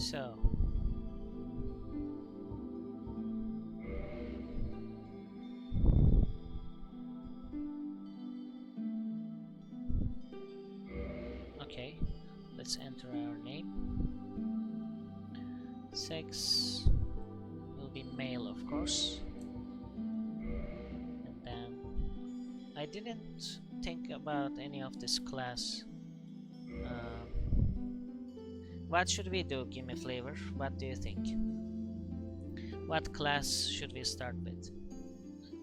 So okay, let's enter our name. Sex will be male, of course. And then I didn't think about any of this class. What should we do? Give me flavor. What do you think? What class should we start with?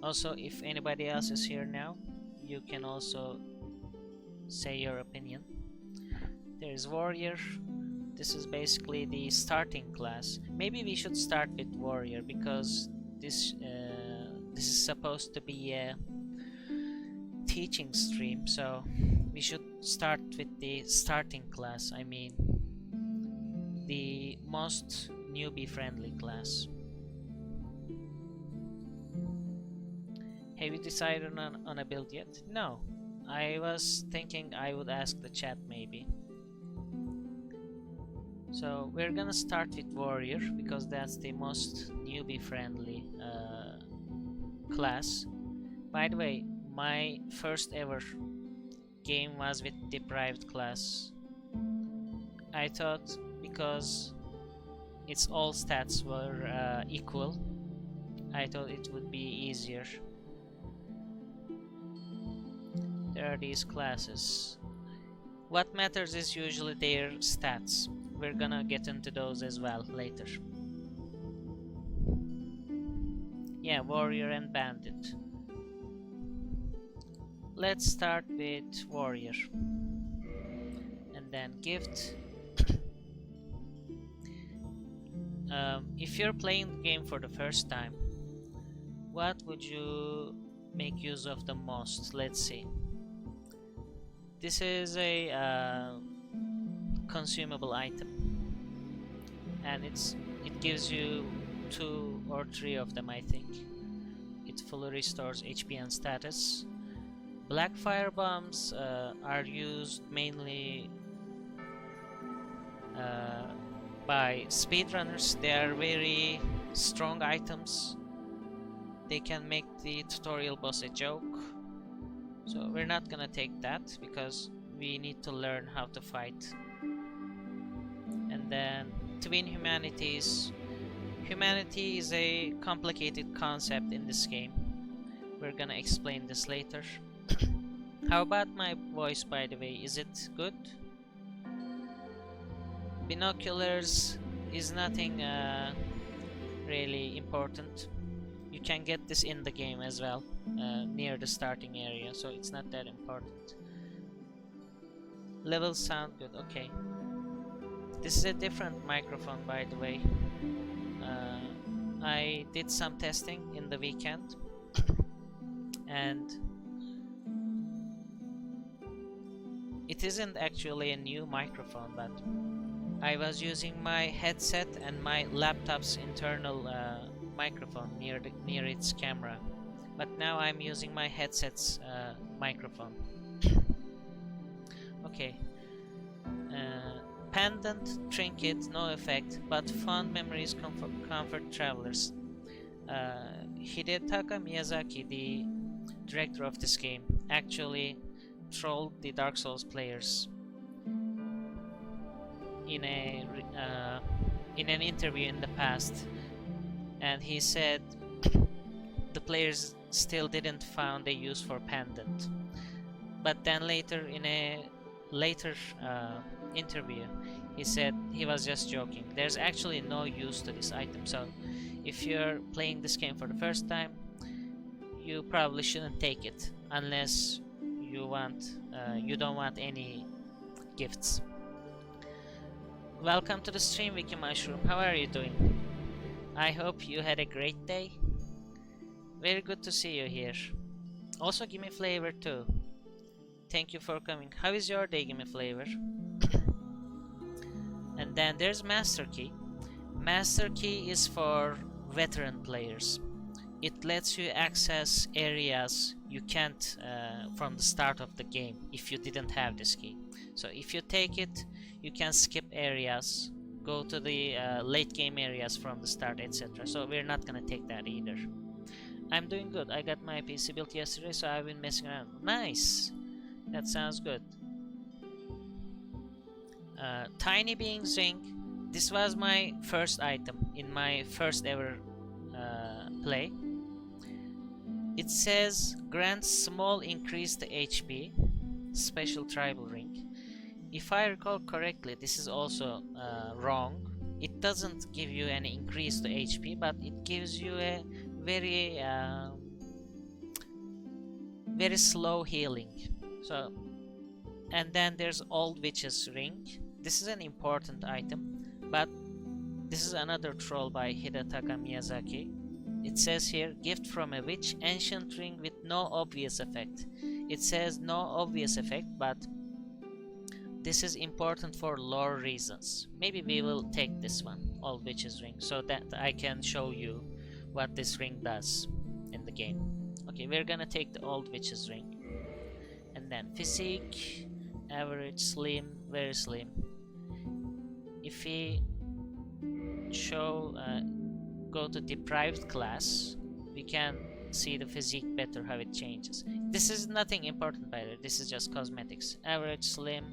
Also, if anybody else is here now, you can also say your opinion. There is warrior. This is basically the starting class. Maybe we should start with warrior because this is supposed to be a teaching stream, so we should start with the starting class. I mean, the most newbie friendly class. Have you decided on a build yet? No. I was thinking I would ask the chat maybe. So we're gonna start with warrior because that's the most newbie friendly class. By the way, my first ever game was with deprived class. I thought because its all stats were equal, I thought it would be easier. There are these classes. What matters is usually their stats. We're gonna get into those as well later. Yeah, warrior and bandit. Let's start with warrior. And then gift. If you're playing the game for the first time, what would you make use of the most? Let's see. This is a consumable item, and it gives you 2 or 3 of them, I think. It fully restores HP and status. Black fire bombs are used mainly by speedrunners. They are very strong items. They can make the tutorial boss a joke. So we're not gonna take that because we need to learn how to fight. And then twin humanities. Humanity is a complicated concept in this game. We're gonna explain this later. How about my voice, by the way? Is it good? Binoculars is nothing really important. You can get this in the game as well, near the starting area, so it's not that important. Levels sound good, okay. This is a different microphone, by the way. I did some testing in the weekend, and it isn't actually a new microphone, but I was using my headset and my laptop's internal microphone near its camera, but now I'm using my headset's microphone. Okay. Pendant, trinket, no effect, but fond memories comfort travelers. Hidetaka Miyazaki, the director of this game, actually trolled the Dark Souls players in an interview in the past, and he said the players still didn't found a use for pendant. But then later, in a later interview, he said he was just joking. There's actually no use to this item, so if you're playing this game for the first time, you probably shouldn't take it unless you don't want any gifts. Welcome to the stream, Wiki Mushroom. How are you doing? I hope you had a great day. Very good to see you here. Also, give me flavor too. Thank you for coming. How is your day? Give me flavor. And then there's Master Key. Master Key is for veteran players. It lets you access areas you can't from the start of the game if you didn't have this key. So if you take it, you can skip areas go to the late game areas from the start, etc. So we're not gonna take that either. I'm doing good. I got my PC built yesterday, so I've been messing around. Nice! That sounds good. Tiny Beings ring. This was my first item in my first ever play. It says grants small increase to HP. Special tribal ring. If I recall correctly, this is also wrong. It doesn't give you any increase to HP, but it gives you a very very slow healing. So, and then there's Old Witch's Ring. This is an important item, but this is another troll by Hidetaka Miyazaki. It says here, gift from a witch, ancient ring with no obvious effect. It says no obvious effect, but this is important for lore reasons. Maybe we will take this one, Old Witch's Ring, so that I can show you what this ring does in the game. Okay, we're gonna take the Old Witch's Ring. And then physique, average, slim, very slim. If we show go to deprived class, we can see the physique better, how it changes. This is nothing important by the way, this is just cosmetics. Average, slim,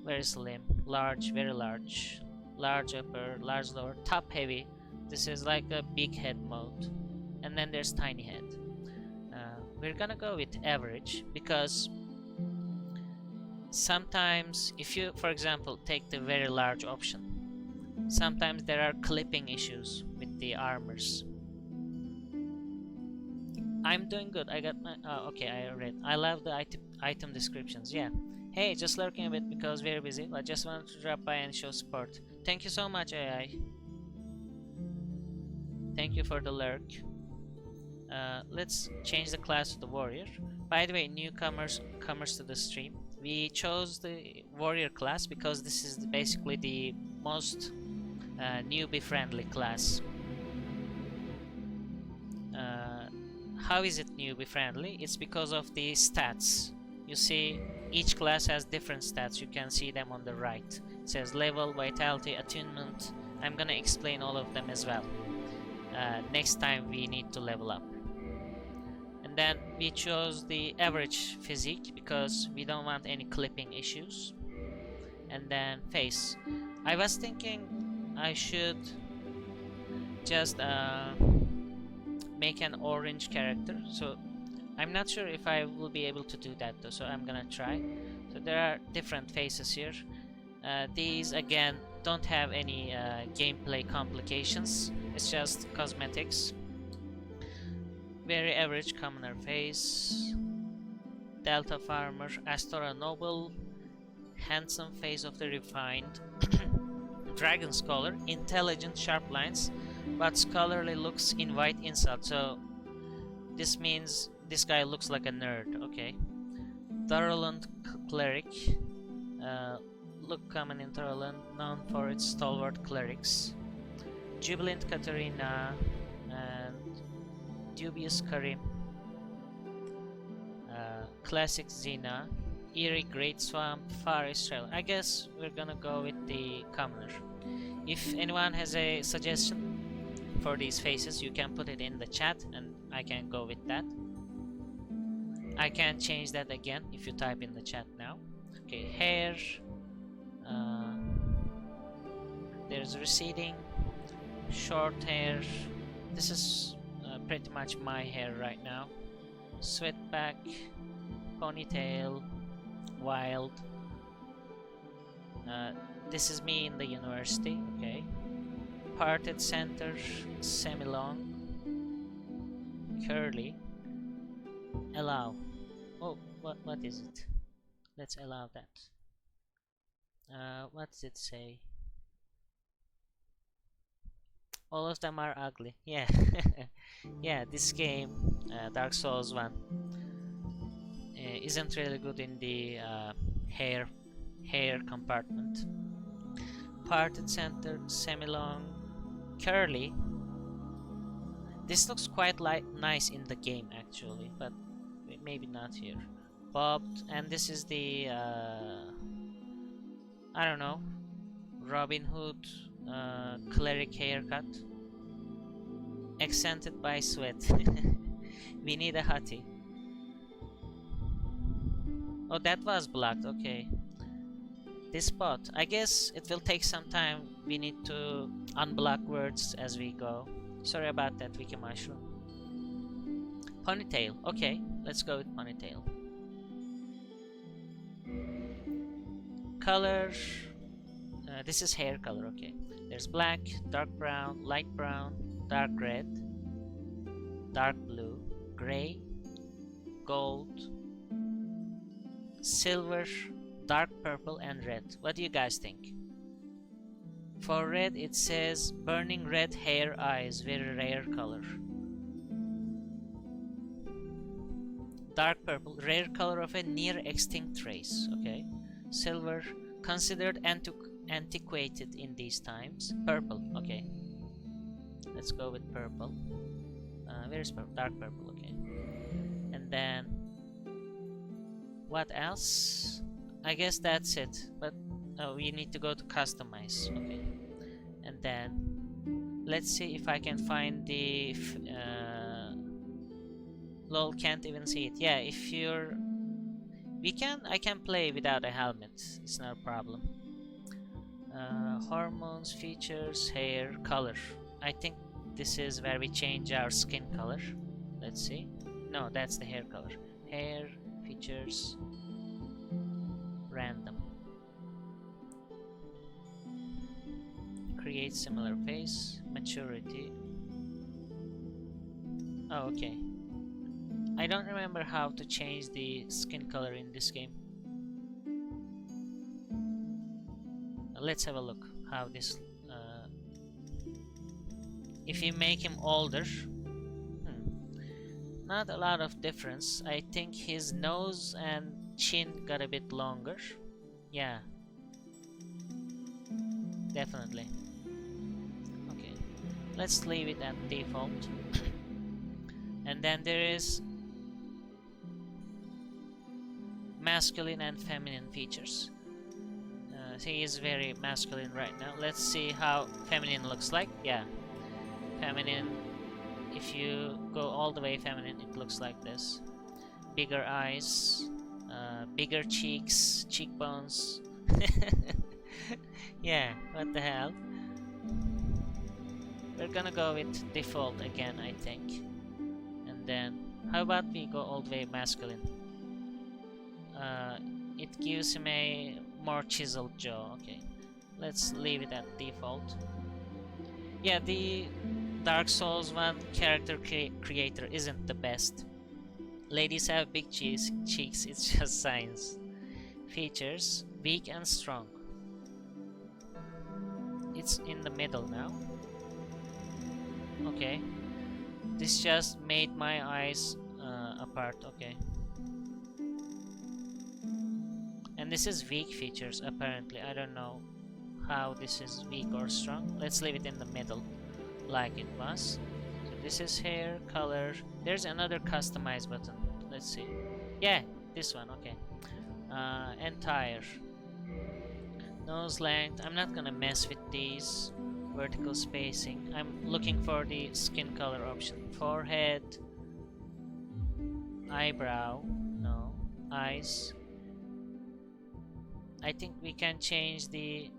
very slim, large, very large, large upper, large lower, top heavy. This is like a big head mode. And then there's tiny head. We're gonna go with average because sometimes if you, for example, take the very large option, sometimes there are clipping issues with the armors. I'm doing good. I got my okay, I read. I love the item descriptions. Yeah. Hey, just lurking a bit because very busy. I just wanted to drop by and show support. Thank you so much, AI. Thank you for the lurk. Let's change the class to the warrior. By the way, newcomers to the stream, we chose the warrior class because this is basically the most newbie friendly class. How is it newbie friendly? It's because of the stats. You see, each class has different stats. You can see them on the right. It says level, vitality, attunement. I'm gonna explain all of them as well next time we need to level up. And then we chose the average physique because we don't want any clipping issues. And then face. I was thinking I should just make an orange character, so I'm not sure if I will be able to do that though, so I'm gonna try. So there are different faces here. These again don't have any gameplay complications, it's just cosmetics. Very average commoner face, Delta farmer, Astora noble, handsome face of the refined, dragon scholar, intelligent, sharp lines, but scholarly looks invite insult. So this means this guy looks like a nerd. Okay. Thorland cleric, look common in Thorland, known for its stalwart clerics. Jubilant Katarina and dubious Karim. Classic Xena, eerie Great Swamp, Far Israel. I guess we're gonna go with the commoner. If anyone has a suggestion for these faces, you can put it in the chat and I can go with that. I can change that again if you type in the chat now. Okay, hair. There's receding, short hair. This is pretty much my hair right now. Sweat back, ponytail, wild. This is me in the university. Okay. Parted center, semi-long, curly. Allow. Oh, what is it? Let's allow that. What does it say? All of them are ugly. Yeah. Yeah, this game, Dark Souls 1, isn't really good in the hair compartment. Parted center, semi-long, curly. This looks quite nice in the game actually, but maybe not here. Bobbed, and this is the I don't know, Robin Hood cleric haircut, accented by sweat. We need a hottie. Oh, that was blocked. Okay. This spot. I guess it will take some time. We need to unblock words as we go. Sorry about that, Wiki Mushroom. Ponytail. Okay, let's go with ponytail. Color. This is hair color. Okay. There's black, dark brown, light brown, dark red, dark blue, gray, gold, silver, dark purple, and red. What do you guys think? For red, it says burning red hair eyes, very rare color. Dark purple, rare color of a near extinct race. Okay. Silver, considered antiquated in these times. Purple. Okay. Let's go with purple. Where's purple? Dark purple. Okay. And then what else? I guess that's it. But we need to go to customize. Okay. And then let's see if I can find the lol, can't even see it. Yeah, if you're I can play without a helmet. It's not a problem. Hormones, features, hair, color. I think this is where we change our skin color. Let's see. No, that's the hair color. Hair, features, random. Create similar face, maturity. Oh, okay. I don't remember how to change the skin color in this game. Let's have a look how this if you make him older, not a lot of difference. I think his nose and chin got a bit longer. Yeah, definitely. Okay, let's leave it at default. And then there is masculine and feminine features. He is very masculine right now. Let's see how feminine looks like. Yeah, feminine. If you go all the way feminine, it looks like this. Bigger eyes, bigger cheeks, cheekbones. Yeah, what the hell? We're gonna go with default again, I think. And then, how about we go all the way masculine? It gives him a more chiseled jaw. Okay, let's leave it at default. Yeah, the Dark Souls 1 character creator isn't the best. Ladies have big cheeks, it's just science. Features, weak and strong. It's in the middle now. Okay, this just made my eyes apart. Okay. And this is weak features apparently. I don't know how this is weak or strong. Let's leave it in the middle like it was. So this is hair, color. There's another customize button. Let's see. Yeah, this one. Okay. Entire. Nose length. I'm not gonna mess with these. Vertical spacing. I'm looking for the skin color option. Forehead. Eyebrow. No. Eyes. I think we can change the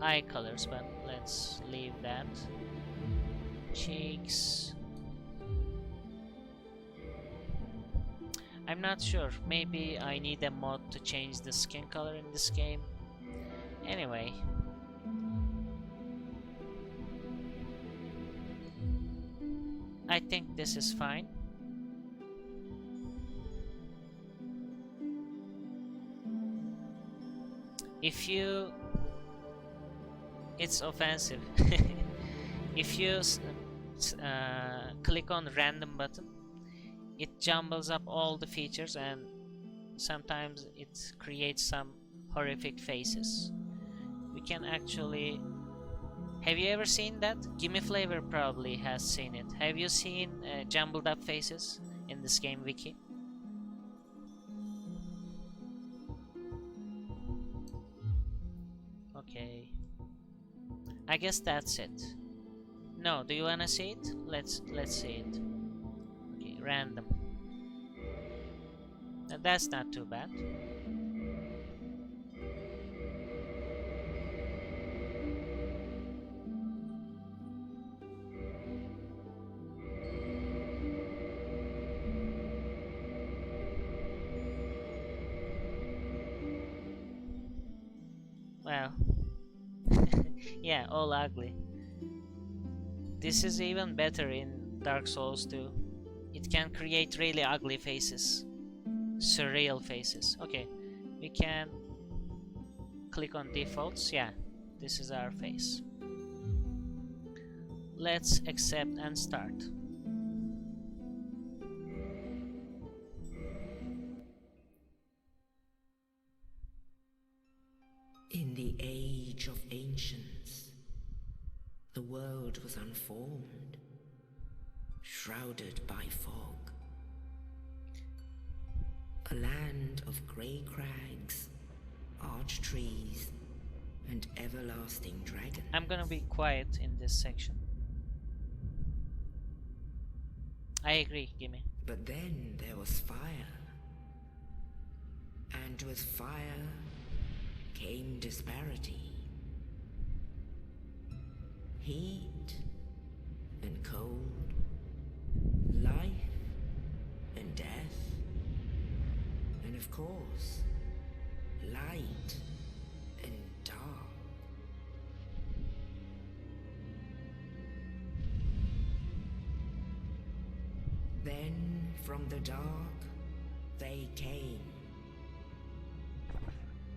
eye colors, but let's leave that. Cheeks. I'm not sure. Maybe I need a mod to change the skin color in this game. Anyway. I think this is fine. If you... It's offensive. If you click on random button, it jumbles up all the features and sometimes it creates some horrific faces. We can actually... Have you ever seen that? Gimme Flavor probably has seen it. Have you seen jumbled up faces in this game, Wiki? Okay. I guess that's it. No, do you wanna see it? Let's see it. Okay, random. That's not too bad. Well, yeah, all ugly. This is even better in Dark Souls 2. It can create really ugly faces. Surreal faces. Okay, we can click on defaults. Yeah, this is our face. Let's accept and start. In the age of ancients, the world was unformed, shrouded by fog. A land of grey crags, arch trees, and everlasting dragons. I'm gonna be quiet in this section. I agree, gimme. But then there was fire. And with fire came disparity. Heat and cold, life and death, and of course, light and dark. Then from the dark they came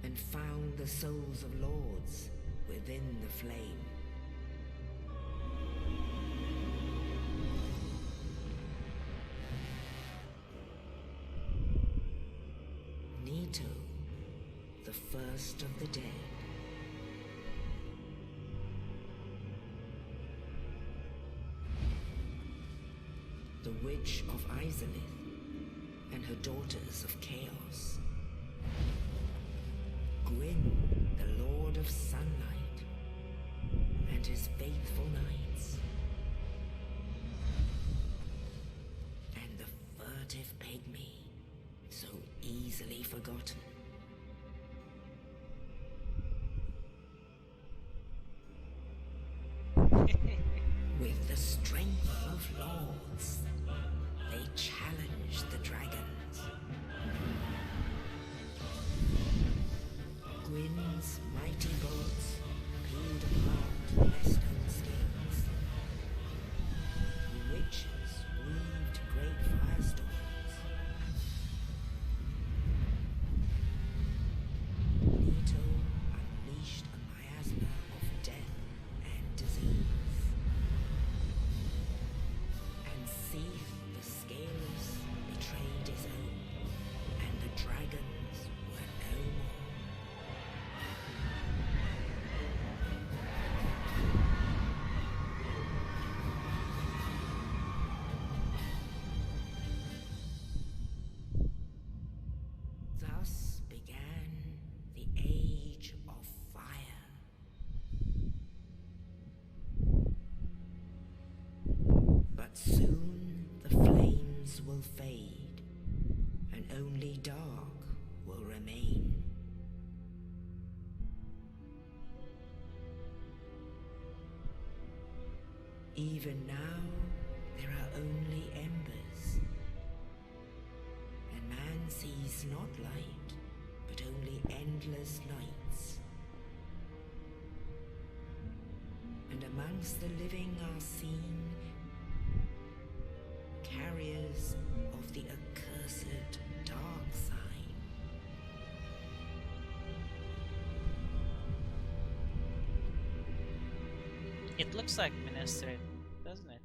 and found the souls of lords within the flame. Nito, the first of the dead. The Witch of Izalith and her daughters of chaos. Gwyn, the Lord of Sunlight, and his faithful knights. And the furtive pygmy, so easily forgotten. With the strength of lords, they challenged the dragons. Gwyn's mighty bolts peeled apart their stone scales. The witches weaved great firestorms. Nito unleashed a miasma of death and disease. And Seath the Scaleless betrayed his own, and the dragons were no more. Thus began the Age of Fire. But soon the flames will fade, and only dark will remain. Even now, there are only embers, and man sees not light, but only endless nights. And amongst the living are seen carriers of the accursed dark sign. It looks like Remastered, doesn't it?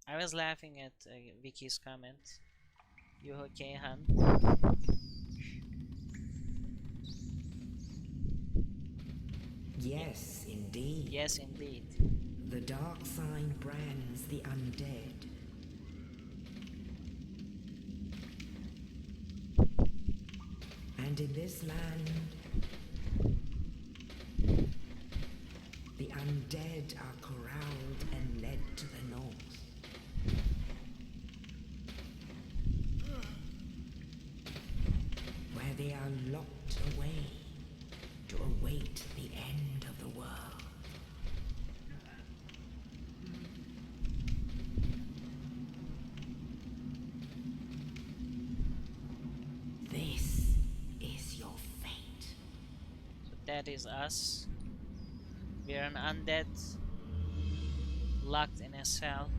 I was laughing at Vicky's comment. You okay, Han? Yes, indeed. Yes, indeed. The dark sign brands the undead. And And in this land, the undead are corralled and led to the north. Where they are locked away to await the end of the world. This is your fate. So that is us. We are an undead locked in a cell.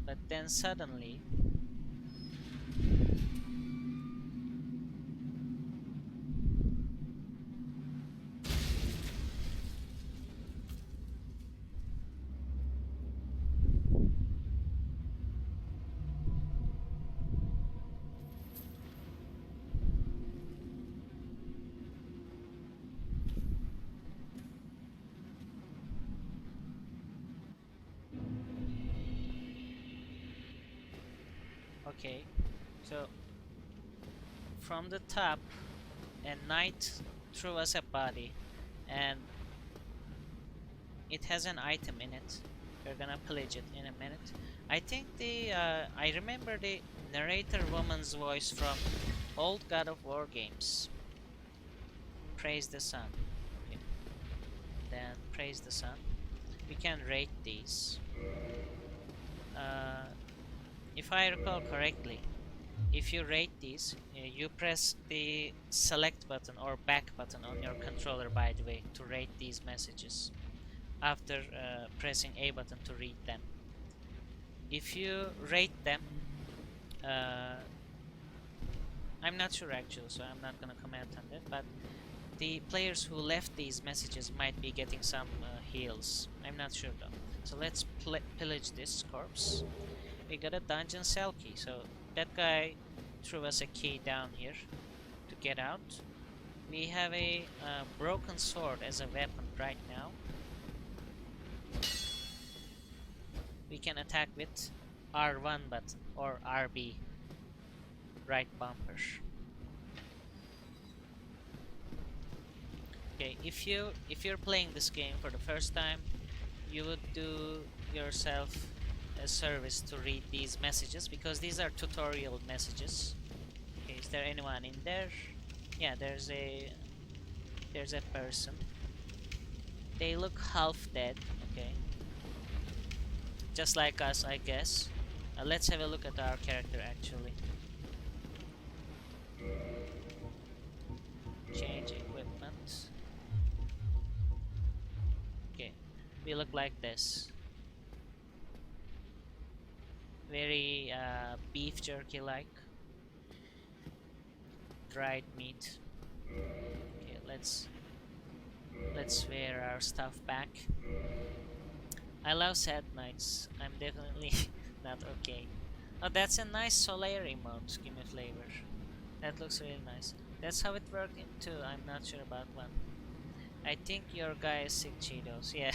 But then suddenly okay, so from the top, a knight threw us a body, and it has an item in it. We're gonna pillage it in a minute. I think I remember the narrator woman's voice from old God of War games. Praise the sun. Okay. Then praise the sun. We can rate these. If I recall correctly, if you rate these, you press the select button or back button on your controller, by the way, to rate these messages after pressing A button to read them. If you rate them, I'm not sure actually, so I'm not gonna comment on that, but the players who left these messages might be getting some heals. I'm not sure though. So let's pillage this corpse. We got a dungeon cell key, so that guy threw us a key down here to get out. We have a broken sword as a weapon right now. We can attack with R1 button or RB, right bumper. Okay, if you're playing this game for the first time, you would do yourself a service to read these messages, because these are tutorial messages. Okay, is there anyone in there? Yeah, there's a person. They look half dead. Okay, just like us, I guess. Let's have a look at our character actually. Change equipment. Okay, we look like this. Very beef jerky like. Dried meat. Okay, let's wear our stuff back. I love sad nights. I'm definitely not okay. Oh, that's a nice solaire emote. Give me flavor. That looks really nice. That's how it worked too. I'm not sure about one. I think your guy is sick, Cheetos. Yeah.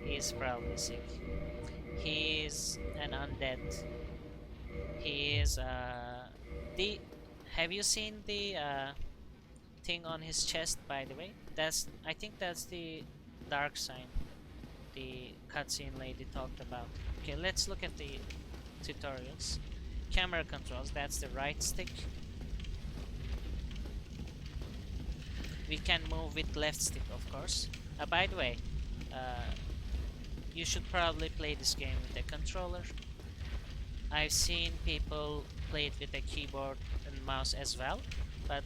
He's probably sick. He is an undead. He is the have you seen the thing on his chest, by the way? I think that's the dark sign the cutscene lady talked about. Okay, let's look at the tutorials. Camera controls, that's the right stick. We can move with left stick, of course. By the way, you should probably play this game with a controller. I've seen people play it with a keyboard and mouse as well, but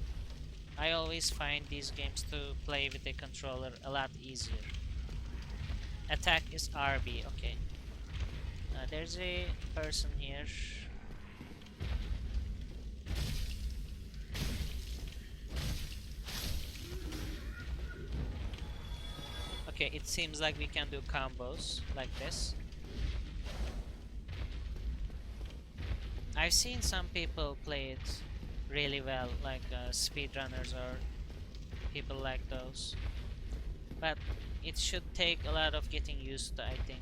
I always find these games to play with a controller a lot easier. Attack is RB, okay. There's a person here. Okay, it seems like we can do combos like this. I've seen some people play it really well, like speedrunners or people like those. But it should take a lot of getting used to, I think.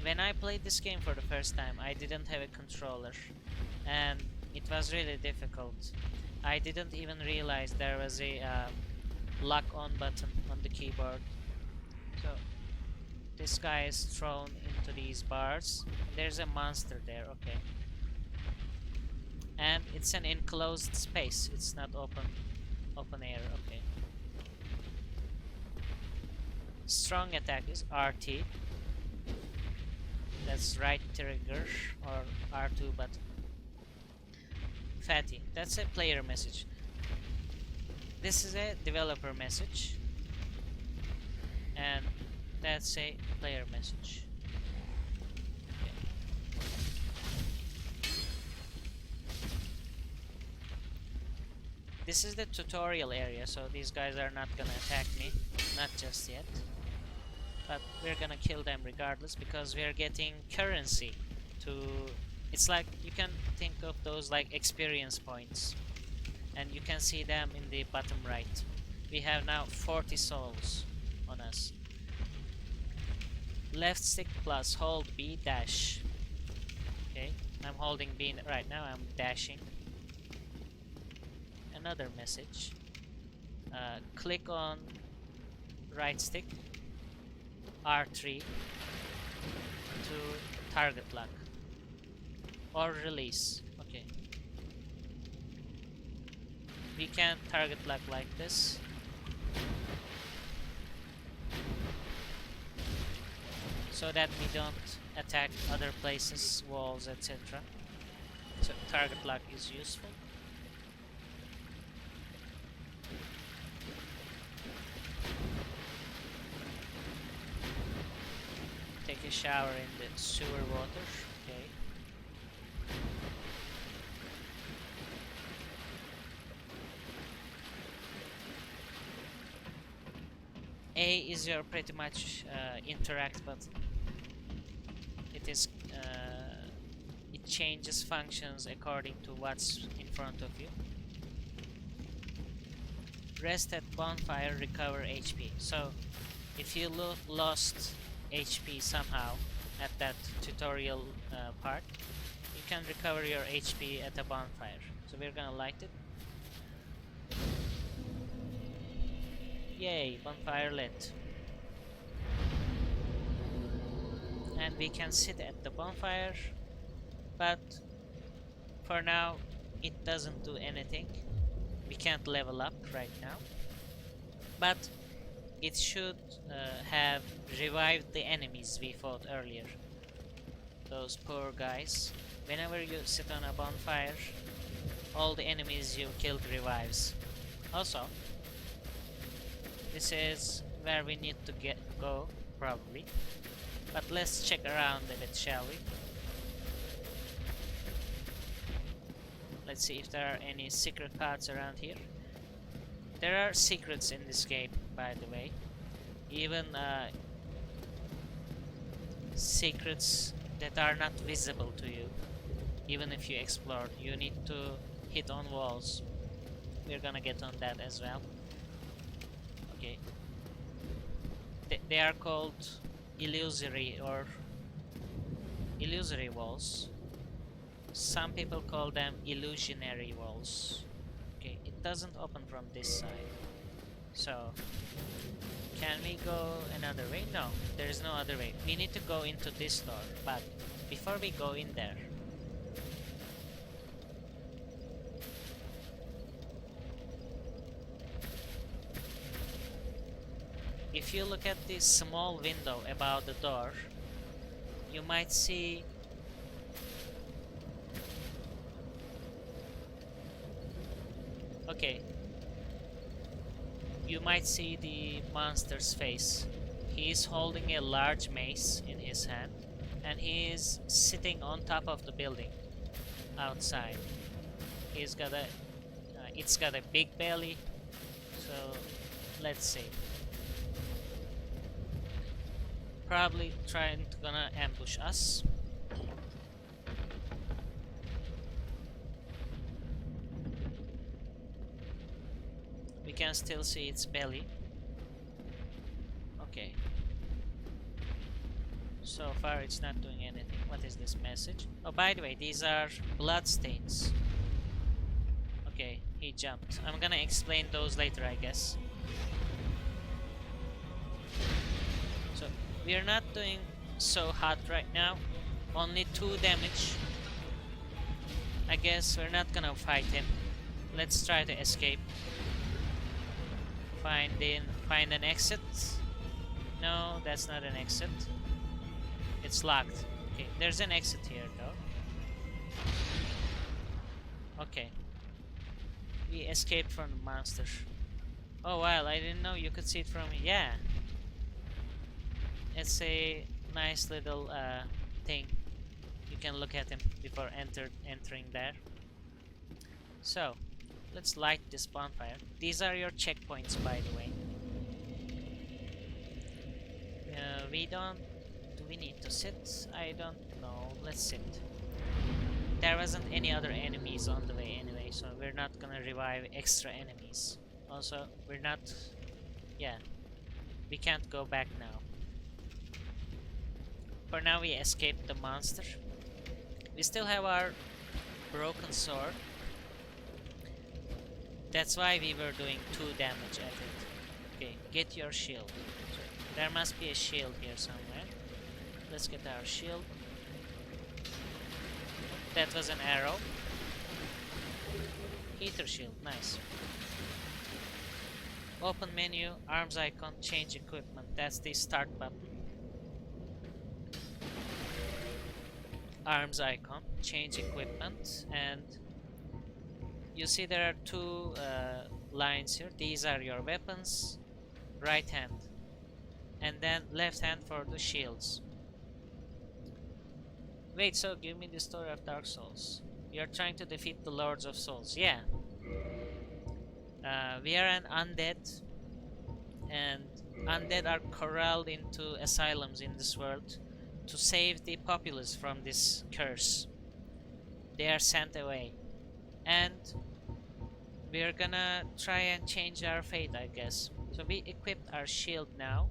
when I played this game for the first time, I didn't have a controller, and it was really difficult. I didn't even realize there was a lock on button on the keyboard. So this guy is thrown into these bars. There's a monster there, okay. And it's an enclosed space, it's not open air, okay. Strong attack is RT. That's right trigger or R2 button. Fatty, that's a player message. This is a developer message. And that's a player message. Okay. This is the tutorial area, so these guys are not gonna attack me, not just yet. But we're gonna kill them regardless because we're getting currency to... It's like, you can think of those like experience points, and you can see them in the bottom right. We have now 40 souls on us. Left stick plus hold B dash. Okay, I'm holding B right now, I'm dashing. Another message. Click on right stick R3 to target lock or release. Okay, we can target lock like this. So that we don't attack other places, walls, etc. So target lock is useful. Take a shower in the sewer water. Okay. A is your pretty much interact button. It is it changes functions according to what's in front of you. Rest at bonfire, recover HP. So if you lost HP somehow at that tutorial part, you can recover your HP at a bonfire. So we're gonna light it. Yay, bonfire lit. And we can sit at the bonfire, but for now it doesn't do anything. We can't level up right now, but it should have revived the enemies we fought earlier. Those poor guys. Whenever you sit on a bonfire, all the enemies you killed revives. Also, this is where we need to go, probably. But let's check around a bit, shall we? Let's see if there are any secret paths around here. There are secrets in this game, by the way. Even secrets that are not visible to you. Even if you explore, you need to hit on walls. We're gonna get on that as well. Okay. They are called illusory or illusory walls. Some people call them illusionary walls. Okay, it doesn't open from this side. So, can we go another way? No, there is no other way. We need to go into this door, but before we go in there, if you look at this small window above the door, you might see you might see the monster's face. He is holding a large mace in his hand, and he is sitting on top of the building outside. He's got a it's got a big belly, so let's see. Probably gonna ambush us. We can still see its belly. Okay. So far it's not doing anything. What is this message? Oh, by the way, these are blood stains. Okay, he jumped. I'm gonna explain those later, I guess. So we are not doing so hot right now. Only 2 damage. I guess we're not gonna fight him. Let's try to escape. Find an exit. No, that's not an exit. It's locked. Okay, there's an exit here though. Okay. We escaped from the monster. Oh wow, I didn't know you could see it from here. Yeah. It's a nice little thing. You can look at him before entering there. So, let's light this bonfire. These are your checkpoints, by the way. Do we need to sit? I don't know. Let's sit. There wasn't any other enemies on the way anyway, so we're not gonna revive extra enemies. Also, we're not... yeah. We can't go back now. For now, we escaped the monster. We still have our broken sword. That's why we were doing 2 damage at it. Okay, get your shield. So there must be a shield here somewhere. Let's get our shield. That was an arrow. Heater shield, nice. Open menu, arms icon, change equipment. That's the start button. Arms icon, change equipment, and you see there are 2 lines here. These are your weapons, right hand, and then left hand for the shields. Wait, so give me the story of Dark Souls. You're trying to defeat the Lords of Souls. Yeah. We are an undead, and undead are corralled into asylums in this world to save the populace from this curse. They are sent away, and we are gonna try and change our fate, I guess. So we equipped our shield now.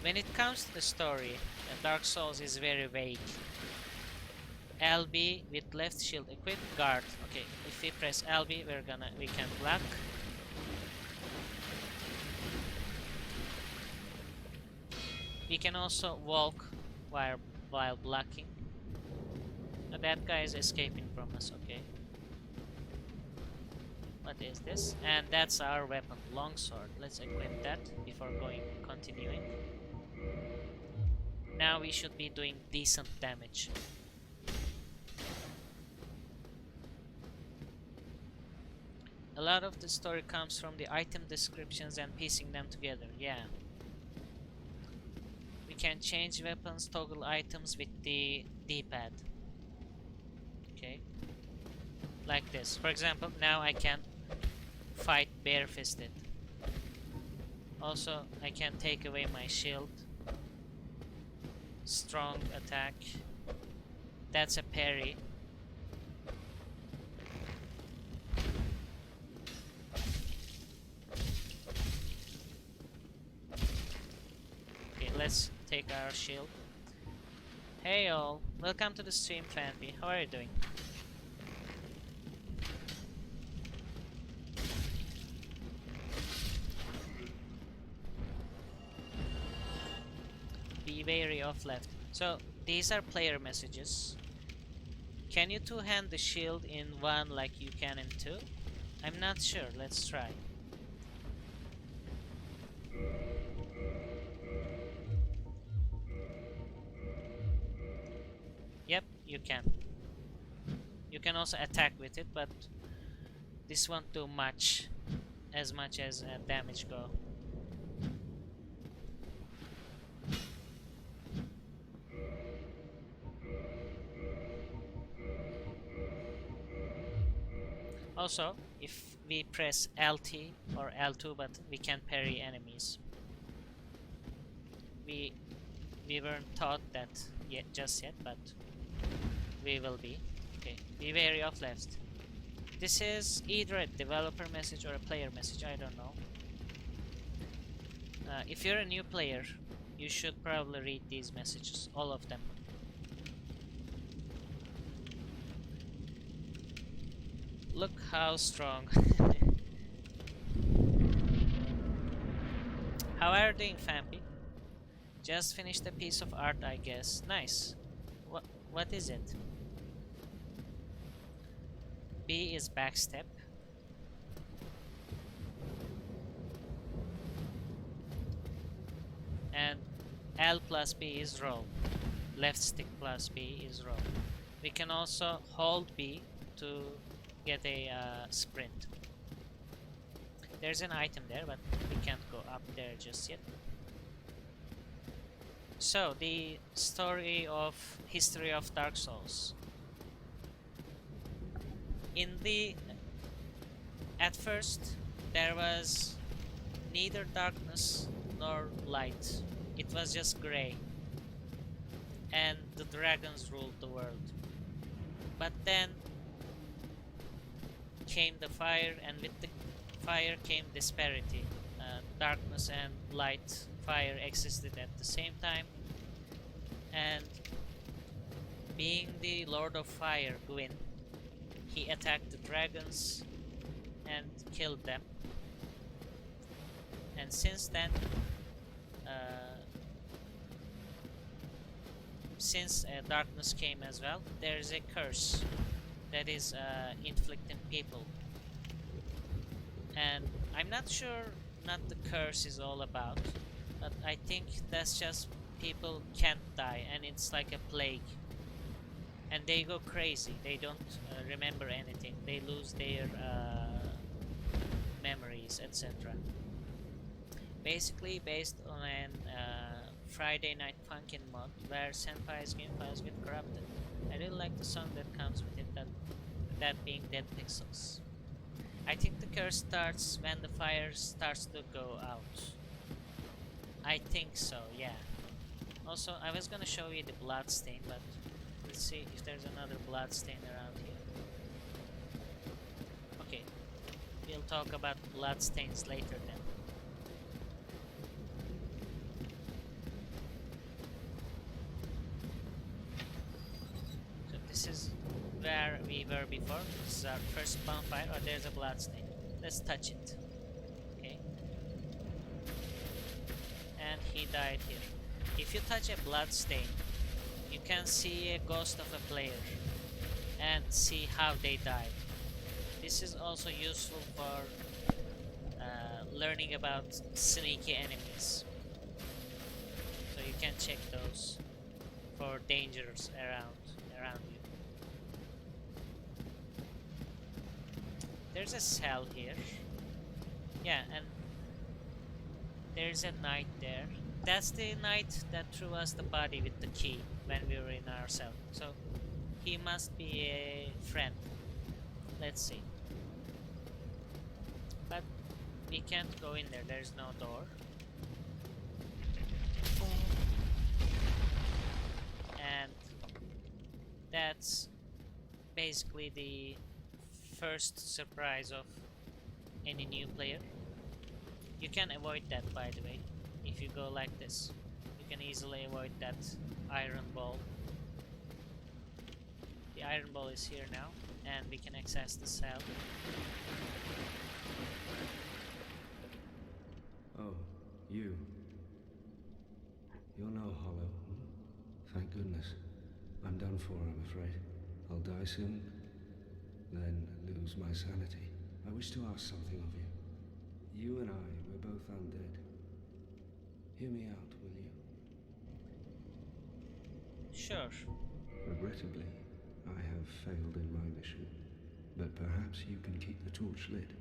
When it comes to the story, Dark Souls is very vague. LB with left shield equipped, guard. Okay, if we press LB, we can block. We can also walk while blocking. Now that guy is escaping from us. Okay. What is this? And that's our weapon, longsword. Let's equip that before continuing. Now we should be doing decent damage. A lot of the story comes from the item descriptions and piecing them together. Yeah. We can change weapons, toggle items with the D-pad. Okay. Like this. For example, now I can fight barefisted. Also, I can take away my shield. Strong attack. That's a parry. Okay, let's take our shield. Hey all, welcome to the stream, Fanby. How are you doing? Be wary of left. So these are player messages. Can you two-hand the shield in one like you can in two? I'm not sure. Let's try. Yep, you can. You can also attack with it, but this won't do much as damage go. Also, if we press LT or L2 button, we can parry enemies. We weren't taught that just yet, but we will be. Okay, be wary of left. This is either a developer message or a player message, I don't know. If you're a new player, You should probably read these messages, all of them. Look how strong. How are you doing, Fampy? Just finished a piece of art, I guess. Nice. What is it? B is backstep. And L plus B is roll. Left stick plus B is roll. We can also hold B to get a sprint. There's an item there, but we can't go up there just yet. So, the history of Dark Souls. At first, there was neither darkness nor light. It was just gray. And the dragons ruled the world. But then came the fire, and with the fire came disparity. Darkness and light, fire existed at the same time. And being the Lord of Fire, Gwyn, he attacked the dragons and killed them. And since then, since darkness came as well, there is a curse that is inflicting people. And I'm not sure what the curse is all about, but I think that's just people can't die, and it's like a plague. And they go crazy, they don't remember anything, they lose their memories, etc. Basically based on an Friday Night Funkin' mod where senpai's gamefiles get corrupted. I really like the song that comes with it, that being Dead Pixels. I think the curse starts when the fire starts to go out. I think so, yeah. Also, I was gonna show you the blood stain, but let's see if there's another blood stain around here. Okay, we'll talk about blood stains later then. So this is where we were before. This is our first bonfire. Oh, there's a blood stain. Let's touch it. Okay. And he died here. If you touch a blood stain, you can see a ghost of a player and see how they died. This is also useful for learning about sneaky enemies. So you can check those for dangers around you. There's a cell here. Yeah, and there's a knight there. That's the knight that threw us the body with the key when we were in our cell. So he must be a friend. Let's see. But we can't go in there. There's no door. And that's basically the first surprise of any new player. You can avoid that, by the way. If you go like this, you can easily avoid that iron ball. The iron ball is here now, and we can access the cell. Oh, you. You're no hollow. Thank goodness. I'm done for, I'm afraid. I'll die soon, then lose my sanity. I wish to ask something of you. You and I, we're both undead. Hear me out, will you? Sure. Regrettably, I have failed in my mission, but perhaps you can keep the torch lit.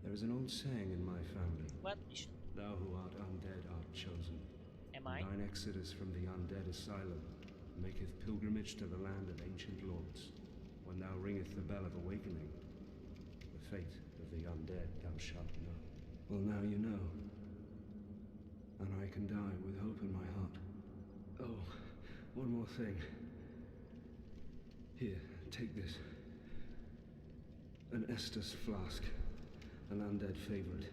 There is an old saying in my family. What mission? Thou who art undead art chosen. Am I? Thine exodus from the undead asylum maketh pilgrimage to the land of ancient lords. When thou ringeth the bell of awakening, the fate of the undead thou shalt know. Well, now you know. And I can die with hope in my heart. Oh, one more thing. Here, take this. An Estus flask. An undead favorite.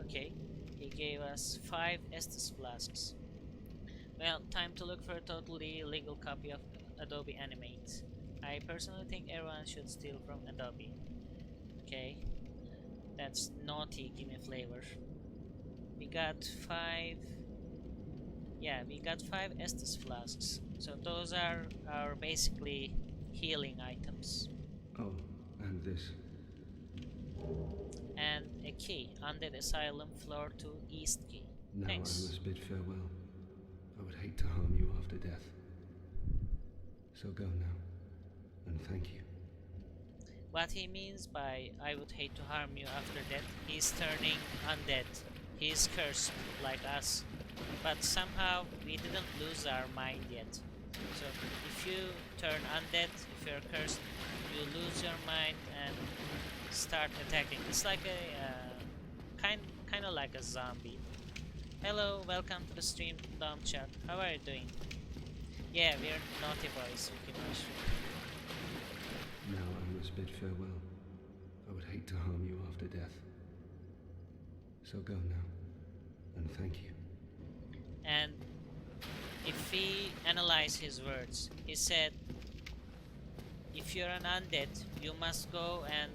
Okay. He gave us 5 Estus flasks. Well, time to look for a totally legal copy of Adobe Animate. I personally think everyone should steal from Adobe. Okay, that's naughty, give me flavor. We got 5. Yeah, we got 5 Estus flasks. So those are our basically healing items. Oh, and this. And a key, Undead Asylum floor 2 East key. Now Thanks. I must bid farewell. I would hate to harm you after death. So go now, and thank you. What he means by I would hate to harm you after death, he's turning undead. He's cursed like us. But somehow we didn't lose our mind yet. So if you turn undead, if you're cursed, you lose your mind and start attacking. It's like a kind of like a zombie. Hello, welcome to the stream, Dom Chat. How are you doing? Yeah, we're naughty boys. Now I must bid farewell. I would hate to harm you after death. So go now, and thank you. And if we analyze his words, he said, if you're an undead, you must go and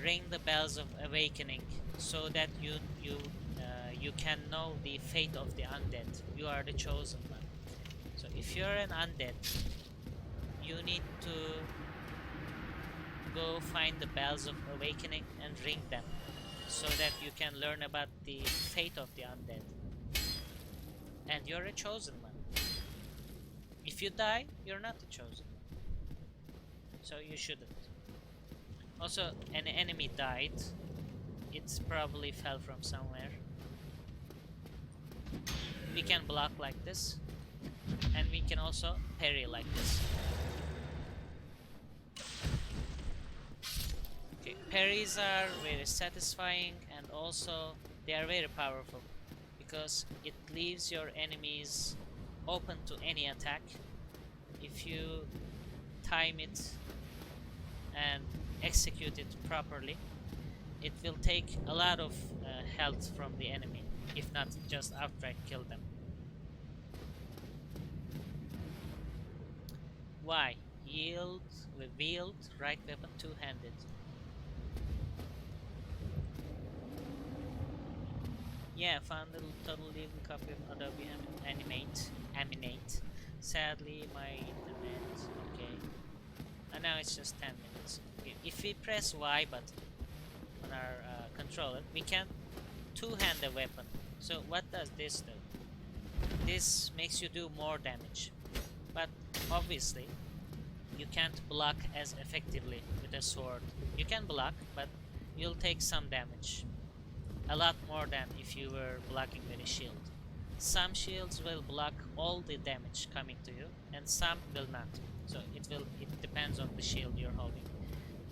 ring the bells of awakening so that you can know the fate of the undead. You are the chosen one. So if you're an undead, you need to go find the bells of awakening and ring them so that you can learn about the fate of the undead. And you're a chosen one. If you die, you're not the chosen one. So you shouldn't. Also, an enemy died. It probably fell from somewhere. We can block like this. And we can also parry like this. Okay, parries are very satisfying and also they are very powerful because it leaves your enemies open to any attack. If you time it and execute it properly, it will take a lot of health from the enemy, if not just outright kill them. Why? Yield with wield right weapon two-handed. Yeah, found a total legal copy of Adobe Animate. Sadly, my internet. Okay. And now it's just 10 minutes. Okay. If we press Y button on our controller, we can two-hand the weapon. So what does this do? This makes you do more damage. But obviously, you can't block as effectively with a sword. You can block, but you'll take some damage. A lot more than if you were blocking with a shield. Some shields will block all the damage coming to you, and some will not. So it depends on the shield you're holding.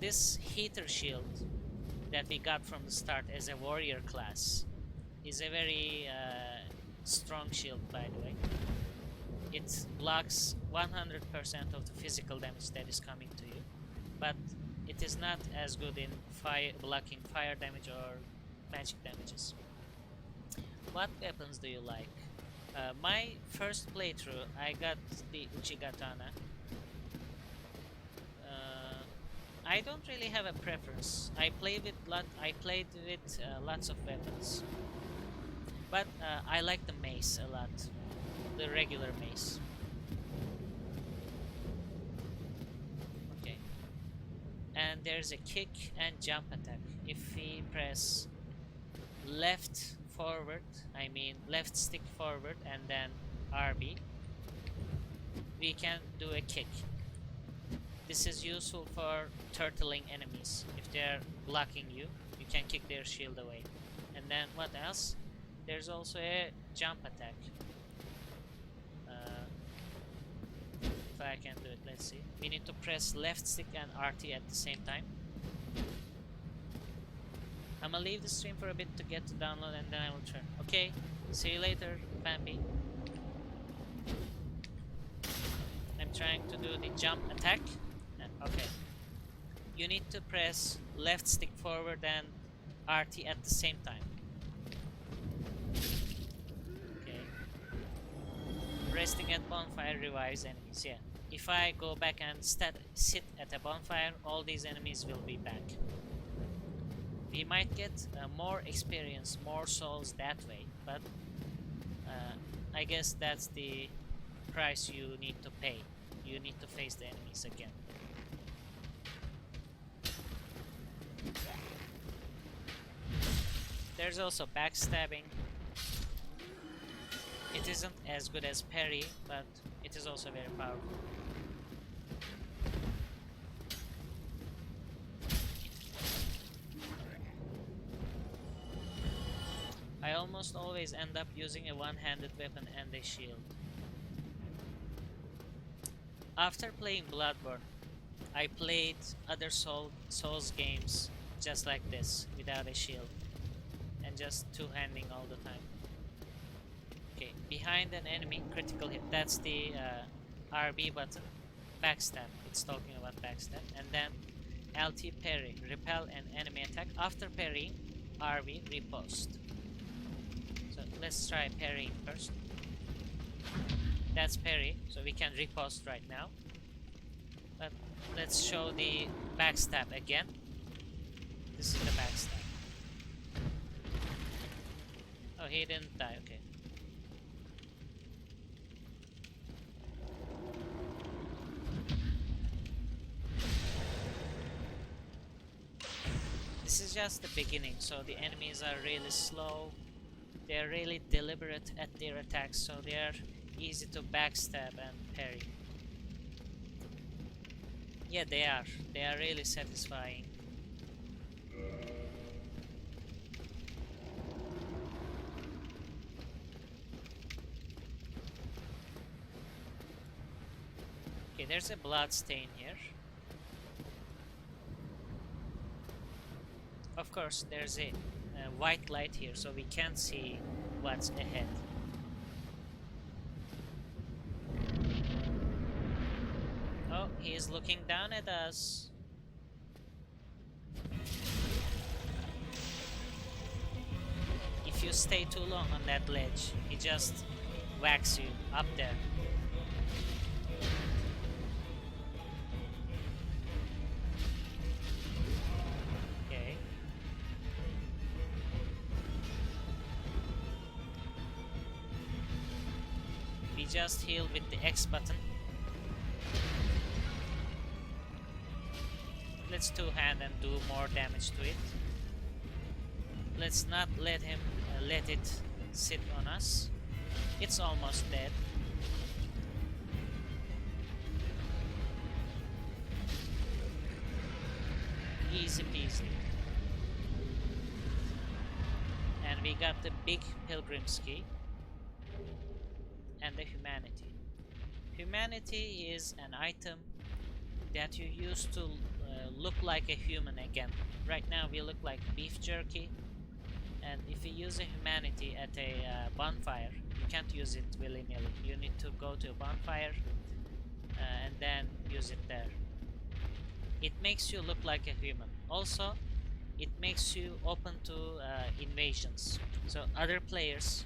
This heater shield that we got from the start as a warrior class is a very strong shield, by the way. It blocks 100% of the physical damage that is coming to you, but it is not as good in blocking fire damage or magic damages. What weapons do you like? My first playthrough, I got the Uchigatana. I don't really have a preference. I played with lots of weapons, but I like the mace a lot, the regular mace. Okay, and there's a kick and jump attack. If we press left stick forward and then RB, we can do a kick. This is useful for turtling enemies. If they're blocking you, you can kick their shield away. And then what else? There's also a jump attack. If I can do it, let's see. We need to press left stick and RT at the same time. I'm gonna leave the stream for a bit to get to download and then I will turn. Okay, see you later, Bambi. I'm trying to do the jump attack. Okay. You need to press left stick forward and RT at the same time. resting at bonfire revives enemies. Yeah. If I go back and sit at a bonfire, all these enemies will be back. We might get more experience, more souls that way, but I guess that's the price you need to pay. You need to face the enemies again. There's also backstabbing. It isn't as good as parry, but it is also very powerful. I almost always end up using a one-handed weapon and a shield. After playing Bloodborne, I played other Souls games just like this, without a shield, and just two-handing all the time. Okay, behind an enemy, critical hit, that's the RB button, backstab, it's talking about backstab, and then LT parry, repel an enemy attack. After parrying, RB riposte. So let's try parrying first. That's parry, so we can riposte right now. But let's show the backstab again. This is the backstab. Oh, he didn't die, okay. This is just the beginning, so the enemies are really slow. They are really deliberate at their attacks, so they are easy to backstab and parry. Yeah, they are. They are really satisfying. Okay, there's a blood stain here. Of course, there's a white light here, so we can't see what's ahead. Oh, he is looking down at us. If you stay too long on that ledge, he just whacks you up there. Okay. We just heal with the X button. Let's two-hand and do more damage to it. Let's not let him let it sit on us. It's almost dead. Easy peasy. And we got the big pilgrim's key and the humanity. Humanity is an item that you use to look like a human again. Right now we look like beef jerky, and if you use a humanity at a bonfire, you can't use it willy-nilly. You need to go to a bonfire and then use it there. It makes you look like a human. Also, it makes you open to invasions, so other players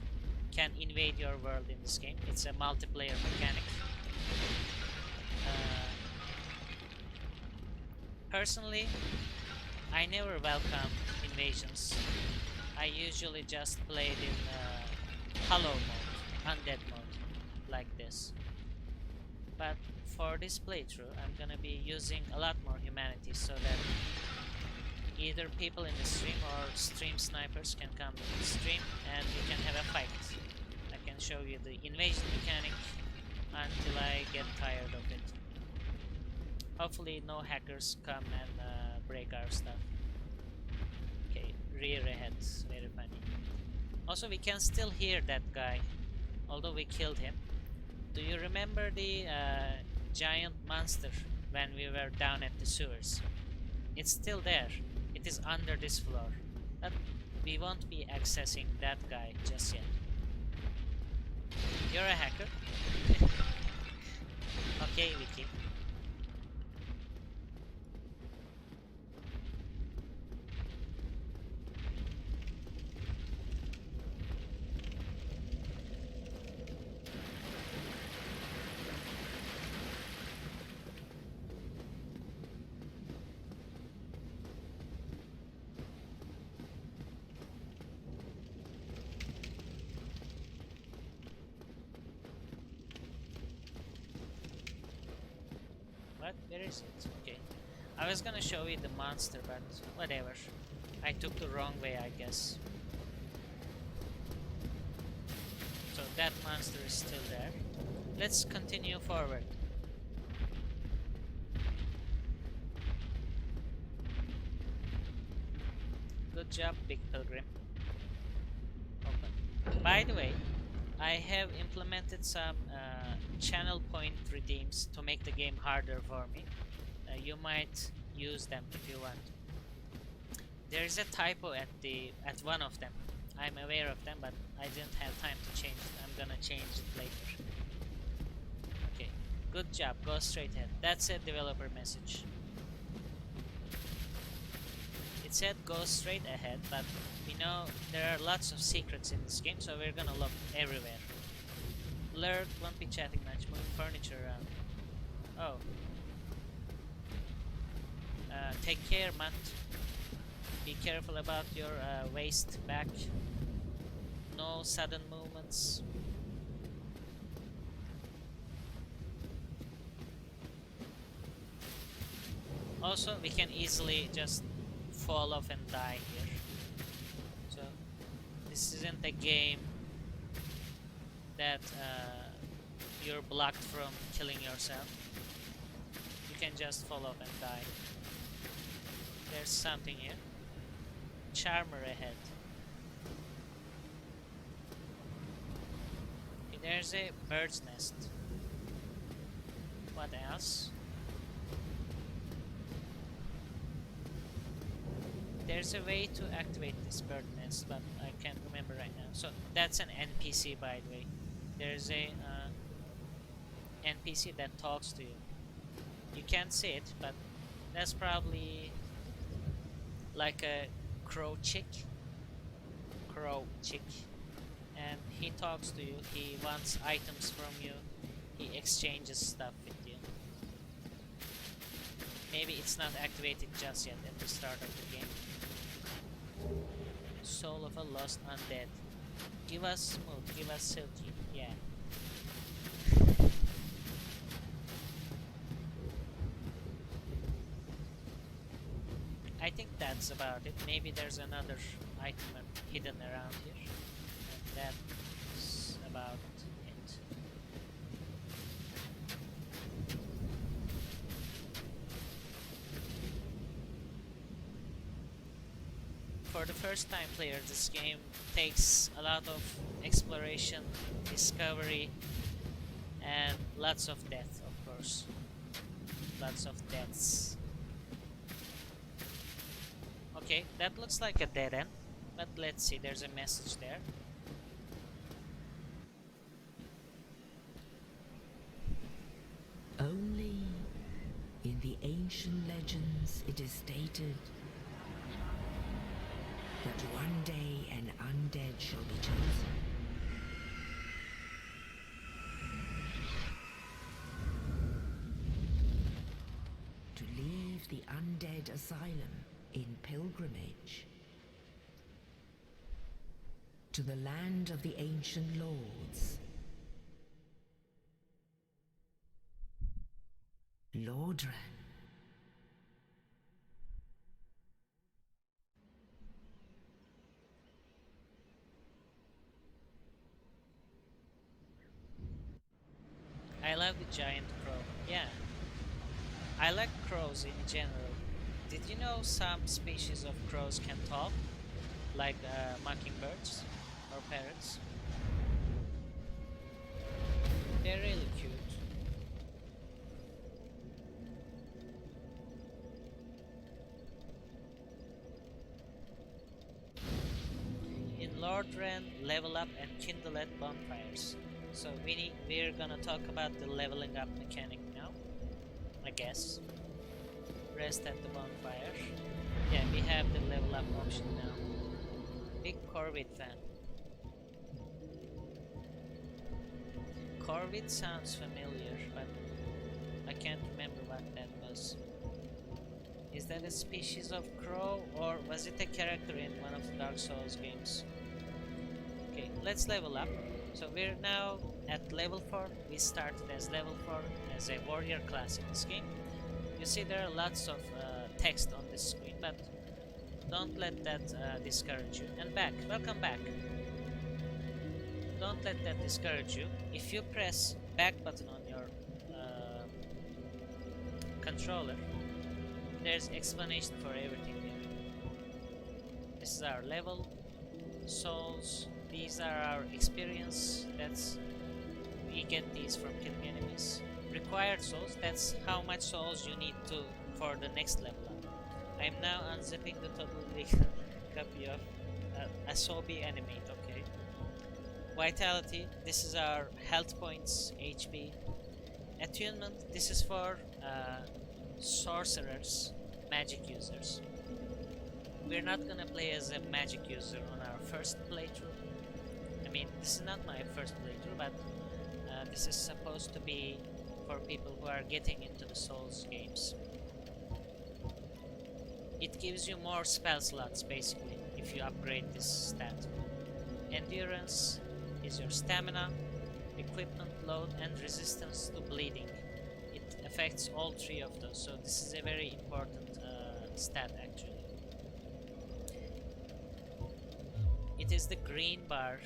can invade your world in this game. It's a multiplayer mechanic. Personally, I never welcome invasions. I usually just play it in hollow mode, undead mode, like this. But for this playthrough, I'm gonna be using a lot more humanity so that either people in the stream or stream snipers can come to the stream and we can have a fight. I can show you the invasion mechanic until I get tired of it. Hopefully no hackers come and break our stuff. Okay, rear ahead, very funny. Also, we can still hear that guy, although we killed him. Do you remember the giant monster when we were down at the sewers? It's still there. It is under this floor. But we won't be accessing that guy just yet. You're a hacker? Okay, Wiki. What? Where is it? Okay. I was gonna show you the monster, but whatever. I took the wrong way, I guess. So that monster is still there. Let's continue forward. Good job, Big Pilgrim. Open. By the way, I have implemented some channel point redeems to make the game harder for me. You might use them if you want. There is a typo at one of them. I'm aware of them, but I didn't have time to change it. I'm gonna change it later. Okay, good job. Go straight ahead. That's a developer message. It said go straight ahead, but we know there are lots of secrets in this game, so we're gonna look everywhere. Lurk, won't be chatting much, moving furniture around. Oh. Take care, Matt. Be careful about your waist back. No sudden movements. Also, we can easily just fall off and die here. So, this isn't a game that you're blocked from killing yourself. You can just fall off and die. There's something here. Charmer ahead. Okay, there's a bird's nest. What else? There's a way to activate this bird nest, but I can't remember right now. So that's an NPC, by the way. There's a NPC that talks to you. You can't see it, but that's probably like a crow chick, and he talks to you. He wants items from you. He exchanges stuff with you. Maybe it's not activated just yet at the start of the game. Soul of a lost undead. Give us smooth, give us silky. Yeah. I think that's about it. Maybe there's another item hidden around here. And that's about it. For the first time player, this game takes a lot of exploration, discovery, and lots of death, of course. Lots of deaths. Okay, that looks like a dead end, but let's see, there's a message there. Only in the ancient legends it is stated that one day an undead shall be chosen. To leave the undead asylum in pilgrimage to the land of the ancient lords. Lordran. I love the giant crow. Yeah. I like crows in general. Did you know some species of crows can talk? Like mockingbirds or parrots? They're really cute. In Lordran, level up and kindle at bonfires. So we're gonna talk about the leveling up mechanic now, I guess. Rest at the bonfire. Yeah, we have the level up option now. Big Corvid fan. Corvid sounds familiar, but I can't remember what that was. Is that a species of crow, or was it a character in one of the Dark Souls games? Okay, let's level up. So we're now at level 4. We started as level 4 as a warrior class in this game. You see there are lots of text on this screen, but don't let that discourage you. And back, welcome back. Don't let that discourage you. If you press back button on your controller, there's explanation for everything here. This is our level, souls, these are our experience, that's we get these from killing enemies. Required souls, that's how much souls you need to for the next level up. I'm now unzipping the totally legal copy of Asobi Animate, okay. Vitality, this is our health points, HP. Attunement, this is for sorcerers, magic users. We're not gonna play as a magic user on our first playthrough. I mean, this is not my first playthrough, but this is supposed to be for people who are getting into the Souls games. It gives you more spell slots basically if you upgrade this stat. Endurance is your stamina, equipment load, and resistance to bleeding. It affects all three of those, so this is a very important stat actually. It is the green bar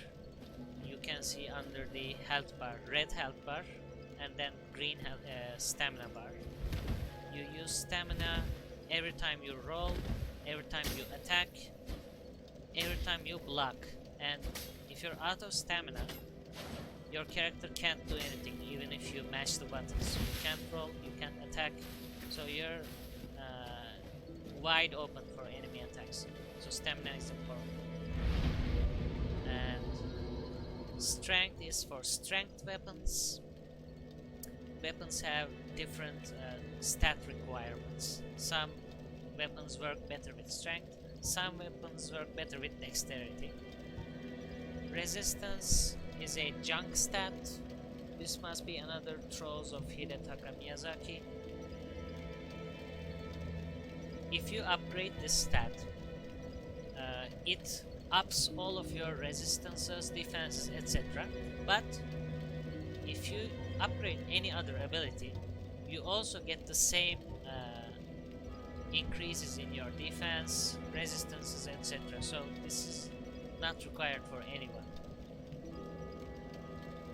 you can see under the health bar, red health bar, and then green stamina bar. You use stamina every time you roll, every time you attack, every time you block, and if you're out of stamina, your character can't do anything, even if you mash the buttons. You can't roll, you can't attack, so you're wide open for enemy attacks. So stamina is important. And strength is for strength weapons. Weapons have different stat requirements. Some weapons work better with strength, some weapons work better with dexterity. Resistance is a junk stat. This must be another Trolls of Hidetaka Miyazaki. If you upgrade this stat, it ups all of your resistances, defenses, etc. But if you upgrade any other ability, you also get the same increases in your defense, resistances, etc. So this is not required for anyone.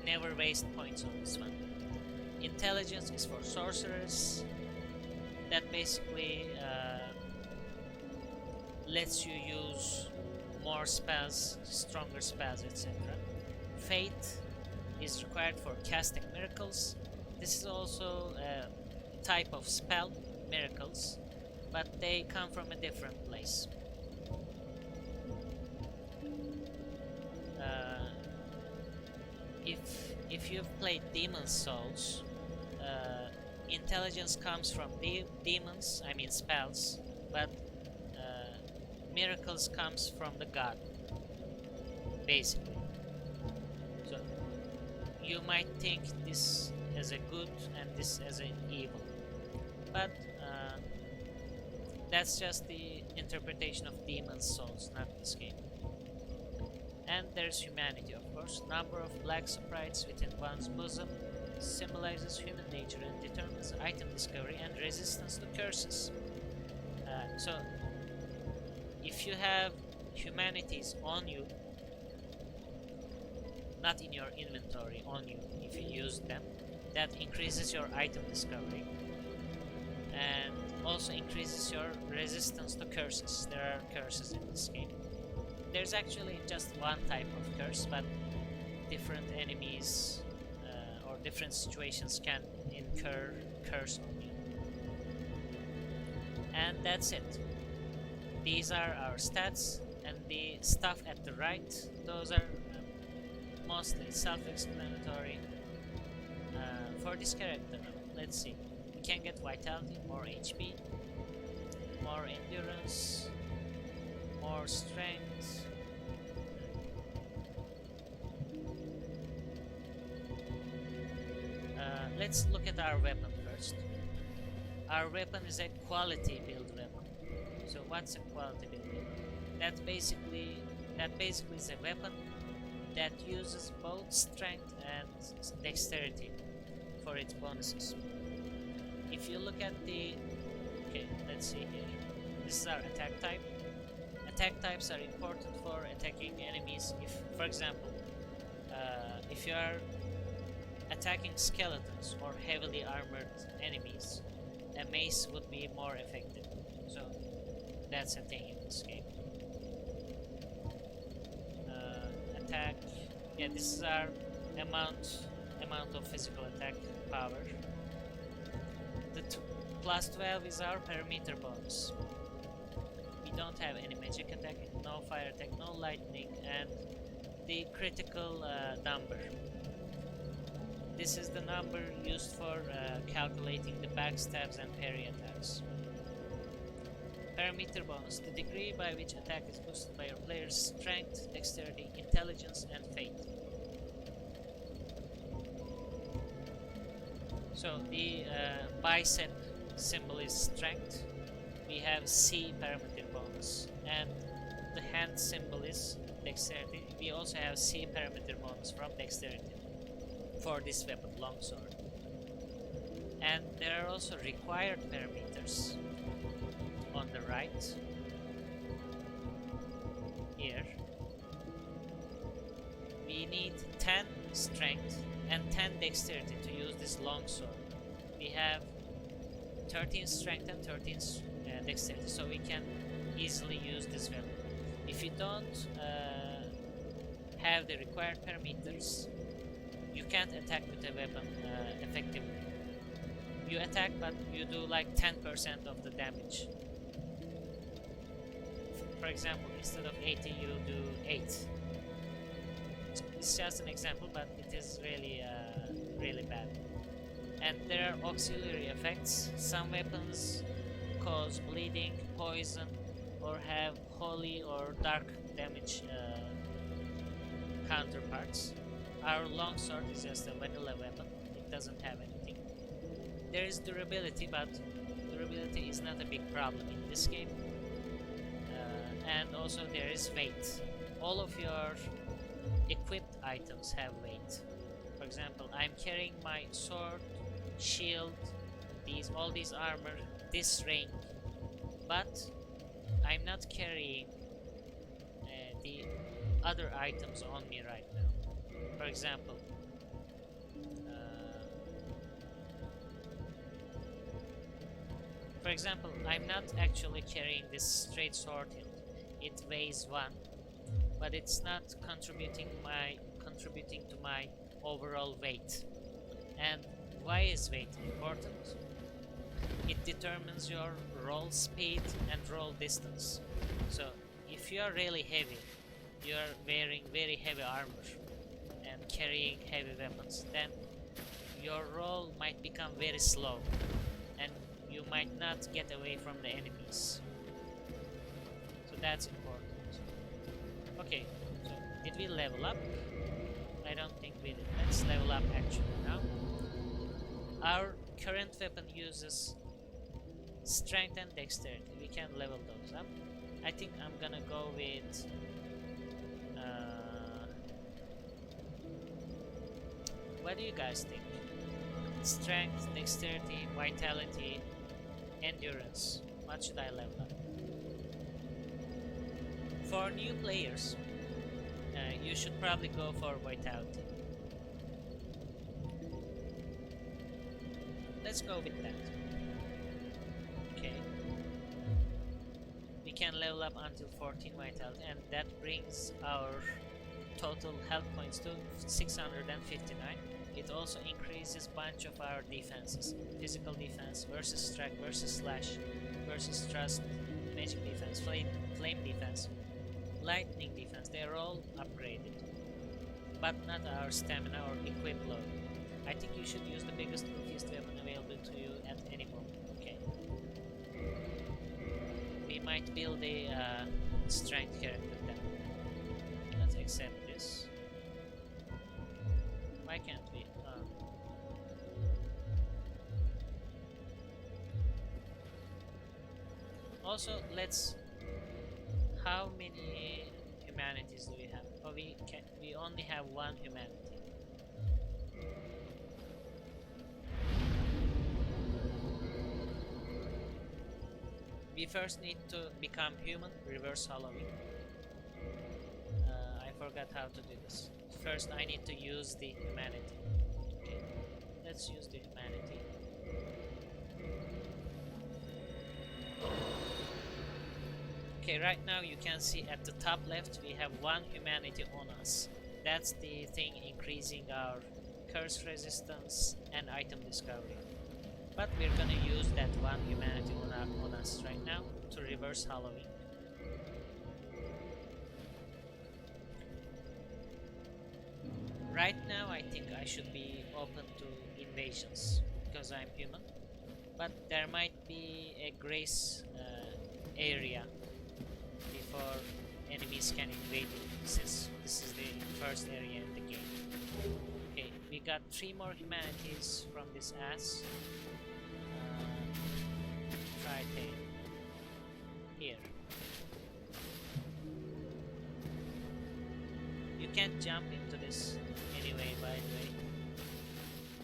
Never waste points on this one. Intelligence is for sorcerers. That basically lets you use more spells, stronger spells, etc. Fate is required for casting miracles. This is also a type of spell, miracles, but they come from a different place. If you've played Demon's Souls, intelligence comes from demons, I mean spells, but miracles comes from the god, basically. So you might think this as a good and this as an evil, but that's just the interpretation of Demon's Souls, not this game. And there's humanity, of course. Number of black sprites within one's bosom symbolizes human nature and determines item discovery and resistance to curses. So if you have humanities on you, not in your inventory, on you, if you use them, that increases your item discovery and also increases your resistance to curses. There are curses in this game. There's actually just one type of curse, but different enemies or different situations can incur curse on you. And that's it. These are our stats, and the stuff at the right, those are mostly self-explanatory. For this character, let's see. We can get vitality, more HP, more endurance, more strength. Let's look at our weapon first. Our weapon is a quality build weapon. So what's a quality build weapon? That basically is a weapon that uses both strength and dexterity for its bonuses. if you look at the... Okay, let's see here. This is our attack type. Attack types are important for attacking enemies. If, for example, if you are attacking skeletons or heavily armored enemies, a mace would be more effective. So that's a thing in this game. Attack. Yeah, this is our amount of physical attack power. The plus 12 is our perimeter bonus. We don't have any magic attack, no fire attack, no lightning, and the critical number. This is the number used for calculating the backstabs and parry attacks. Perimeter bonus, the degree by which attack is boosted by your player's strength, dexterity, intelligence, and fate. So the bicep symbol is strength. We have C perimeter bonus, and the hand symbol is dexterity. We also have C perimeter bonus from dexterity for this weapon, longsword. And there are also required parameters on the right here. We need 10 strength and 10 dexterity to use this longsword. We have 13 strength and 13 dexterity, so we can easily use this weapon. If you don't have the required parameters, you can't attack with a weapon effectively. You attack, but you do like 10% of the damage. For example, instead of 80, you do 8. It's just an example, but it is really, really bad. And there are auxiliary effects. Some weapons cause bleeding, poison, or have holy or dark damage counterparts. Our longsword is just a vanilla weapon. It doesn't have anything. There is durability, but durability is not a big problem in this game. And also there is weight. All of your equipped items have weight. For example, I'm carrying my sword, shield, all these armor, this ring, but I'm not carrying the other items on me right now. For example, I'm not actually carrying this straight sword hilt. It weighs 1, but it's not contributing to my overall weight. And why is weight important? It determines your roll speed and roll distance. So if you are really heavy, you are wearing very heavy armor and carrying heavy weapons, then your roll might become very slow and you might not get away from the enemies. So that's important. Okay, so did we level up? I don't think we did. Let's level up actually now. Our current weapon uses strength and dexterity. We can level those up. I think I'm gonna go with what do you guys think? Strength, dexterity, vitality, endurance. What should I level up? For new players, you should probably go for vitality. Let's go with that. Okay. We can level up until 14 vitality, and that brings our total health points to 659. It also increases a bunch of our defenses. Physical defense, versus strike, versus slash, versus thrust, magic defense, flame defense, lightning defense. They are all upgraded, but not our stamina or equip load. I think you should use the biggest, bulkiest weapon available to you at any moment. Okay. We might build a strength character then. Let's accept this. Why can't we? Also, how many humanities do we have? Oh, we only have 1 humanity. we first need to become human, reverse Halloween. I forgot how to do this. First I need to use the humanity. Okay, let's use the humanity. Okay, right now you can see at the top left we have 1 humanity on us. That's the thing increasing our curse resistance and item discovery. But we're gonna use that 1 humanity on us right now to reverse Halloween. Right now I think I should be open to invasions because I'm human. But there might be a grace area before enemies can invade it, since this is the first area in the game. Okay, we got 3 more humanities from this ass. Try it here. You can't jump into this anyway, by the way.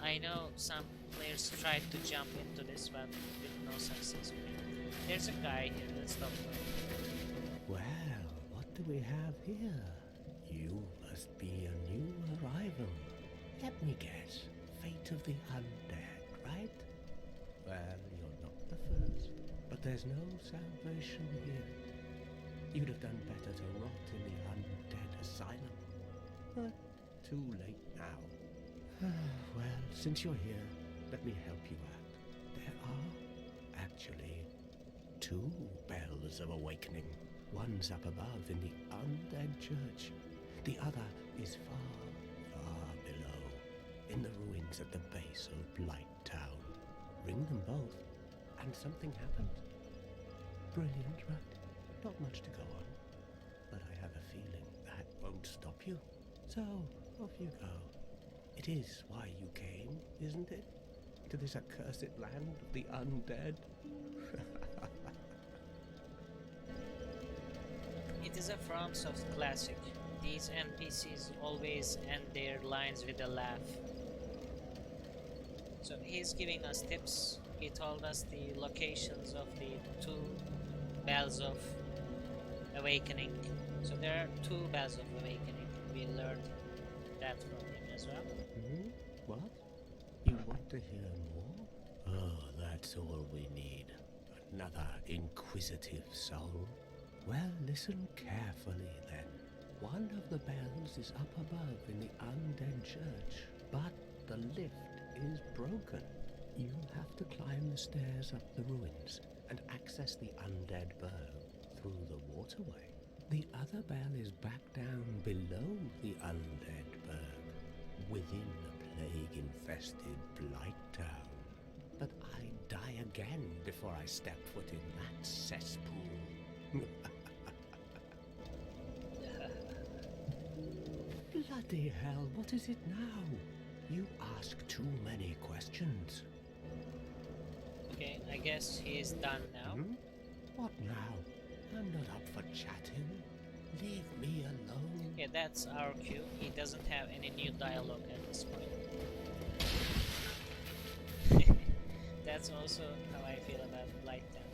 I know some players tried to jump into this, but with no success. There's a guy here, let's talk to him. Well, what do we have here? You must be a new arrival. Let me guess. Fate of the undead, right? Well, you're not the first, but there's no salvation here. You'd have done better to rot in the undead asylum. But too late now. Well, since you're here, let me help you out. There are actually 2 bells of awakening. One's up above in the undead church. The other is far, far below, in the ruins at the base of Blighttown. Ring them both, and something happens. Brilliant, right? Not much to go on, but I have a feeling that won't stop you. So, off you go. It is why you came, isn't it? To this accursed land of the undead? It is a FromSoft classic. These NPCs always end their lines with a laugh. So he's giving us tips. He told us the locations of the 2 bells of awakening. So there are 2 bells of awakening. We learned that from him as well. What? You want to hear more? Oh, that's all we need. Another inquisitive soul. Well, listen carefully then. One of the bells is up above in the undead church, but the lift is broken. You'll have to climb the stairs up the ruins and access the undead burg through the waterway. The other bell is back down below the undead burg, within the plague-infested Blighttown. But I'd die again before I step foot in that cesspool. Bloody hell, what is it now? You ask too many questions. Okay, I guess he's done now. What now? I'm not up for chatting. Leave me alone. Okay, that's our cue. He doesn't have any new dialogue at this point. That's also how I feel about Blighttown.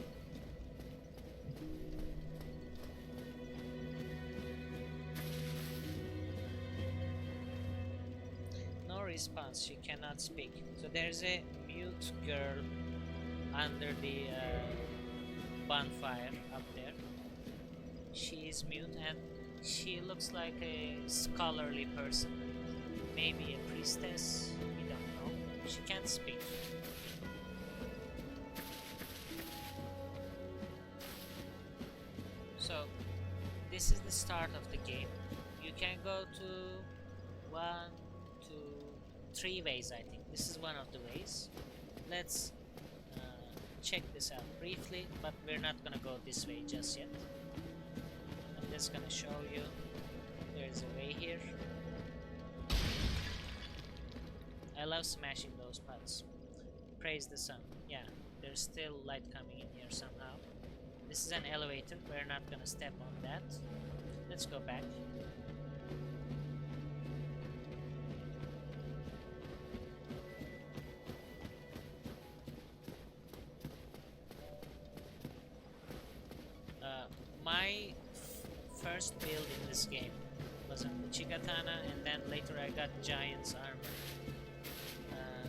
No response, she cannot speak. So there's a mute girl under the bonfire up there. She is mute and she looks like a scholarly person. Maybe a priestess, we don't know. She can't speak. So this is the start of the game. You can go to 1, 2, 3 ways, I think. This is one of the ways. Let's check this out briefly, but we're not gonna go this way just yet. I'm just gonna show you there's a way here. I love smashing those pots. Praise the sun. Yeah, there's still light coming in here somehow. This is an elevator, we're not gonna step on that. Let's go back. my first build in this game was an Uchigatana, and then later I got Giant's armor.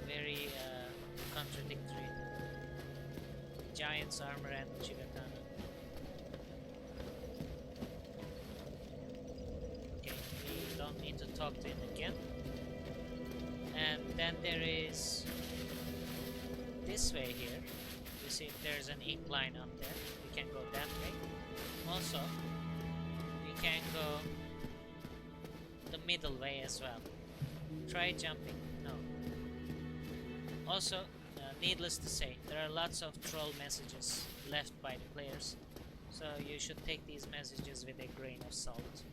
Very contradictory. Giant's armor and Uchigatana. Okay, we don't need to talk to him again. And then there is this way here. You see there's an incline up there. We can go that way. Also, we can go the middle way as well. Try jumping. No. Also, needless to say, there are lots of troll messages left by the players, so you should take these messages with a grain of salt.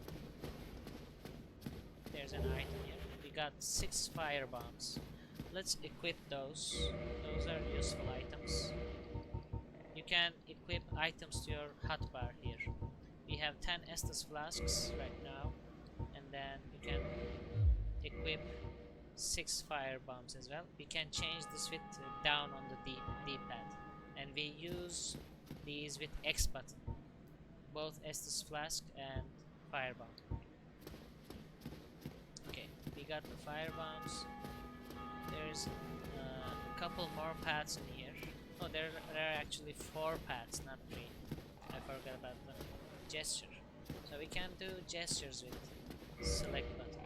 There's an item here. We got 6 fire bombs. Let's equip those. Those are useful items. You can equip items to your hotbar here. We have 10 Estus flasks right now, and then you can equip 6 fire bombs as well. We can change this with down on the D-pad, and we use these with X button, both Estus flask and fire bomb. Okay, we got the fire bombs. There's a couple more paths in here. Oh, there are actually 4 paths, not 3. I forgot about the gesture. So we can do gestures with select button.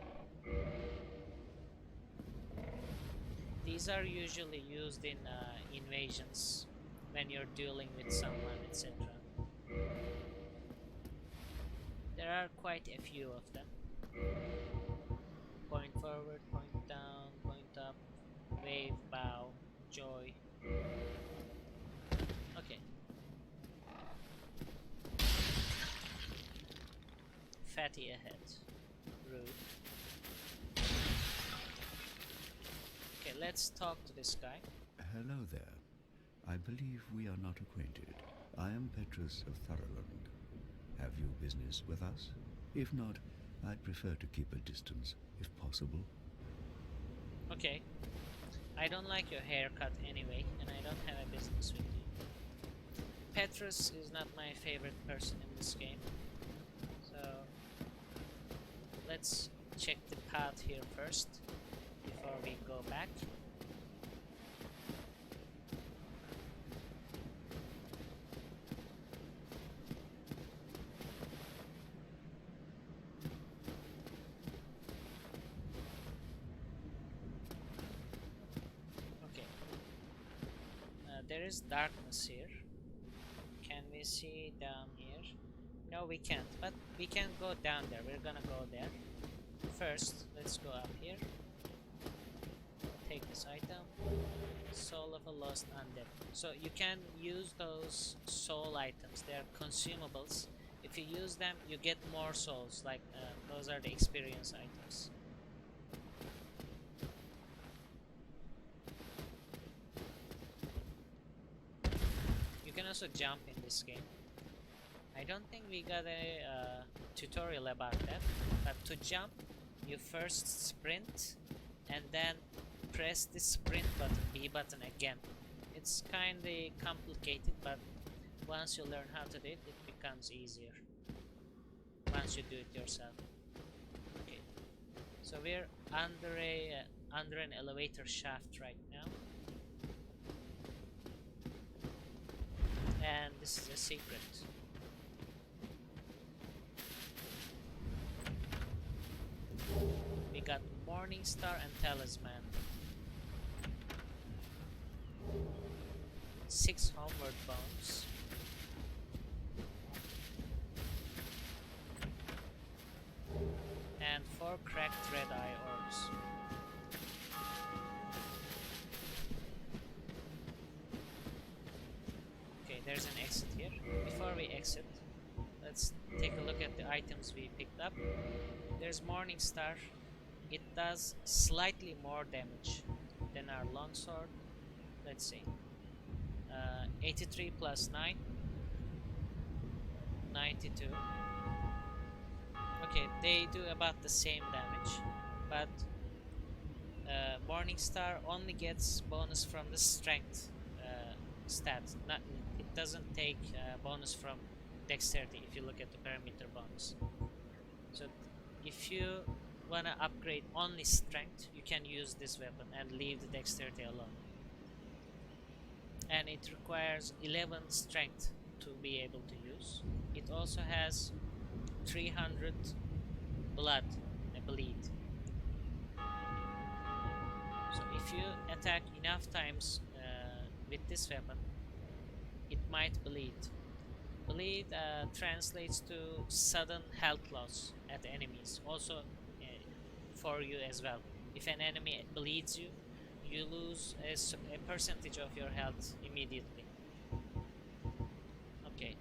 These are usually used in invasions when you're dueling with someone, etc. There are quite a few of them. Point forward, point down, point up, wave, bow, joy. Okay. Fatty ahead. Rude. Okay, let's talk to this guy. Hello there. I believe we are not acquainted. I am Petrus of Thorland. Have you business with us? If not, I'd prefer to keep a distance, if possible. Okay. I don't like your haircut anyway, and I don't have a business with you. Petrus is not my favorite person in this game. So, let's check the path here first, before we go back. Okay. There is darkness here. Can we see down here? No, we can't, but we can go down there. We're gonna go there. First, let's go up here. Take this item. Soul of a lost undead. So you can use those soul items. They are consumables. If you use them, you get more souls. Like those are the experience items. You can also jump in this game. I don't think we got a tutorial about that, but to jump, you first sprint and then press the sprint button, B button again. It's kinda complicated, but once you learn how to do it, it becomes easier. Once you do it yourself. Okay, so we're under an elevator shaft right now, and this is a secret. We got Morning Star and Talisman. 6 homeward bones. And 4 cracked red eye orbs. Okay, there's an exit here. Before we exit, let's take a look at the items we picked up. There's Morning Star. It does slightly more damage than our longsword. Let's see. 83 plus 9. 92. Okay, they do about the same damage, but Morning Star only gets bonus from the strength stat. It doesn't take bonus from dexterity if you look at the parameter bonus. So if you wanna upgrade only strength, you can use this weapon and leave the dexterity alone. And it requires 11 strength to be able to use. It also has 300 blood, bleed. So if you attack enough times with this weapon, it might bleed. Bleed translates to sudden health loss at enemies, also for you as well. If an enemy bleeds you, you lose a percentage of your health immediately. Okay,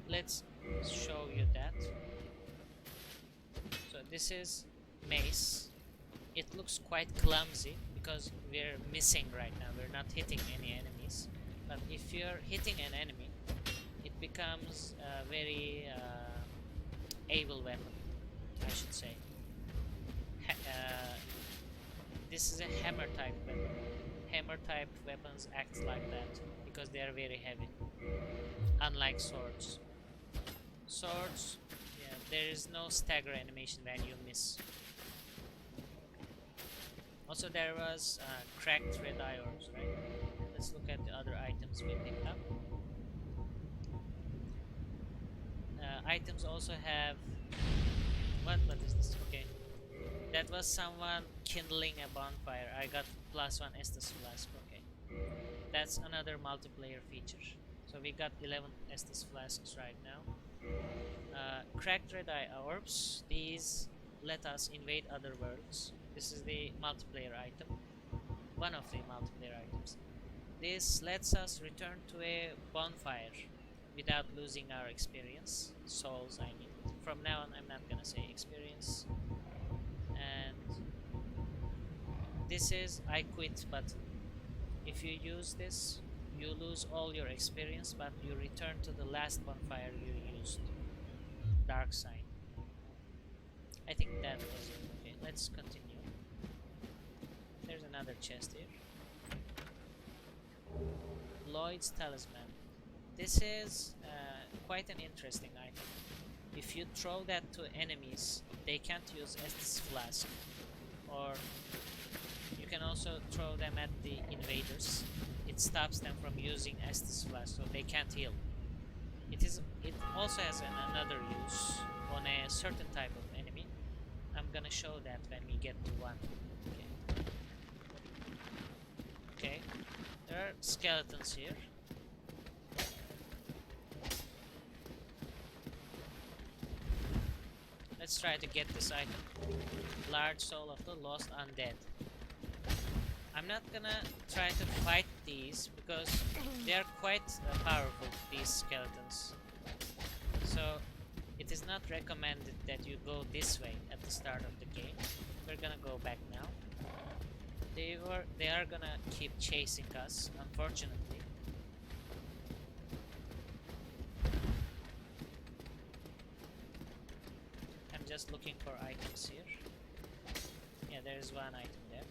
let's show you that. So this is mace. It looks quite clumsy because we're missing right now. We're not hitting any enemies. But if you're hitting an enemy, it becomes a very able weapon, I should say. This is a hammer type weapon. Hammer type weapons act like that because they are very heavy, unlike swords. Swords, yeah, there is no stagger animation when you miss. Also, there was cracked red eye orbs, right? Let's look at the other items we picked up. Items also have... What is this? Okay. That was someone kindling a bonfire. I got +1 Estus Flask. Okay. That's another multiplayer feature. So we got 11 Estus Flasks right now. Cracked red eye orbs. These let us invade other worlds. This is the multiplayer item. One of the multiplayer items. This lets us return to a bonfire without losing our experience. Souls, I mean. From now on, I'm not gonna say experience. And this is I quit button. If you use this, you lose all your experience, but you return to the last bonfire you used. Dark sign. I think that was it. Okay, let's continue. There's another chest here. Lloyd's Talisman. This is quite an interesting item. If you throw that to enemies, they can't use Estus Flask. Or you can also throw them at the invaders. It stops them from using Estus Flask, so they can't heal. It also has another use on a certain type of enemy. I'm gonna show that when we get to one. Okay, there are skeletons here. Let's try to get this item. Large soul of the lost undead. I'm not gonna try to fight these because they are quite powerful, these skeletons. So it is not recommended that you go this way at the start of the game. We're gonna go back now. They are gonna keep chasing us, unfortunately. I'm just looking for items here. Yeah, there is one item there.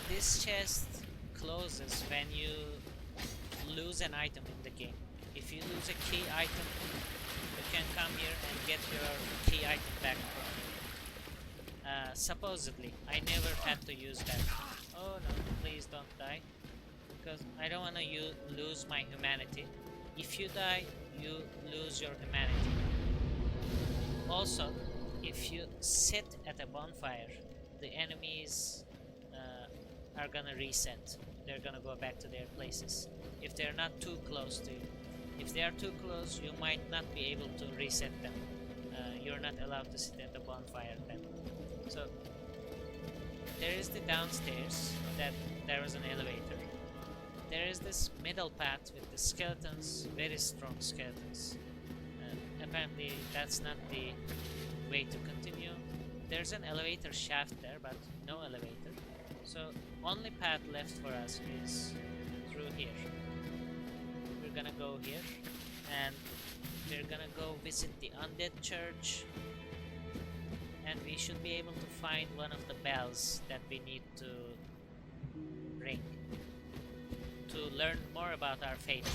This chest closes when you lose an item in the game. If you lose a key item, you can come here and get your key item back. Supposedly, I never had to use that. Oh no, please don't die. Because I don't want to lose my humanity. If you die, you lose your humanity. Also, if you sit at a bonfire, the enemies are gonna reset. They're gonna go back to their places. If they're not too close to you. If they are too close, you might not be able to reset them. You're not allowed to sit at the bonfire then. So, there is the downstairs, that there was an elevator. There is this middle path with the skeletons, very strong skeletons. Apparently that's not the way to continue. There's an elevator shaft there, but no elevator. So only path left for us is through here. We're we're gonna go here and we're gonna go visit the undead church, and we should be able to find one of the bells that we need to ring to learn more about our fate.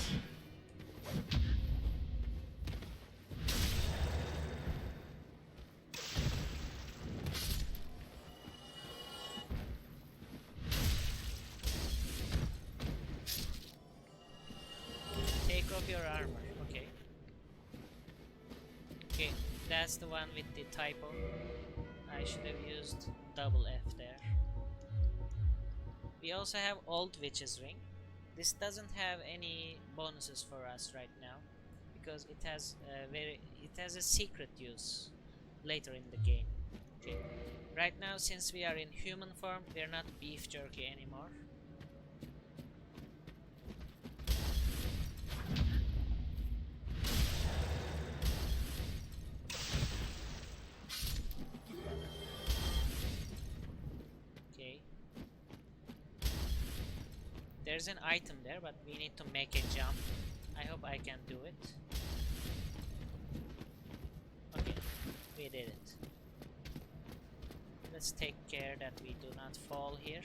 Take off your armor. Okay. Okay, that's the one with the typo. I should have used double F there. We also have Old Witch's Ring. This doesn't have any bonuses for us right now because it has a secret use later in the game. Okay. Right now, since we are in human form, we are not beef jerky anymore. There's an item there, but we need to make a jump. I hope I can do it. Okay, we did it. Let's take care that we do not fall here.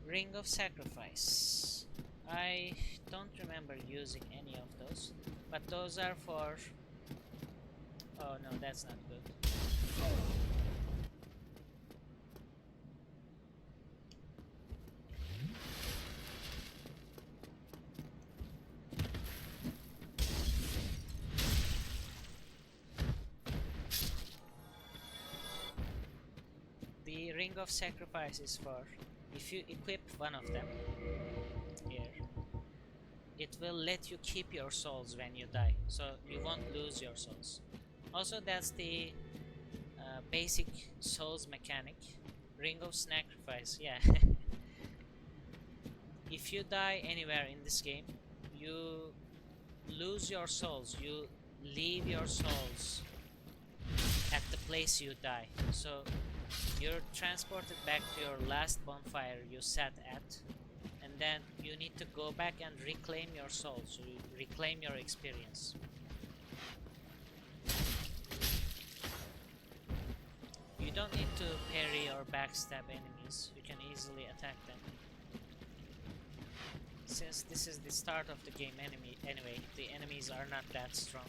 Ring of Sacrifice. I don't remember using any of those, but those are for... Oh no, that's not good. The Ring of Sacrifice is for if you equip one of them here, it will let you keep your souls when you die, so you won't lose your souls. Also, that's the basic souls mechanic. Ring of Sacrifice, yeah. If you die anywhere in this game, you lose your souls, you leave your souls at the place you die. So you're transported back to your last bonfire you sat at, and then you need to go back and reclaim your soul, so you reclaim your experience. You don't need to parry or backstab enemies, you can easily attack them. Since this is the start of the game anyway, the enemies are not that strong.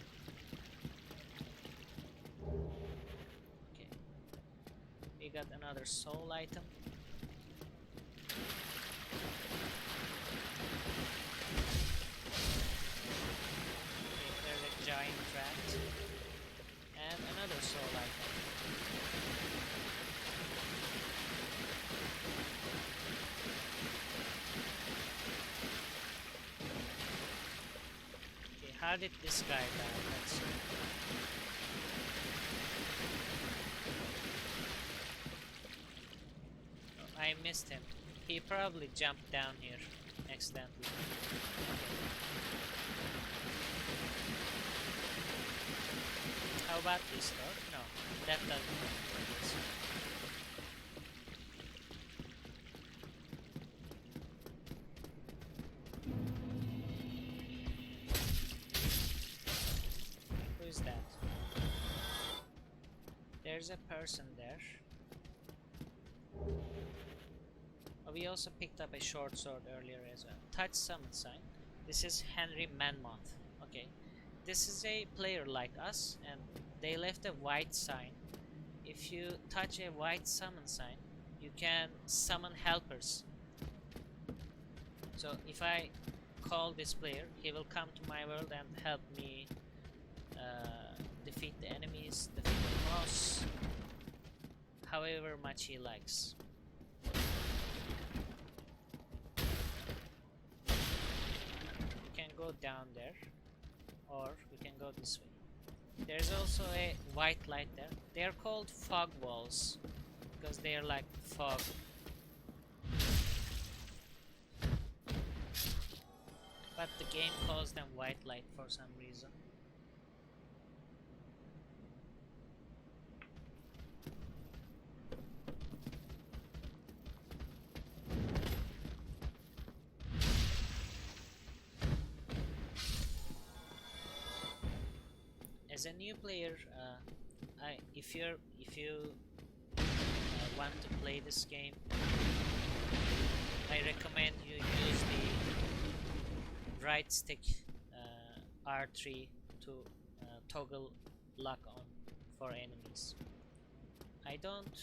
We got another soul item. Okay, there's a giant rat. And another soul item. Okay, how did this guy die? Let's see. I missed him. He probably jumped down here accidentally. How about this door? No, that doesn't work for this. Who is that? There's a person there. We also picked up a short sword earlier as well. Touch summon sign. This is Henry Manmoth. Okay, this is a player like us, and they left a white sign. If you touch a white summon sign, you can summon helpers. So if I call this player, he will come to my world and help me defeat the enemies, defeat the boss, however much he likes. Go down there, or we can go this way. There's also a white light there. They are called fog walls because they are like fog. But the game calls them white light for some reason. as a new player, if you want to play this game, I recommend you use the right stick R3 to toggle lock on for enemies. I don't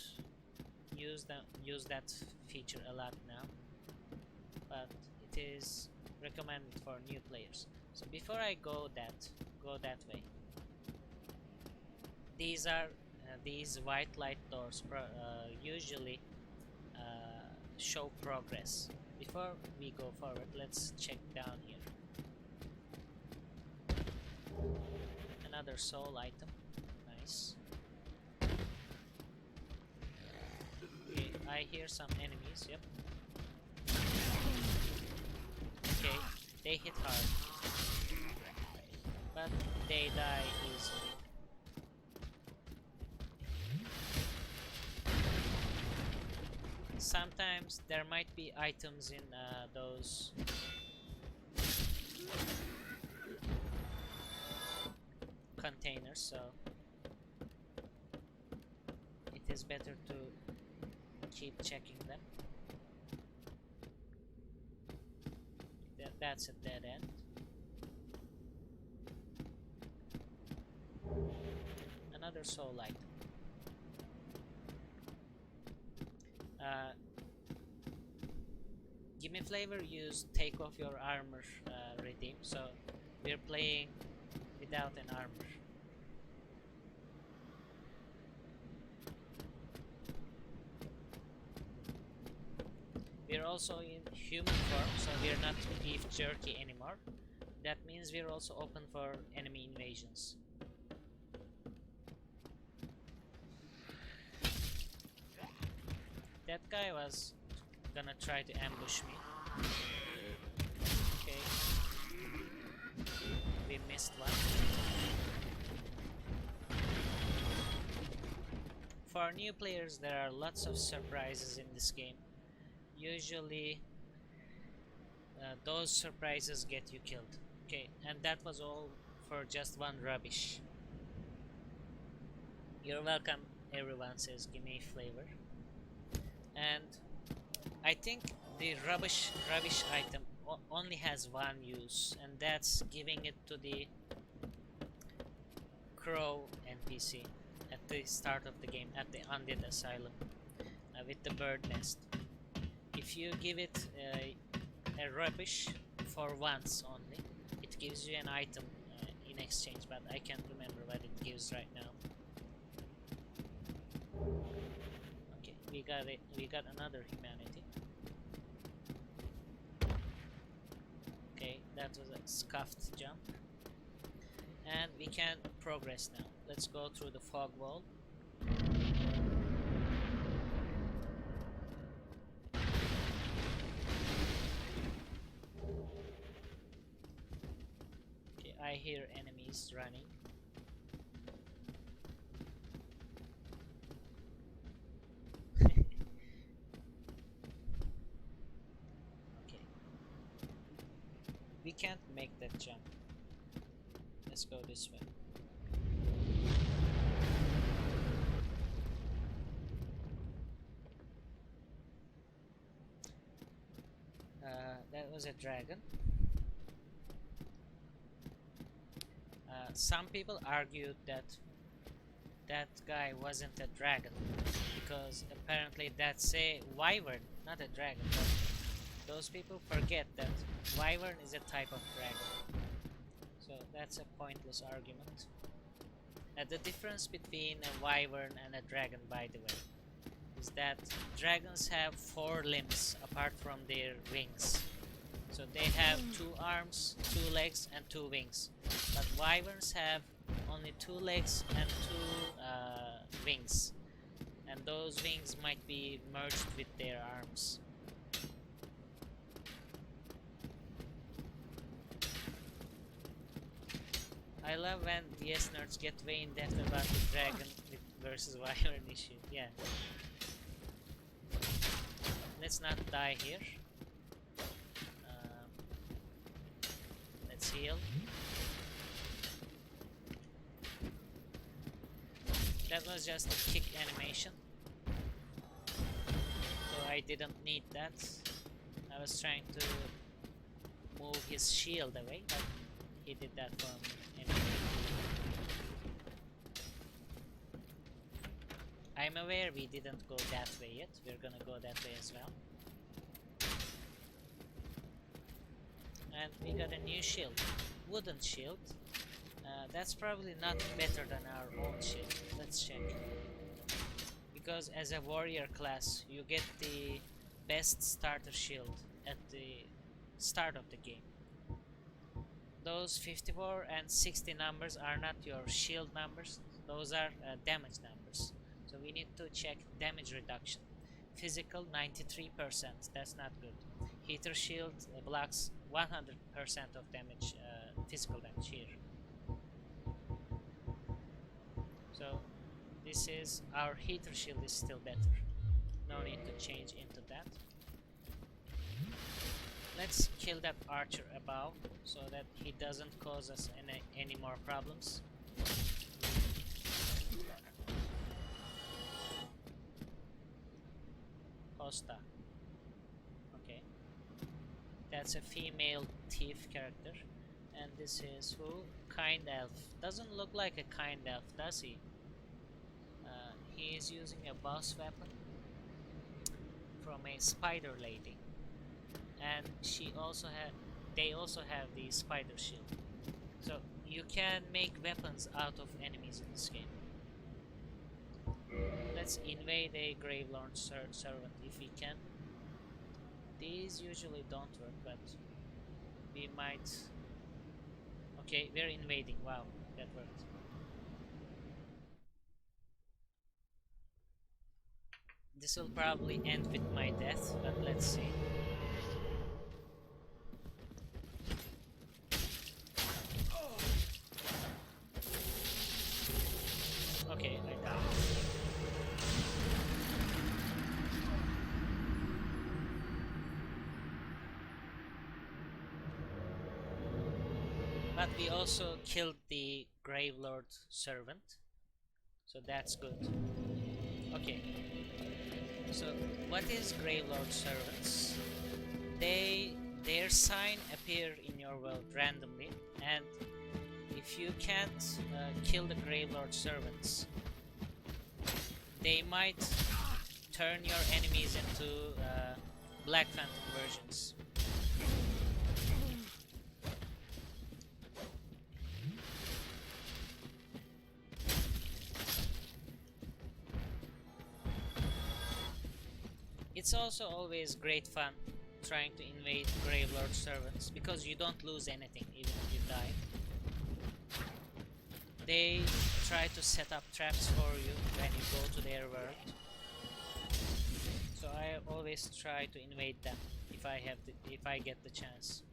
use that feature a lot now, but it is recommended for new players. So before I go that way, these are these white light doors usually show progress. Before we go forward, let's check down here. Another soul item, nice. Okay, I hear some enemies. Yep. Okay, they hit hard, but they die easily. Sometimes there might be items in those containers, so it is better to keep checking them. That's a dead end. Another soul item. Gimme Flavor use take off your armor redeem, so we're playing without an armor. We're also in human form, so we're not beef jerky anymore. That means we're also open for enemy invasions. That guy was gonna try to ambush me. Okay. We missed one. For new players, there are lots of surprises in this game. Usually, those surprises get you killed. Okay, and that was all for just one rubbish. You're welcome, everyone says, gimme flavor. And I think the rubbish item only has one use, and that's giving it to the crow NPC at the start of the game, at the undead asylum, with the bird nest. If you give it a rubbish for once only, it gives you an item in exchange, but I can't remember what it gives right now. Okay, we got it. We got another humanity. Okay, that was a scuffed jump, and we can progress now. Let's go through the fog wall. I hear enemies running. Okay. We can't make that jump. Let's go this way. That was a dragon. Some people argued that that guy wasn't a dragon because apparently that's a wyvern, not a dragon. But those people forget that wyvern is a type of dragon. So that's a pointless argument. The difference between a wyvern and a dragon, by the way, is that dragons have 4 limbs apart from their wings. So they have 2 arms, 2 legs, and 2 wings. But wyverns have only 2 legs and 2 wings. And those wings might be merged with their arms. I love when DS nerds get way in depth about the dragon versus wyvern issue. Yeah. Let's not die here. Let's heal. That was just a kick animation. So I didn't need that. I was trying to move his shield away, but he did that for me anyway. I'm aware we didn't go that way yet. We're gonna go that way as well. And we got a new shield. Wooden shield. That's probably not better than our own shield. Let's check. Because as a warrior class, you get the best starter shield at the start of the game. Those 54 and 60 numbers are not your shield numbers. Those are damage numbers. So we need to check damage reduction. Physical 93%, that's not good. Heater shield blocks 100% of damage, physical damage here. So this is our heater shield is still better. No need to change into that. Let's kill that archer above so that he doesn't cause us any more problems. Costa. Okay. That's a female thief character. And this is who? Kind elf. Doesn't look like a kind elf, does he? He is using a boss weapon from a spider lady. And they also have the spider shield. So you can make weapons out of enemies in this game. Let's invade a Gravelord servant if we can. These usually don't work, but we might. Okay, we're invading. Wow, that worked. This will probably end with my death, but let's see. Okay, I died. But we also killed the Gravelord servant, so that's good. Okay. So, what is Gravelord servants? Their sign appear in your world randomly, and if you can't kill the Gravelord servants, they might turn your enemies into Black Phantom versions. It's also always great fun trying to invade Gravelord servants because you don't lose anything even if you die. They try to set up traps for you when you go to their world. So I always try to invade them if I get the chance.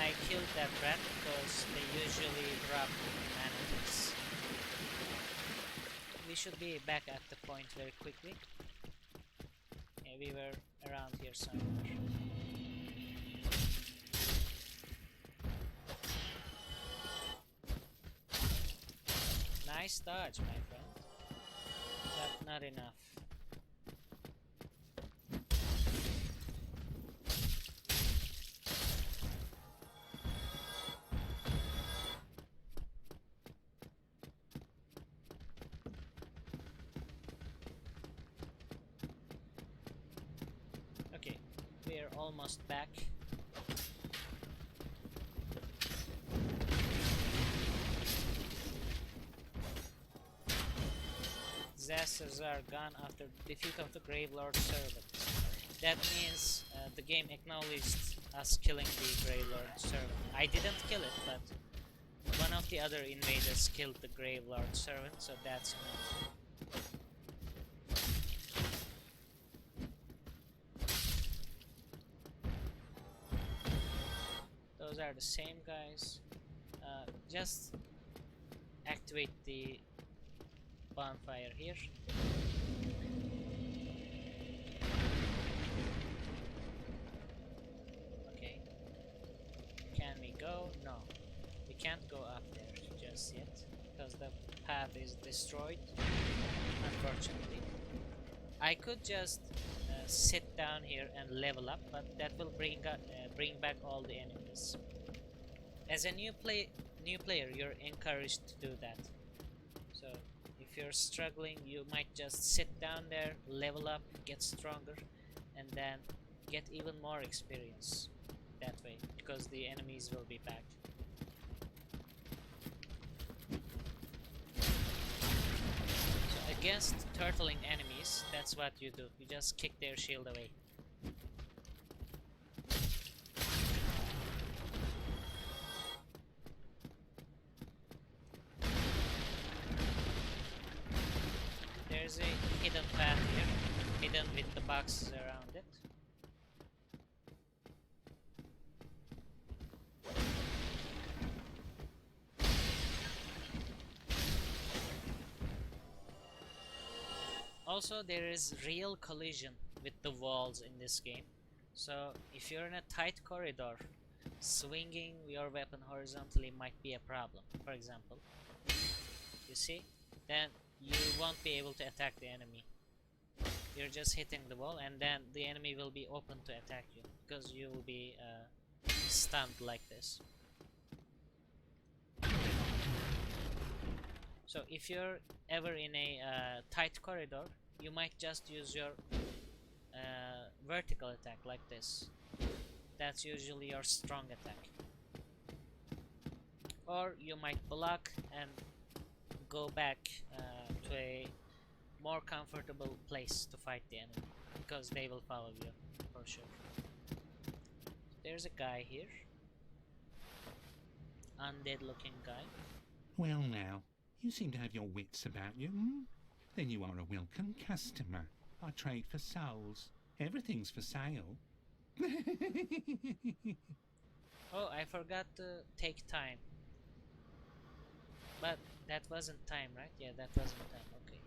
I killed that rat because they usually drop manatees. We should be back at the point very quickly. Yeah, we were around here somewhere. Nice dodge, my friend. But not enough. Okay, we're almost back. Disasters are gone after defeat of the Gravelord servant. That means the game acknowledged us killing the Gravelord servant. I didn't kill it, but one of the other invaders killed the Gravelord servant, so that's enough. those are the same guys. Just activate the bonfire here. Okay. Can we go? No. We can't go up there just yet because the path is destroyed, unfortunately. I could just sit down here and level up, but that will bring back all the enemies. As a new player, you're encouraged to do that. So if you're struggling, you might just sit down there, level up, get stronger, and then get even more experience that way, because the enemies will be back. So against turtling enemies, that's what you do. You just kick their shield away. There's a hidden path here, hidden with the boxes around it. Also, there is real collision with the walls in this game. So if you're in a tight corridor, swinging your weapon horizontally might be a problem. For example, you see, then you won't be able to attack the enemy. You're just hitting the wall, and then the enemy will be open to attack you because you will be stunned like this. So if you're ever in a tight corridor, you might just use your vertical attack like this. That's usually your strong attack. Or you might block and go back to a more comfortable place to fight the enemy, because they will follow you for sure. There's a guy here, undead looking guy. Well now, you seem to have your wits about you, hmm? Then you are a welcome customer. I trade for souls. Everything's for sale. Oh, I forgot to take time. But that wasn't time, right? Yeah, that wasn't time. Okay.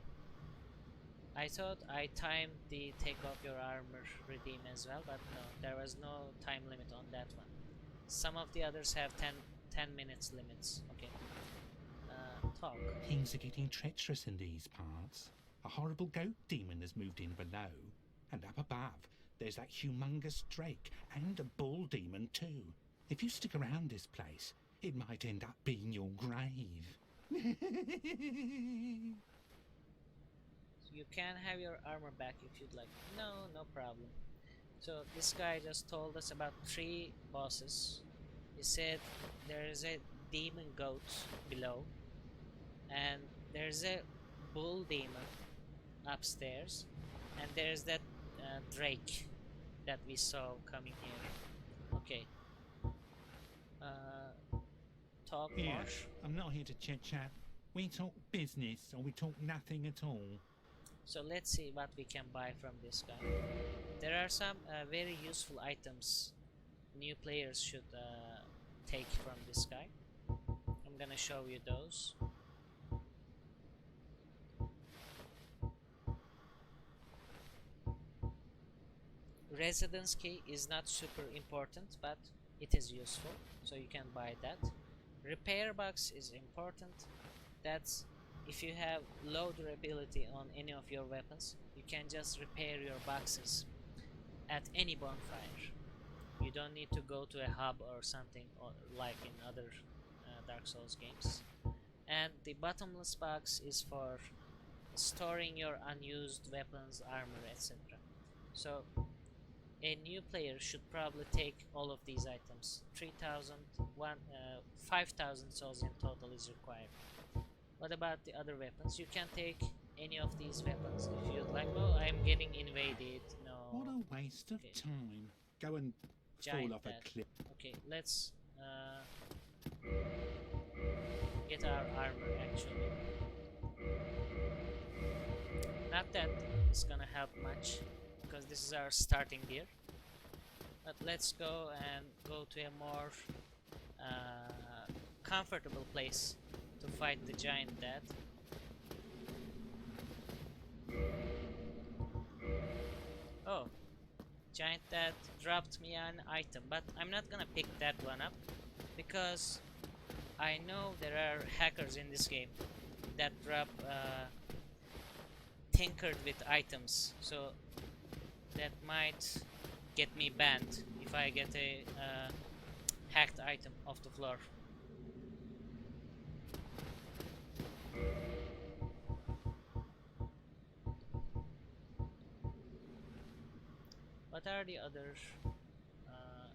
I thought I timed the take off your armor redeem as well, but no, there was no time limit on that one. Some of the others have 10 minutes limits. Okay. Talk. Things are getting treacherous in these parts. A horrible goat demon has moved in below. And up above, there's that humongous drake and a bull demon too. If you stick around this place, it might end up being your grave. You can have your armor back if you'd like. No, no problem. So this guy just told us about 3 bosses. He said there is a demon goat below, and there's a bull demon upstairs, and there's that drake that we saw coming here. Okay. Talk Yeah, more. I'm not here to chit-chat. We talk business or we talk nothing at all. So let's see what we can buy from this guy. There are some very useful items new players should take from this guy. I'm gonna show you those. Residence key is not super important, but it is useful, so you can buy that. Repair box is important. That's if you have low durability on any of your weapons, you can just repair your boxes at any bonfire. You don't need to go to a hub or something, or like in other Dark Souls games. And the bottomless box is for storing your unused weapons, armor, etc. So a new player should probably take all of these items. 5,000 souls in total is required. What about the other weapons? You can take any of these weapons if you'd like. Oh, I'm getting invaded. No. What a waste of Okay. time. Go and Giant fall off bat. a cliff. Okay, let's get our armor actually. Not that it's gonna help much, because this is our starting gear. But let's go and go to a more comfortable place to fight the giant dad. Oh, giant dad dropped me an item, but I'm not gonna pick that one up because I know there are hackers in this game that drop tinkered with items, so that might get me banned if I get a hacked item off the floor. What are the other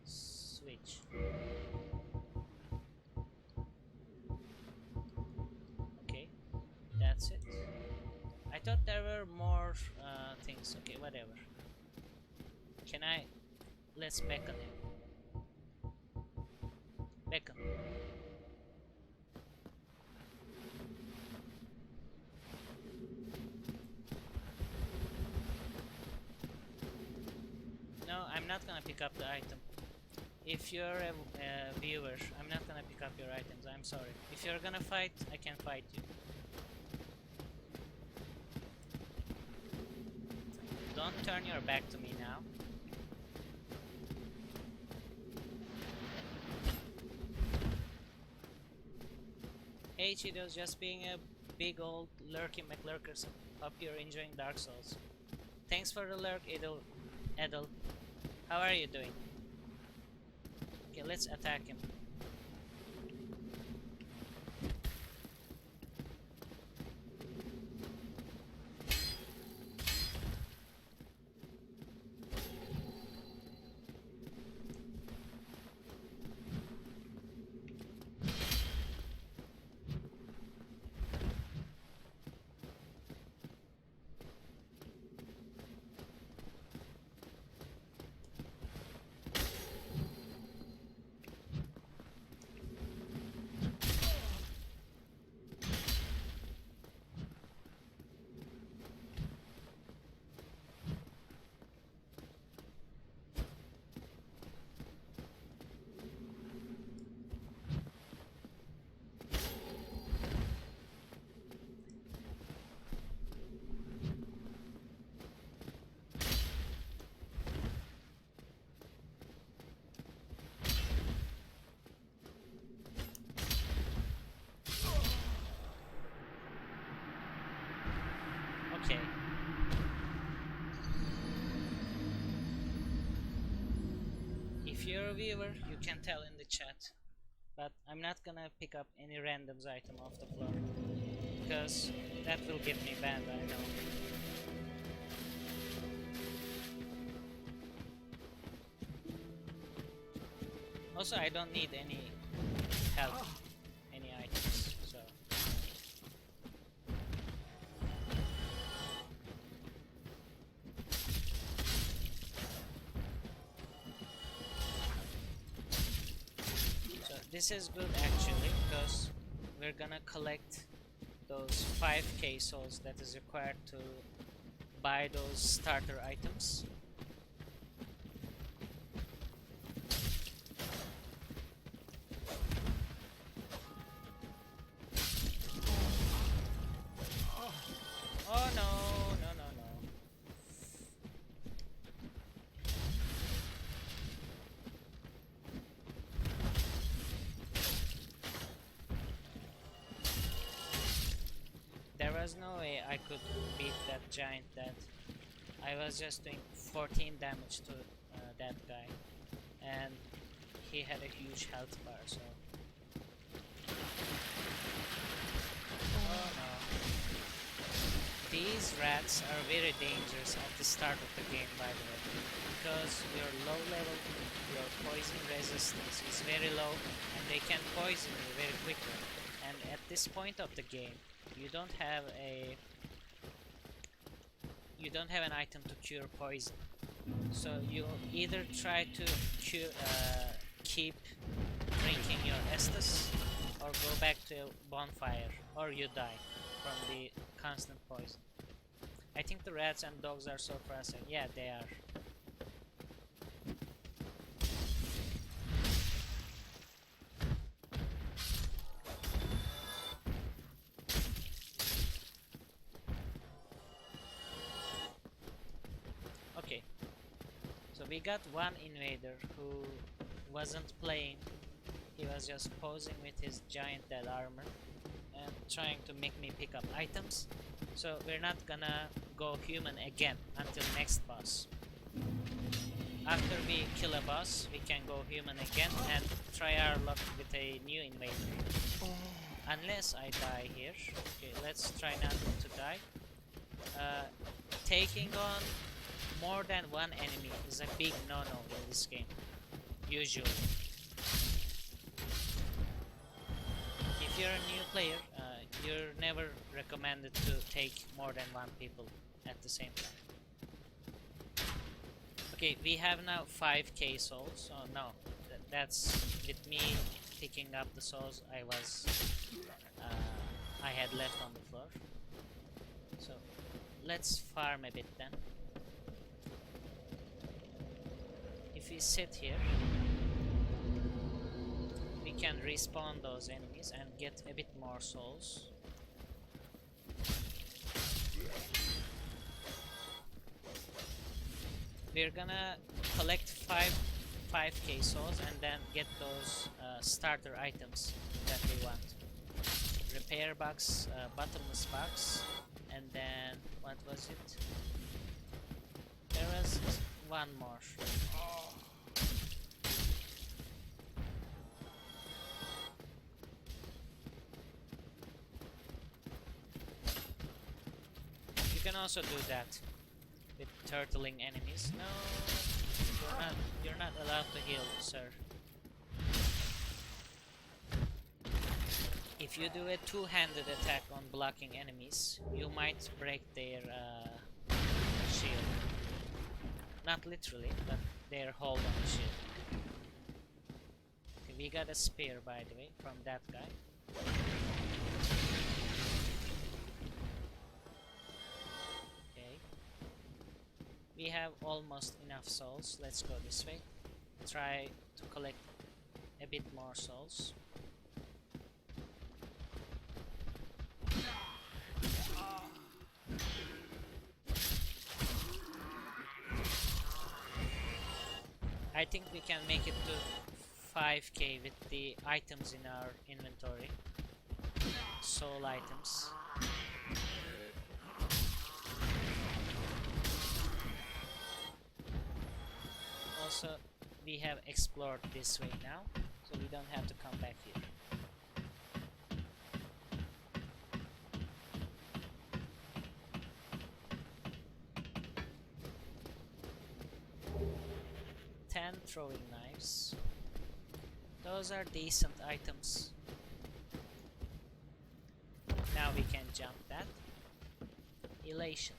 switch? Okay, that's it. I thought there were more things. Okay, whatever. Can I? Let's beckon him. Beckon. No, I'm not gonna pick up the item. If you're a viewer, I'm not gonna pick up your items. I'm sorry. If you're gonna fight, I can fight you. Don't turn your back to me now. Hey Cheetos, just being a big old lurky McLurkers. Hope you're enjoying Dark Souls. Thanks for the lurk, Edel. How are you doing? Okay, let's attack him. Okay. If you're a viewer, you can tell in the chat. But I'm not gonna pick up any randoms item off the floor. Because that will get me banned, I know. Also, I don't need any help, any items, so... This is good actually, because we're gonna collect those 5k souls that is required to buy those starter items. Oh no, no, no, no. There was no way I could beat that giant dead. I was just doing 14 damage to that guy, and he had a huge health bar, so... Oh no. These rats are very dangerous at the start of the game, by the way, because your low level, your poison resistance is very low, and they can poison you very quickly. And at this point of the game, you don't have an item to cure poison, so you either try to keep drinking your Estus, or go back to a bonfire, or you die from the constant poison. I think the rats and dogs are so frustrating. Yeah, they are. So we got one invader who wasn't playing. He was just posing with his giant dead armor and trying to make me pick up items. So we're not gonna go human again until next boss. After we kill a boss, we can go human again and try our luck with a new invader. Unless I die here. Okay, let's try not to die. Taking on more than one enemy is a big no-no in this game, usually. If you're a new player, you're never recommended to take more than one people at the same time. Okay, we have now 5k souls. Oh no, that's with me picking up the souls I had left on the floor. So let's farm a bit then. If we sit here, we can respawn those enemies and get a bit more souls. We're gonna collect 5k souls and then get those starter items that we want. Repair box, bottomless box, and then what was it? There was one more. You can also do that with turtling enemies. No, you're not allowed to heal, sir. If you do a two-handed attack on blocking enemies, you might break their shield. Not literally, but their hold on the shield. Okay, we got a spear, by the way, from that guy. Okay. We have almost enough souls. Let's go this way. Try to collect a bit more souls. I think we can make it to 5k with the items in our inventory. Soul items. Also, we have explored this way now, so we don't have to come back here. Throwing knives. Those are decent items. Now we can jump that. Elation.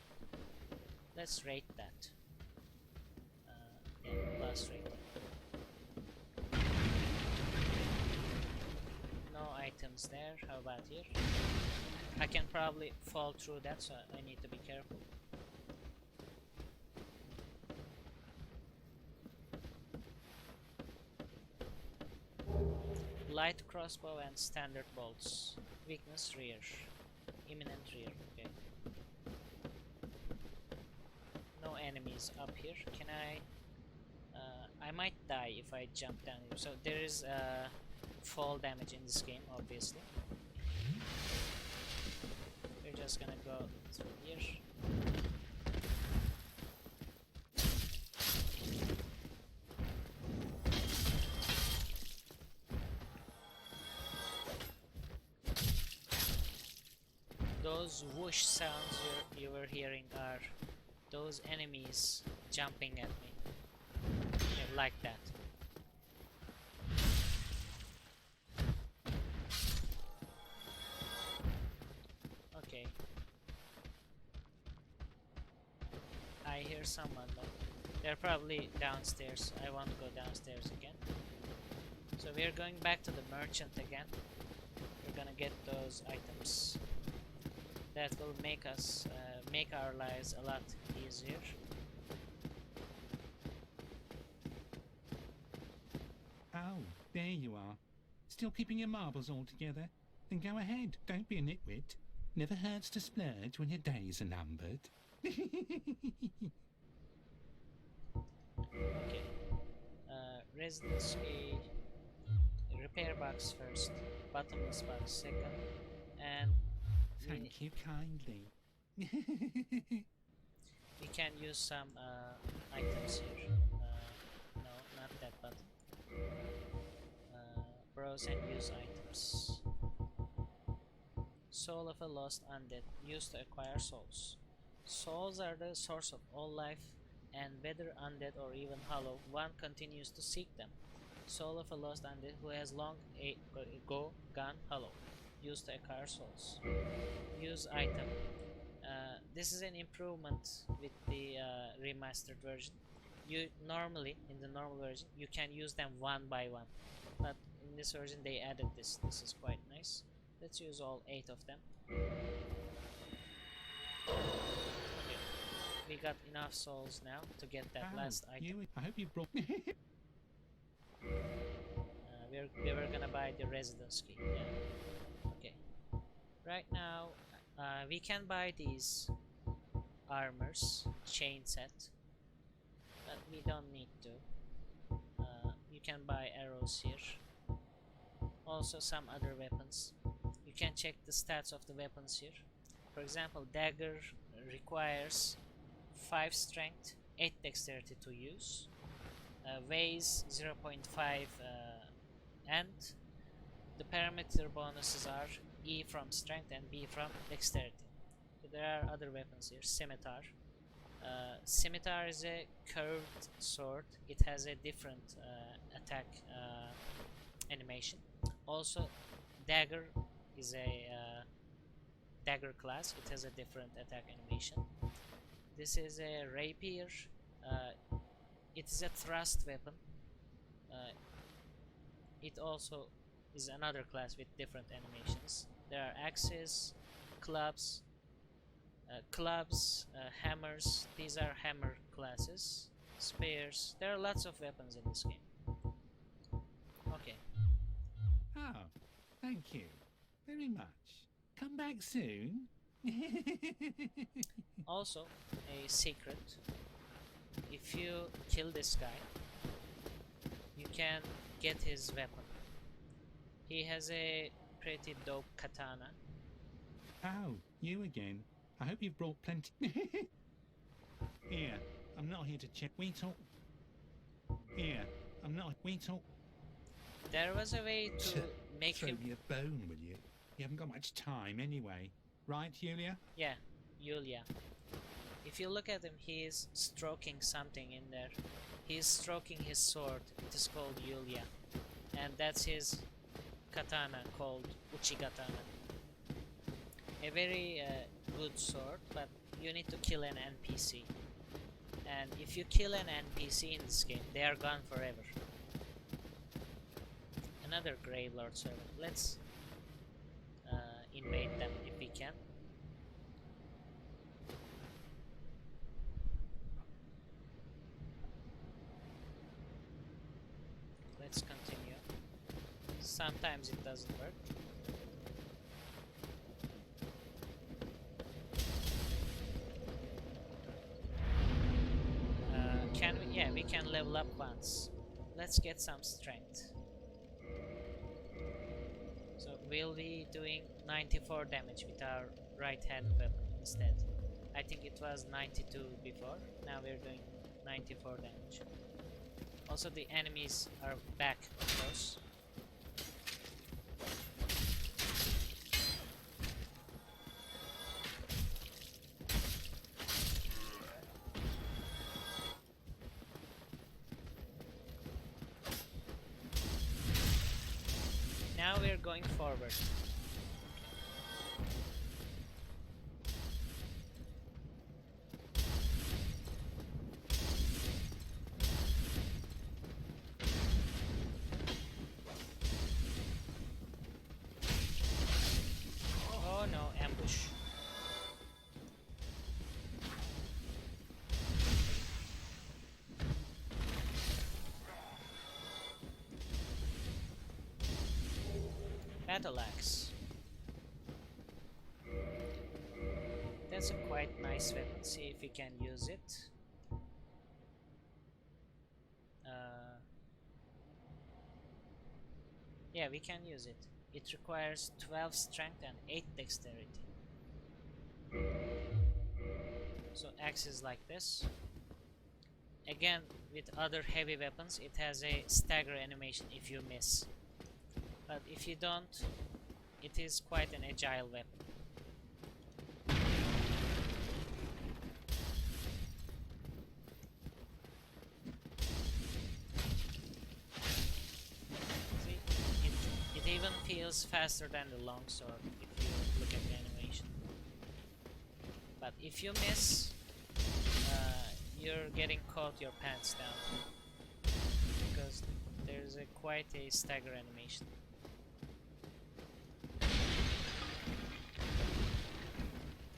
Let's rate that. Plus rating. No items there. How about here? I can probably fall through that, so I need to be careful. Light crossbow and standard bolts. Weakness rear. Imminent rear. Okay. No enemies up here. Can I? I might die if I jump down here. So there is fall damage in this game, obviously. We're just gonna go through here. Those whoosh sounds you were hearing are those enemies jumping at me. Yeah, like that. Okay. I hear someone though. They're probably downstairs. I won't go downstairs again. So we're going back to the merchant again. We're gonna get those items. That will make us make our lives a lot easier. Oh, there you are. Still keeping your marbles all together? Then go ahead, don't be a nitwit. Never hurts to splurge when your days are numbered. residence key, repair box first, bottomless box second, and Thank you kindly. we can use some items here. No, not that button. Browse and use items. Soul of a lost undead, used to acquire souls. Souls are the source of all life, and whether undead or even hollow, one continues to seek them. Soul of a lost undead who has long ago gone hollow, used to acquire souls. Use item. This is an improvement with the remastered version. You normally, in the normal version, you can use them one by one, but in this version they added this. This is quite nice. Let's use all 8 of them. Okay. We got enough souls now to get that last item. I hope you brought. We were gonna buy the residence key. Yeah. Okay. Right now, we can buy these armors, chain set, but we don't need to. You can buy arrows here. Also some other weapons. You can check the stats of the weapons here. For example, dagger requires 5 strength, 8 dexterity to use, weighs 0.5 and the parameter bonuses are E from strength and B from dexterity. So there are other weapons here. Scimitar. Scimitar is a curved sword. It has a different attack animation. Also, dagger is a dagger class. It has a different attack animation. This is a rapier. It is a thrust weapon. It also is another class with different animations. There are axes, clubs, hammers. These are hammer classes. Spears. There are lots of weapons in this game. Okay. Oh, thank you very much. Come back soon. Also, a secret. If you kill this guy, you can get his weapon. He has a pretty dope katana. Oh, you again. I hope you've brought plenty. Here, I'm not here to check. We talk. Here, I'm not. We talk. There was a way to make Throw him. me a bone, will you? You haven't got much time anyway. Right, Julia? Yeah, Yulia. If you look at him, he is stroking something in there. He is stroking his sword. It is called Yulia. And that's his katana called Uchigatana. A very good sword, but you need to kill an NPC. And if you kill an NPC in this game, they are gone forever. Another Grave Lord servant. Let's invade them if we can. Let's continue. Sometimes it doesn't work. Can we? Yeah, we can level up once. Let's get some strength. So we'll be doing 94 damage with our right-handed weapon instead. I think it was 92 before. Now we're doing 94 damage. Also, the enemies are back close. Now we're going forward. Oh no, ambush. Battle axe. That's a quite nice weapon. See if we can use it. Yeah, we can use it. It requires 12 strength and 8 dexterity. So axe is like this. Again, with other heavy weapons, it has a stagger animation if you miss. But if you don't, it is quite an agile weapon. See, it even feels faster than the longsword if you look at the animation. But if you miss, you're getting caught your pants down because there's quite a stagger animation.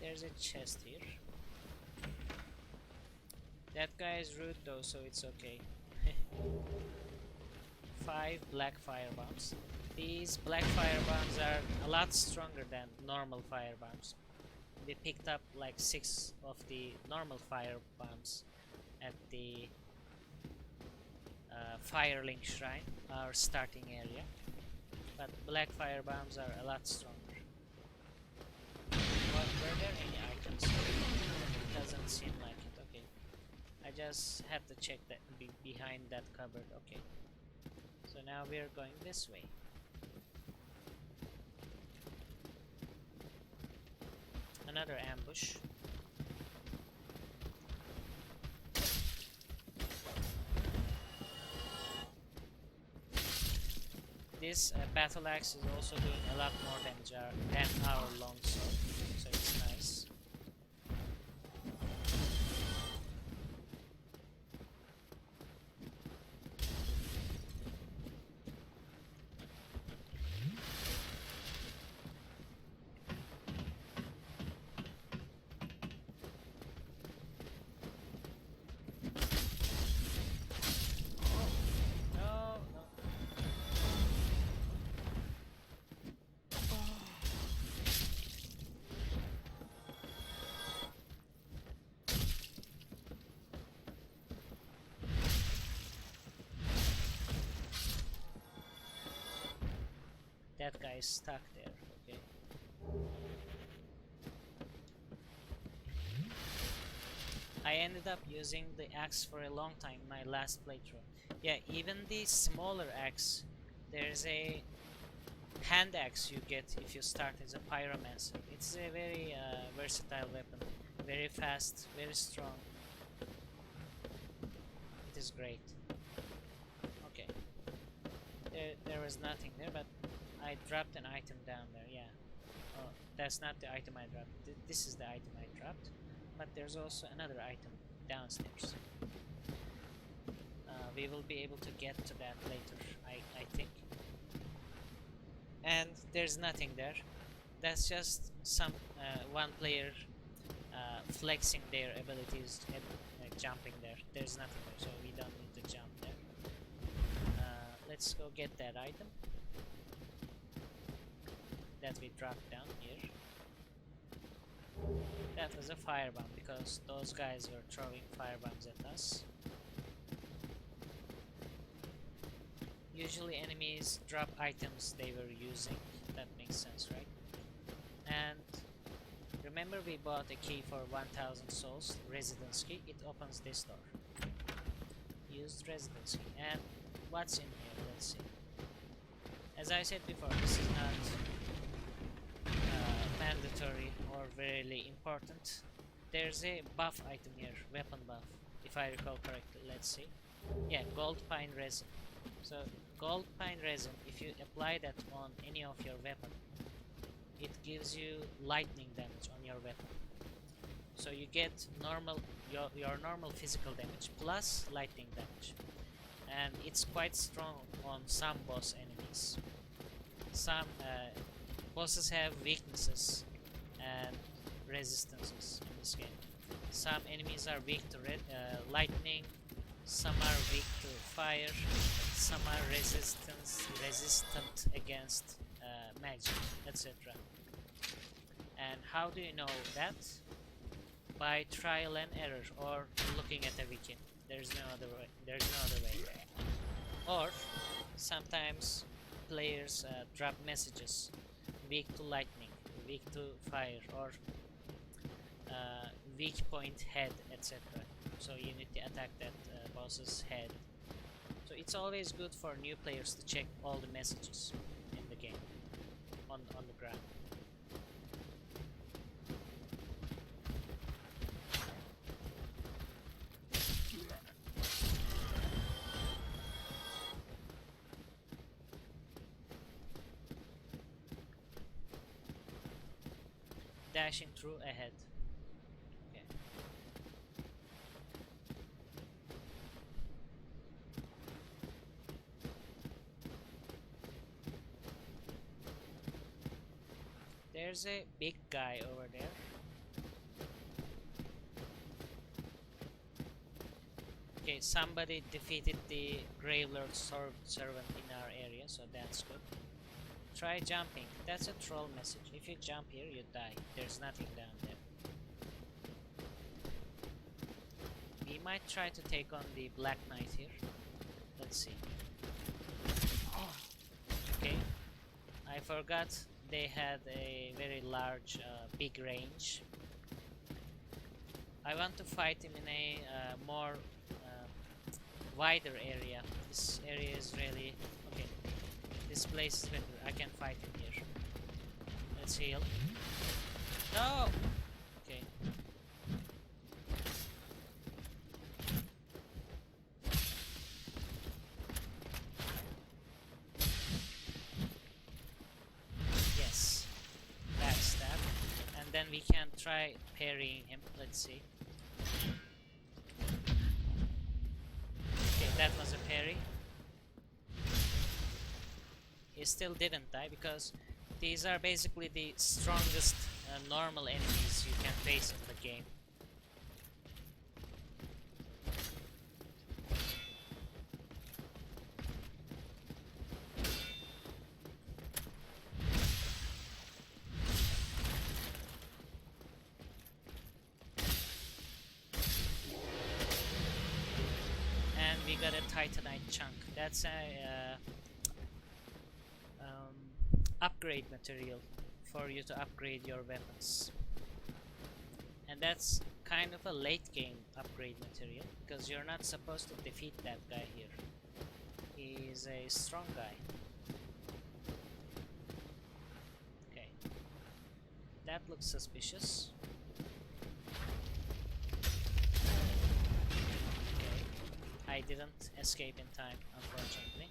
There's a chest here. That guy is rude though, so it's okay. 5 black fire bombs. These black fire bombs are a lot stronger than normal fire bombs. We picked up like 6 of the normal fire bombs at the firelink shrine, our starting area, but black fire bombs are a lot stronger. Were there any items? It doesn't seem like it. Okay, I just had to check that behind that cupboard. Okay, so now we're going this way. Another ambush. This battle axe is also doing a lot more damage than our longsword, so it's nice. That guy is stuck there, okay. I ended up using the axe for a long time in my last playthrough. Yeah, even the smaller axe, there's a hand axe you get if you start as a pyromancer. It's a very versatile weapon, very fast, very strong. It is great. Okay, there was nothing there, but I dropped an item down there, yeah. Oh, that's not the item I dropped. This is the item I dropped. But there's also another item downstairs. We will be able to get to that later, I think. And there's nothing there. That's just some one player flexing their abilities and jumping there. There's nothing there, so we don't need to jump there. Let's go get that item that we dropped down here. That was a firebomb because those guys were throwing firebombs at us. Usually enemies drop items they were using. That makes sense, right? And remember we bought a key for 1000 souls, residence key. It opens this door. Used residence key. And what's in here? Let's see. As I said before, this is not mandatory or really important. There's a buff item here, weapon buff, if I recall correctly. Let's see. Yeah, gold pine resin. So gold pine resin, if you apply that on any of your weapon, it gives you lightning damage on your weapon. So you get your normal physical damage plus lightning damage, and it's quite strong on some boss enemies. Some bosses have weaknesses and resistances in this game. Some enemies are weak to lightning, some are weak to fire, some are resistant against magic, etc. And how do you know that? By trial and error or looking at a wiki. There's no other way. Or sometimes players drop messages, weak to lightning, weak to fire, or weak point head, etc. So you need to attack that boss's head. So it's always good for new players to check all the messages in the game on the ground. Dashing through ahead. Okay. There's a big guy over there. Okay, somebody defeated the Gravelord servant in our area, so that's good. Try jumping. That's a troll message. If you jump here, you die. There's nothing down there. We might try to take on the Black Knight here. Let's see. Okay. I forgot they had a very large, big range. I want to fight him in a more wider area. This area is really... okay. This place is better. I can fight him here. Let's heal. No! Okay. Yes. Backstab. And then we can try parrying him. Let's see. Okay, that was a parry. He still didn't die because these are basically the strongest normal enemies you can face in the game. And we got a titanite chunk. That's a upgrade material for you to upgrade your weapons, and that's kind of a late game upgrade material because you're not supposed to defeat that guy here. He's a strong guy. Okay, that looks suspicious. Okay, I didn't escape in time, unfortunately.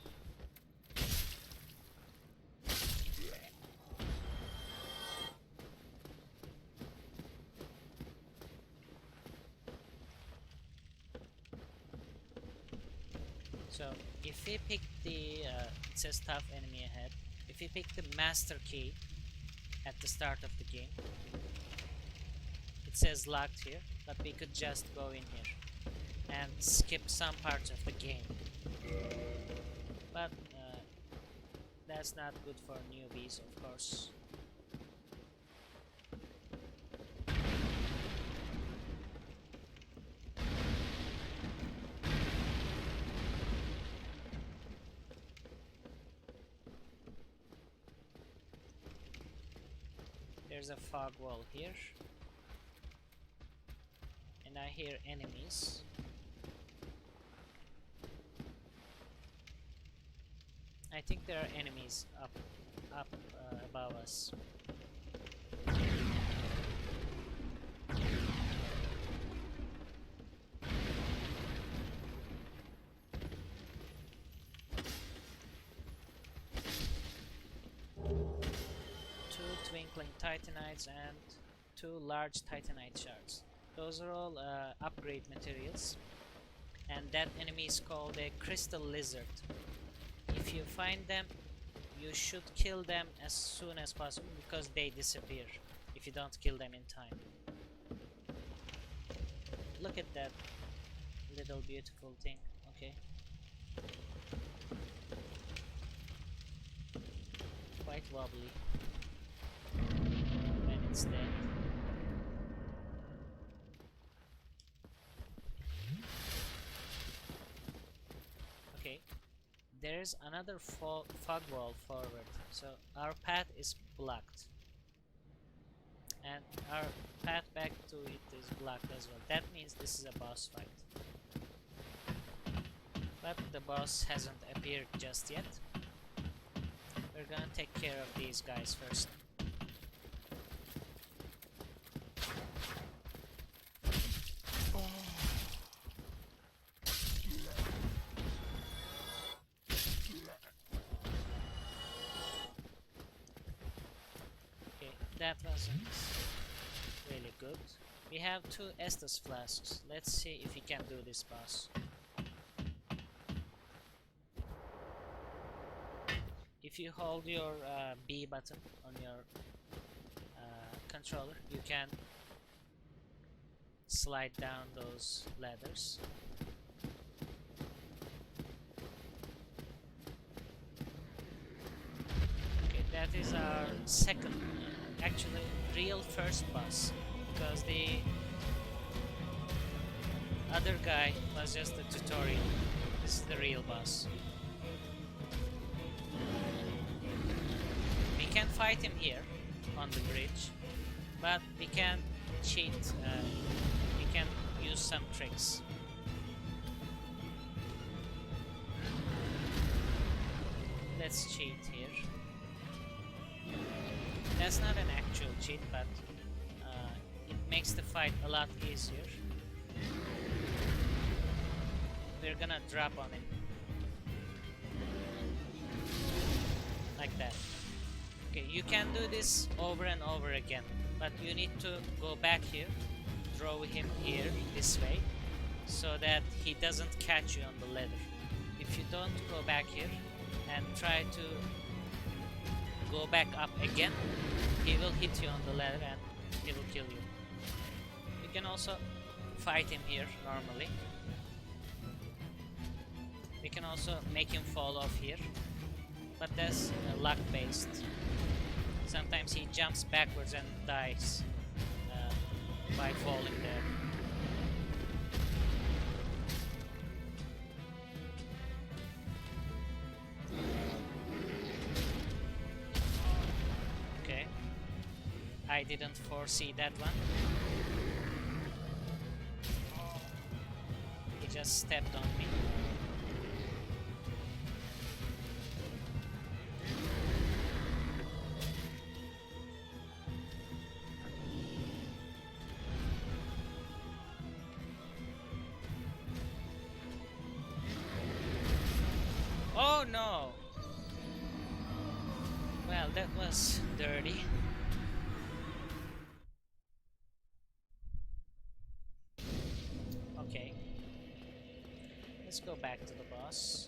So if we pick the, it says tough enemy ahead. If we pick the master key at the start of the game, it says locked here, but we could just go in here and skip some parts of the game. But that's not good for newbies, of course. There's a fog wall here, and I hear enemies. I think there are enemies up above us. Twinkling titanites and 2 large titanite shards. Those are all upgrade materials, and that enemy is called a crystal lizard. If you find them, you should kill them as soon as possible because they disappear if you don't kill them in time. Look at that little beautiful thing. Okay, quite wobbly when it's dead. Okay, there's another fog wall forward, so our path is blocked. And our path back to it is blocked as well. That means this is a boss fight. But the boss hasn't appeared just yet. We're gonna take care of these guys first. Okay, that wasn't really good. We have 2 Estus flasks. Let's see if we can do this boss. If you hold your B button on your controller, you can slide down those ladders. Okay, that is our second, actually real first boss, because the other guy was just a tutorial. This is the real boss. We can fight him here on the bridge, but we can cheat. We can use some tricks. Let's cheat here. That's not an actual cheat, but it makes the fight a lot easier. We're gonna drop on him like that. Okay, you can do this over and over again, but you need to go back here, throw him here this way, so that he doesn't catch you on the ladder. If you don't go back here and try to go back up again, he will hit you on the ladder and he will kill you. You can also fight him here normally. We can also make him fall off here, but that's luck based. Sometimes he jumps backwards and dies by falling there. Okay, I didn't foresee that one. He just stepped on me. Oh no! Well, that was dirty. Okay. Let's go back to the boss.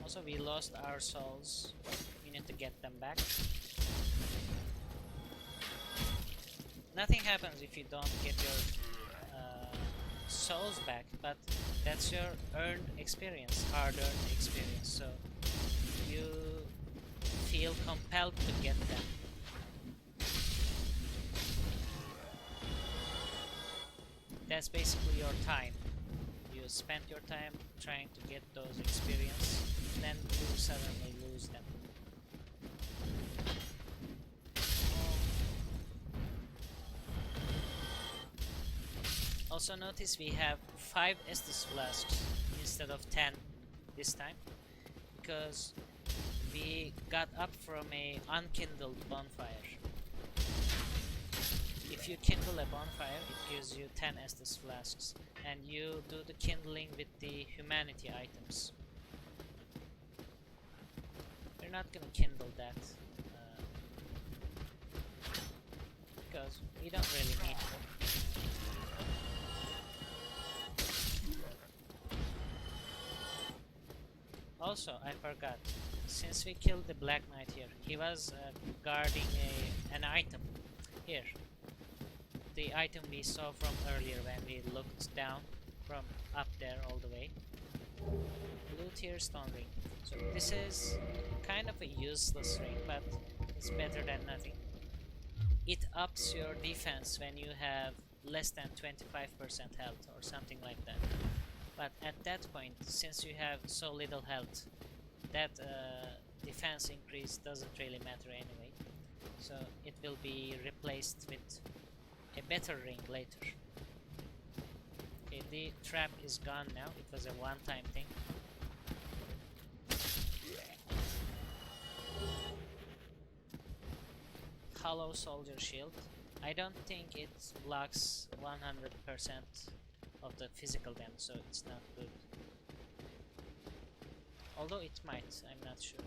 Also, we lost our souls. We need to get them back. Nothing happens if you don't get your souls back, but that's your earned experience, hard-earned experience, so you feel compelled to get them. That's basically your time. You spent your time trying to get those experience, then you suddenly lose them. Also notice we have 5 Estus flasks instead of 10 this time, because we got up from a unkindled bonfire. If you kindle a bonfire, it gives you 10 Estus flasks, and you do the kindling with the humanity items. We're not gonna kindle that because we don't really need them. Also, I forgot, since we killed the Black Knight here, he was guarding an item here. The item we saw from earlier when we looked down from up there all the way. Luthier Stone Ring. So this is kind of a useless ring, but it's better than nothing. It ups your defense when you have less than 25% health or something like that. But at that point, since you have so little health, that defense increase doesn't really matter anyway, so it will be replaced with a better ring later. Okay, the trap is gone now. It was a one-time thing. Hollow soldier shield. I don't think it blocks 100% of the physical damage, so it's not good. Although it might, I'm not sure.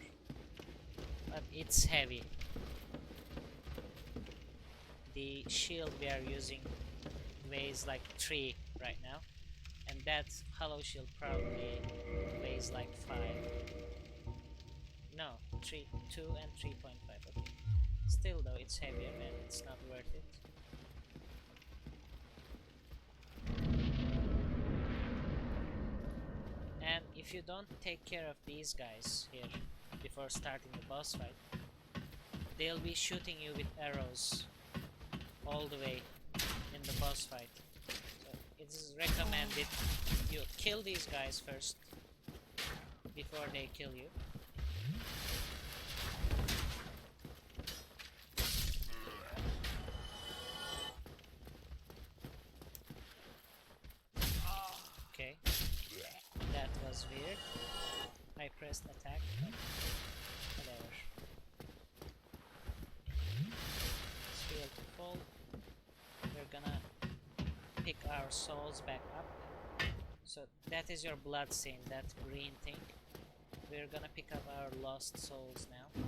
But it's heavy. The shield we are using weighs like 3 right now, and that hollow shield probably weighs like 5. No, 3, 2 and 3.5. Okay. Still though, it's heavier and it's not worth it. And if you don't take care of these guys here before starting the boss fight, they'll be shooting you with arrows all the way in the boss fight. So it is recommended you kill these guys first before they kill you. Okay, that was weird. I pressed attack, but whatever. Let's fail to fall. We're gonna pick our souls back up. So that is your blood stain, that green thing. We're gonna pick up our lost souls now.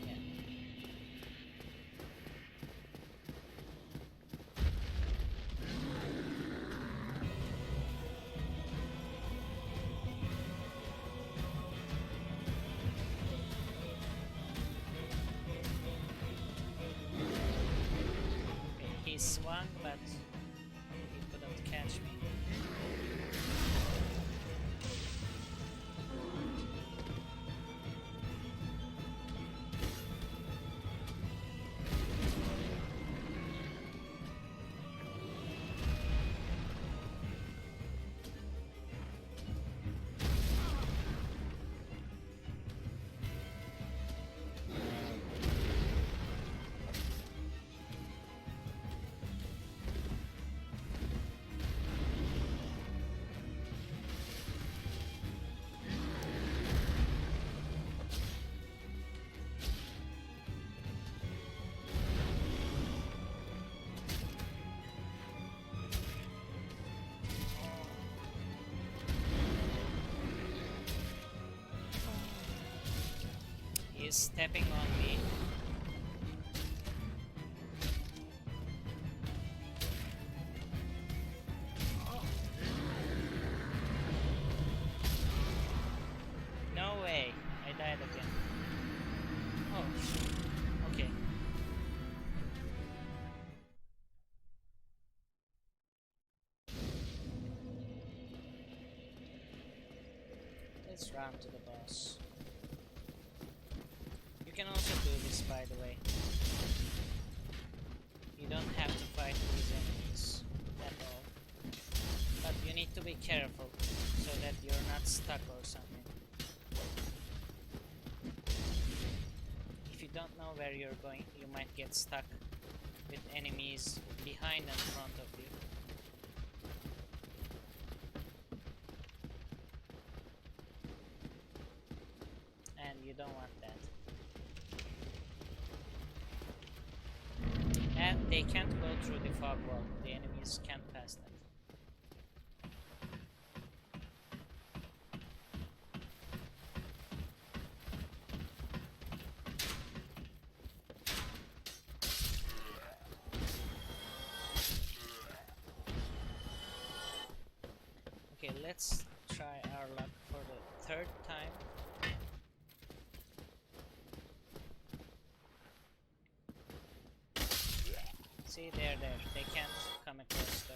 Yeah. He swung, but he couldn't catch me. He's stepping on me. No way, I died again. Oh, okay. Let's run to the boss. You can also do this, by the way. You don't have to fight these enemies at all. But you need to be careful so that you're not stuck or something. If you don't know where you're going, you might get stuck with enemies behind and front of you. And you don't want that. And they can't go through the fog wall. The enemies can't pass that. Okay, let's try our luck for the 3rd time. See, they're there. They can't come across the...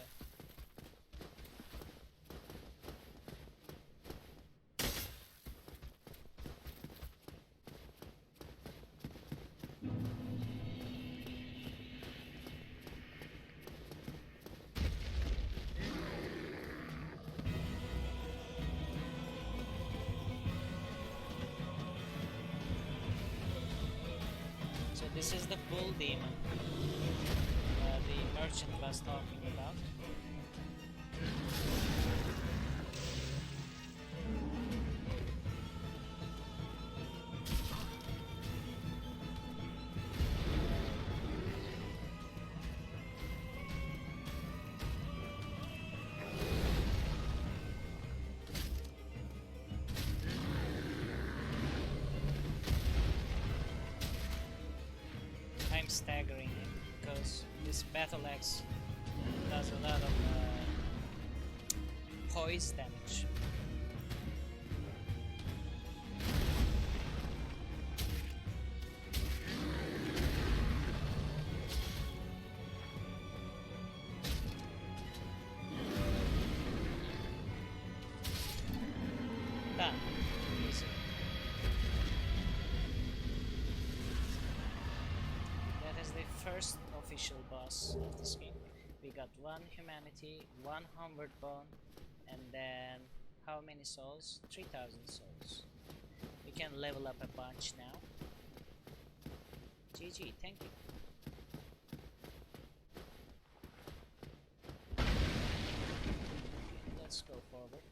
This is the bull demon the merchant was talking about. I'm staggering him because this battle axe does a lot of poise damage. Done. Easy. That is the first official boss of this game. We got 1 humanity, 1 homeward bone, and then how many souls? 3000 souls. We can level up a bunch now. GG, thank you. Okay, let's go forward.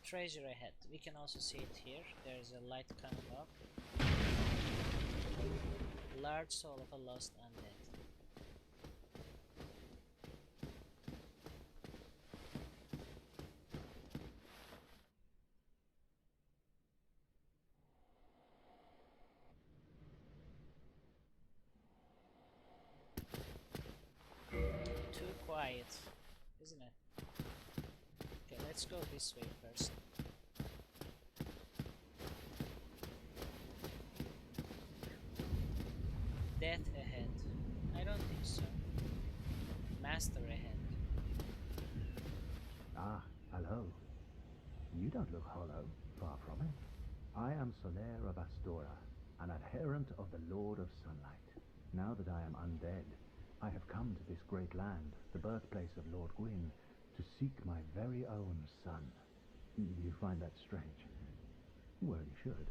Treasure ahead. We can also see it here. There's a light coming up. Large soul of a lost undead. Too quiet, isn't it? Okay, let's go this way first. Death ahead. I don't think so. Master ahead. Ah, hello. You don't look hollow, far from it. I am Solaire of Astora, an adherent of the Lord of Sunlight. Now that I am undead, I have come to this great land, the birthplace of Lord Gwyn, to seek my very own son. You find that strange? Well, you should.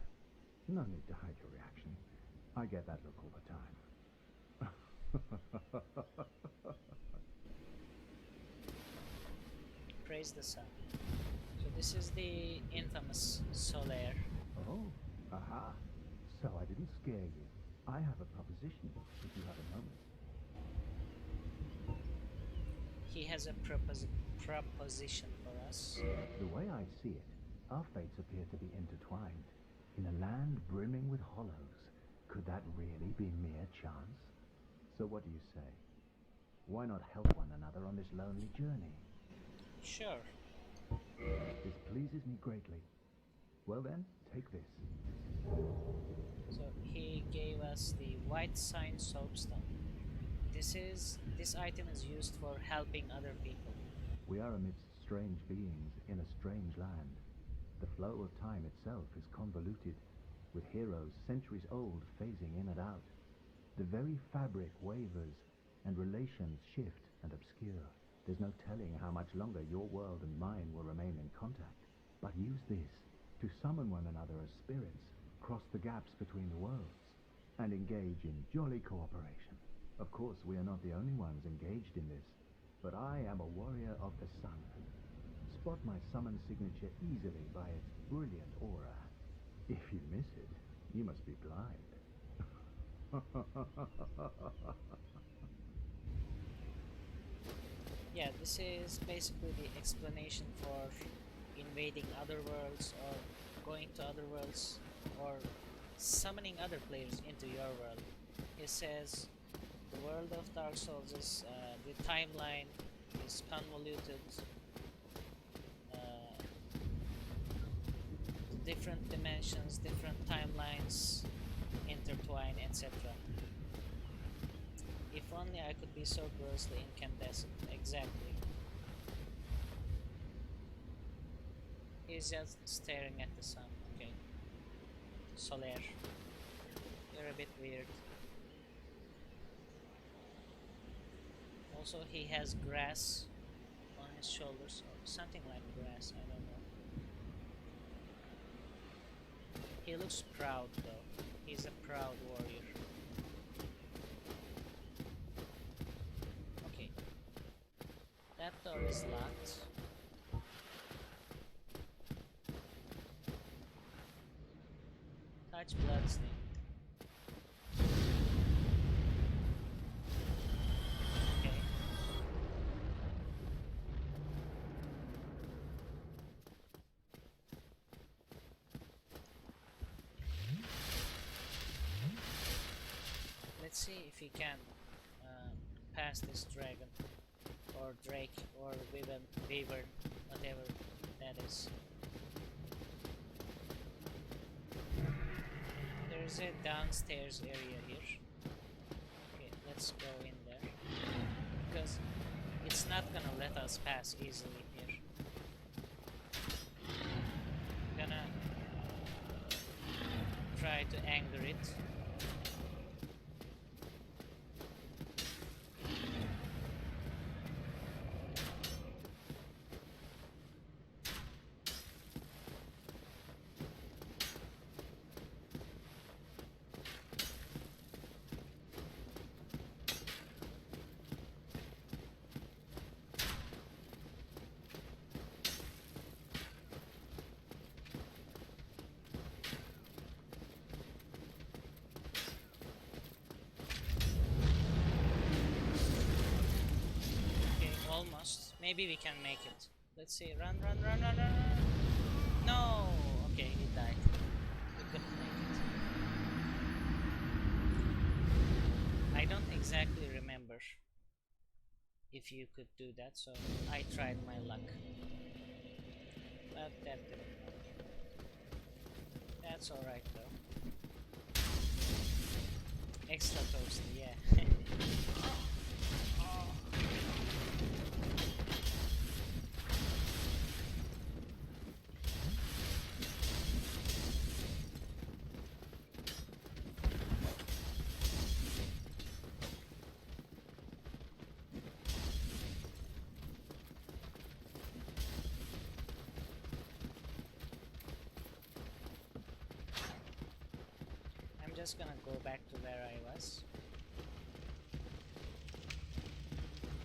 No need to hide your reaction. I get that look all the time. Praise the sun. So this is the infamous Solaire. Oh, aha. So I didn't scare you. I have a proposition, if you have a moment. He has a proposition for us. The way I see it, our fates appear to be intertwined. In a land brimming with hollows, could that really be mere chance? So what do you say? Why not help one another on this lonely journey? Sure. This pleases me greatly. Well then, take this. So he gave us the white sign soapstone. This item is used for helping other people. We are amidst strange beings in a strange land. The flow of time itself is convoluted, with heroes centuries old phasing in and out. The very fabric wavers, and relations shift and obscure. There's no telling how much longer your world and mine will remain in contact. But use this to summon one another as spirits, cross the gaps between the worlds, and engage in jolly cooperation. Of course, we are not the only ones engaged in this, but I am a warrior of the sun. Spot my summon signature easily by its brilliant aura. If you miss it, you must be blind. Yeah, this is basically the explanation for invading other worlds or going to other worlds or summoning other players into your world. It says the world of Dark Souls is the timeline is convoluted, different dimensions, different timelines intertwine, etc. If only I could be so grossly incandescent. Exactly. He's just staring at the sun. Okay. Solaire. You're a bit weird. Also, he has grass on his shoulders, or something like grass, I don't know. He looks proud though. He's a proud warrior. Okay. That door is locked. Touch bloodstain. Okay. Let's see if he can pass this dragon or drake or wyvern, whatever that is. There's a downstairs area here. Okay, let's go in there because it's not gonna let us pass easily here. I'm gonna try to anger it. Almost. Maybe we can make it. Let's see. Run, run, run, run, run, run. No! Okay, he died. We couldn't make it. I don't exactly remember if you could do that, so I tried my luck. But that didn't work. That's alright though. Extra toasty, yeah. I'm just gonna go back to where I was.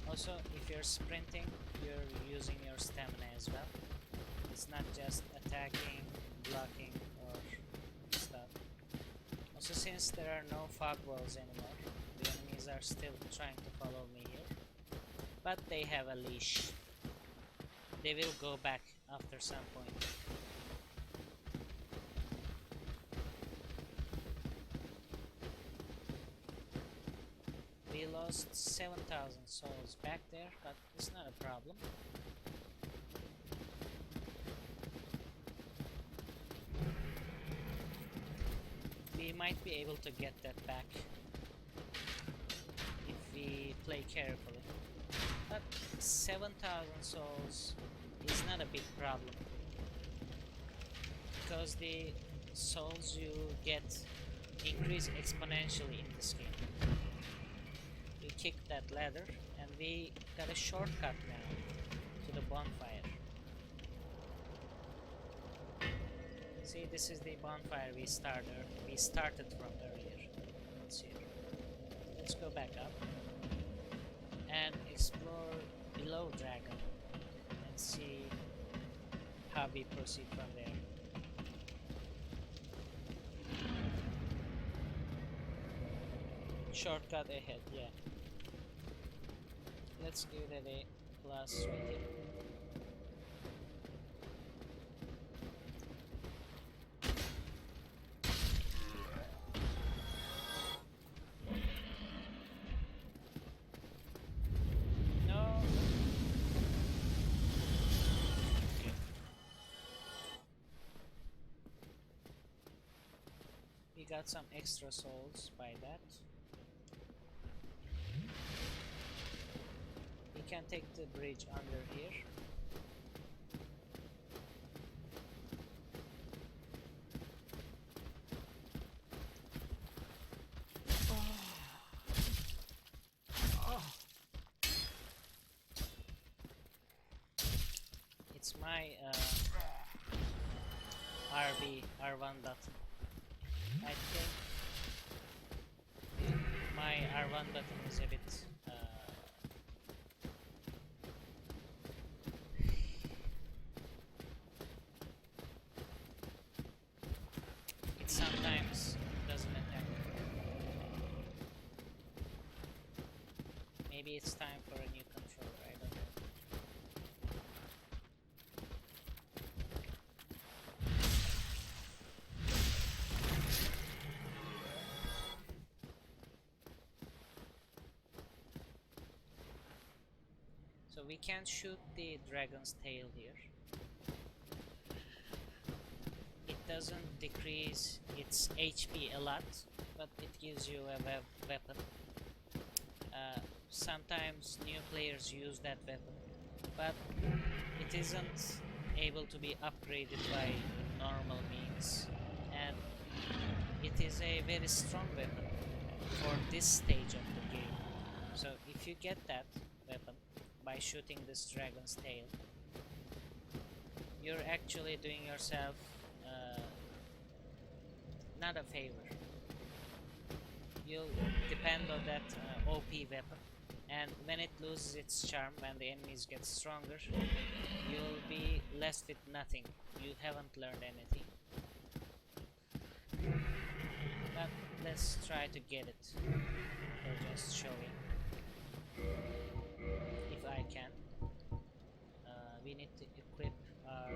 Also, if you're sprinting, you're using your stamina as well. It's not just attacking, blocking, or stuff. Also, since there are no fog walls anymore, the enemies are still trying to follow me here. But they have a leash. They will go back after some point. We lost 7,000 souls back there, but it's not a problem. We might be able to get that back if we play carefully. But 7,000 souls is not a big problem, because the souls you get increase exponentially in this game. We kicked that ladder and we got a shortcut now to the bonfire. See, this is the bonfire we started from earlier. Let's see. Let's go back up and explore below Dragon and see how we proceed from there. Shortcut ahead, yeah. Let's give that a plus rating. No. Okay. We got some extra souls by that. We can take the bridge under here. It's my R1 button. I think my R1 button is a bit it sometimes doesn't attack. Maybe it's time for a new controller, I don't know. So we can shoot the dragon's tail here. It doesn't decrease its HP a lot, but it gives you a weapon. Sometimes new players use that weapon, but it isn't able to be upgraded by normal means, and it is a very strong weapon for this stage of the game. So if you get that weapon by shooting this dragon's tail, you're actually doing yourself not a favor. You'll depend on that OP weapon, and when it loses its charm, when the enemies get stronger, you'll be left with nothing. You haven't learned anything. But let's try to get it for just showing. If I can. We need to equip our...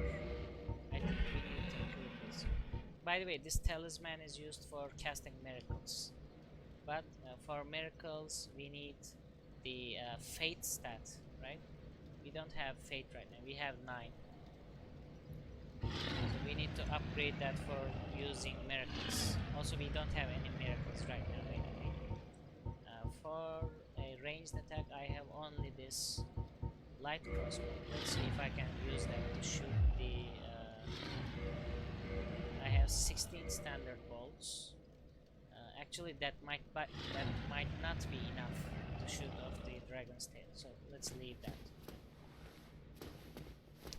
I think we need to equip this. By the way, this talisman is used for casting miracles. But for miracles, we need the fate stat, right? We don't have fate right now. We have 9. So we need to upgrade that for using miracles. Also, we don't have any miracles right now anyway. For a ranged attack, I have only this light crossbow. Let's see if I can use that to shoot the... I have 16 standard bolts. Actually, that might not be enough to shoot off the dragon's tail, so let's leave that.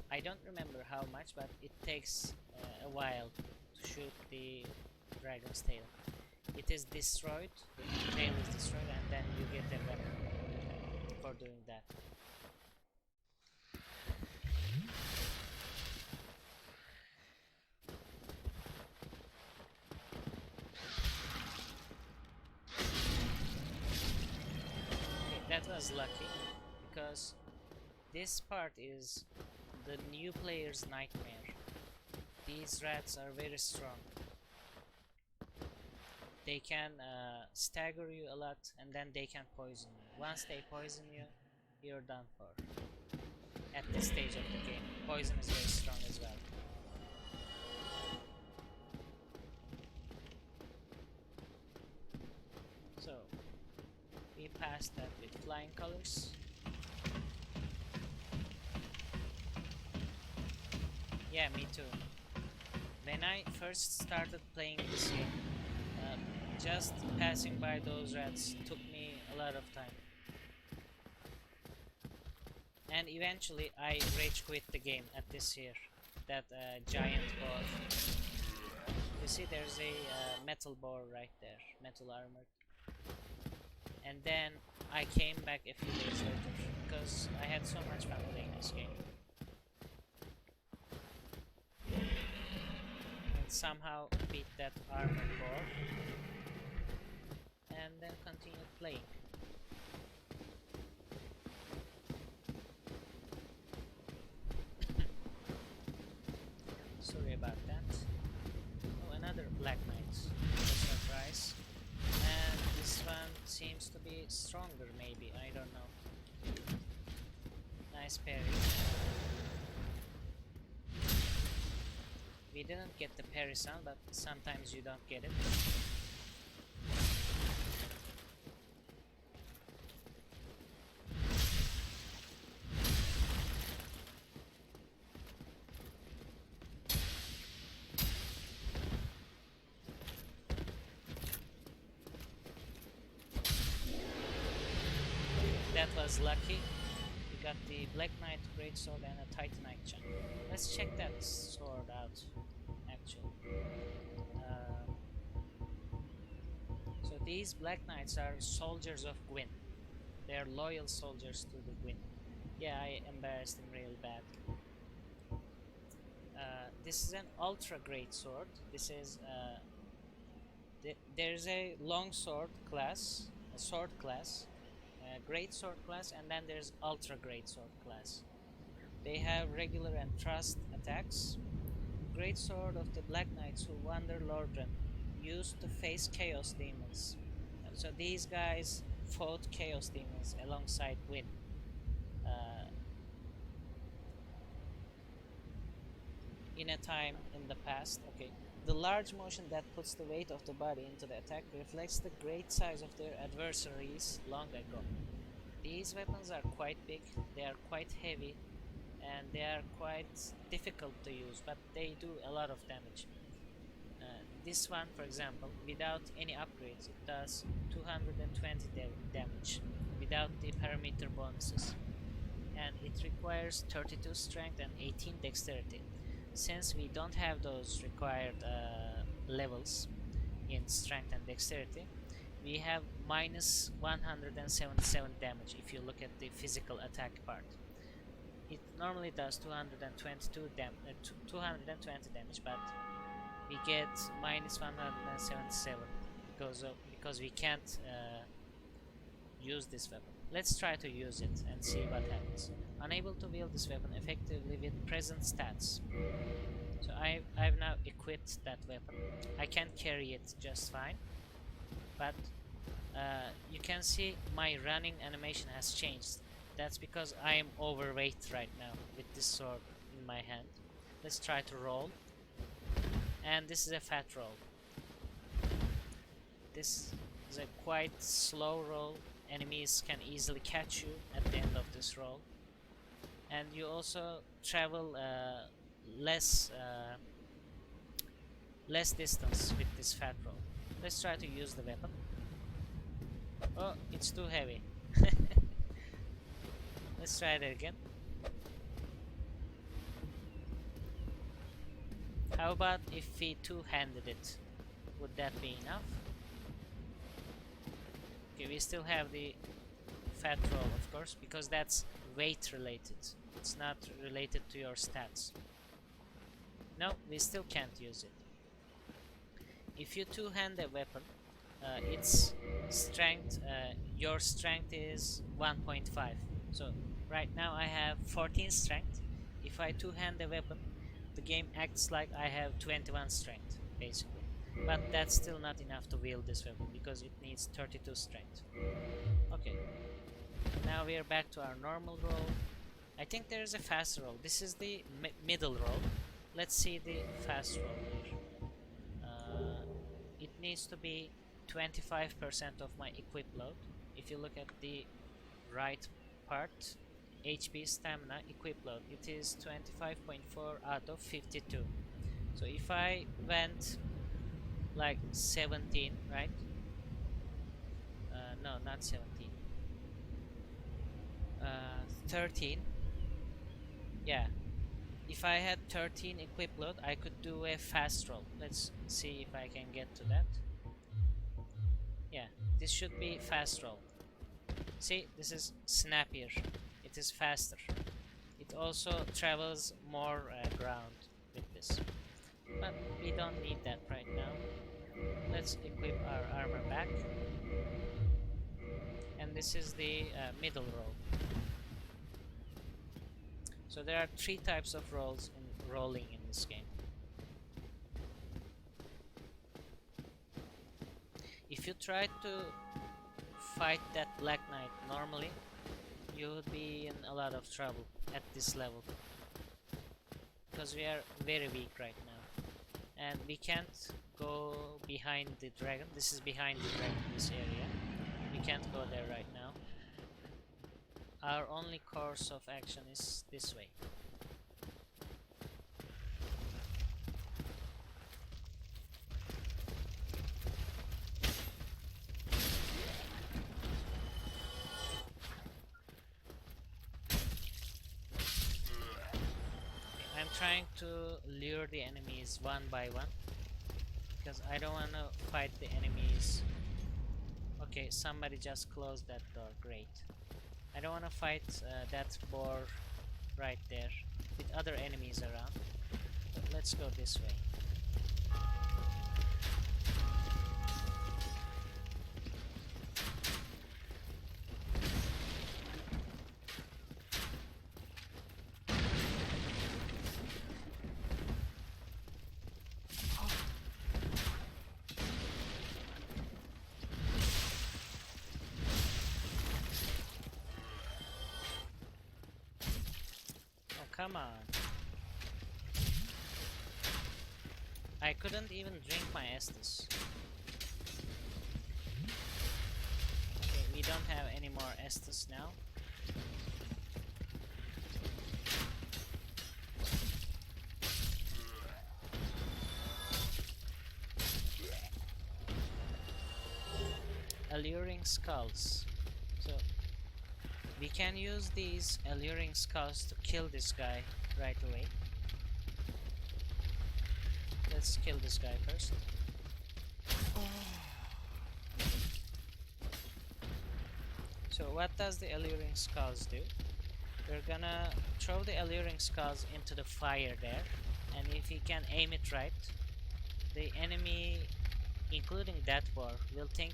I don't remember how much, but it takes a while to shoot the dragon's tail. It is destroyed, the tail is destroyed, and then you get a weapon for doing that. That was lucky, because this part is the new player's nightmare. These rats are very strong. They can stagger you a lot, and then they can poison you. Once they poison you, you're done for. At this stage of the game, poison is very strong as well. So we passed that with flying colors. Yeah, me too. When I first started playing this game, just passing by those rats took me a lot of time. And eventually I rage quit the game at this here. That giant boar. You see there's a metal boar right there, metal armor. And then I came back a few days later because I had so much fun playing this game. And somehow beat that armored boar. And then continued playing. Sorry about that. Oh, another Black Knight. What a surprise. And this one seems to be stronger, maybe. I don't know. Nice parry. We didn't get the parry sound, but sometimes you don't get it. That was lucky. We got the Black Knight Greatsword and a Titanite Chunk. Let's check that sword out, actually. these Black Knights are soldiers of Gwyn. They are loyal soldiers to the Gwyn. Yeah, I embarrassed him real bad. This is an ultra great sword. This is there's a long sword class, a sword class, a great sword class, and then there's ultra great sword class. They have regular and trust attacks. Great sword of the Black Knights who wander Lordran, used to face chaos demons. So these guys fought chaos demons alongside Gwyn. In a time in the past. Okay. The large motion that puts the weight of the body into the attack reflects the great size of their adversaries long ago. These weapons are quite big, they are quite heavy, and they are quite difficult to use, but they do a lot of damage. This one, for example, without any upgrades, it does 220 damage without the parameter bonuses, and it requires 32 strength and 18 dexterity. Since we don't have those required levels in strength and dexterity, we have minus 177 damage if you look at the physical attack part. It normally does 220 damage, but we get minus 177 because we can't use this weapon. Let's try to use it and see what happens. Unable to wield this weapon effectively with present stats. So I've now equipped that weapon. I can carry it just fine, but you can see my running animation has changed. That's because I am overweight right now with this sword in my hand. Let's try to roll. And this is a fat roll. This is a quite slow roll. Enemies can easily catch you at the end of this roll. And you also travel less distance with this fat roll. Let's try to use the weapon. Oh, it's too heavy. Let's try it again. How about if we two-handed it? Would that be enough? Okay, we still have the fat roll, of course, because that's weight related. It's not related to your stats. No, we still can't use it. If you two-hand a weapon, its strength, your strength is 1.5. So right now I have 14 strength. If I two-hand a weapon, the game acts like I have 21 strength, basically. But that's still not enough to wield this weapon because it needs 32 strength. Okay. Now we are back to our normal roll. I think there's a fast roll. This is the middle roll. Let's see the fast roll here. It needs to be 25% of my equip load. If you look at the right part, HP, stamina, equip load, it is 25.4 out of 52. So if I went like 17, right? No, not 17. 13. Yeah. If I had 13 equip load, I could do a fast roll. Let's see if I can get to that. Yeah, this should be fast roll. See, this is snappier. It is faster. It also travels more ground with this. But we don't need that right now. Let's equip our armor back. And this is the middle roll. So there are 3 types of rolls in rolling in this game. If you try to fight that Black Knight normally, you would be in a lot of trouble at this level. Because we are very weak right now. And we can't go behind the dragon. This is behind the dragon, this area. We can't go there right now. Our only course of action is this way. I'm trying to lure the enemies one by one because I don't want to fight the enemies Okay, somebody just closed that door. Great. I don't want to fight that boar right there with other enemies around. But let's go this way. Come on. I couldn't even drink my Estus. Okay, we don't have any more Estus now. Alluring skulls. So we can use these alluring skulls to kill this guy right away. Let's kill this guy first. So what does the alluring skulls do? We're gonna throw the alluring skulls into the fire there, and if he can aim it right, the enemy, including that war, will think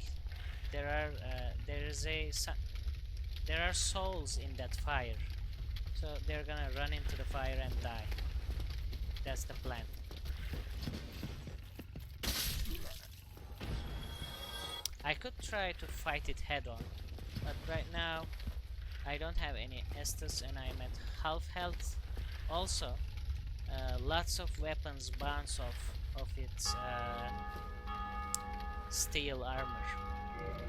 there are souls in that fire, so they're gonna run into the fire and die. That's the plan. I could try to fight it head on, but right now I don't have any Estus and I'm at half health. Also, lots of weapons bounce off of its steel armor.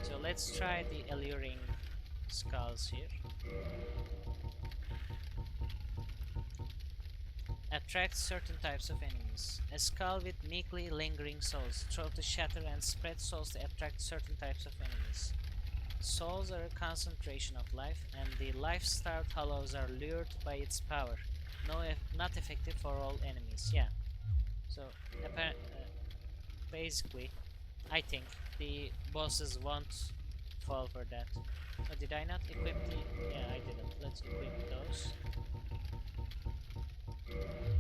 So let's try the alluring skulls here. Attracts certain types of enemies. A skull with meekly lingering souls. Throw to shatter and spread souls to attract certain types of enemies. Souls are a concentration of life, and the life-starved hollows are lured by its power. Not effective for all enemies. Yeah. So basically, I think the bosses won't fall for that. Oh, did I not equip the... Yeah, I didn't. Let's equip those.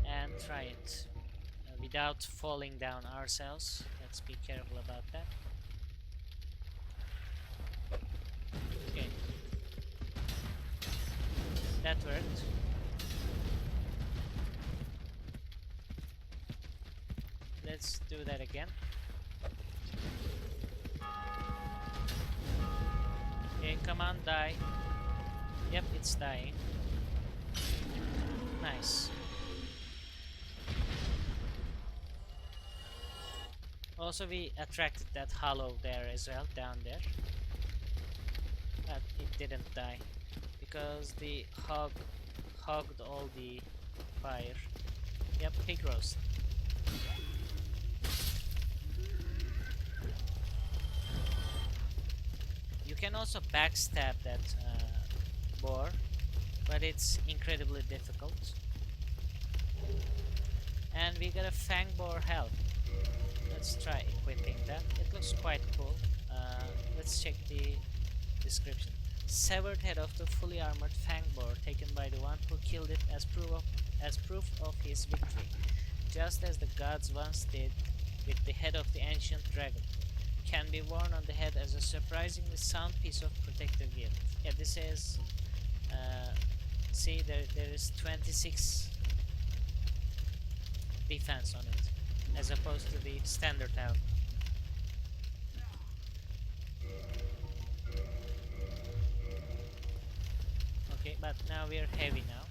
And try it. Without falling down ourselves. Let's be careful about that. Okay. That worked. Let's do that again. Okay, come on, die. Yep, it's dying. Nice. Also, we attracted that hollow there as well, down there. But it didn't die, because the hog hogged all the fire. Yep, pig roast. You can also backstab that boar, but it's incredibly difficult. And we got a fang boar help. Let's try equipping that. It looks quite cool. Let's check the description. Severed head of the fully armored fang boar, taken by the one who killed it as proof of his victory, just as the gods once did with the head of the ancient dragon. Can be worn on the head as a surprisingly sound piece of protective gear. Yeah, this is see, there is 26 defense on it, as opposed to the standard helm. Okay, but now we're heavy now.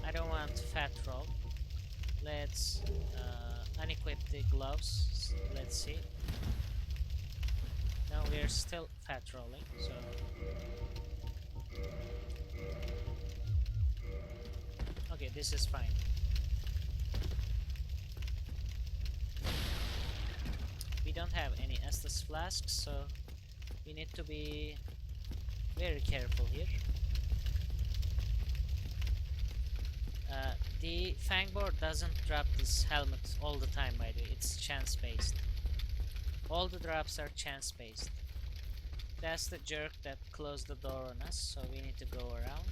I don't want fat roll. Let's unequip the gloves. Let's see. No, we're still fat rolling, so okay, this is fine. We don't have any Estus flasks, so we need to be very careful here. The Fangboard doesn't drop this helmet all the time, by the way. It's chance based. All the drops are chance based. That's the jerk that closed the door on us, so we need to go around.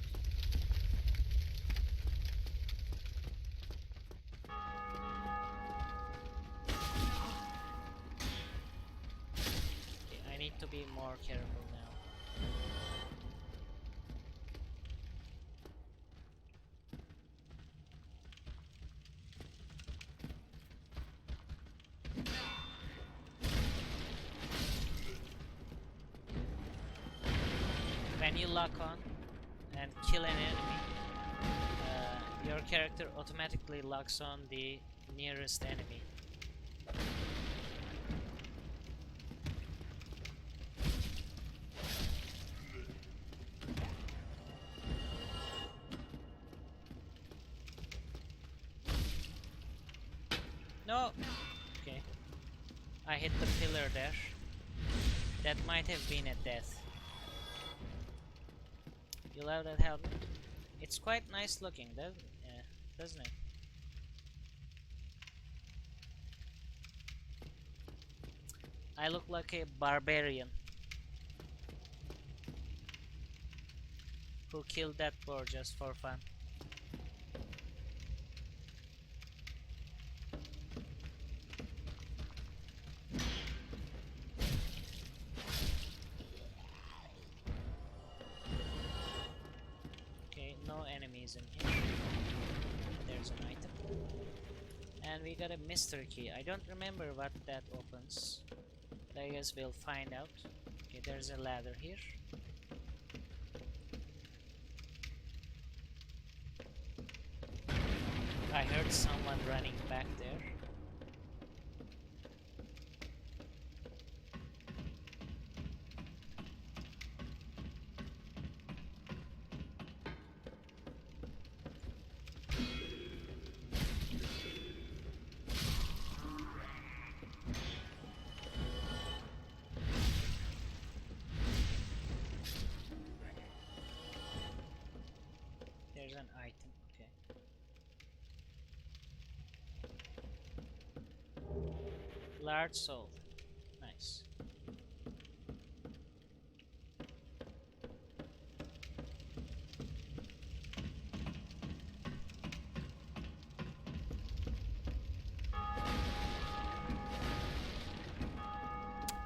Okay, I need to be more careful now. When you lock on and kill an enemy, your character automatically locks on the nearest enemy. No! Okay. I hit the pillar there. That might have been a death. You love that helmet? It's quite nice looking, doesn't it? I look like a barbarian who killed that boar just for fun. No enemies in here. There's an item. And we got a mystery key. I don't remember what that opens, but I guess we'll find out. Okay, there's a ladder here. I heard someone running back there. There's an item, okay. Large soul. Nice.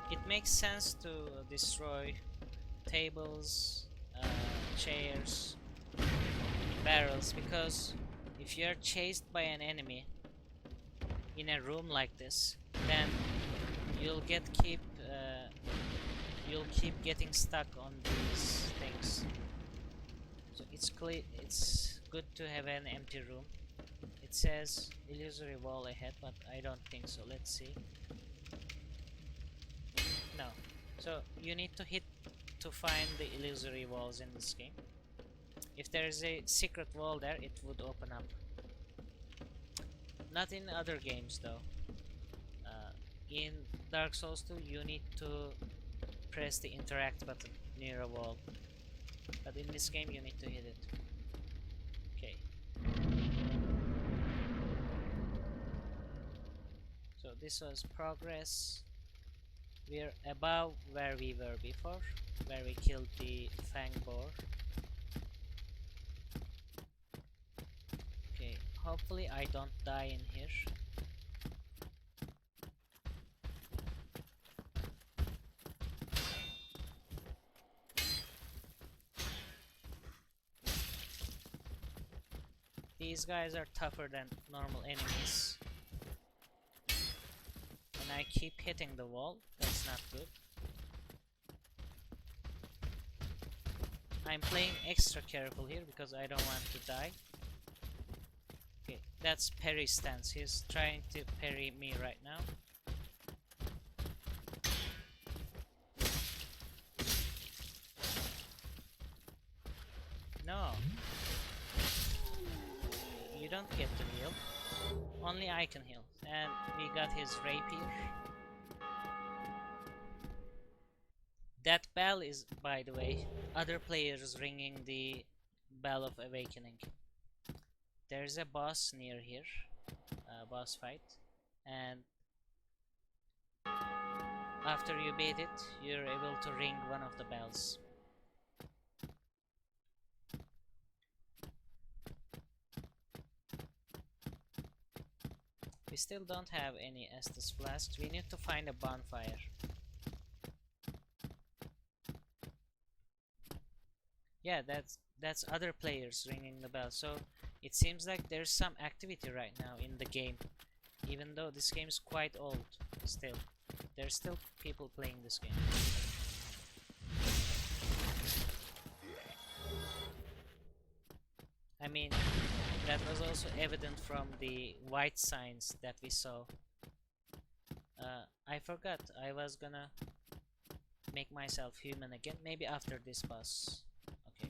It makes sense to destroy tables, chairs, barrels, because if you're chased by an enemy in a room like this, then you'll keep getting stuck on these things. So it's good to have an empty room. It says illusory wall ahead, but I don't think so. Let's see. No. So you need to hit to find the illusory walls in this game. If there is a secret wall there, it would open up. Not in other games though. In Dark Souls 2, you need to press the interact button near a wall. But in this game, you need to hit it. Okay. So this was progress. We're above where we were before, where we killed the fang boar. Okay, hopefully I don't die in here. These guys are tougher than normal enemies. And I keep hitting the wall. That's not good. I'm playing extra careful here because I don't want to die. Okay, that's parry stance. He's trying to parry me right now. No. You don't get to heal. Only I can heal. And we got his rapier. That bell is, by the way, other players ringing the bell of awakening. There's a boss near here, boss fight, and after you beat it, you're able to ring one of the bells. We still don't have any Estus flasks. We need to find a bonfire. Yeah, that's other players ringing the bell. So it seems like there's some activity right now in the game. Even though this game is quite old, still. There's still people playing this game. I mean, that was also evident from the white signs that we saw. I forgot, I was gonna make myself human again, maybe after this boss. Okay.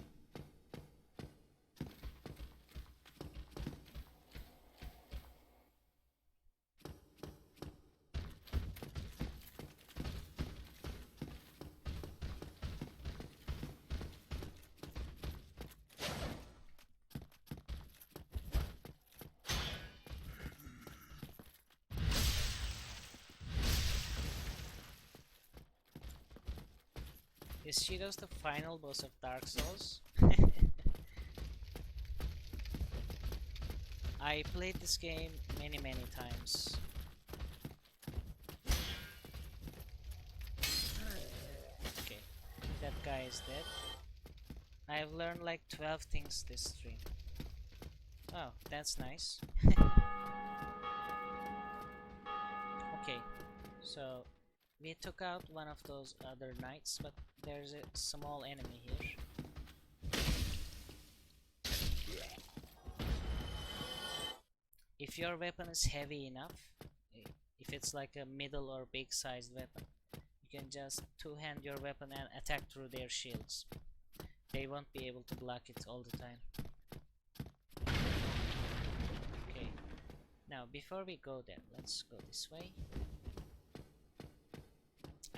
Is Shido's the final boss of Dark Souls? I played this game many times. Okay, that guy is dead. I've learned like 12 things this stream. Oh, that's nice. Okay, so we took out one of those other knights, but there's a small enemy here. If your weapon is heavy enough, if it's like a middle or big sized weapon, you can just two-hand your weapon and attack through their shields. They won't be able to block it all the time. Okay, now before we go there, let's go this way.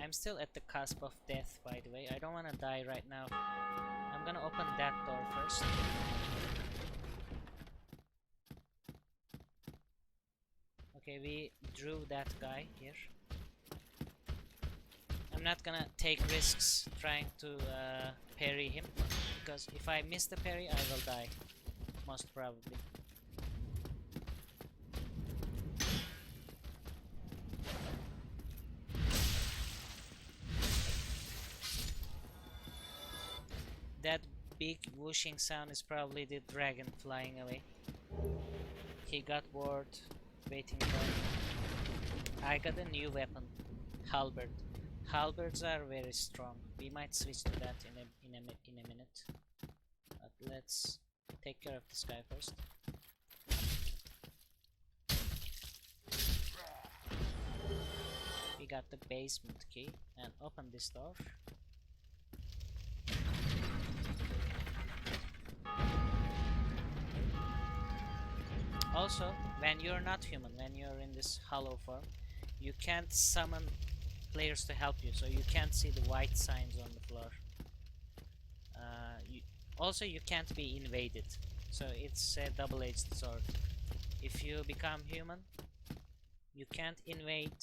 I'm still at the cusp of death, by the way. I don't want to die right now. I'm gonna open that door first. Okay, we drew that guy here. I'm not gonna take risks trying to parry him, because if I miss the parry, I will die, most probably. That big whooshing sound is probably the dragon flying away. He got bored waiting for me. I got a new weapon, halberd. Halberds are very strong. We might switch to that in a minute. But let's take care of this guy first. We got the basement key and open this door. Also, when you're not human, when you're in this hollow form, you can't summon players to help you, so you can't see the white signs on the floor. Also, you can't be invaded, so it's a double-edged sword. If you become human, you can't invade.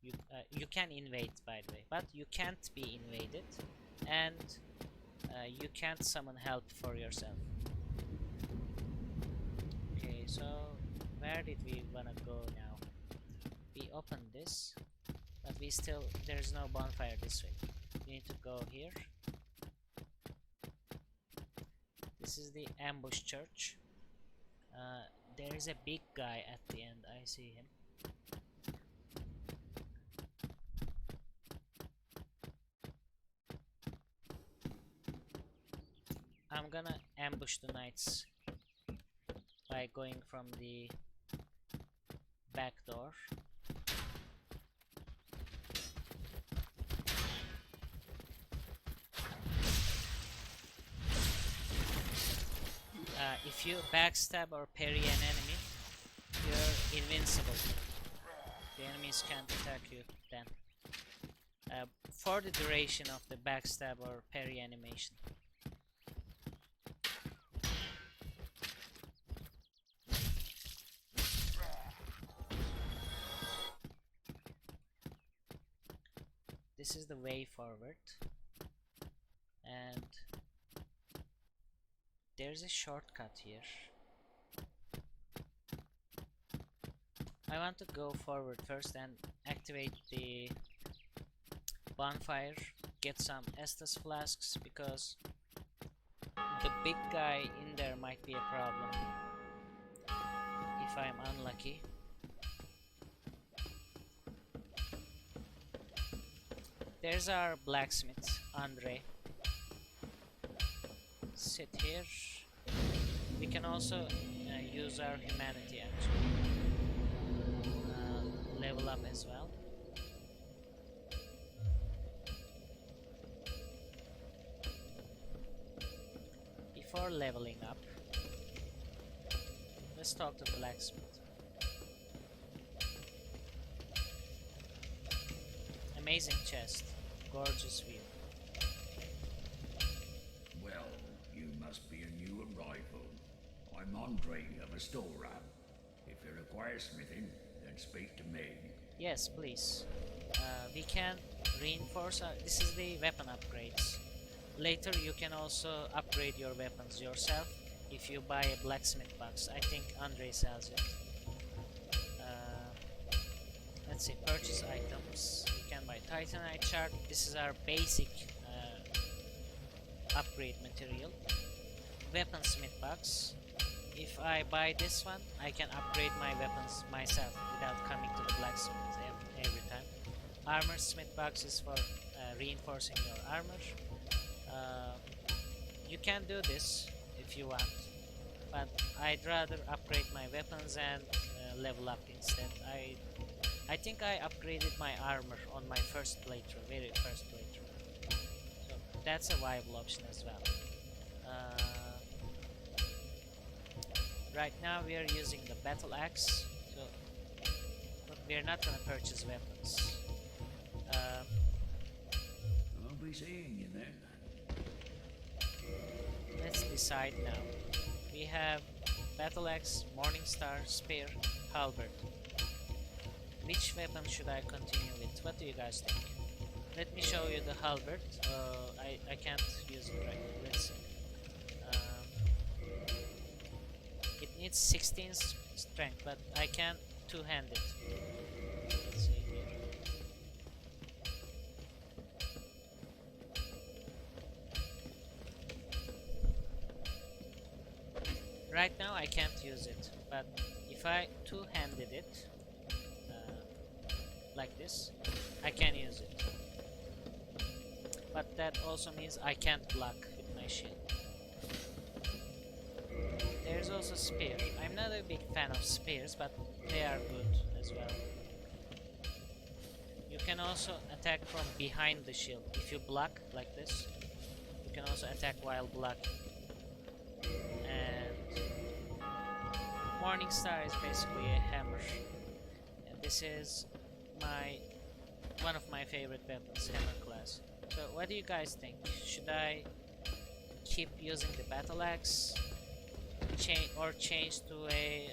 You can invade, by the way, but you can't be invaded, and you can't summon help for yourself. Okay, so where did we wanna go now? We opened this, but there's no bonfire this way. We need to go here. This is the ambush church. There is a big guy at the end, I see him. I'm gonna ambush the knights by going from the back door. If you backstab or parry an enemy, you're invincible. The enemies can't attack you then. For the duration of the backstab or parry animation. this is the way forward, and there's a shortcut here. I want to go forward first and activate the bonfire, get some Estus flasks, because the big guy in there might be a problem if I'm unlucky. There's our blacksmith, Andre. Sit here. We can also use our humanity actually. Level up as well. Before leveling up, let's talk to the blacksmith. Amazing chest, gorgeous view. Well, you must be a new arrival. I'm Andre of Astora. If you require smithing, then speak to me. Yes, please. We can reinforce our... This is the weapon upgrades. Later you can also upgrade your weapons yourself if you buy a blacksmith box. I think Andre sells it. Let's see, purchase items. You can buy Titanite chart. This is our basic upgrade material. Weaponsmith box. If I buy this one, I can upgrade my weapons myself without coming to the blacksmith every time. Armor smith box is for reinforcing your armor. You can do this if you want, but I'd rather upgrade my weapons and level up instead. I think I upgraded my armor on my first playthrough, very first playthrough. So that's a viable option as well. Right now we are using the battle axe, so but we are not gonna purchase weapons. I'll be seeing you then. Let's decide now. We have battle axe, morning star, spear, halberd. Which weapon should I continue with? What do you guys think? Let me show you the halberd. I can't use it right now. Let's see. It needs 16 strength, but I can two-hand it. Let's see here. Right now I can't use it, but if I two-handed it like this, I can use it. But that also means I can't block with my shield. There's also spear. I'm not a big fan of spears, but they are good as well. You can also attack from behind the shield. If you block like this, you can also attack while blocking. And Morning Star is basically a hammer. And this is one of my favorite weapons, hammer class. So what do you guys think? Should I keep using the battle axe? Change to a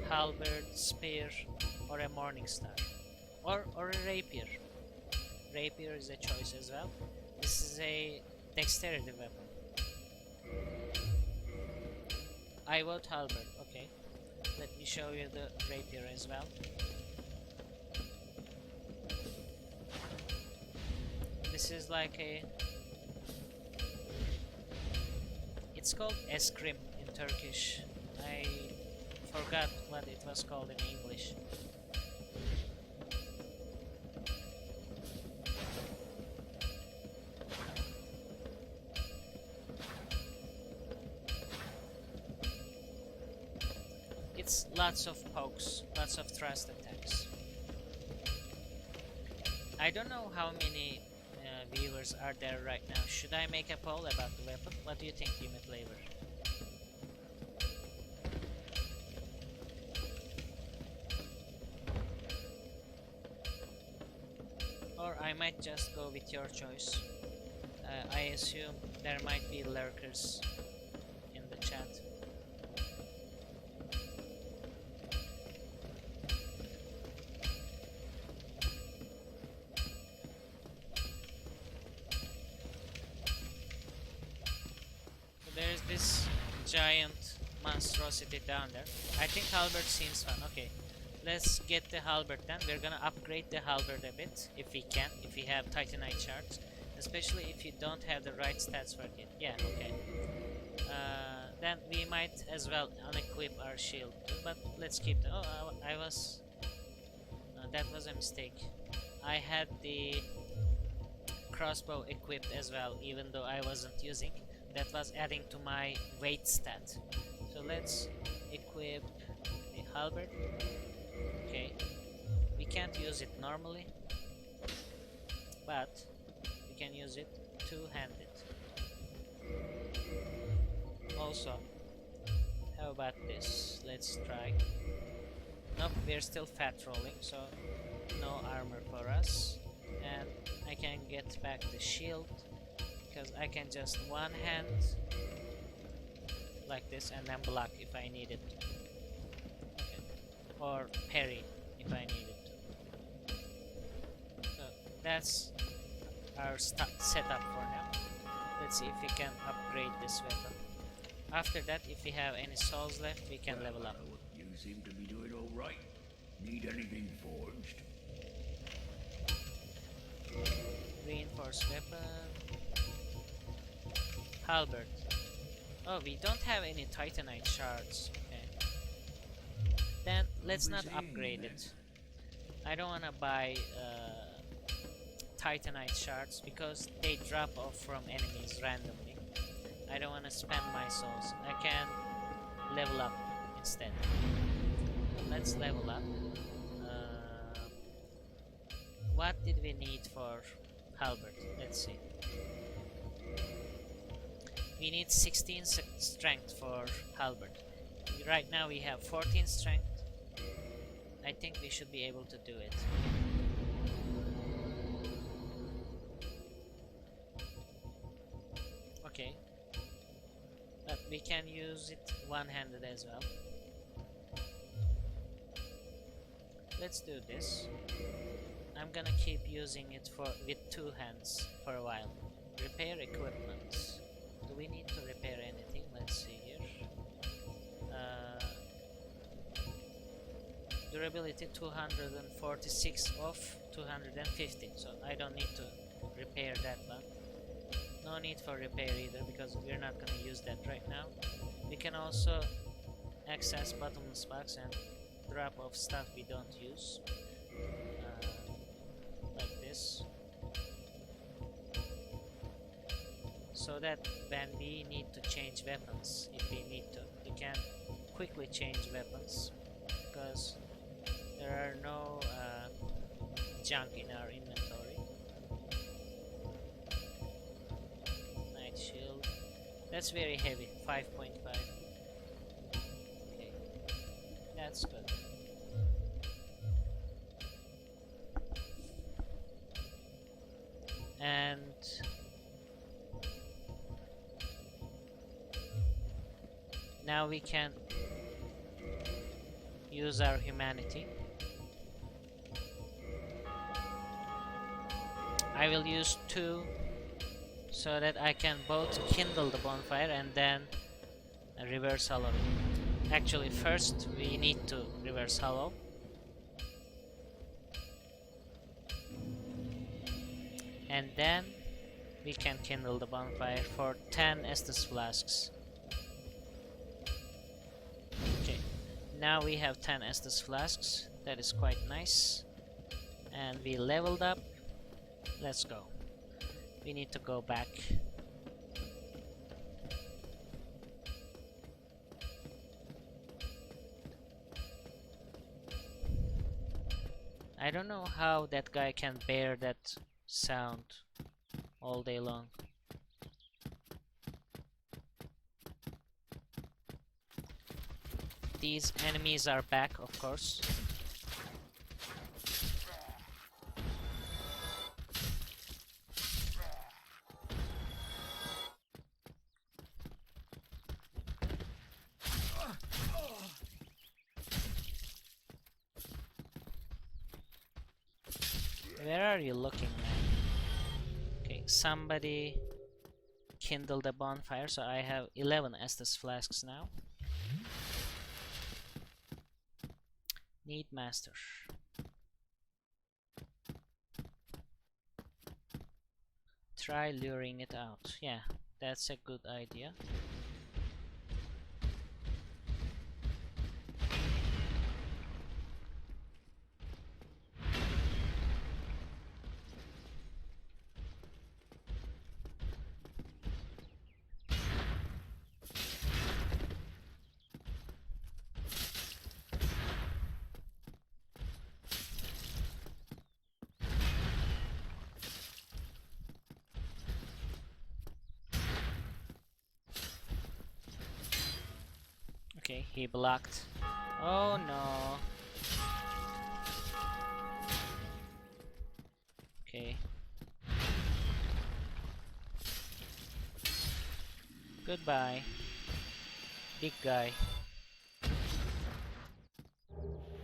halberd, spear, or a morning star, or a rapier. Rapier is a choice as well. This is a dexterity weapon. I vote halberd. Okay, let me show you the rapier as well. This is like a... It's called eskrim in Turkish. I forgot what it was called in English. It's lots of pokes, lots of thrust attacks. I don't know how many viewers are there right now. Should I make a poll about the weapon? What do you think, Human Flavor? Or I might just go with your choice. I assume there might be lurkers in the chat. this giant monstrosity down there. I think halberd seems fun. Okay, let's get the halberd then. We're gonna upgrade the halberd a bit if we can, if we have titanite shards, especially if you don't have the right stats for it. Yeah, okay. Then we might as well unequip our shield, but let's keep the. Oh, I was. That was a mistake. I had the crossbow equipped as well, even though I wasn't using. That was adding to my weight stat. So let's equip the halberd. Okay, we can't use it normally, but we can use it two-handed. Also, how about this? Let's try. Nope, we're still fat rolling, so no armor for us. And I can get back the shield because I can just one hand like this and then block if I need it to. Okay. Or parry if I need it to. So that's our setup for now. Let's see if we can upgrade this weapon. After that, if we have any souls left, we can level up. You seem to be doing all right. Need anything forged? Reinforced weapon. Halberd. Oh, we don't have any titanite shards. Okay. Then let's not upgrade it. I don't wanna buy titanite shards because they drop off from enemies randomly. I don't wanna spend my souls. I can level up instead. Let's level up. What did we need for halberd? Let's see. We need 16 strength for halberd. Right now we have 14 strength. I think we should be able to do it. Okay. But we can use it one-handed as well. Let's do this. I'm gonna keep using it with two hands for a while. Repair equipment. Do we need to repair anything? Let's see here. Durability 246 off 250, so I don't need to repair that one. No need for repair either because we're not gonna use that right now. We can also access bottomless box and drop off stuff we don't use. Like this. So that when we need to change weapons, if we need to, we can quickly change weapons because there are no junk in our inventory. Night shield. That's very heavy, 5.5. Okay, that's good. And now we can use our humanity. I will use 2 so that I can both kindle the bonfire and then reverse hollow it. Actually, first we need to reverse hollow. And then we can kindle the bonfire for 10 Estus flasks. Okay, now we have 10 Estus flasks. That is quite nice. And we leveled up. Let's go. We need to go back. I don't know how that guy can bear that sound all day long. These enemies are back, of course. Where are you looking, man? Okay, somebody kindle the bonfire, so I have 11 Estus flasks now. Need master. Try luring it out. Yeah, that's a good idea. Okay, he blocked. Oh no. Okay. Goodbye, big guy.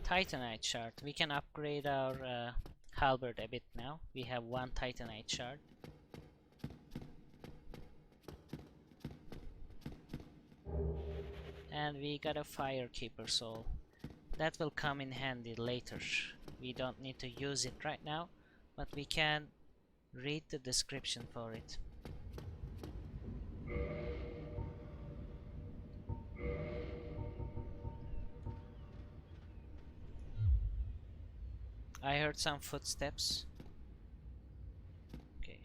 Titanite shard. We can upgrade our halberd a bit now. We have 1 Titanite shard. And we got a firekeeper soul. That will come in handy later. We don't need to use it right now, but we can read the description for it. I heard some footsteps. Okay.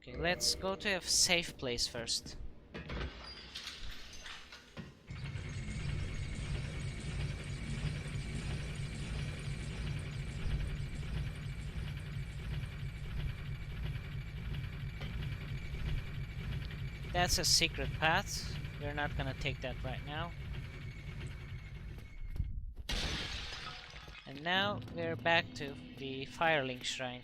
Okay, let's go to a safe place first. That's a secret path. We're not gonna take that right now. And now we're back to the firelink shrine.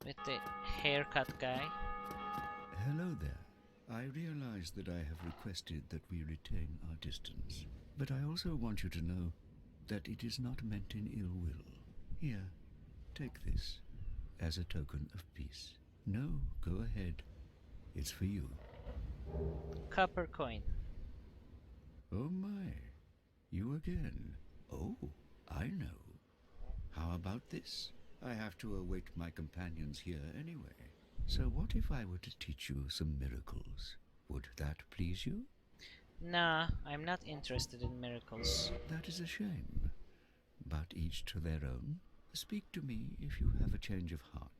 With the haircut guy. Hello there. I realize that I have requested that we retain our distance, but I also want you to know that it is not meant in ill will. Here, take this as a token of peace. No, go ahead. It's for you. Copper coin. Oh my, you again. Oh, I know. How about this? I have to await my companions here anyway. So what if I were to teach you some miracles? Would that please you? Nah, I'm not interested in miracles. That is a shame. But each to their own. Speak to me if you have a change of heart.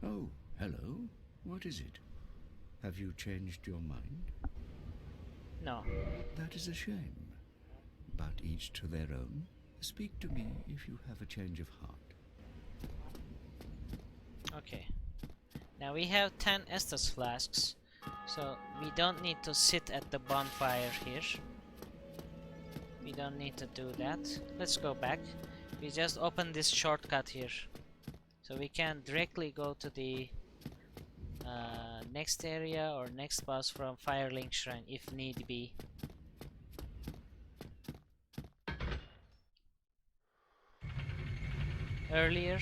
Oh, hello. What is it? Have you changed your mind? No. That is a shame. But each to their own. Speak to me if you have a change of heart. Okay. Now we have 10 Estus flasks, so we don't need to sit at the bonfire here. We don't need to do that. Let's go back. We just open this shortcut here. So we can directly go to the next area or next boss from Firelink Shrine if need be. Earlier,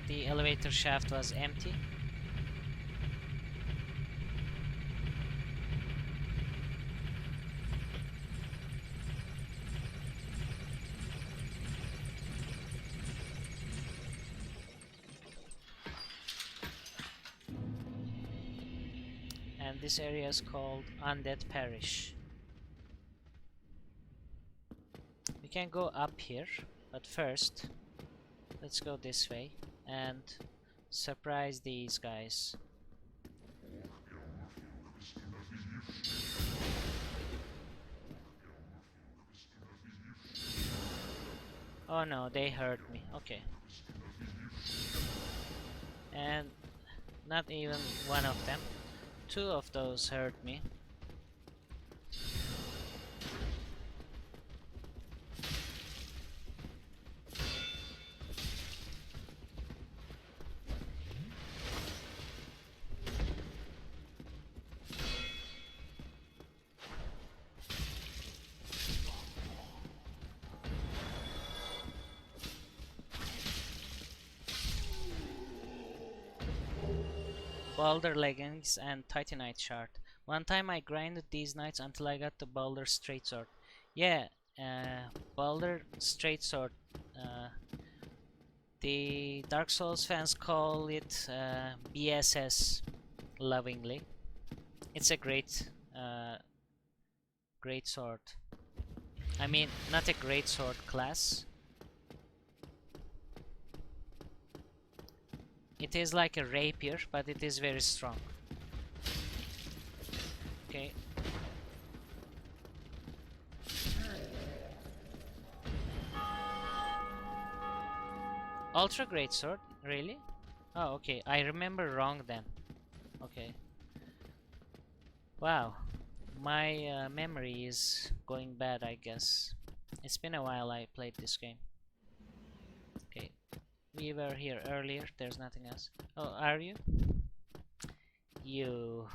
the elevator shaft was empty. And this area is called Undead Parish. We can go up here, but first let's go this way and surprise these guys. Oh no, they hurt me. Okay. And not even one of them. 2 of those hurt me. Boulder leggings and titanite shard. One time I grinded these knights until I got the Boulder straight sword. Yeah, Boulder straight sword. The Dark Souls fans call it BSS lovingly. It's a great sword. I mean, not a great sword class. It is like a rapier, but it is very strong. Okay. Ultra great sword? Really? Oh, okay. I remember wrong then. Okay. Wow. My memory is going bad, I guess. It's been a while I played this game. Okay. We were here earlier. There's nothing else. Oh, are you? You...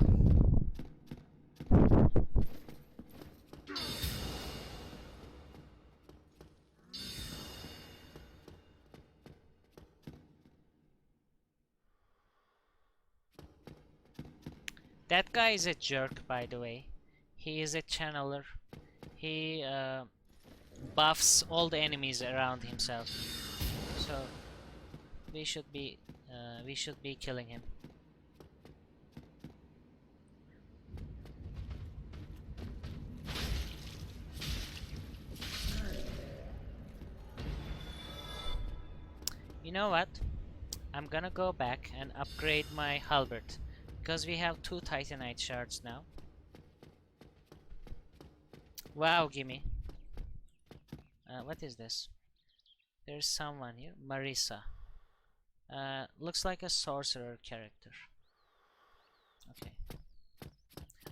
That guy is a jerk, by the way. He is a channeler. He buffs all the enemies around himself. So we should be killing him. You know what? I'm gonna go back and upgrade my halberd. Because we have 2 titanite shards now. Wow, gimme. What is this? There's someone here. Marisa. Looks like a sorcerer character. Okay.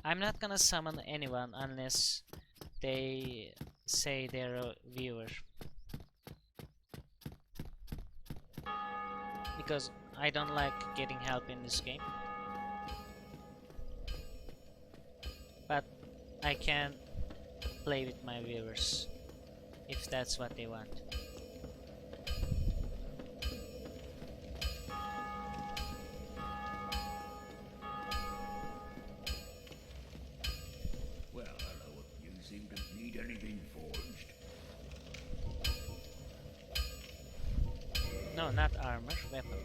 I'm not gonna summon anyone unless they say they're a viewer. Because I don't like getting help in this game. But I can play with my viewers if that's what they want. Well, hello. You seem to need anything forged. No, not armor, weapon.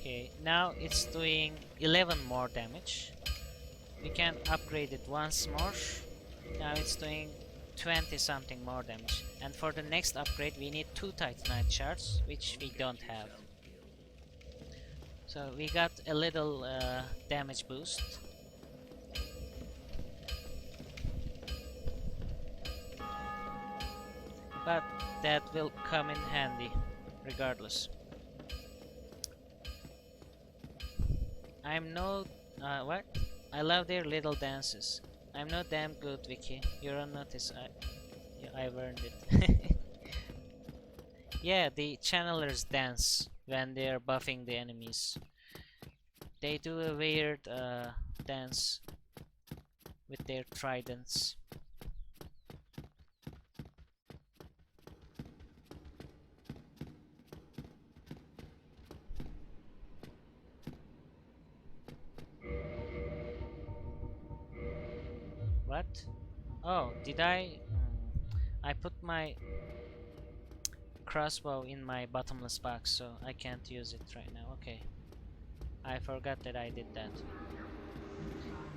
Okay, now it's doing 11 more damage. We can upgrade it once more. Now it's doing 20 something more damage. And for the next upgrade we need 2 titanite shards, which we don't have. So we got a little damage boost. But that will come in handy regardless. I'm no... what? I love their little dances. I'm no damn good, Vicky. You're on notice. I've earned it. Yeah, the channelers dance when they're buffing the enemies. They do a weird dance with their tridents. What? Oh, did I? I put my crossbow in my bottomless box, so I can't use it right now. Okay. I forgot that I did that.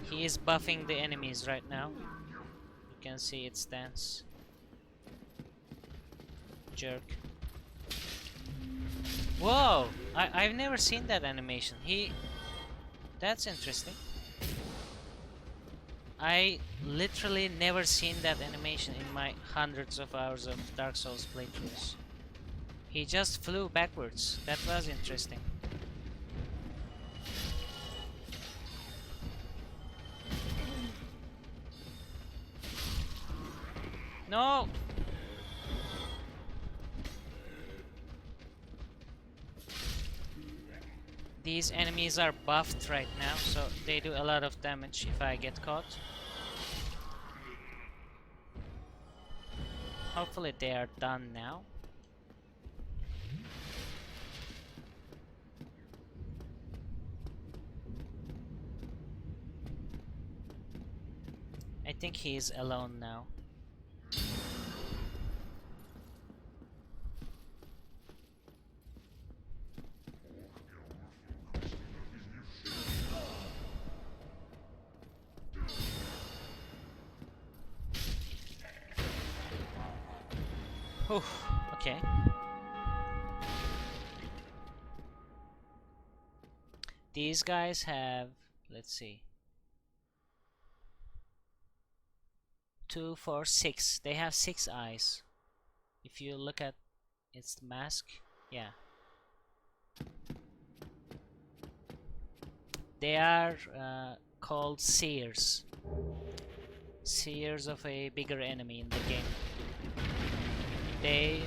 He is buffing the enemies right now. You can see its dance. Jerk. Whoa! I've never seen that animation. That's interesting. I literally never seen that animation in my hundreds of hours of Dark Souls playthroughs. He just flew backwards. That was interesting. No! These enemies are buffed right now, so they do a lot of damage if I get caught. Hopefully they are done now. I think he's alone now. Oof, okay. These guys have, let's see, 2, 4, 6. They have 6 eyes. If you look at its mask, yeah. They are called seers. Seers of a bigger enemy in the game. They,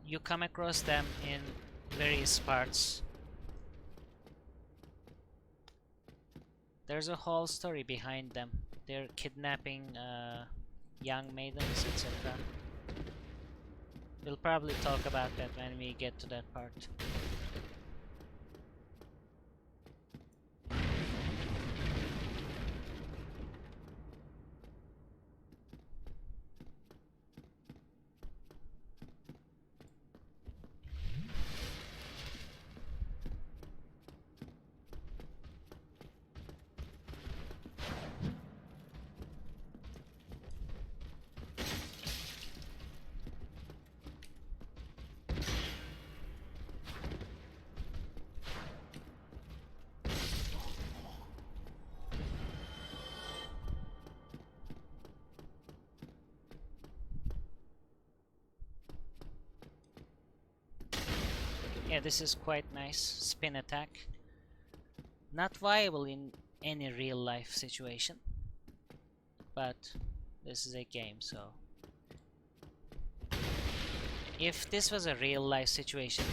you come across them in various parts. There's a whole story behind them. They're kidnapping young maidens, etc. We'll probably talk about that when we get to that part. Yeah, this is quite nice. Spin attack. Not viable in any real life situation, but this is a game, so if this was a real life situation,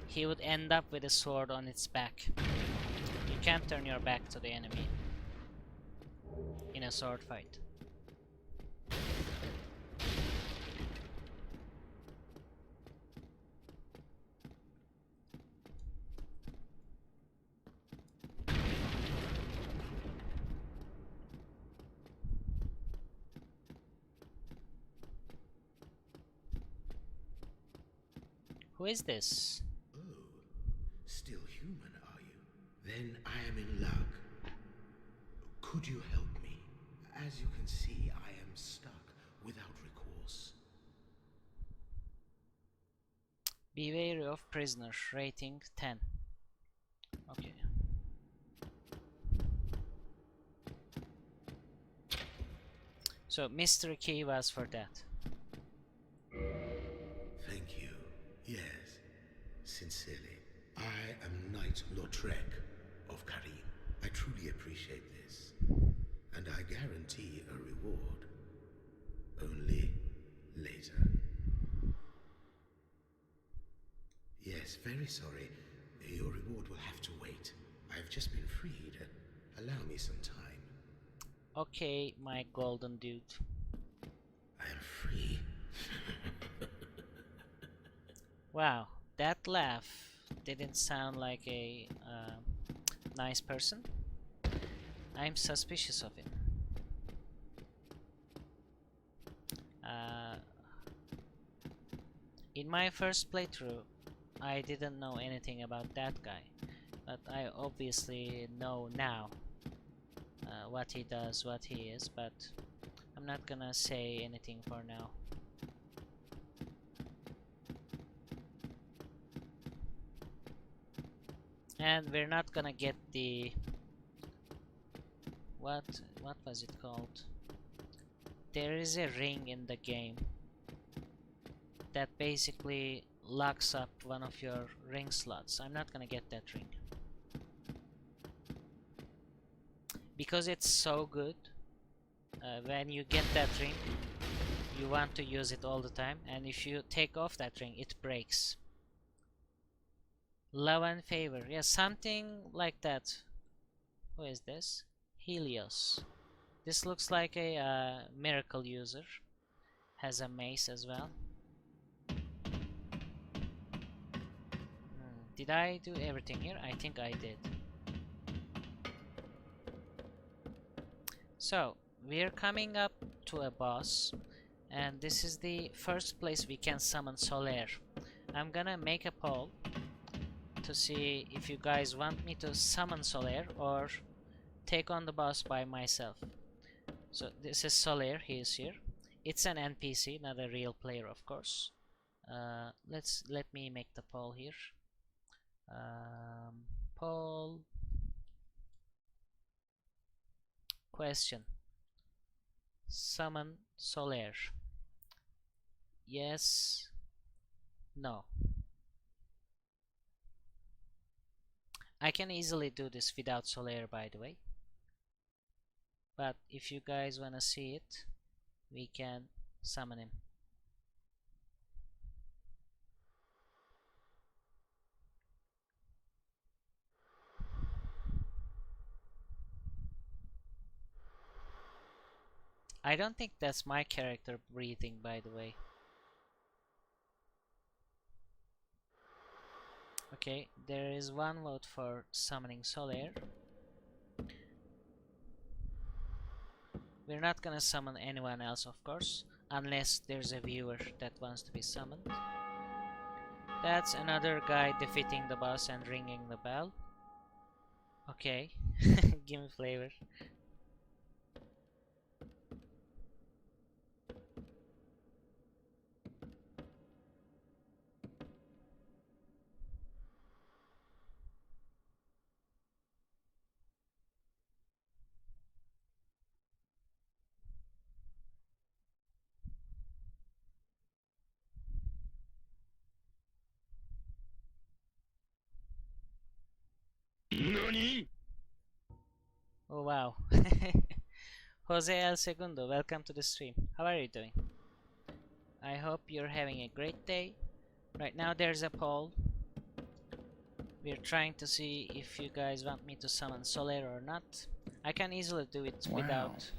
he would end up with a sword on its back. You can't turn your back to the enemy in a sword fight. Who is this? Oh, still human, are you? Then I am in luck. Could you help me? As you can see, I am stuck without recourse. Be wary of prisoner. Rating 10. Okay. So mystery key was for that. Thank you. Yes, sincerely. I am Knight Lautrec of Karim. I truly appreciate this, and I guarantee a reward. Only later. Yes, very sorry. Your reward will have to wait. I've just been freed. Allow me some time. Okay, my golden dude. I am free. Wow, that laugh didn't sound like a nice person. I'm suspicious of him. In my first playthrough, I didn't know anything about that guy, but I obviously know now what he does, what he is, but I'm not gonna say anything for now. And we're not gonna get the what was it called? There is a ring in the game that basically locks up one of your ring slots. I'm not gonna get that ring because it's so good. When you get that ring, you want to use it all the time, and if you take off that ring, it breaks. Love and favor, yeah, something like that. Who is this? Helios. This looks like a miracle user. Has a mace as well. Did I do everything here? I think I did. So we're coming up to a boss, and this is the first place we can summon Solaire. I'm gonna make a poll to see if you guys want me to summon Solaire or take on the boss by myself. So this is Solaire, he is here. It's an NPC, not a real player, of course. Let me make the poll here. Poll question: summon Solaire? Yes, no. I can easily do this without Solaire, by the way. But if you guys wanna see it, we can summon him. I don't think that's my character breathing, by the way. Okay, there is one vote for summoning Solaire. We're not gonna summon anyone else, of course, unless there's a viewer that wants to be summoned. That's another guy defeating the boss and ringing the bell. Okay, give me flavor. NANI? Oh wow. Jose El Segundo, welcome to the stream. How are you doing? I hope you're having a great day. Right now there's a poll. We're trying to see if you guys want me to summon Solaire or not. I can easily do it without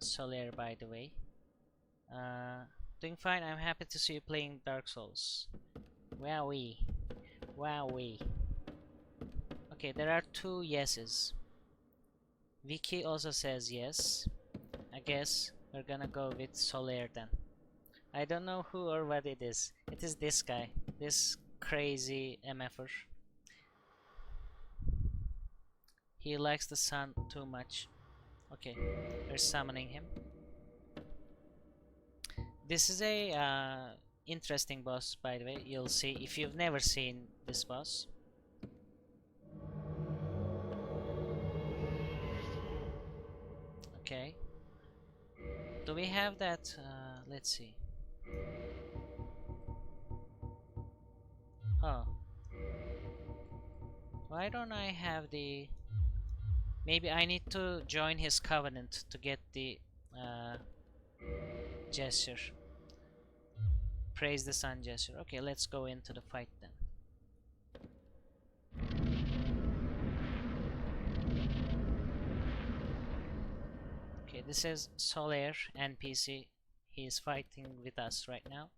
Solaire, by the way. Doing fine. I'm happy to see you playing Dark Souls. Wowee. Wowee. Okay, there are 2 yeses. Vicky also says yes. I guess we're gonna go with Solaire then. I don't know who or what it is. It is this guy. This crazy MFer. He likes the sun too much. Okay, we're summoning him. This is a interesting boss, by the way. You'll see if you've never seen this boss. Okay. Do we have that? Let's see. Oh. Why don't I have the... Maybe I need to join his covenant to get the gesture. Praise the sun gesture. Okay, let's go into the fight then. Okay, this is Solaire NPC. He is fighting with us right now.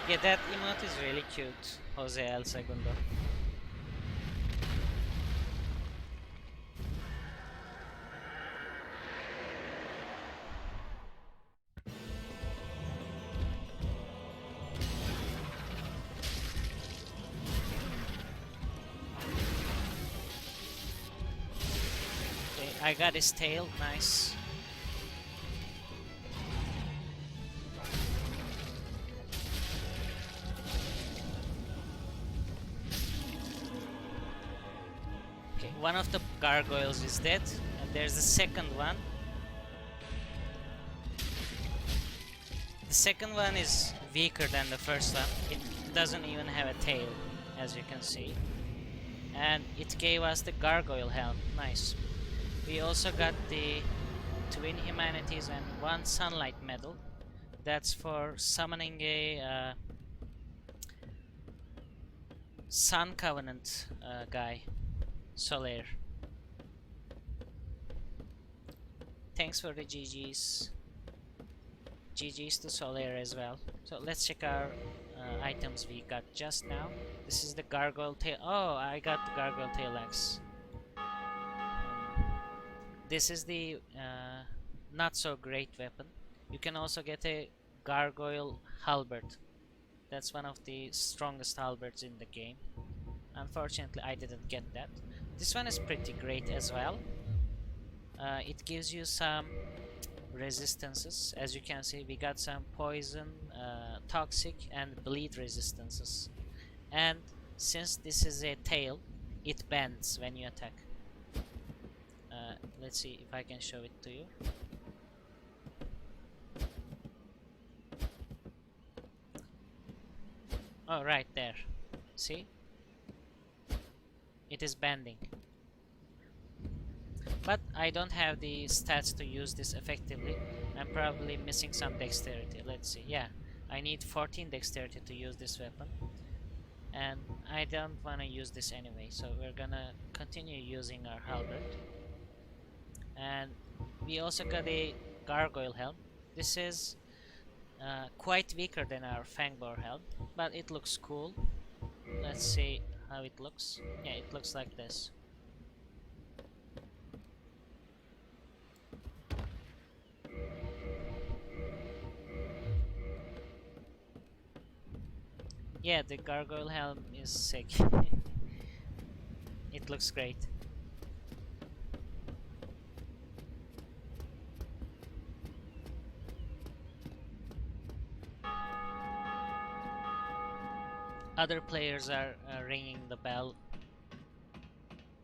Yeah, that emote is really cute, Jose El Segundo. Okay, I got his tail, nice. One of the gargoyles is dead, and there's the second one. The second one is weaker than the first one. It doesn't even have a tail, as you can see. And it gave us the gargoyle helm, nice. We also got the twin humanities and 1 sunlight medal. That's for summoning a Sun Covenant guy, Solaire. Thanks for the GGs. GGs to Solaire as well. So let's check our items we got just now. This is the gargoyle tail. Oh, I got the gargoyle tail axe. This is the not so great weapon. You can also get a gargoyle halberd. That's one of the strongest halberds in the game. Unfortunately, I didn't get that. This one is pretty great as well. It gives you some resistances. As you can see, we got some poison, toxic, and bleed resistances. And since this is a tail, it bends when you attack. Let's see if I can show it to you. Oh, right there. See? It is bending. But I don't have the stats to use this effectively. I'm probably missing some dexterity. Let's see. Yeah, I need 14 dexterity to use this weapon. And I don't want to use this anyway, so we're gonna continue using our halberd. And we also got a gargoyle helm. This is quite weaker than our fangbore helm, but it looks cool. Let's see how it looks. Yeah, it looks like this. Yeah, the gargoyle helm is sick. It looks great. Other players are ringing the bell.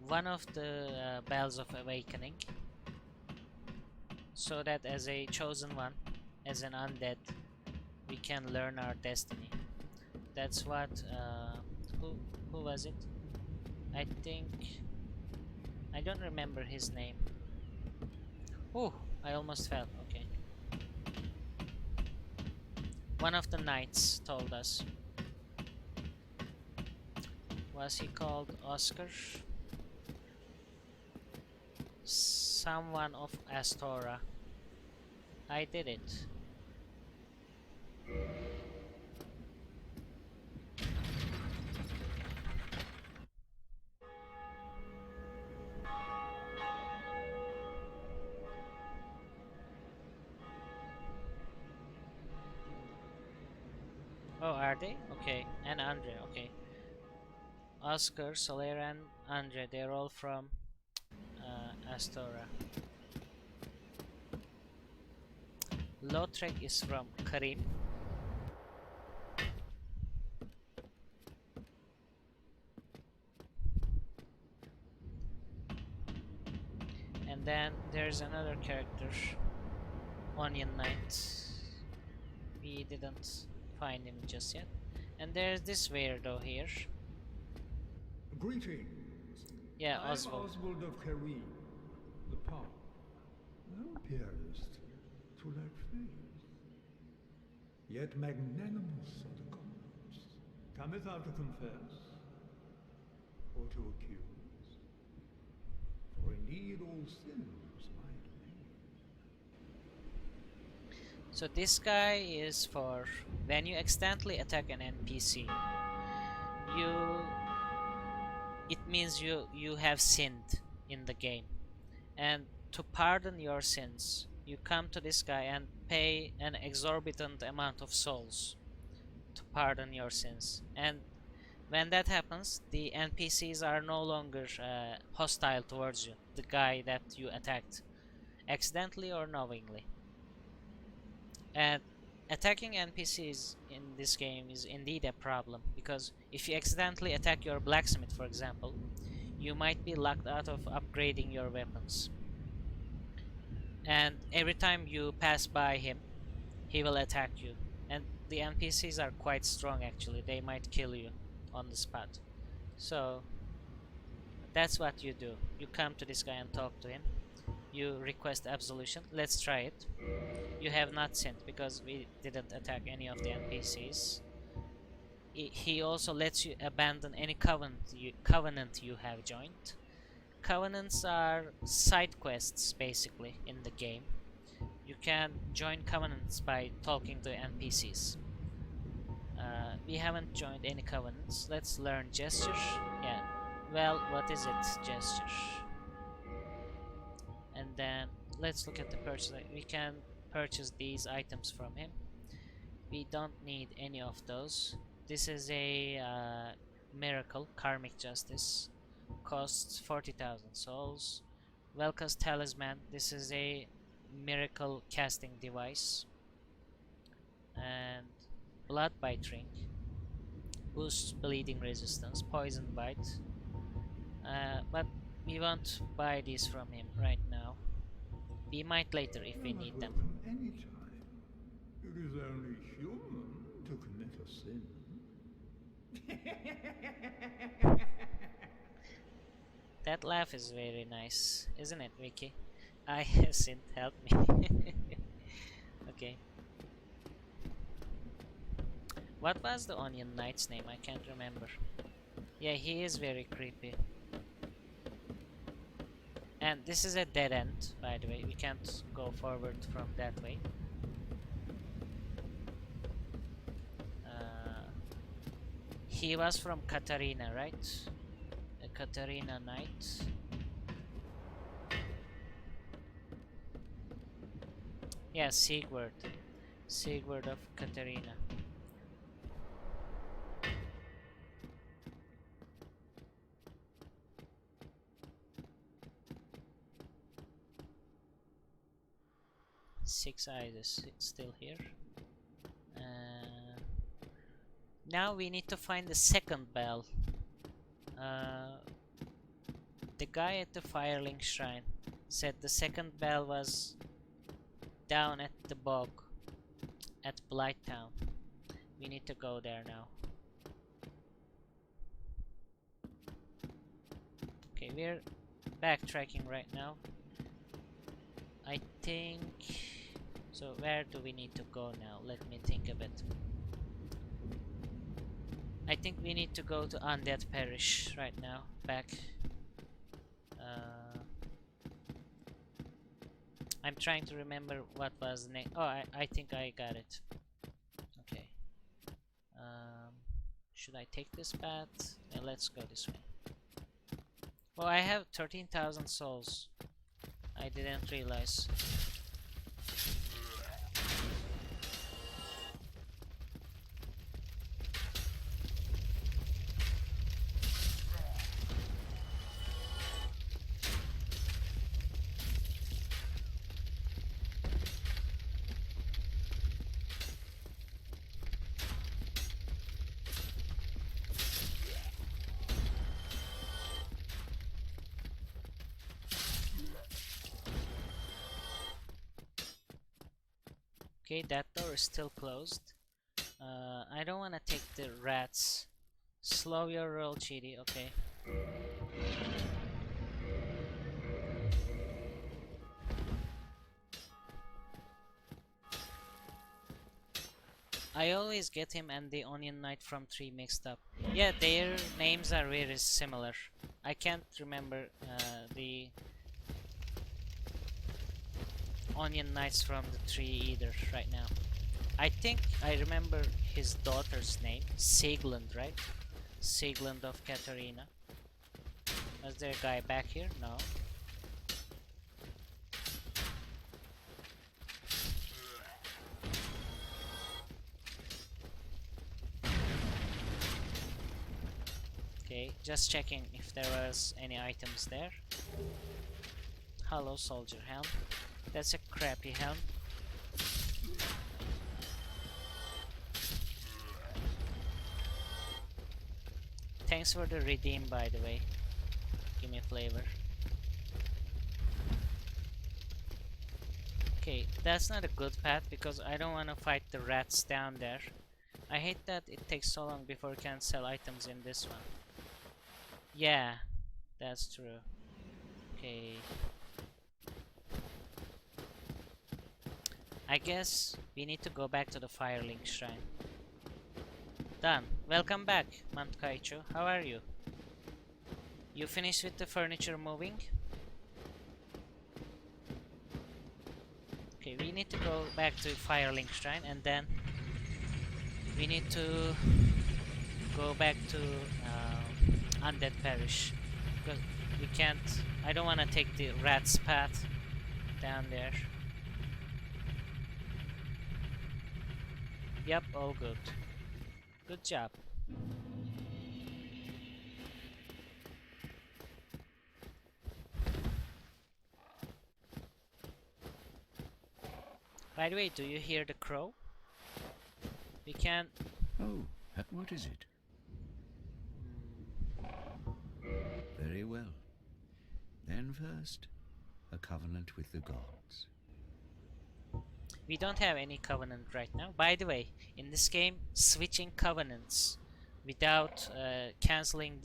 One of the bells of awakening, so that as a chosen one, as an undead, we can learn our destiny. That's what who was it? I think I don't remember his name. Oh, I almost fell. Okay. One of the knights told us. Was he called Oscar? Someone of Astora. I did it. Oh, are they? Okay, and Andre, okay. Oscar, Solaire, and Andre, they're all from Astora. Lautrec is from Karim. And then there's another character, Onion Knight. We didn't find him just yet. And there's this weirdo here. Greetings. Yeah, I'm Oswald. Oswald of Karim, the Pope. Thou appearest to lack faith, yet magnanimous are the gods. Cometh thou to confess, or to accuse? For indeed all sins might be. So this guy is for when you accidentally attack an NPC, it means you have sinned in the game, and to pardon your sins you come to this guy and pay an exorbitant amount of souls to pardon your sins. And when that happens, the NPCs are no longer hostile towards you, the guy that you attacked accidentally or knowingly. And attacking NPCs in this game is indeed a problem, because if you accidentally attack your blacksmith, for example, you might be locked out of upgrading your weapons. And every time you pass by him, he will attack you. And the NPCs are quite strong actually, they might kill you on the spot. So that's what you do. You come to this guy and talk to him. you request absolution. Let's try it. You have not sinned because we didn't attack any of the NPCs. He also lets you abandon any covenant you have joined. Covenants are side quests basically in the game. You can join covenants by talking to NPCs. We haven't joined any covenants. Let's learn gesture. Yeah. Well, what is it? Gesture. And then let's look at the purchase. We can purchase these items from him. We don't need any of those. This is a miracle, karmic justice. Costs 40,000 souls. Velka's talisman. This is a miracle casting device. And blood bite ring. Boosts bleeding resistance. Poison bite. But we won't buy these from him right now. We might later if we need them. Anytime. It is only human to commit a sin. That laugh is very nice, isn't it, Vicky? I have sinned, help me. Okay. What was the Onion Knight's name? I can't remember. Yeah, he is very creepy. And this is a dead end, by the way. We can't go forward from that way. He was from Katarina, right? A Katarina Knight. Yeah, Sigurd. Sigurd of Katarina. Six Eyes is still here. Now we need to find the second bell. The guy at the firelink shrine said the second bell was down at the bog at Blighttown. We need to go there now. Okay, we're backtracking right now. I think... So where do we need to go now? Let me think a bit. I think we need to go to Undead Parish right now. Back. I'm trying to remember what was the name. Oh, I think I got it. Okay. Should I take this path? Yeah, let's go this way. Oh, I have 13,000 souls. I didn't realize. Okay, that door is still closed. I don't want to take the rats. Slow your roll, Chidi. Okay. I always get him and the Onion Knight from 3 mixed up. Yeah, their names are very similar. I can't remember the Onion Knights from the 3 either right now. I think I remember his daughter's name, Sigland, right? Sigland of Katarina. Was there a guy back here? No. Okay, just checking if there was any items there. Hello, soldier helm. That's a crappy helm. Thanks for the redeem, by the way. Give me a flavor. Okay, that's not a good path because I don't want to fight the rats down there. I hate that it takes so long before you can sell items in this one. Yeah, that's true. Okay. I guess we need to go back to the firelink shrine. Done. Welcome back, Mantkaicho. How are you? You finished with the furniture moving? Okay, we need to go back to firelink shrine and then we need to go back to undead parish because we can't. I don't want to take the rat's path down there. Yep, all good. Good job. By the way, do you hear the crow? We can. Oh, what is it? Very well. Then first, a covenant with the gods. We don't have any covenant right now. By the way, in this game, switching covenants without canceling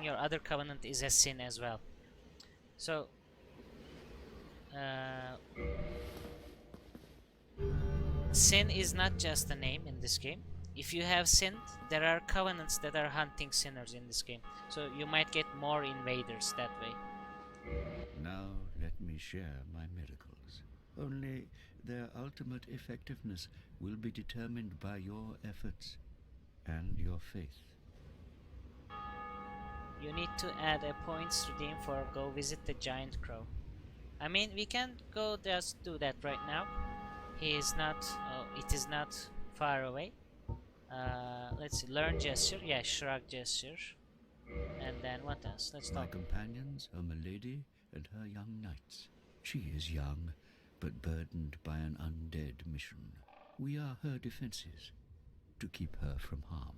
your other covenant is a sin as well. So, sin is not just a name in this game. If you have sinned, there are covenants that are hunting sinners in this game. So you might get more invaders that way. Now let me share my miracles. Only their ultimate effectiveness will be determined by your efforts and your faith. You need to add a points redeem for go visit the giant crow. I mean, we can go just do that right now. He is not. It is not far away. Let's see. Learn gesture. Yeah, shrug gesture. And then what else? Let's My talk. companions are Milady and her young knights. She is young, but burdened by an undead mission. We are her defenses, to keep her from harm.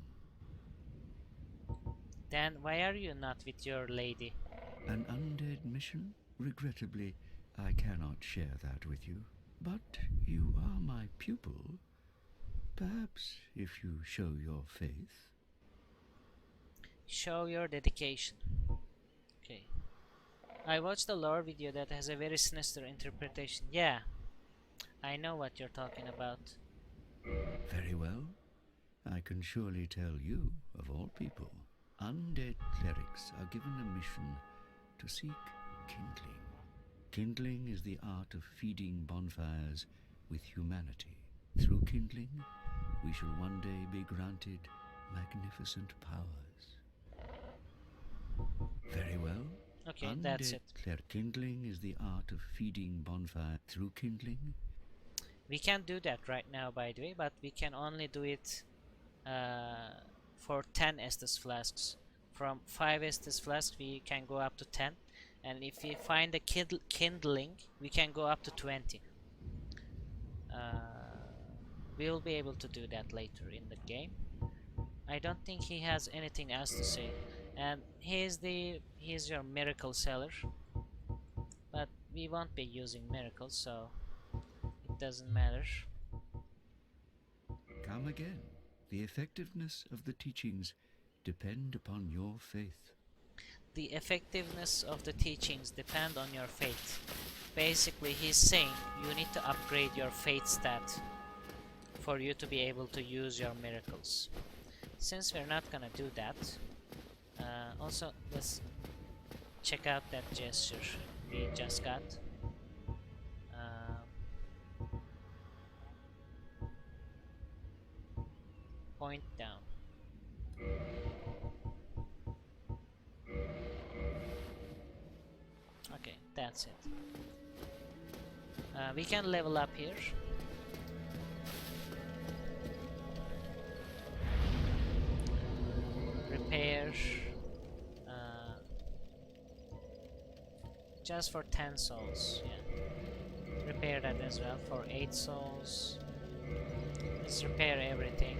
Then why are you not with your lady? An undead mission? Regrettably, I cannot share that with you. But you are my pupil. Perhaps if you show your faith. Show your dedication. Okay. I watched a lore video that has a very sinister interpretation. Yeah, I know what you're talking about. Very well. I can surely tell you, of all people, undead clerics are given a mission to seek kindling. Kindling is the art of feeding bonfires with humanity. Through kindling, we shall one day be granted magnificent powers. Very well. Okay, that's it. Kindling is the art of feeding bonfire. Through kindling, We can't do that right now, by the way, but we can only do it for 10 Estus flasks. From 5 Estus flasks, we can go up to 10. And if we find a kindling, we can go up to 20. We'll be able to do that later in the game. I don't think he has anything else to say. And he's your miracle seller. But we won't be using miracles, so it doesn't matter. come again. The effectiveness of the teachings depend upon your faith. The effectiveness of the teachings depend on your faith. Basically, he's saying you need to upgrade your faith stat for you to be able to use your miracles. Since we're not gonna do that, also let's check out that gesture we just got. Point down. Okay, that's it. We can level up here. Repair. Just for 10 souls, yeah. Repair that as well for 8 souls. Let's repair everything.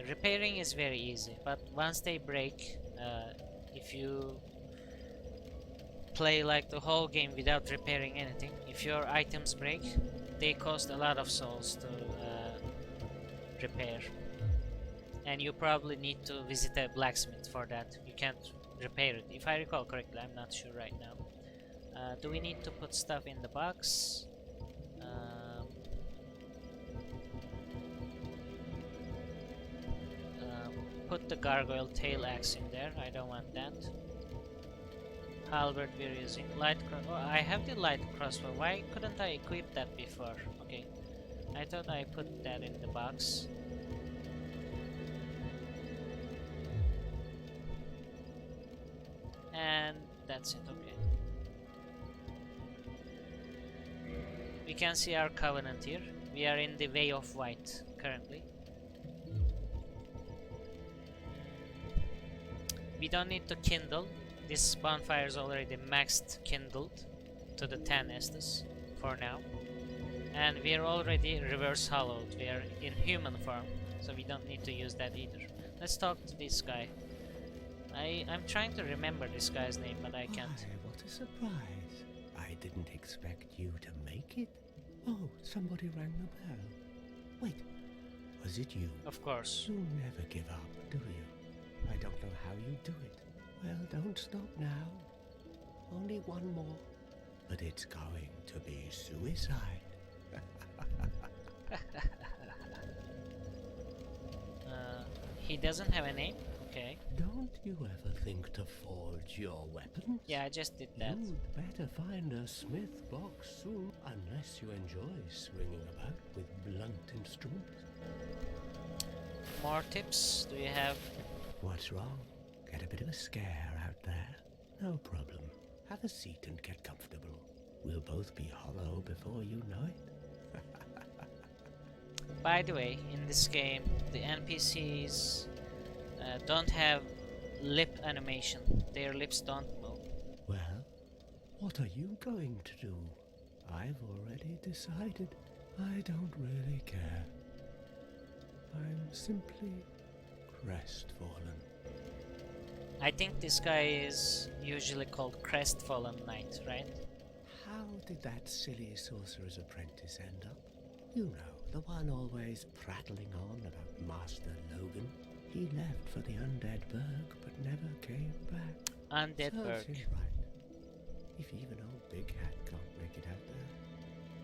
Repairing is very easy, but once they break, if you play like the whole game without repairing anything, if your items break, they cost a lot of souls to repair. And you probably need to visit a blacksmith for that. You can't repair it. If I recall correctly, I'm not sure right now. Do we need to put stuff in the box? Put the gargoyle tail axe in there. I don't want that. Halberd we're using. Light crossbow. Oh, I have the light crossbow. Why couldn't I equip that before? Okay. I thought I put that in the box. And that's it, okay. We can see our covenant here. We are in the Way of White currently. We don't need to kindle. This bonfire is already maxed kindled to the 10 Estus for now. And we are already reverse hollowed. We are in human form, so we don't need to use that either. Let's talk to this guy. I'm trying to remember this guy's name, but I can't. Why, what a surprise. I didn't expect you to make it. Oh, somebody rang the bell. Wait, was it you? Of course. You never give up, do you? I don't know how you do it. Well, don't stop now. Only one more. But it's going to be suicide. He doesn't have a name? Okay. Don't you ever think to forge your weapons? Yeah, I just did that. You'd better find a smith box soon, unless you enjoy swinging about with blunt instruments. More tips? Do you have? What's wrong? Get a bit of a scare out there? No problem. Have a seat and get comfortable. We'll both be hollow before you know it. By the way, in this game, the NPCs don't have lip animation. Their lips don't move. Well, what are you going to do? I've already decided. I don't really care. I'm simply crestfallen. I think this guy is usually called Crestfallen Knight, right? How did that silly sorcerer's apprentice end up? You know, the one always prattling on about Master Logan. He left for the undead burg, but never came back. Undead Serves burg. him right. If even old Big Hat can't make it out there,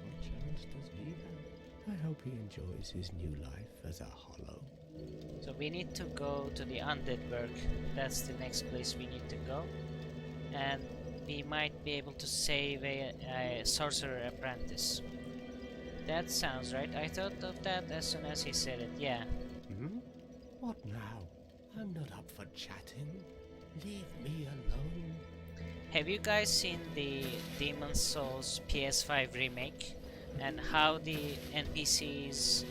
what chance does he have? I hope he enjoys his new life as a hollow. So we need to go to the Undead Burg. That's the next place we need to go. And we might be able to save a sorcerer apprentice. That sounds right. I thought of that as soon as he said it. Yeah. Hmm? What now? I'm not up for chatting. Leave me alone. Have you guys seen the Demon's Souls PS5 remake? And how the NPCs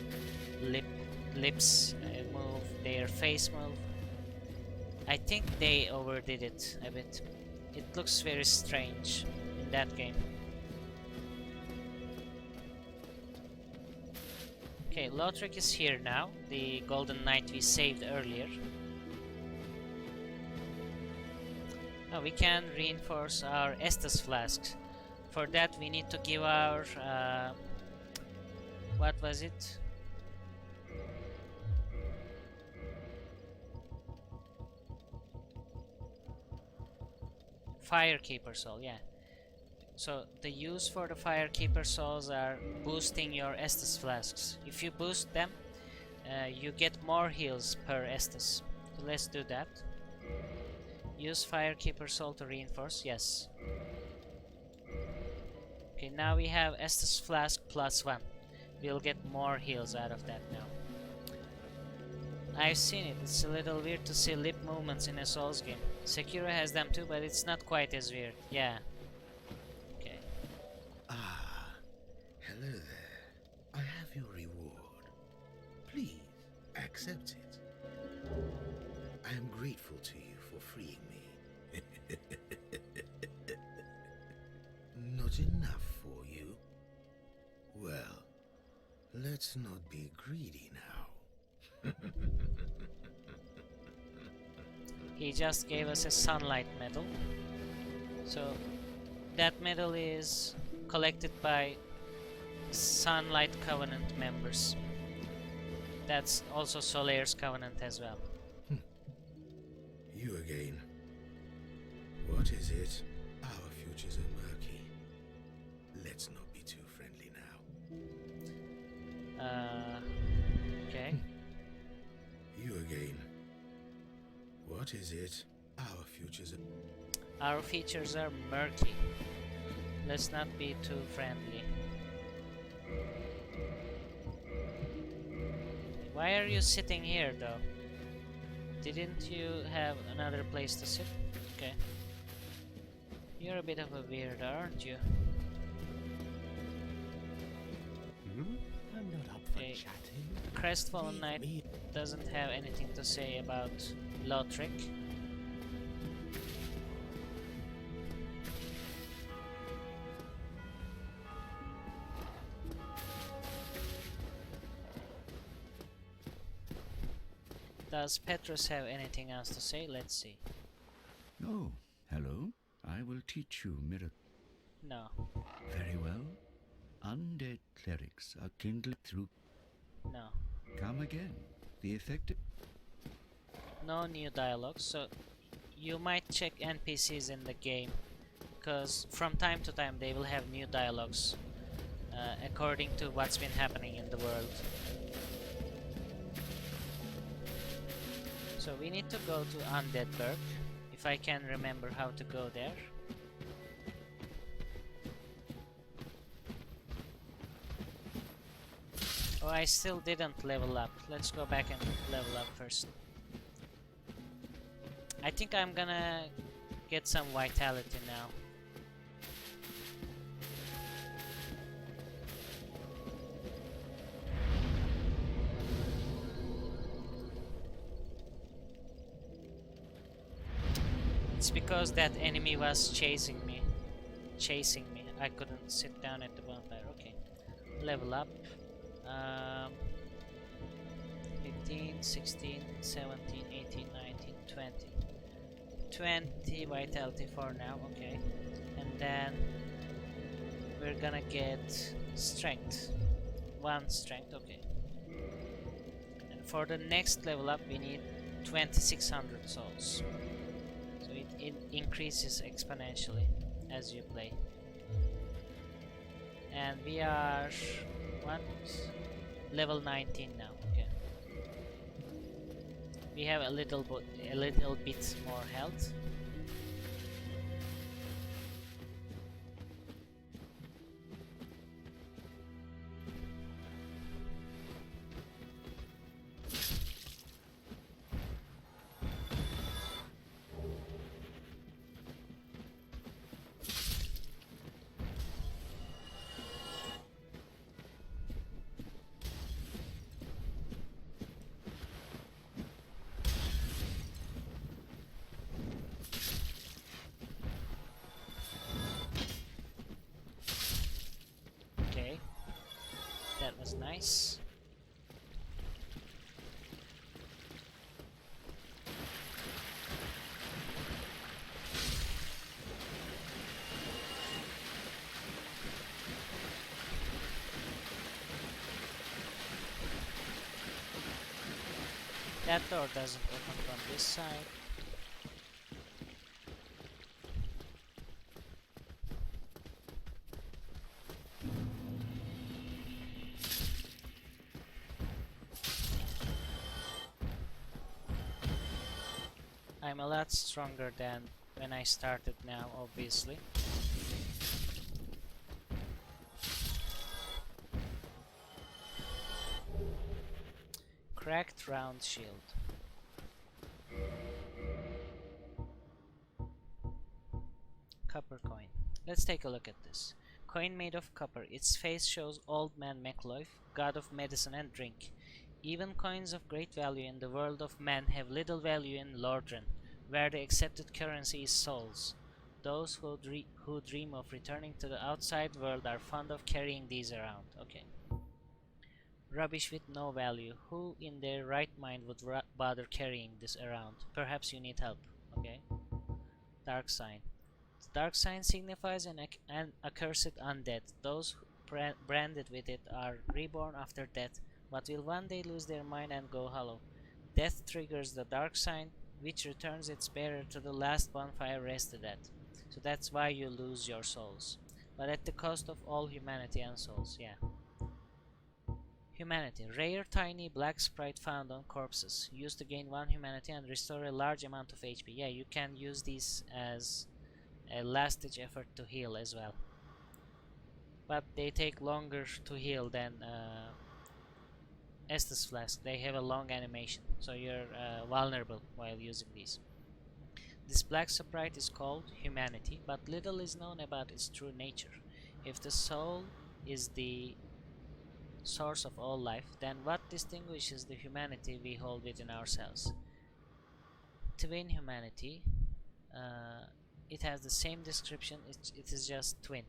lips move, their face move? I think they overdid it a bit. It looks very strange in that game. Okay, Lautrec is here now, the Golden Knight we saved earlier. Now we can reinforce our Estus flasks. For that we need to give our what was it? Firekeeper soul, yeah. So the use for the Firekeeper souls are boosting your Estus flasks. If you boost them, you get more heals per Estus. So let's do that. Use Firekeeper soul to reinforce, yes. Okay, now we have Estus flask +1. We'll get more heals out of that now. I've seen it. It's a little weird to see lip movements in a Souls game. Sekiro has them too, but it's not quite as weird. Yeah. Okay. Ah, hello there. I have your reward. Please, accept it. I am grateful to you for freeing me. Not enough for you? Well, let's not be greedy now. He just gave us a sunlight medal. So that medal is collected by Sunlight Covenant members. That's also Solaire's Covenant as well. You again. What is it? Our futures are murky. Let's not be too friendly now. Okay. You again. What is it? Our futures. Our features are murky. Let's not be too friendly. Why are you sitting here though? Didn't you have another place to sit? Okay. You're a bit of a weirdo, aren't you? I'm not up for Okay. chatting. Crestfallen Leave Knight me- doesn't have anything to say about Lothric. Does Petrus have anything else to say? Let's see. Oh, hello. I will teach you miracle. No. Very well. Undead clerics are kindled through. No. Come again. The effective. No new dialogue, so you might check NPCs in the game, because from time to time they will have new dialogues according to what's been happening in the world. So we need to go to Undead Burg, if I can remember how to go there. Oh, I still didn't level up. Let's go back and level up first. I think I'm gonna get some vitality now. It's because that enemy was chasing me. I couldn't sit down at the bonfire. Okay. Level up. 15, 16, 17, 18, 19, 20. 20 vitality for now, okay. And then we're gonna get strength. 1 strength, okay. And for the next level up we need 2600 souls. So it increases exponentially as you play. And we are level 19 now, okay. We have a little bit more health. Okay, that was nice. That door doesn't open from this side. I'm a lot stronger than when I started now, obviously. Cracked round shield. Copper coin. Let's take a look at this. Coin made of copper. Its face shows Old Man Mekloif, god of medicine and drink. Even coins of great value in the world of men have little value in Lordran, where the accepted currency is souls. Those who dream of returning to the outside world are fond of carrying these around. Okay. Rubbish with no value. Who in their right mind would bother carrying this around? Perhaps you need help. Okay. Dark sign. Dark sign signifies an accursed undead. Those branded with it are reborn after death, but will one day lose their mind and go hollow. Death triggers the dark sign, which returns its bearer to the last bonfire rested at. So that's why you lose your souls. but at the cost of all humanity and souls. Yeah. Humanity. Rare tiny black sprite found on corpses. Used to gain 1 humanity and restore a large amount of HP. Yeah, you can use these as a last ditch effort to heal as well. But they take longer to heal than Estus Flask. They have a long animation, so you're vulnerable while using these. This black sprite is called Humanity, but little is known about its true nature. If the soul is the source of all life, then what distinguishes the humanity we hold within ourselves? Twin humanity. It has the same description, it is just twin.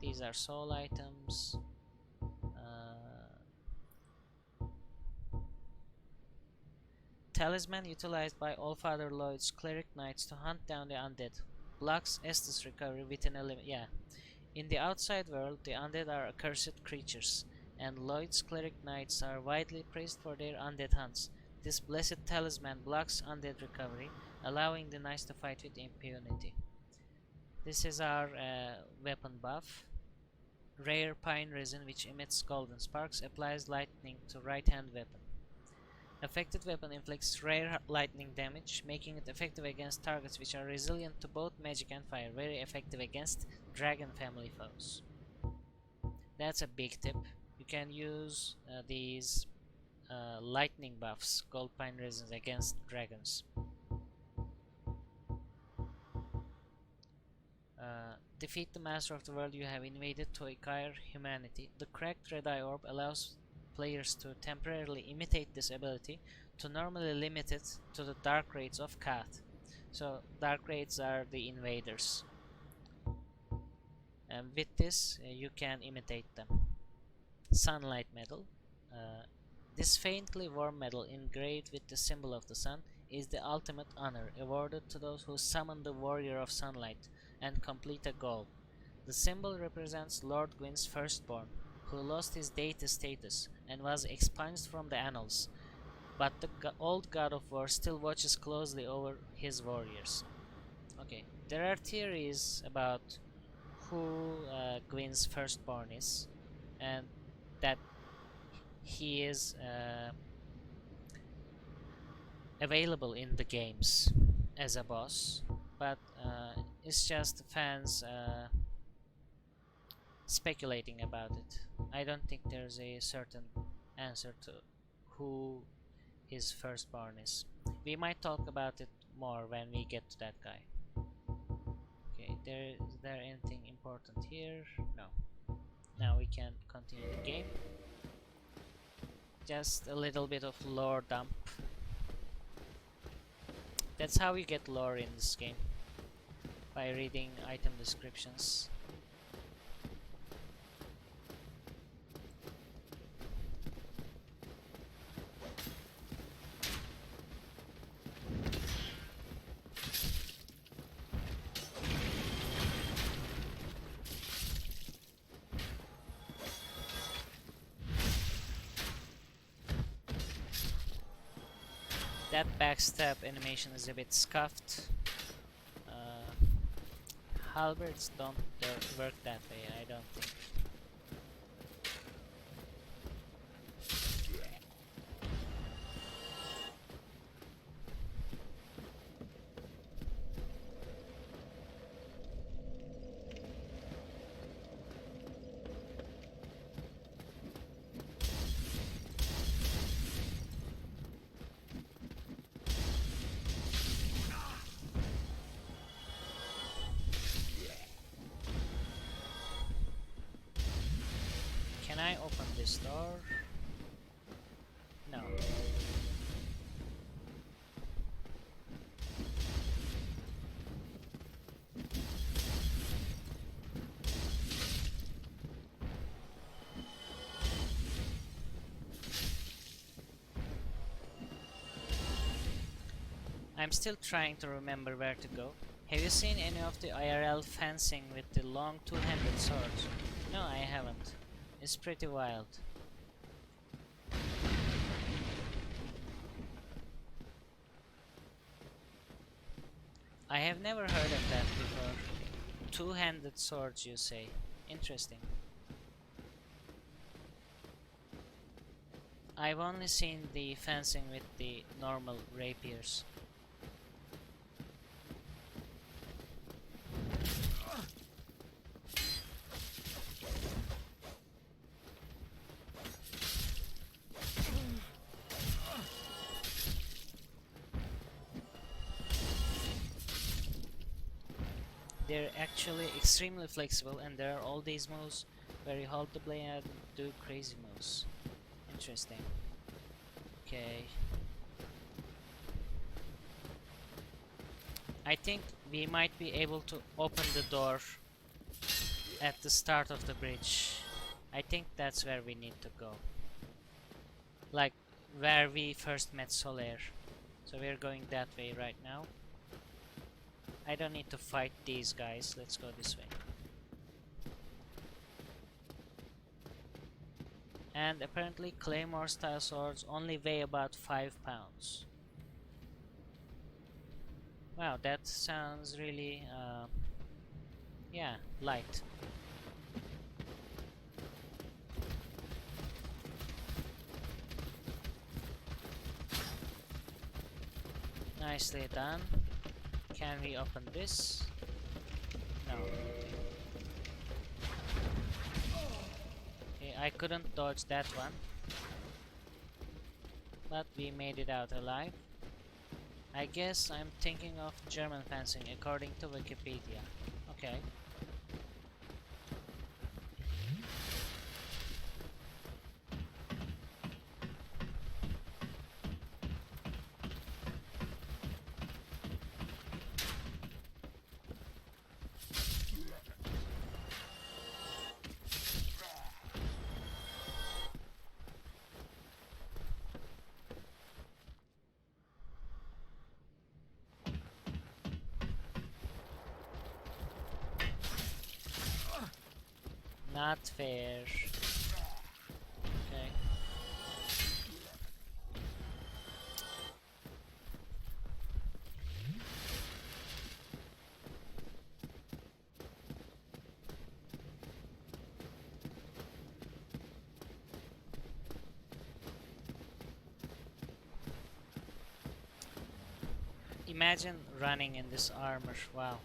These are soul items. Talisman utilized by Allfather Lloyd's cleric knights to hunt down the undead. Blocks Estus recovery within a limit. Yeah. In the outside world, the undead are accursed creatures, and Lloyd's cleric knights are widely praised for their undead hunts. This blessed talisman blocks undead recovery, allowing the knights to fight with impunity. This is our weapon buff. Rare pine resin, which emits golden sparks, applies lightning to right-hand weapon. Affected weapon inflicts rare lightning damage, making it effective against targets which are resilient to both magic and fire. Very effective against dragon family foes. That's a big tip. You can use these lightning buffs, gold pine resins, against dragons. Defeat the master of the world you have invaded to acquire humanity. The cracked red eye orb allows players to temporarily imitate this ability, to normally limit it to the dark raids of Kath. So dark raids are the invaders, and with this you can imitate them. Sunlight medal. This faintly warm medal engraved with the symbol of the sun is the ultimate honor awarded to those who summon the warrior of sunlight and complete a goal. The symbol represents Lord Gwyn's firstborn, who lost his deity status and was expunged from the annals, but the old god of war still watches closely over his warriors. Okay, there are theories about who Gwyn's firstborn is, and that he is available in the games as a boss, but it's just fans speculating about it. I don't think there's a certain answer to who his firstborn is. We might talk about it more when we get to that guy. Okay, is there anything important here? No. Now we can continue the game. Just a little bit of lore dump. That's how you get lore in this game, by reading item descriptions. That backstab animation is a bit scuffed. Halberds don't work that way, I don't think. Can I open this door? No. I'm still trying to remember where to go. Have you seen any of the IRL fencing with the long two-handed swords? No, I haven't. It's pretty wild. I have never heard of that before. Two-handed swords, you say? Interesting. I've only seen the fencing with the normal rapiers. They're actually extremely flexible, and there are all these moves where you hold the blade and do crazy moves. Interesting. Okay. I think we might be able to open the door at the start of the bridge. I think that's where we need to go. Like where we first met Solaire. So we're going that way right now. I don't need to fight these guys. Let's go this way. And apparently claymore style swords only weigh about 5 pounds. Wow, that sounds really yeah, light. Nicely done. Can we open this? No. Okay, I couldn't dodge that one. But we made it out alive. I guess I'm thinking of German fencing according to Wikipedia. Okay. Not fair. Okay. Imagine running in this armor. Wow.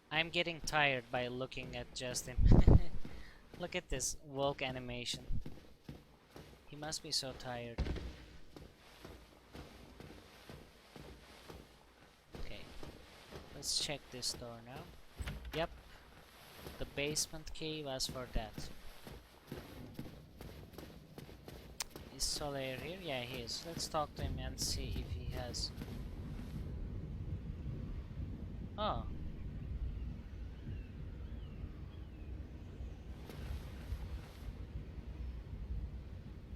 I'm getting tired by looking at Justin. Look at this walk animation. He must be so tired. Okay, let's check this door now. Yep, the basement key was for that. Is Solaire here? Yeah, he is. Let's talk to him and see if he has... Oh.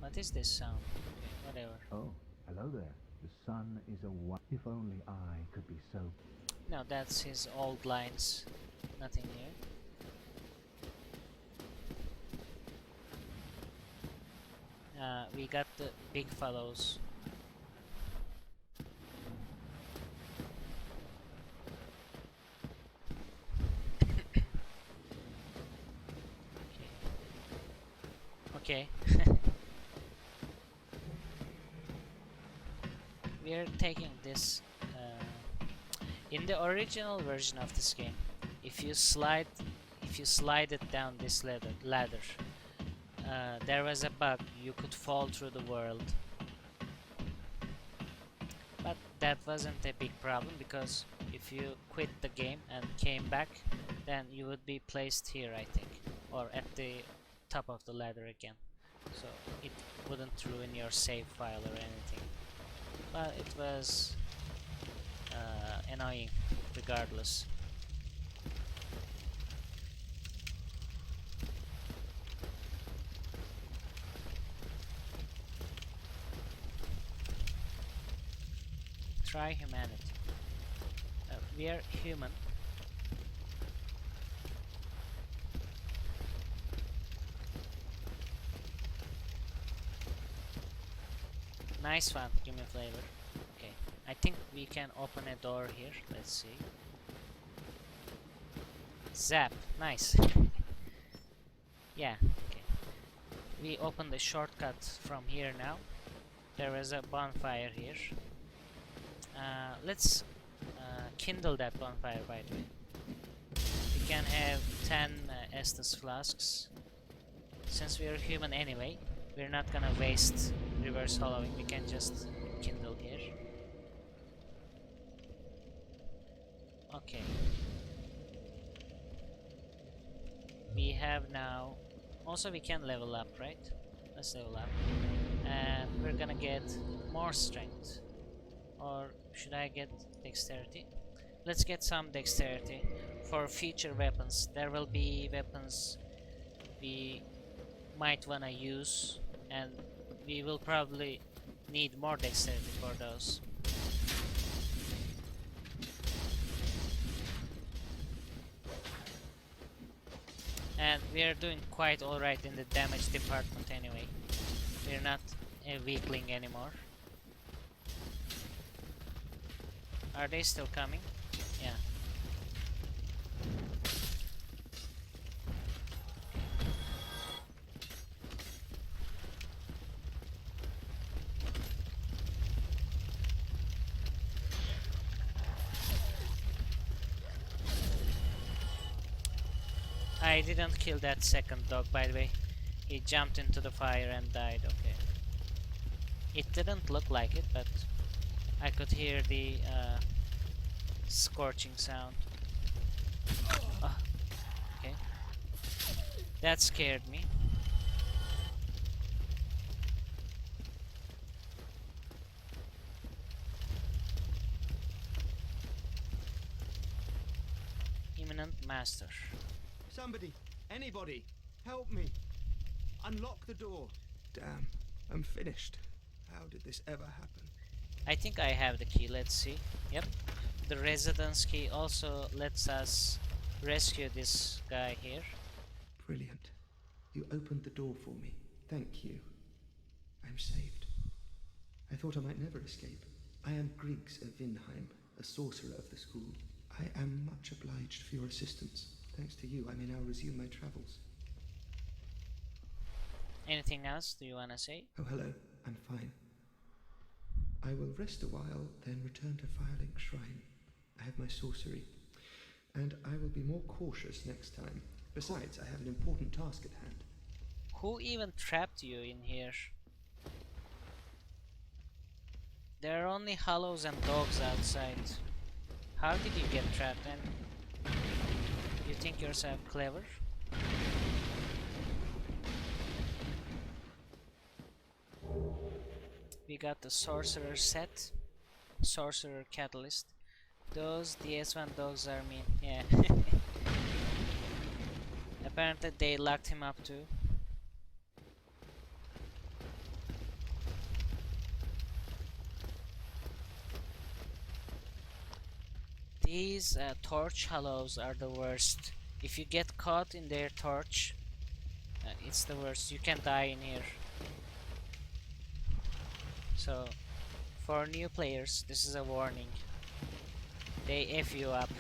What is this sound? Okay, whatever. Oh, hello there. The sun is a if only I could be so... No, that's his old lines. Nothing new. We got the big fellows. Okay. We are taking this in the original version of this game. If you slide it down this ladder, there was a bug. You could fall through the world, but that wasn't a big problem because if you quit the game and came back, then you would be placed here, I think, or at the top of the ladder again, so it wouldn't ruin your save file or anything. But it was annoying regardless. Try humanity. We are human. Nice one, give me flavor. Okay. I think we can open a door here. Let's see. Zap. Nice. Yeah, okay. We open the shortcut from here now. There is a bonfire here. Let's kindle that bonfire, by the way. We can have 10 Estus flasks. Since we are human anyway, we're not gonna waste reverse hollowing. We can just kindle here. Okay. We have now... Also we can level up, right? Let's level up. And we're gonna get more strength. Or should I get dexterity? Let's get some dexterity for future weapons. There will be weapons we might wanna use, and we will probably need more dexterity for those. And we are doing quite alright in the damage department anyway. We're not a weakling anymore. Are they still coming? Yeah. I didn't kill that second dog, by the way. He jumped into the fire and died. Okay. It didn't look like it, but I could hear the scorching sound. Oh, okay. That scared me. Imminent master. Somebody, anybody, help me. Unlock the door. Damn, I'm finished. How did this ever happen? I think I have the key, let's see. Yep. The residence key also lets us rescue this guy here. Brilliant. You opened the door for me. Thank you. I'm saved. I thought I might never escape. I am Griggs of Vinheim, a sorcerer of the school. I am much obliged for your assistance. Thanks to you, I may now resume my travels. Anything else do you wanna say? Oh, hello. I'm fine. I will rest a while, then return to Firelink Shrine. I have my sorcery, and I will be more cautious next time. Besides, I have an important task at hand. Who even trapped you in here? There are only hollows and dogs outside. How did you get trapped? And you think yourself clever? We got the sorcerer set, sorcerer catalyst. Those DS1 dogs are mean, yeah. Apparently they locked him up too. These torch hollows are the worst. If you get caught in their torch, it's the worst. You can die in here. So, for new players, this is a warning. They F you up.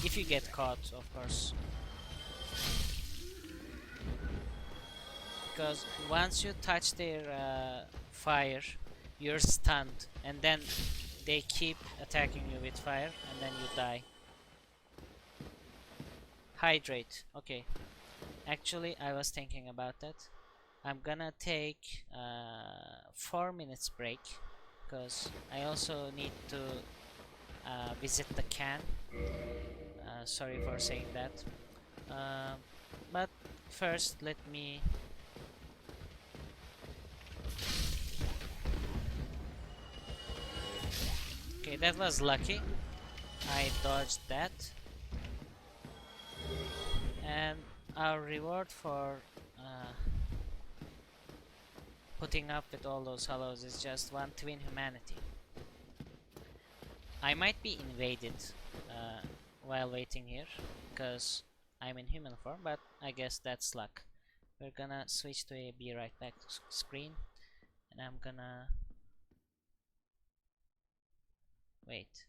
If you get caught, of course. Because once you touch their fire, you're stunned. And then they keep attacking you with fire, and then you die. Hydrate. Okay. Actually, I was thinking about that. I'm gonna take 4 minutes break because I also need to visit the can. Sorry for saying that. But first let me okay, that was lucky. I dodged that. And our reward for putting up with all those hollows is just 1 twin humanity. I might be invaded while waiting here because I'm in human form, but I guess that's luck. We're gonna switch to a be right back screen, and I'm gonna Wait,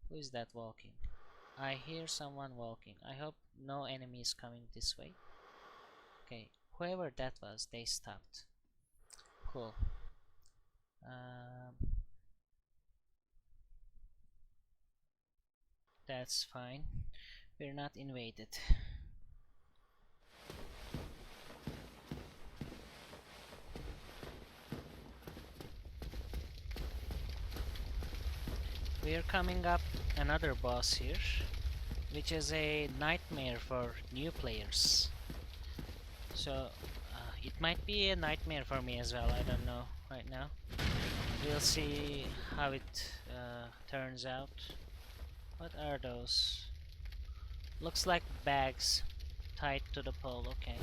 who is that walking? I hear someone walking. I hope no enemy is coming this way. Okay, whoever that was, they stopped. Cool. That's fine. We're not invaded. We're coming up another boss here, which is a nightmare for new players. So it might be a nightmare for me as well. I don't know right now. We'll see how it turns out. What are those? Looks like bags tied to the pole. Okay.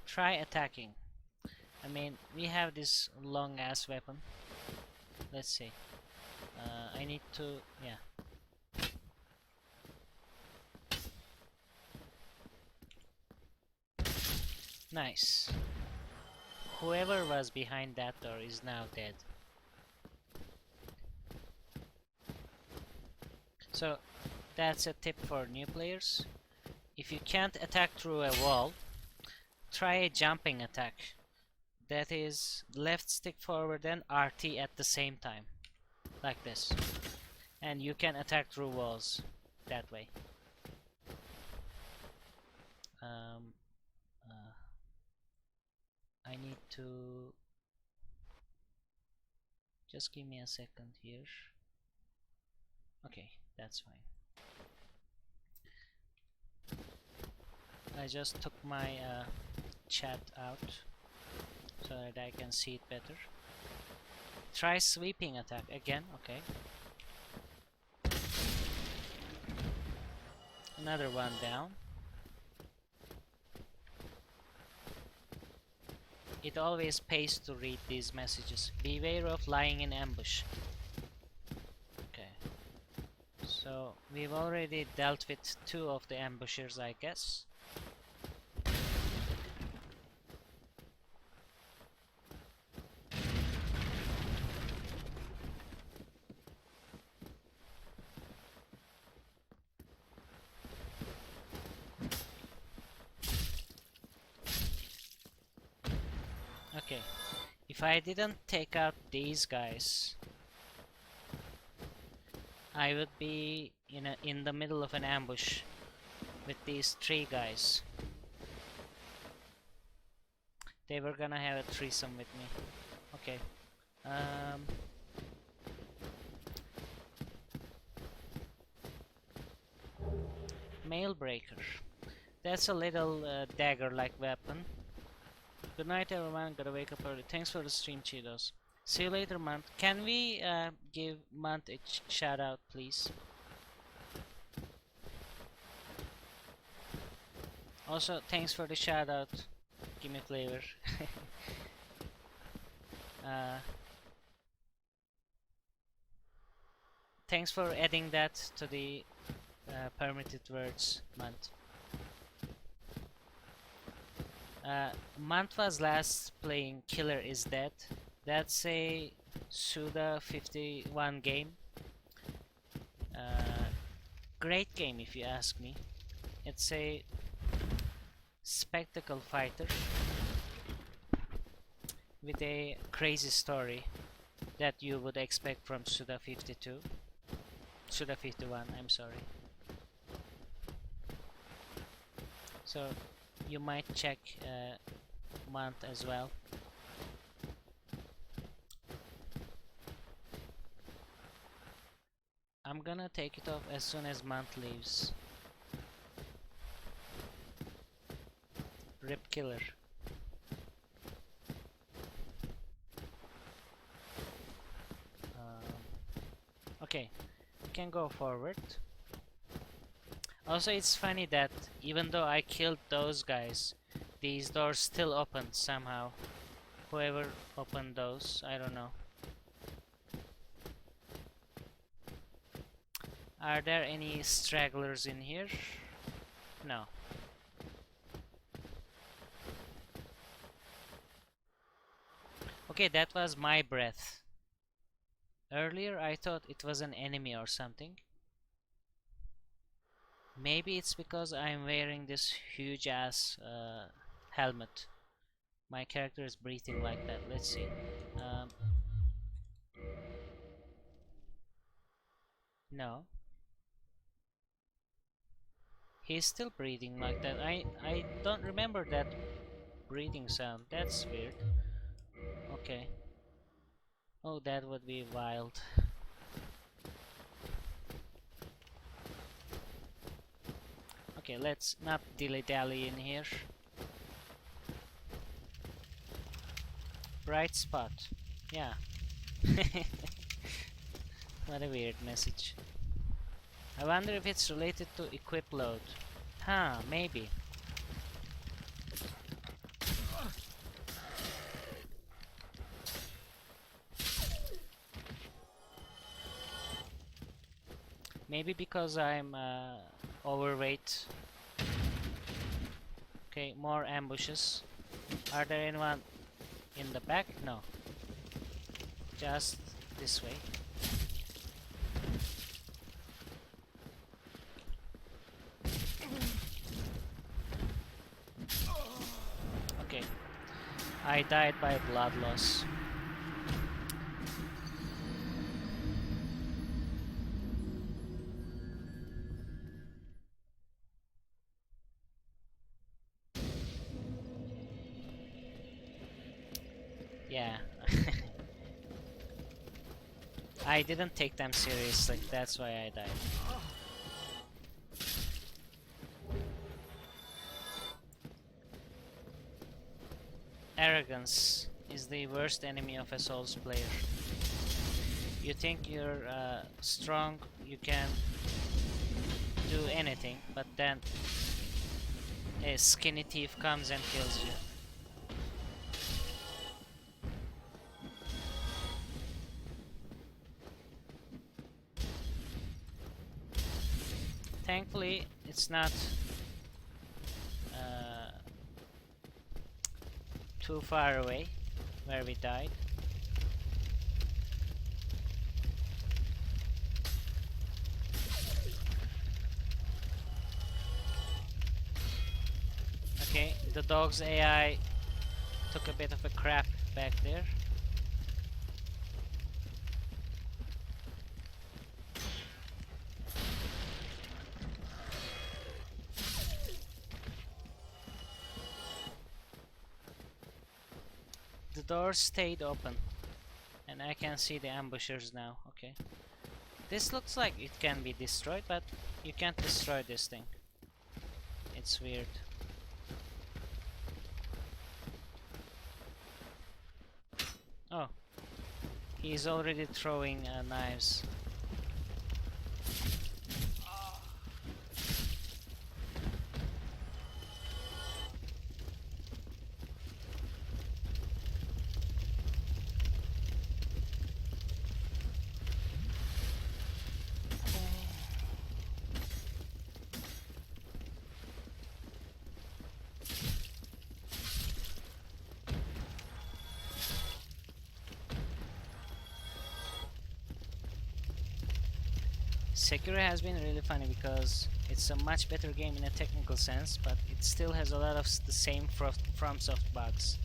Try attacking. I mean, we have this long ass weapon. Let's see. I need to, yeah. Nice. Whoever was behind that door is now dead. So that's a tip for new players. If you can't attack through a wall, try a jumping attack. That is left stick forward and RT at the same time. Like this. And you can attack through walls that way. I need to just give me a second here. Okay, that's fine. I just took my chat out so that I can see it better. Try sweeping attack again. Okay. Another one down. It always pays to read these messages. Beware of lying in ambush. Okay. So we've already dealt with 2 of the ambushers, I guess. Okay, if I didn't take out these guys, I would be in the middle of an ambush with these 3 guys. They were gonna have a threesome with me. Okay. Mail breaker. That's a little dagger-like weapon. Good night everyone, gotta wake up early. Thanks for the stream, Cheetos. See you later, Mant. Can we give Mant a shout out, please? Also, thanks for the shout out. Give me flavor. Thanks for adding that to the permitted words, Mant. Mant was last playing Killer is Dead. That's a Suda 51 game. Great game if you ask me. It's a spectacle fighter with a crazy story that you would expect from Suda 52. Suda 51, I'm sorry. So you might check Mant as well. I'm gonna take it off as soon as Mant leaves. Rip Killer. Okay, we can go forward. Also, it's funny that even though I killed those guys, these doors still opened somehow. Whoever opened those, I don't know. Are there any stragglers in here? No. Okay, that was my breath. Earlier I thought it was an enemy or something. Maybe it's because I'm wearing this huge ass helmet. My character is breathing like that. Let's see. No. He's still breathing like that. I don't remember that breathing sound. That's weird. Okay. Oh, that would be wild. Okay, let's not dilly-dally in here. Bright spot. Yeah. What a weird message. I wonder if it's related to equip load. Huh, maybe. Maybe because I'm overweight. Okay, more ambushes. Are there anyone in the back? No. Just this way. Okay. I died by blood loss. Yeah. I didn't take them seriously, that's why I died. Arrogance is the worst enemy of a Souls player. You think you're strong, you can do anything, but then a skinny thief comes and kills you. Thankfully, it's not too far away where we died. Okay, the dog's AI took a bit of a crap back there. The door stayed open and I can see the ambushers now. Okay, this looks like it can be destroyed, but you can't destroy this thing. It's weird. Oh, he's already throwing knives. Sekiro has been really funny because it's a much better game in a technical sense, but it still has a lot of the same FromSoft bugs.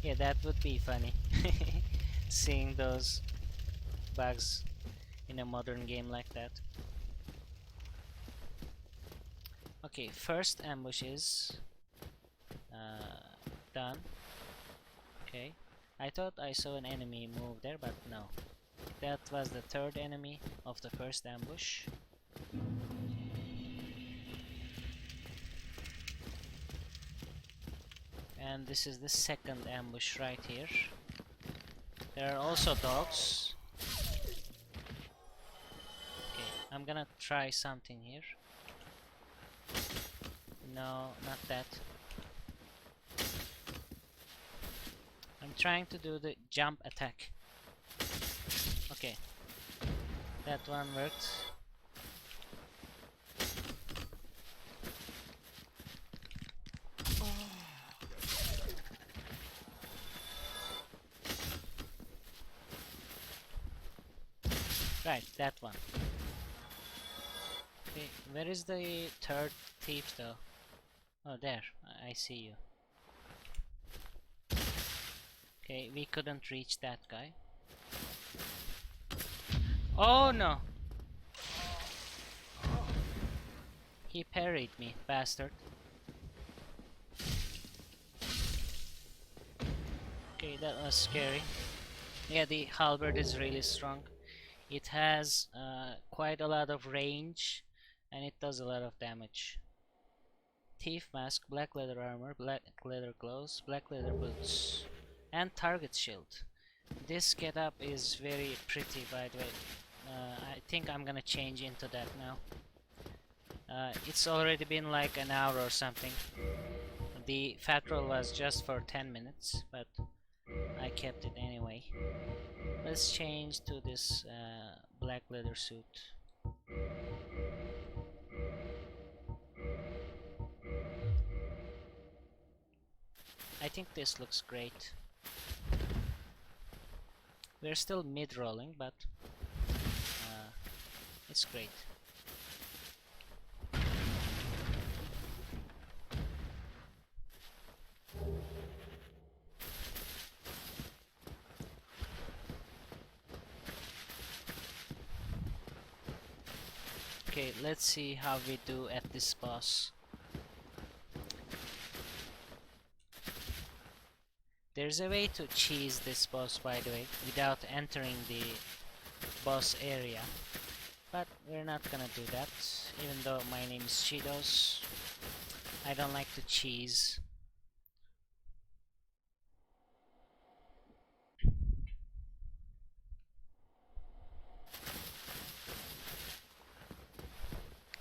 Yeah, that would be funny. Seeing those bugs in a modern game like that. Okay, first ambush is done. Okay. I thought I saw an enemy move there, but no. That was the third enemy of the first ambush. And this is the second ambush right here. There are also dogs. Okay, I'm gonna try something here. No, not that. I'm trying to do the jump attack. Okay, that one worked. Right, that one. Okay, where is the third thief though? Oh, there. I see you. Okay, we couldn't reach that guy. Oh no! He parried me, bastard. Okay, that was scary. Yeah, the halberd is really strong. It has quite a lot of range and it does a lot of damage. Thief mask, black leather armor, black leather gloves, black leather boots, and target shield. This getup is very pretty, by the way. I think I'm gonna change into that now. It's already been like an hour or something. The fat roll was just for 10 minutes, but I kept it anyway. Let's change to this black leather suit. I think this looks great. We're still mid-rolling, but it's great. Okay, let's see how we do at this boss. There's a way to cheese this boss, by the way, without entering the boss area. But we're not gonna do that, even though my name is Cheetos. I don't like to cheese.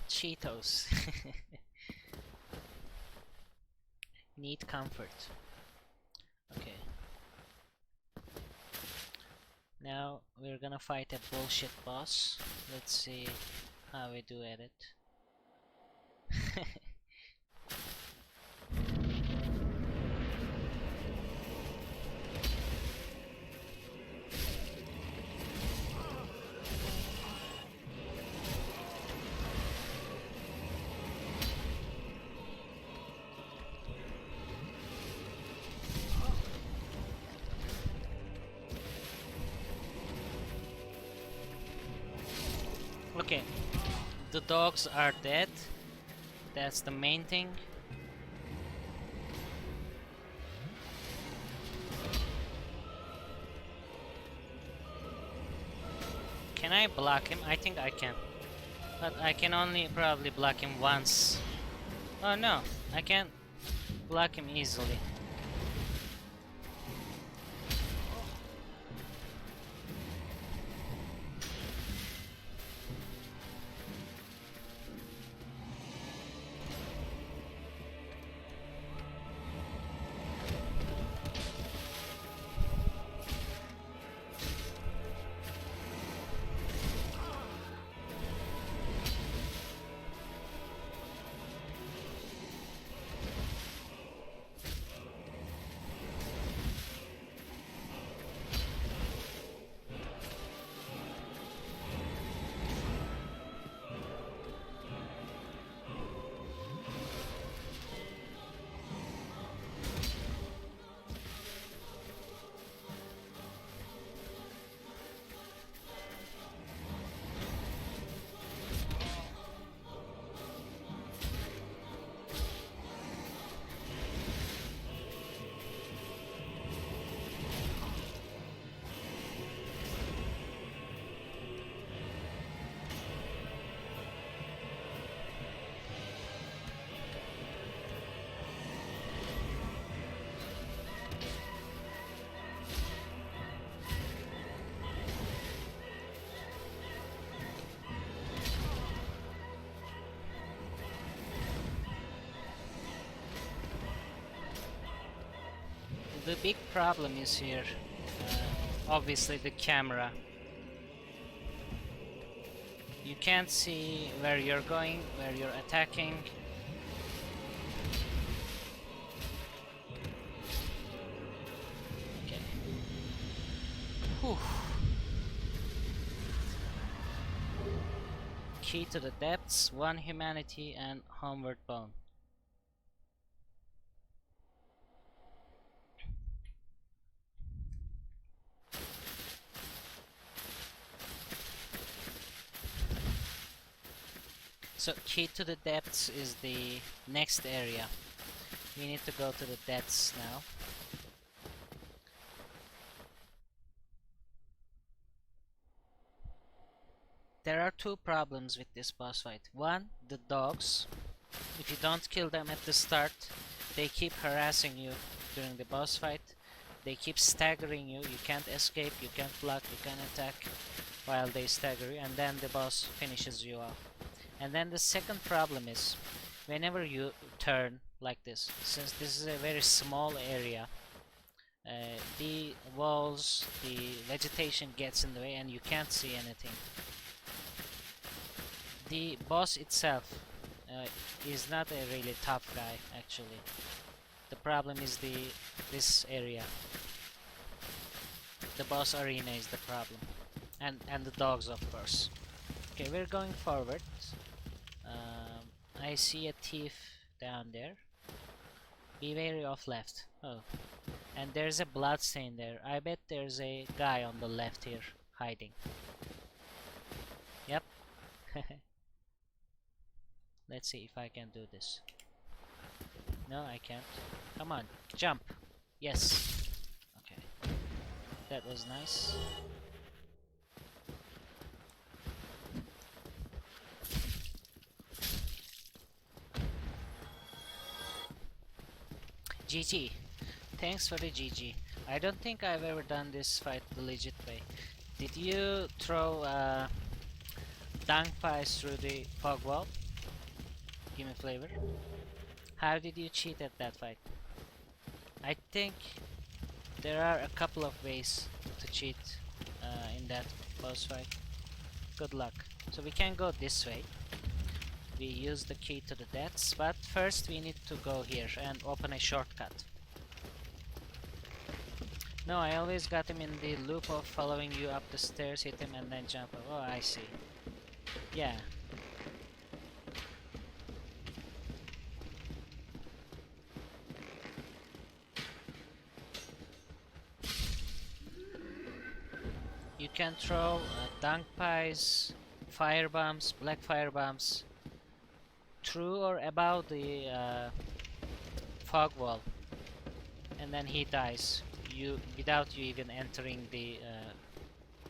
Cheetos. Need comfort. Okay. Now we're gonna fight a bullshit boss. Let's see how we do at it. Okay, the dogs are dead. That's the main thing. Can I block him? I think I can. But I can only probably block him once. Oh no, I can't block him easily. The big problem is here, obviously the camera. You can't see where you're going, where you're attacking. Okay. Whew. Key to the Depths, 1 Humanity, and Homeward Bone. So Key to the Depths is the next area. We need to go to the depths now. There are 2 problems with this boss fight. One, the dogs. If you don't kill them at the start, they keep harassing you during the boss fight. They keep staggering you. You can't escape, you can't block, you can't attack while they stagger you, and then the boss finishes you off. And then the second problem is, whenever you turn like this, since this is a very small area, the walls, the vegetation gets in the way and you can't see anything. The boss itself is not a really tough guy, actually. The problem is this area. The boss arena is the problem, and the dogs, of course. Okay, we're going forward. I see a thief down there. Be wary of left. Oh, and there's a blood stain there. I bet there's a guy on the left here hiding. Yep. Let's see if I can do this. No, I can't. Come on, jump. Yes. Okay. That was nice. GG. Thanks for the GG. I don't think I've ever done this fight the legit way. Did you throw dunk pies through the fog wall? Give me flavor. How did you cheat at that fight? I think there are a couple of ways to cheat in that boss fight. Good luck. So we can go this way. We use the key to the depths, but first we need to go here and open a shortcut. No, I always got him in the loop of following you up the stairs, hit him and then jump up. Oh, I see. Yeah. You can throw dunk pies, fire bombs, black fire bombs through or above the fog wall, and then he dies without you even entering the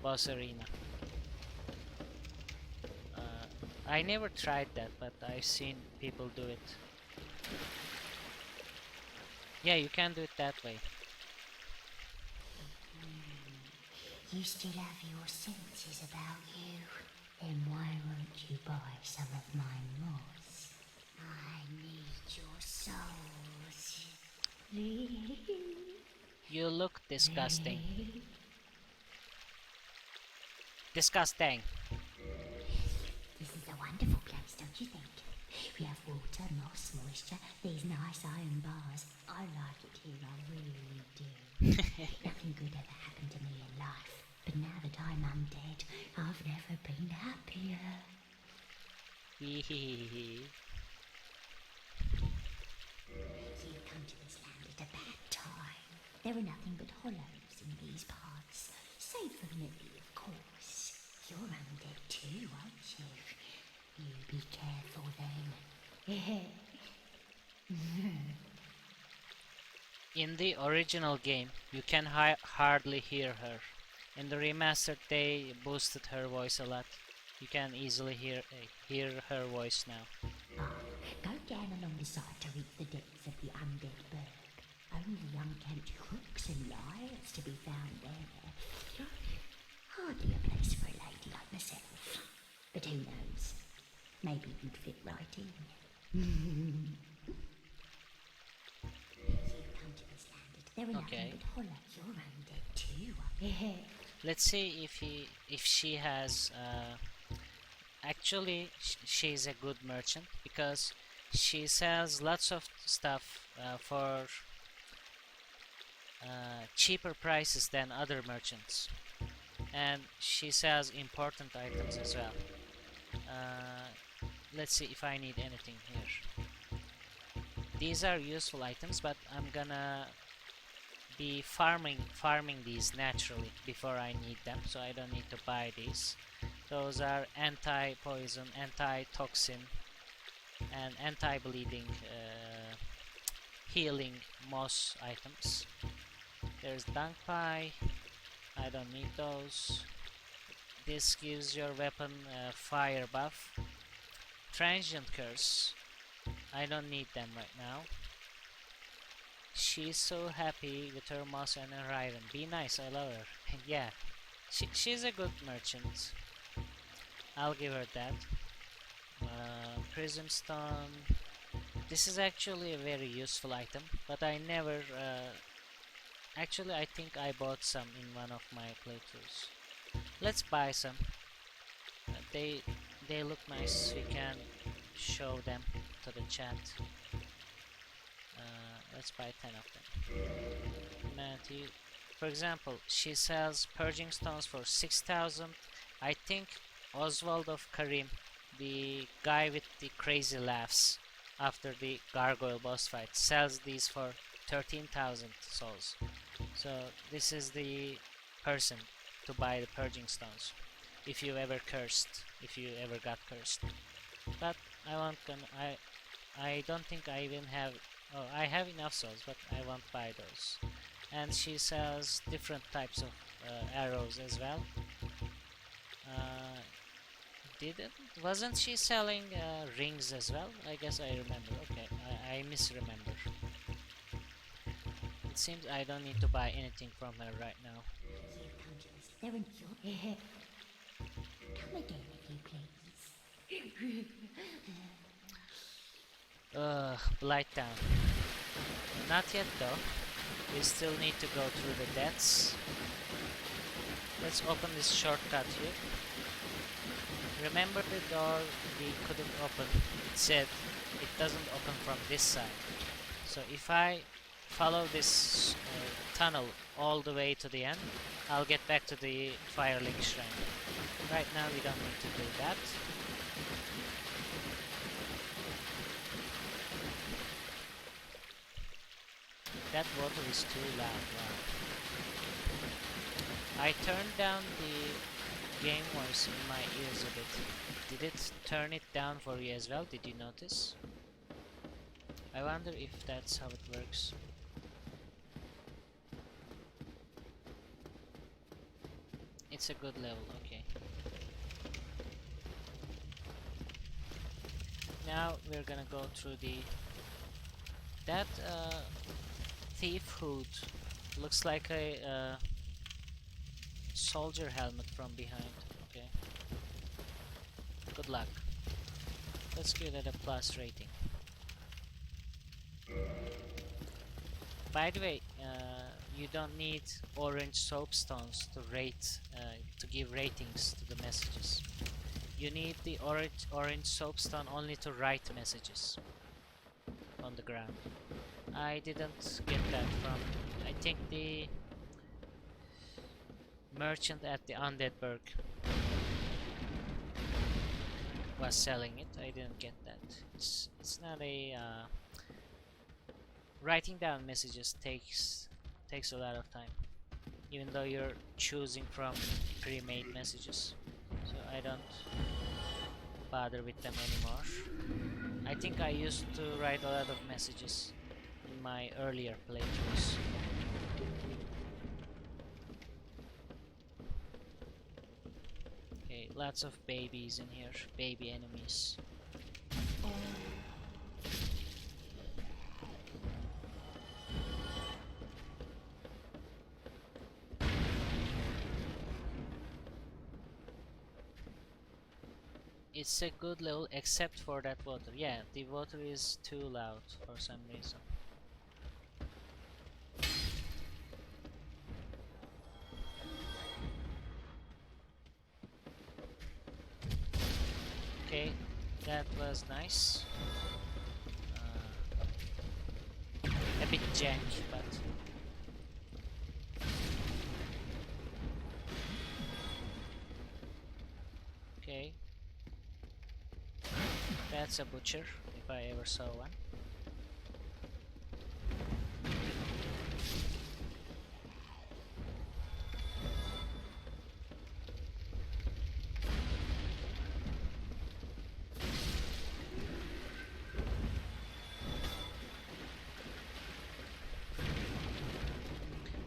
boss arena. I never tried that, but I've seen people do it. Yeah, you can do it that way. You still have your senses about you. Then why won't you buy some of my moss? I need your souls. You look disgusting. Disgusting. This is a wonderful place, don't you think? We have water, moss, moisture, these nice iron bars. I like it here, I really do. Nothing good ever happened to me in life. But now that I'm undead, I've never been happier. So you've come to this land at a bad time. There are nothing but hollows in these parts. Save for me, of course. You're undead too, aren't you? You be careful then. In the original game, you can hardly hear her. In the remastered, they boosted her voice a lot. You can easily hear her voice now. Go down along the side to reach the depths of the undead burg. Only unkempt crooks and liars to be found there. Hardly a place for a lady like myself. But who knows? Maybe you'd fit right in. There are nothing but hollows. You're undead too. Let's see if she has. Actually, she's a good merchant because she sells lots of stuff for cheaper prices than other merchants, and she sells important items as well. Let's see if I need anything here. These are useful items, but I'm gonna be farming these naturally before I need them, so I don't need to buy these. Those are anti-poison, anti-toxin, and anti-bleeding, healing moss items. There's dung pie. I don't need those. This gives your weapon fire buff. Transient curse. I don't need them right now. She's so happy with her moss and her iron. Be nice, I love her. Yeah, she's a good merchant. I'll give her that. Prism stone. This is actually a very useful item, but I never... actually, I think I bought some in one of my playthroughs. Let's buy some. They look nice. We can show them to the chat. Let's buy 10 of them. Matthew, for example, she sells purging stones for 6,000. I think Oswald of Karim, the guy with the crazy laughs after the gargoyle boss fight, sells these for 13,000 souls. So this is the person to buy the purging stones if you ever got cursed. But I don't think I even have... Oh, I have enough souls, but I won't buy those. And she sells different types of arrows as well. Wasn't she selling rings as well? I guess I remember. Okay, I misremember. It seems I don't need to buy anything from her right now. You've come to the Laurentius. Come again if you please. Blighttown. Not yet though. We still need to go through the deaths. Let's open this shortcut here. Remember the door we couldn't open? It said it doesn't open from this side. So if I follow this tunnel all the way to the end, I'll get back to the firelink shrine. Right now we don't need to do that. That water is too loud. Wow. I turned down the game voice in my ears a bit. Did it turn it down for you as well? Did you notice? I wonder if that's how it works. It's a good level, okay. Now we're gonna go through that thief hood looks like a soldier helmet from behind. Okay. Good luck. Let's give it a plus rating. By the way, you don't need orange soapstones to rate, to give ratings to the messages. You need the orange soapstone only to write messages on the ground. I didn't get that from, I think, the merchant at the undead burg was selling it. I didn't get that. It's not a writing down messages takes a lot of time, even though you're choosing from pre-made messages. So I don't bother with them anymore. I think I used to write a lot of messages in my earlier playthroughs. Okay, lots of babies in here, baby enemies. It's a good level except for that water. Yeah, the water is too loud for some reason. Okay, that was nice. A bit jank, but okay. That's a butcher, if I ever saw one.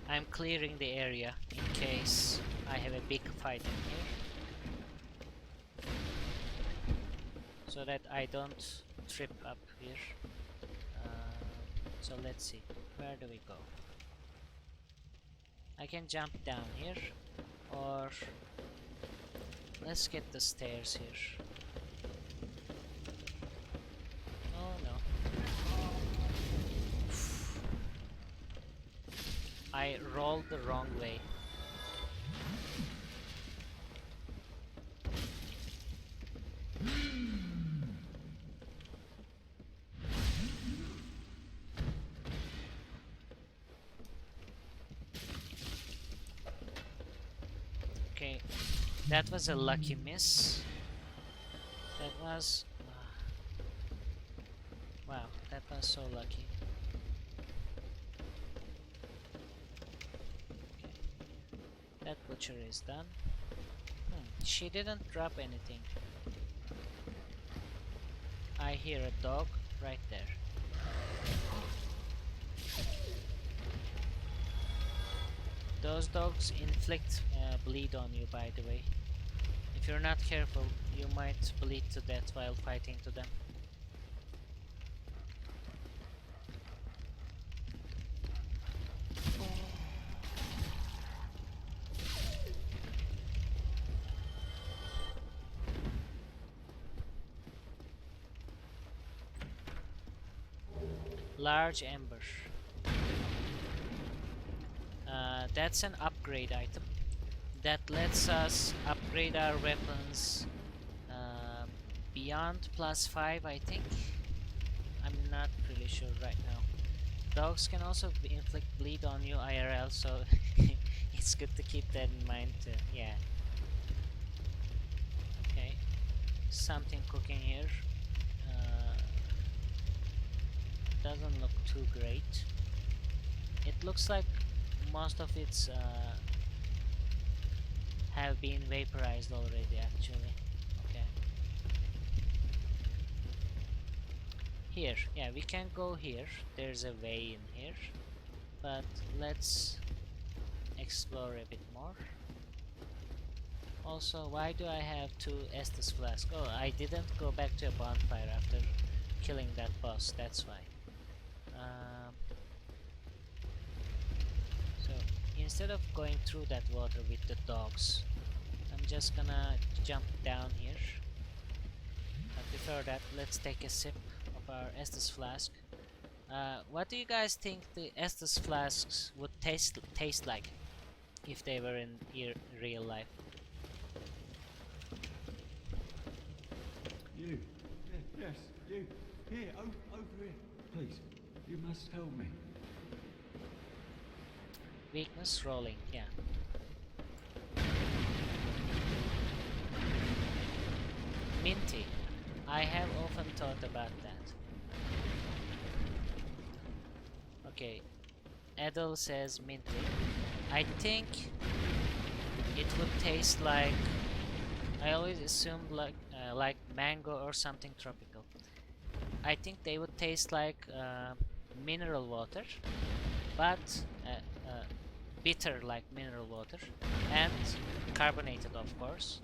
I'm clearing the area in case I have a big fight in here, so that I don't trip up here. So let's see, where do we go? I can jump down here, or let's get the stairs here. Oh no. I rolled the wrong way. Okay, that was a lucky miss. That was... wow, that was so lucky. That butcher is done. She didn't drop anything. I hear a dog right there. Those dogs inflict bleed on you, by the way. If you're not careful, you might bleed to death while fighting to them. Large ember. That's an upgrade item that lets us upgrade our weapons beyond +5, I think. I'm not really sure right now. Dogs can also inflict bleed on you IRL, so it's good to keep that in mind too. Yeah. Okay. Something cooking here. Doesn't look too great. It looks like most of its have been vaporized already, actually. Okay. Here, yeah, we can go here. There's a way in here, but let's explore a bit more. Also, why do I have 2 Estus flasks? Oh, I didn't go back to a bonfire after killing that boss, that's why. So instead of going through that water with the dogs, I'm just gonna jump down here. But before that, let's take a sip of our Estus flask. What do you guys think the Estus flasks would taste like if they were in real life? You, yes, you, here, over here, please. You must help me. Weakness rolling, yeah. Minty. I have often thought about that. Okay. Adel says minty. I think it would taste like... I always assumed like mango or something tropical. I think they would taste like mineral water, but bitter like mineral water, and carbonated, of course,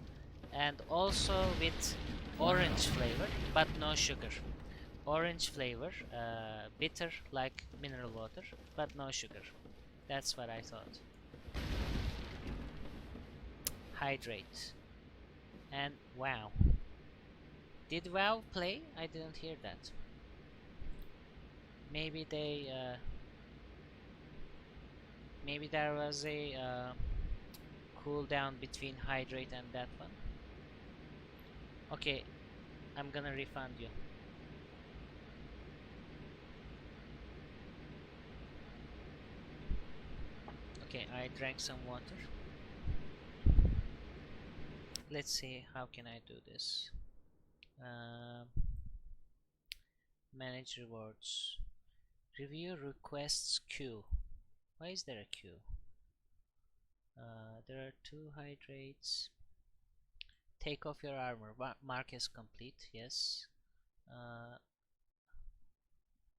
and also with orange flavor, but no sugar. Orange flavor, bitter like mineral water, but no sugar. That's what I thought. Hydrate. And wow. Did WoW play? I didn't hear that. Maybe they maybe there was a cooldown between hydrate and that one. Okay, I'm gonna refund you. Okay, I drank some water. Let's see, how can I do this? Manage rewards. Review requests queue. Why is there a queue? There are 2 hydrates. Take off your armor. Mark is complete. Yes.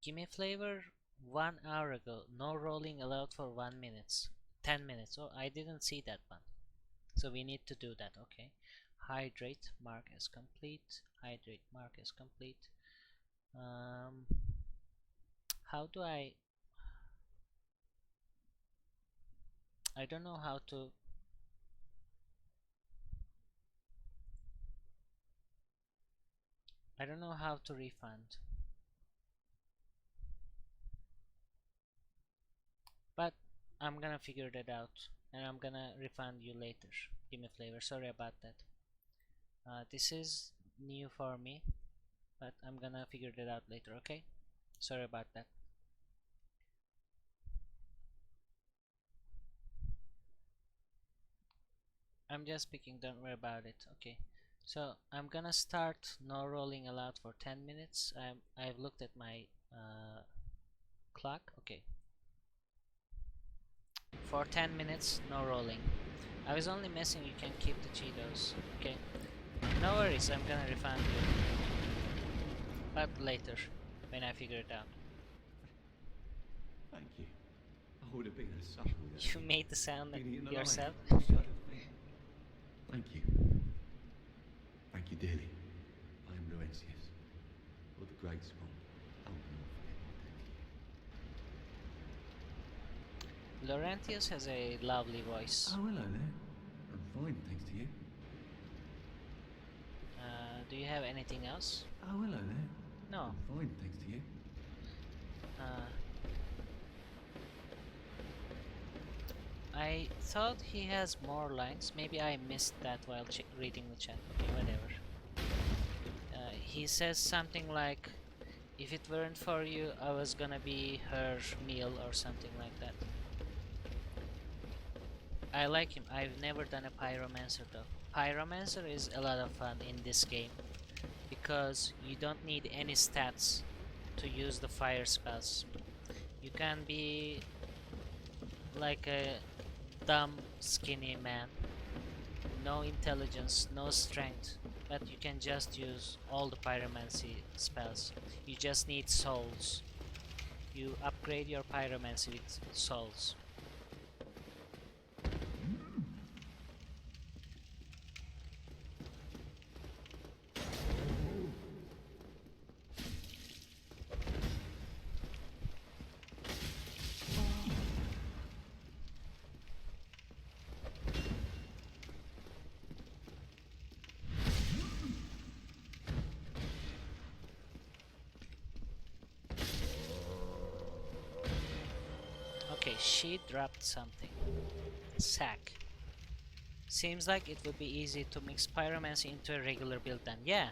Gimme flavor 1 hour ago. No rolling allowed for 1 minute. 10 minutes. Oh, I didn't see that one. So we need to do that. Okay. Hydrate. Mark is complete. Hydrate. Mark is complete. How do I don't know how to refund, but I'm gonna figure that out and I'm gonna refund you later. Give me flavor. Sorry about that. This is new for me, but I'm gonna figure that out later. Okay, sorry about that. I'm just speaking, don't worry about it. Okay, so I'm gonna start no rolling allowed for 10 minutes. I've looked at my clock. Okay, for 10 minutes no rolling. I was only messing. You can keep the Cheetos. Okay, no worries, I'm gonna refund you, but later when I figure it out. Thank you. I would have been a subtle. You made the sound yourself. Thank you. Thank you dearly. I am Laurentius, or the Great Spawn. I will not forget. Laurentius has a lovely voice. Oh, hello there. I'm fine, thanks to you. Do you have anything else? Oh, hello there. No. I'm fine, thanks to you. I thought he has more lines. Maybe I missed that while reading the chat. Okay, whatever. He says something like, if it weren't for you, I was gonna be her meal or something like that. I like him. I've never done a pyromancer though. Pyromancer is a lot of fun in this game because you don't need any stats to use the fire spells. You can be like a dumb skinny man, no intelligence, no strength, but you can just use all the pyromancy spells. You just need souls. You upgrade your pyromancy with souls. She dropped something. Sack. Seems like it would be easy to mix pyromancy into a regular build then. Yeah.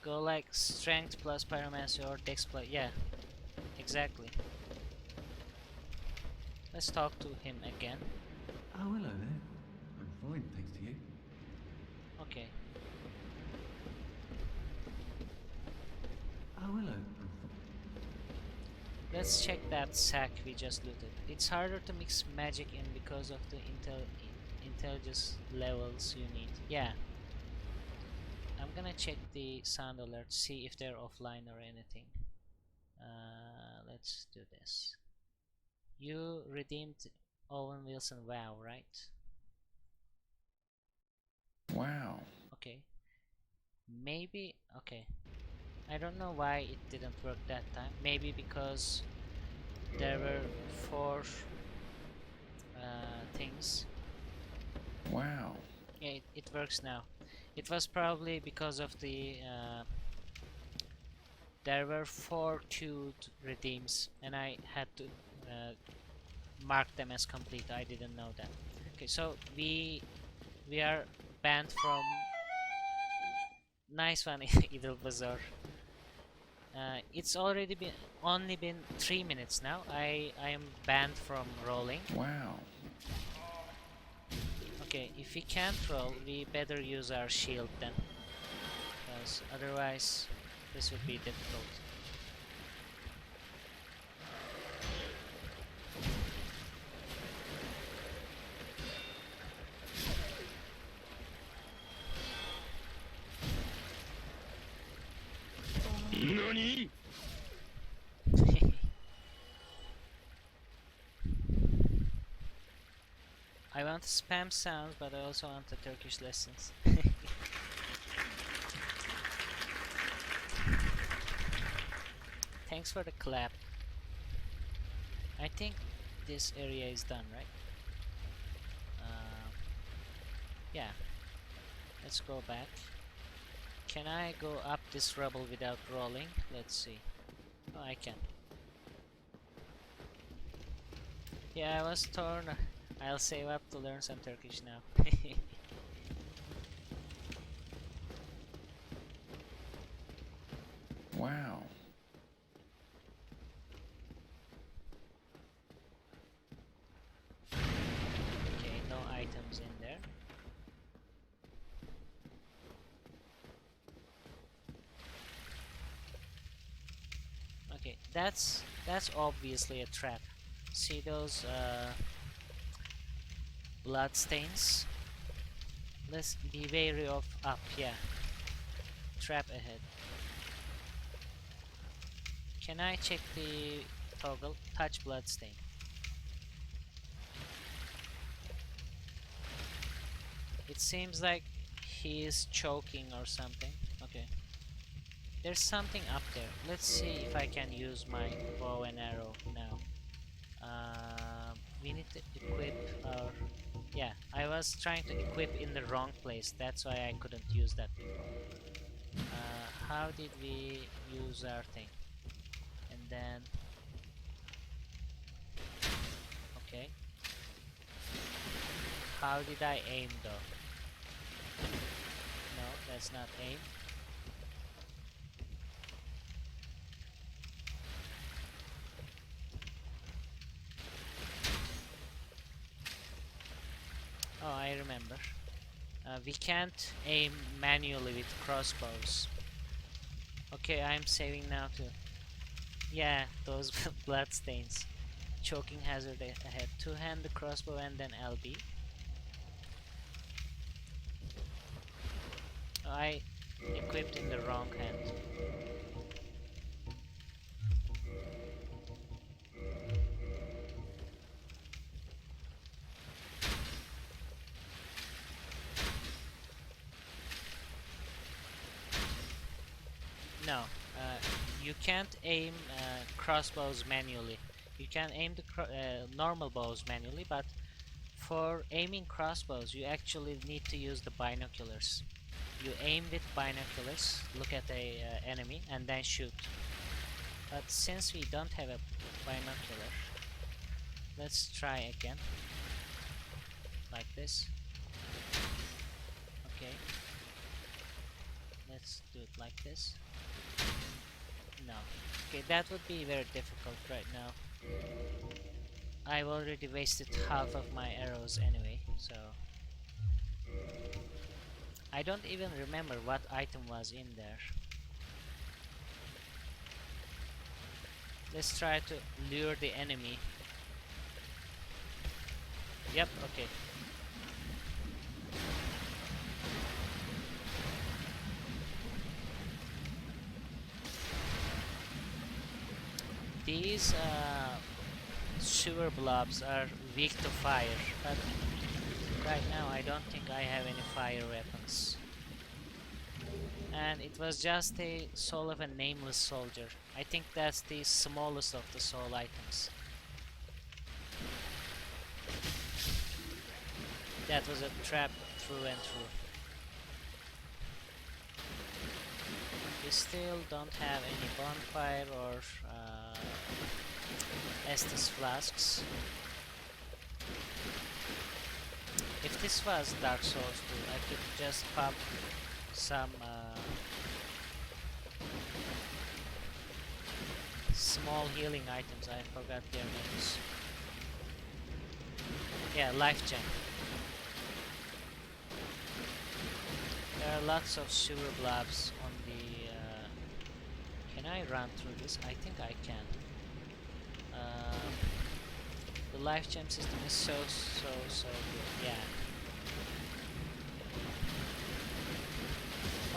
Go like strength plus pyromancy or dex plus. Yeah. Exactly. Let's talk to him again. Oh, hello there. I'm fine, thanks to you. Okay. Oh, hello. Let's check that sack we just looted. It's harder to mix magic in because of the intelligence levels you need. Yeah. I'm gonna check the sound alert, see if they're offline or anything. Let's do this. You redeemed Owen Wilson. Wow, right? Wow. Okay. Maybe. Okay. I don't know why it didn't work that time. Maybe because there were 4 things. Wow. Yeah, it works now. It was probably because of the there were 4 queued redeems and I had to mark them as complete. I didn't know that. Okay, so we are banned from. Nice one, Idil Bazaar. It's already only been 3 minutes now. I am banned from rolling. Wow. Okay, if we can't roll, we better use our shield then, because otherwise This would be difficult. NANI?! I want spam sounds, but I also want the Turkish lessons. Thanks for the clap. I think this area is done, right? Yeah. Let's go back. Can I go up this rubble without rolling? Let's see. Oh, I can. Yeah, I was torn. I'll save up to learn some Turkish now. Wow. Okay, no items in there. Okay, that's obviously a trap. See those blood stains? Let's be wary of up, yeah. Trap ahead. Can I check the toggle? Touch blood stain. It seems like he is choking or something. Okay. There's something up there. Let's see if I can use my bow and arrow now. We need to equip our... Yeah, I was trying to equip in the wrong place. That's why I couldn't use that before. How did we use our thing? And then... Okay. How did I aim though? No, that's not aim. Oh, I remember. We can't aim manually with crossbows. Okay, I'm saving now too. Yeah, those blood stains. Choking hazard ahead. Two-hand the crossbow and then LB. Oh, I equipped in the wrong hand. No, you can't aim crossbows manually. You can aim the normal bows manually, but for aiming crossbows you actually need to use the binoculars. You aim with binoculars, look at a enemy and then shoot. But since we don't have a binocular, let's try again. Like this. Okay. Let's do it like this. No. Okay, that would be very difficult right now. I've already wasted half of my arrows anyway, so... I don't even remember what item was in there. Let's try to lure the enemy. Yep, okay. These sewer blobs are weak to fire, but right now I don't think I have any fire weapons. And it was just a soul of a nameless soldier. I think that's the smallest of the soul items. That was a trap through and through. We still don't have any bonfire or Estus flasks. If this was Dark Souls 2, I could just pop some small healing items. I forgot their names. Yeah, life gem. There are lots of sewer blobs on the Can I run through this? I think I can. The life gem system is so good. Yeah.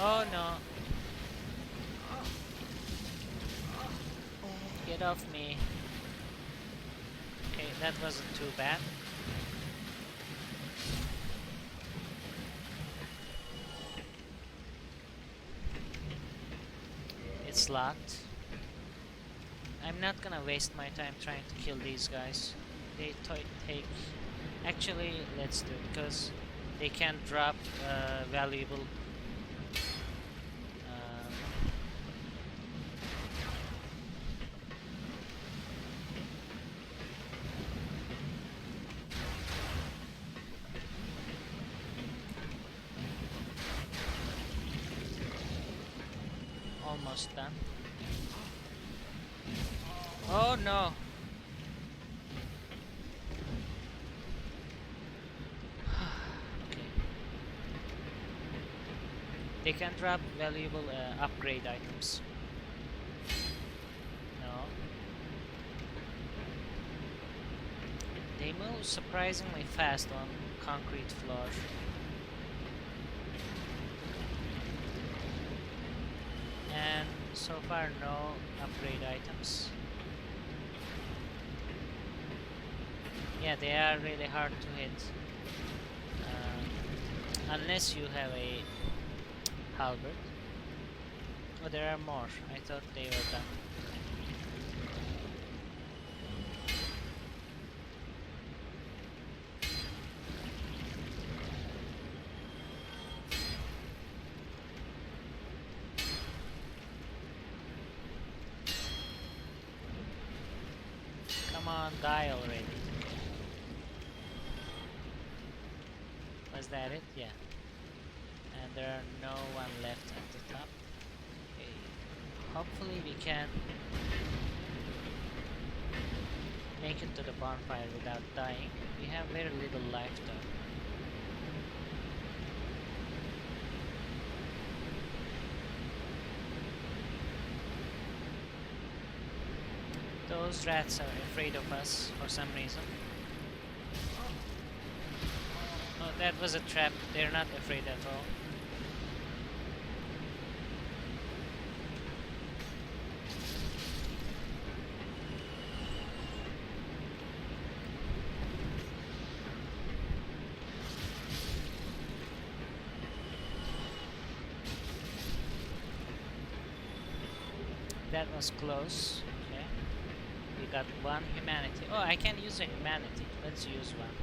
Oh no! Get off me! Okay, that wasn't too bad. It's locked. I'm not gonna waste my time trying to kill these guys. They take... Actually, let's do it, because they can drop valuable... almost done. Oh no! Okay. They can drop valuable upgrade items. No. They move surprisingly fast on concrete floor. And so far no upgrade items. Yeah, they are really hard to hit. Unless you have a halberd. Oh, there are more. I thought they were done. Come on, die already. Was that it? Yeah. And there are no one left at the top. Okay. Hopefully we can make it to the bonfire without dying. We have very little life though. Those rats are afraid of us for some reason. Oh, that was a trap. They're not afraid at all. That was close. Okay. We got one humanity. Oh, I can use a humanity. Let's use one.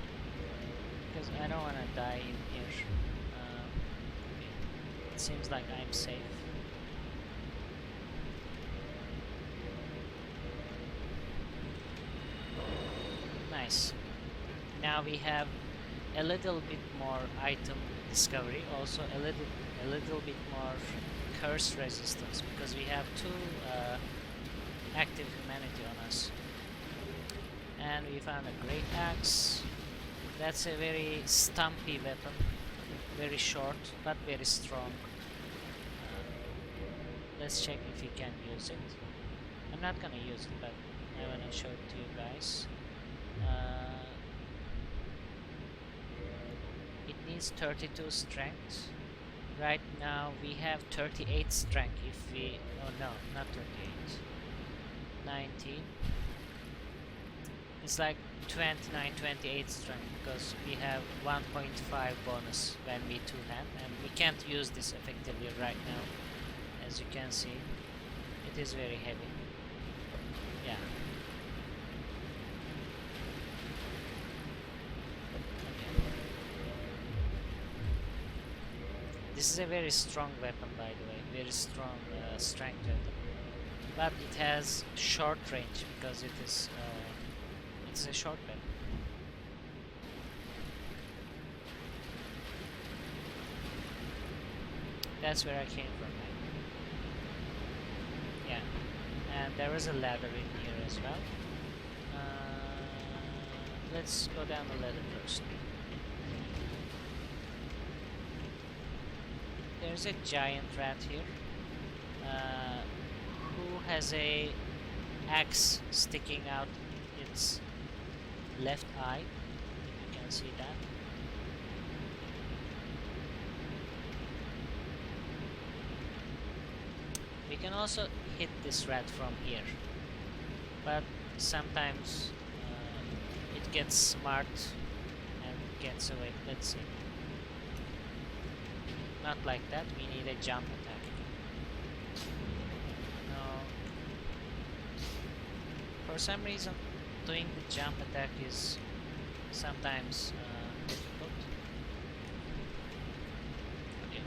Because I don't want to die in here. Okay. It seems like I'm safe. Nice. Now we have a little bit more item discovery. Also a little bit more curse resistance, because we have two active humanity on us. And we found a great axe. That's a very stumpy weapon, very short but very strong. Let's check if we can use it. I'm not gonna use it, but I wanna show it to you guys. It needs 32 strength. Right now we have 38 strength. If we... oh no, not 38. 19. It's like 29, 28 strength, because we have 1.5 bonus when we two-hand, and we can't use this effectively right now. As you can see, it is very heavy. Yeah. Okay. This is a very strong weapon, by the way, very strong strength weapon. But it has short range, because it is it's a short weapon. That's where I came from, right? Yeah. And there is a ladder in here as well. Let's go down the ladder first. There's a giant rat here who has a axe sticking out its left eye, if you can see that. We can also hit this rat from here, but sometimes it gets smart and gets away. Let's see. Not like that, we need a jump attack. No. For some reason, doing the jump attack is sometimes difficult. Okay.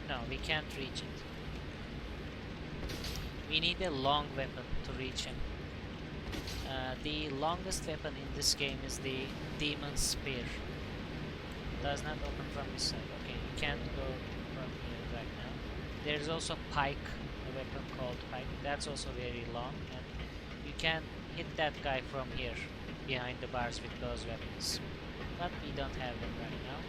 No, we can't reach it. We need a long weapon to reach him. The longest weapon in this game is the demon spear. Does not open from this side. Okay, we can't go from here right now. There's also pike, a weapon called pike. That's also very long, and you can hit that guy from here, behind the bars with those weapons. But we don't have them right now.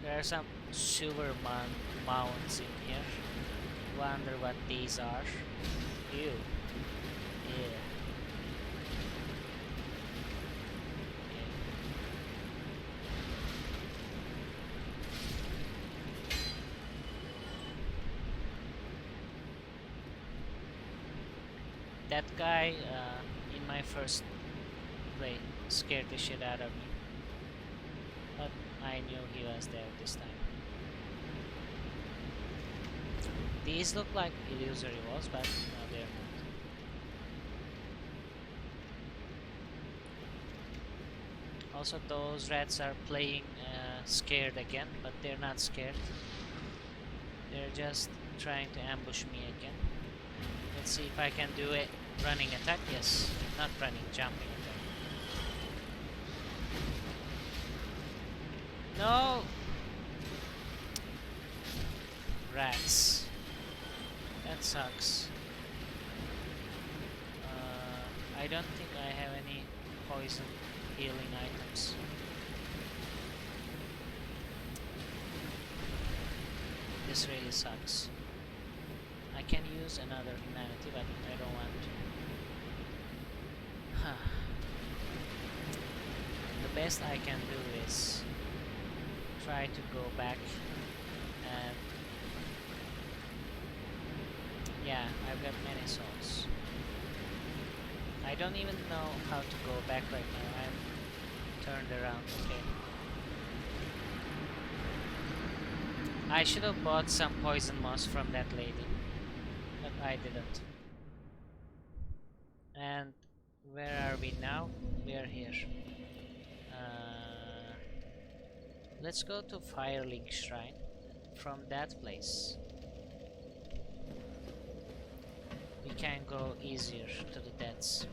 There are some silver mounds in here. Wonder what these are. Ew. Yeah. Okay. That guy in my first play scared the shit out of me. But I knew he was there this time. These look like illusory walls, but no, they're not. Also, those rats are playing scared again, but they're not scared. They're just trying to ambush me again. Let's see if I can do a running attack. Yes, not running, jumping attack. No! Rats. That sucks. I don't think I have any poison healing items. This really sucks. I can use another humanity, but I don't want to. The best I can do is try to go back and yeah, I've got many souls. I don't even know how to go back right now. I'm turned around. Okay. I should have bought some poison moss from that lady, but I didn't. And where are we now? We are here. Let's go to Firelink Shrine from that place. We can go easier to the deaths.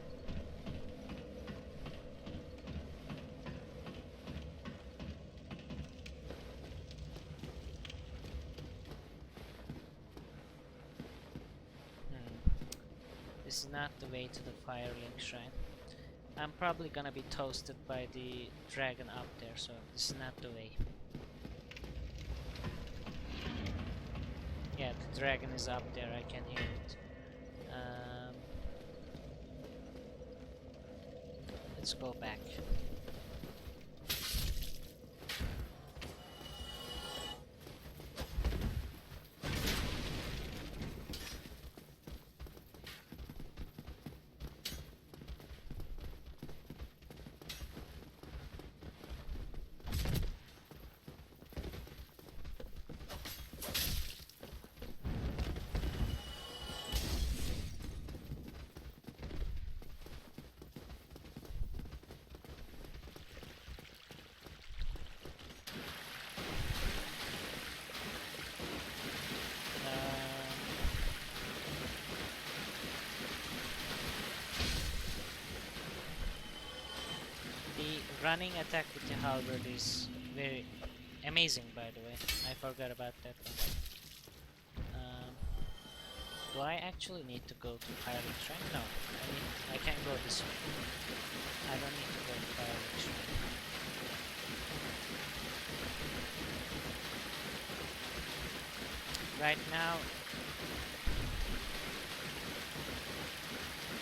This is not the way to the Firelink Shrine. I'm probably gonna be toasted by the dragon up there, so this is not the way. Yeah, the dragon is up there, I can hear it. Let's go back. Running attack with the halberd is very amazing, by the way. I forgot about that one. Do I actually need to go to Firelink Shrine? No, I can go this way. I don't need to go to Firelink Shrine. Right now,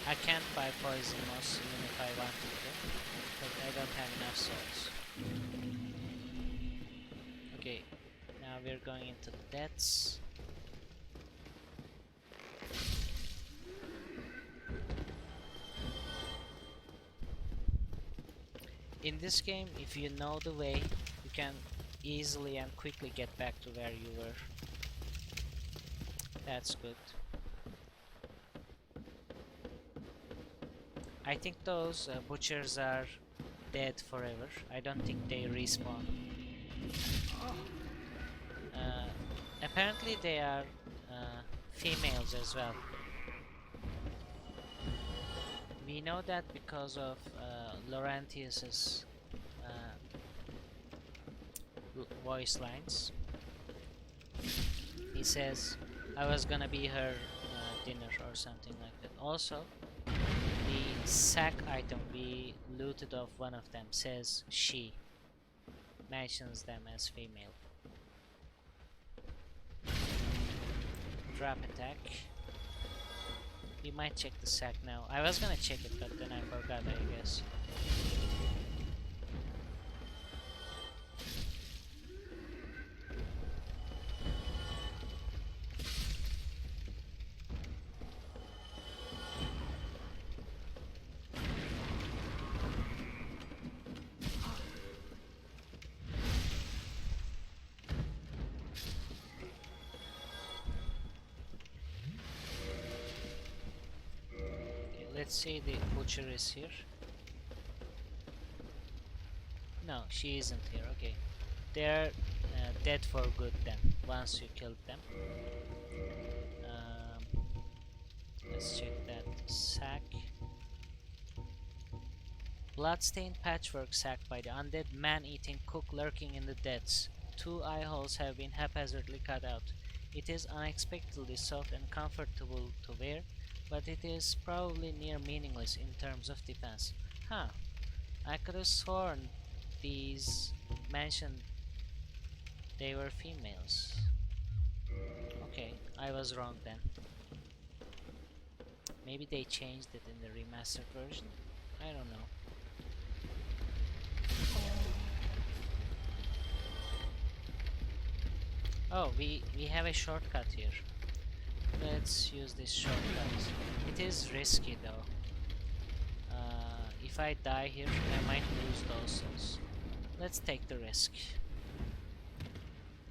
I can't buy poison moss even if I wanted to, but I don't have enough souls. Okay, now we're going into the debts. In this game, if you know the way, you can easily and quickly get back to where you were. That's good. I think those butchers are dead forever. I don't think they respawn. Apparently they are females as well. We know that because of Laurentius's voice lines. He says, I was gonna be her dinner or something like that. Also, the sack item we looted off one of them says she. Mentions them as female. Drop attack. We might check the sack now. I was gonna check it, but then I forgot, I guess. Let's see, the butcher is here. No, she isn't here. Okay, they're dead for good then, once you killed them. Let's check that sack. Bloodstained patchwork sack by the undead man-eating cook lurking in the depths. 2 eye holes have been haphazardly cut out. It is unexpectedly soft and comfortable to wear, but it is probably near meaningless in terms of defense. Huh, I could have sworn these mentioned they were females. Okay, I was wrong then. Maybe they changed it in the remastered version? I don't know. Oh, we have a shortcut here. Let's use this shortcut. It is risky though. If I die here, I might lose those souls. Let's take the risk.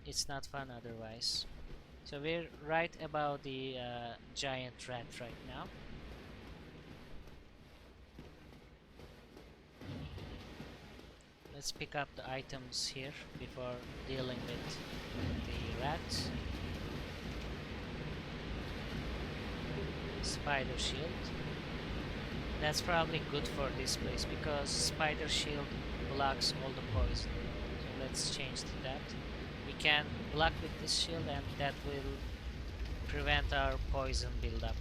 It's not fun otherwise. So we're right above the giant rat right now. Let's pick up the items here before dealing with the rat. Spider shield. That's probably good for this place because spider shield blocks all the poison. So let's change to that. We can block with this shield and that will prevent our poison buildup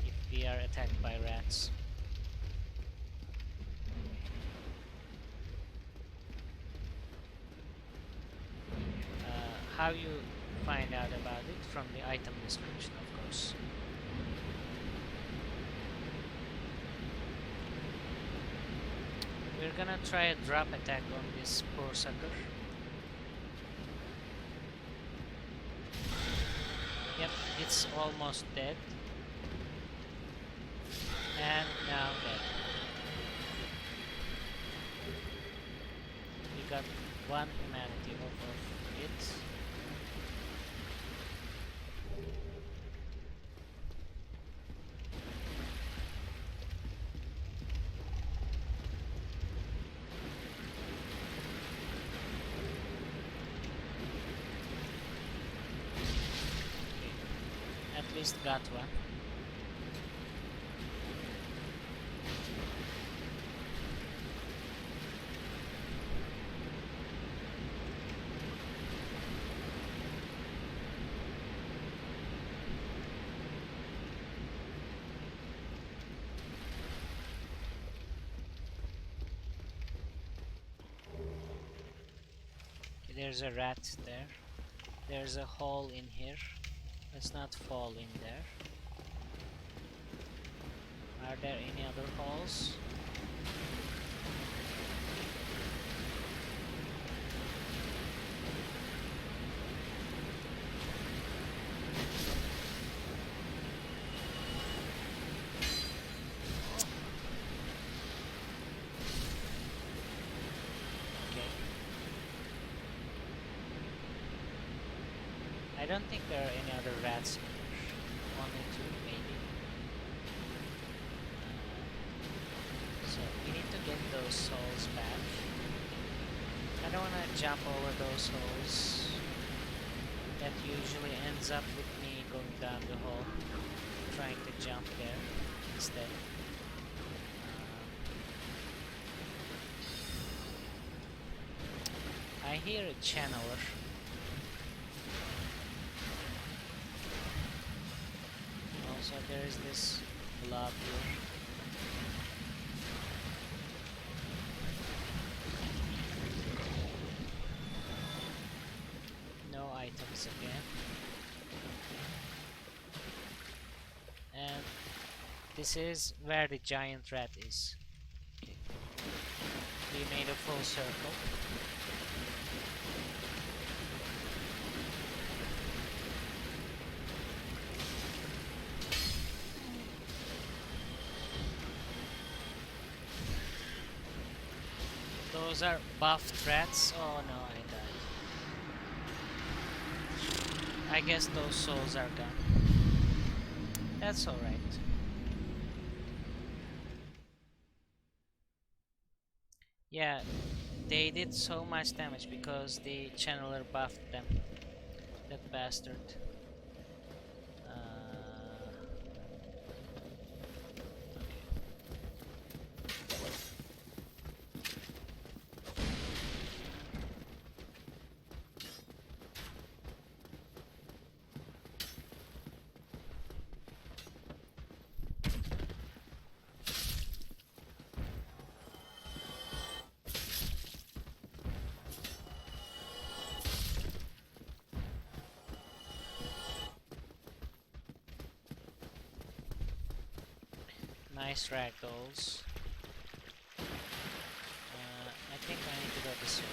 if we are attacked by rats. How you find out about it? From the item description, of course. We're gonna try a drop attack on this poor sucker. Yep, it's almost dead. And now dead. We got 1 humanity off of it. At least got one. Okay, there's a rat there. There's a hole in here. Let's not fall in there. Are there any other holes? I don't think there are any other rats in here. One or two, maybe. So we need to get those souls back. I don't want to jump over those holes. That usually ends up with me going down the hole, trying to jump there instead. I hear a channeler. So there is this blob here. No items again. And this is where the giant rat is. Okay. We made a full circle. Those are buffed rats. Oh no, I died. I guess those souls are gone. That's alright. Yeah, they did so much damage because the channeler buffed them. That bastard. Nice ragdolls. I think I need to go this way.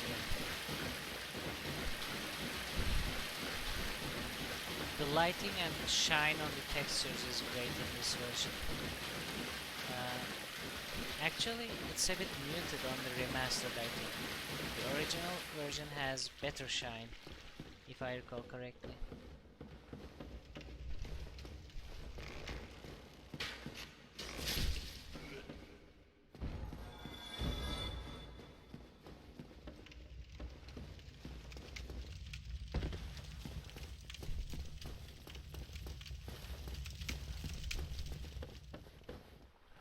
The lighting and shine on the textures is great in this version. Actually, it's a bit muted on the remastered, I think. The original version has better shine, if I recall correctly.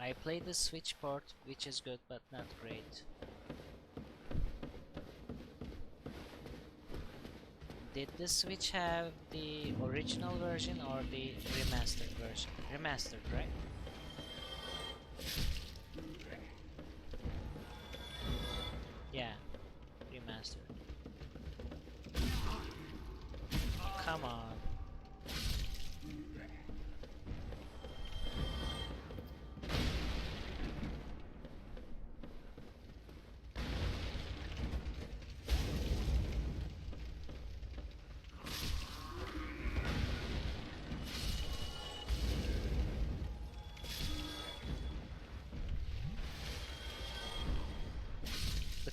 I played the Switch port, which is good but not great. Did the Switch have the original version or the remastered version? Remastered, right? Yeah, remastered. Come on.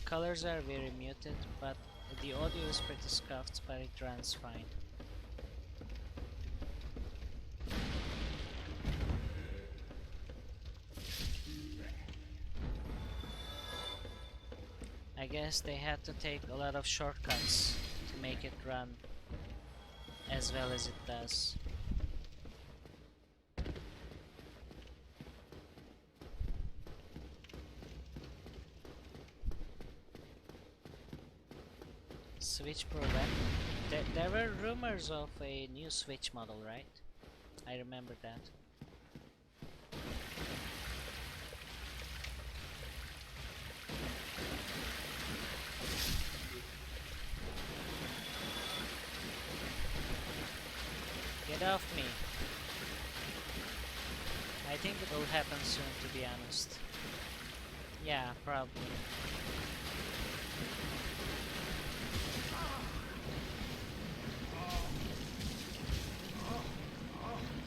Colors are very muted, but the audio is pretty scuffed, but it runs fine. I guess they had to take a lot of shortcuts to make it run as well as it does. Switch Pro Web. There were rumors of a new Switch model, right? I remember that. Get off me. I think it will happen soon, to be honest. Yeah, probably.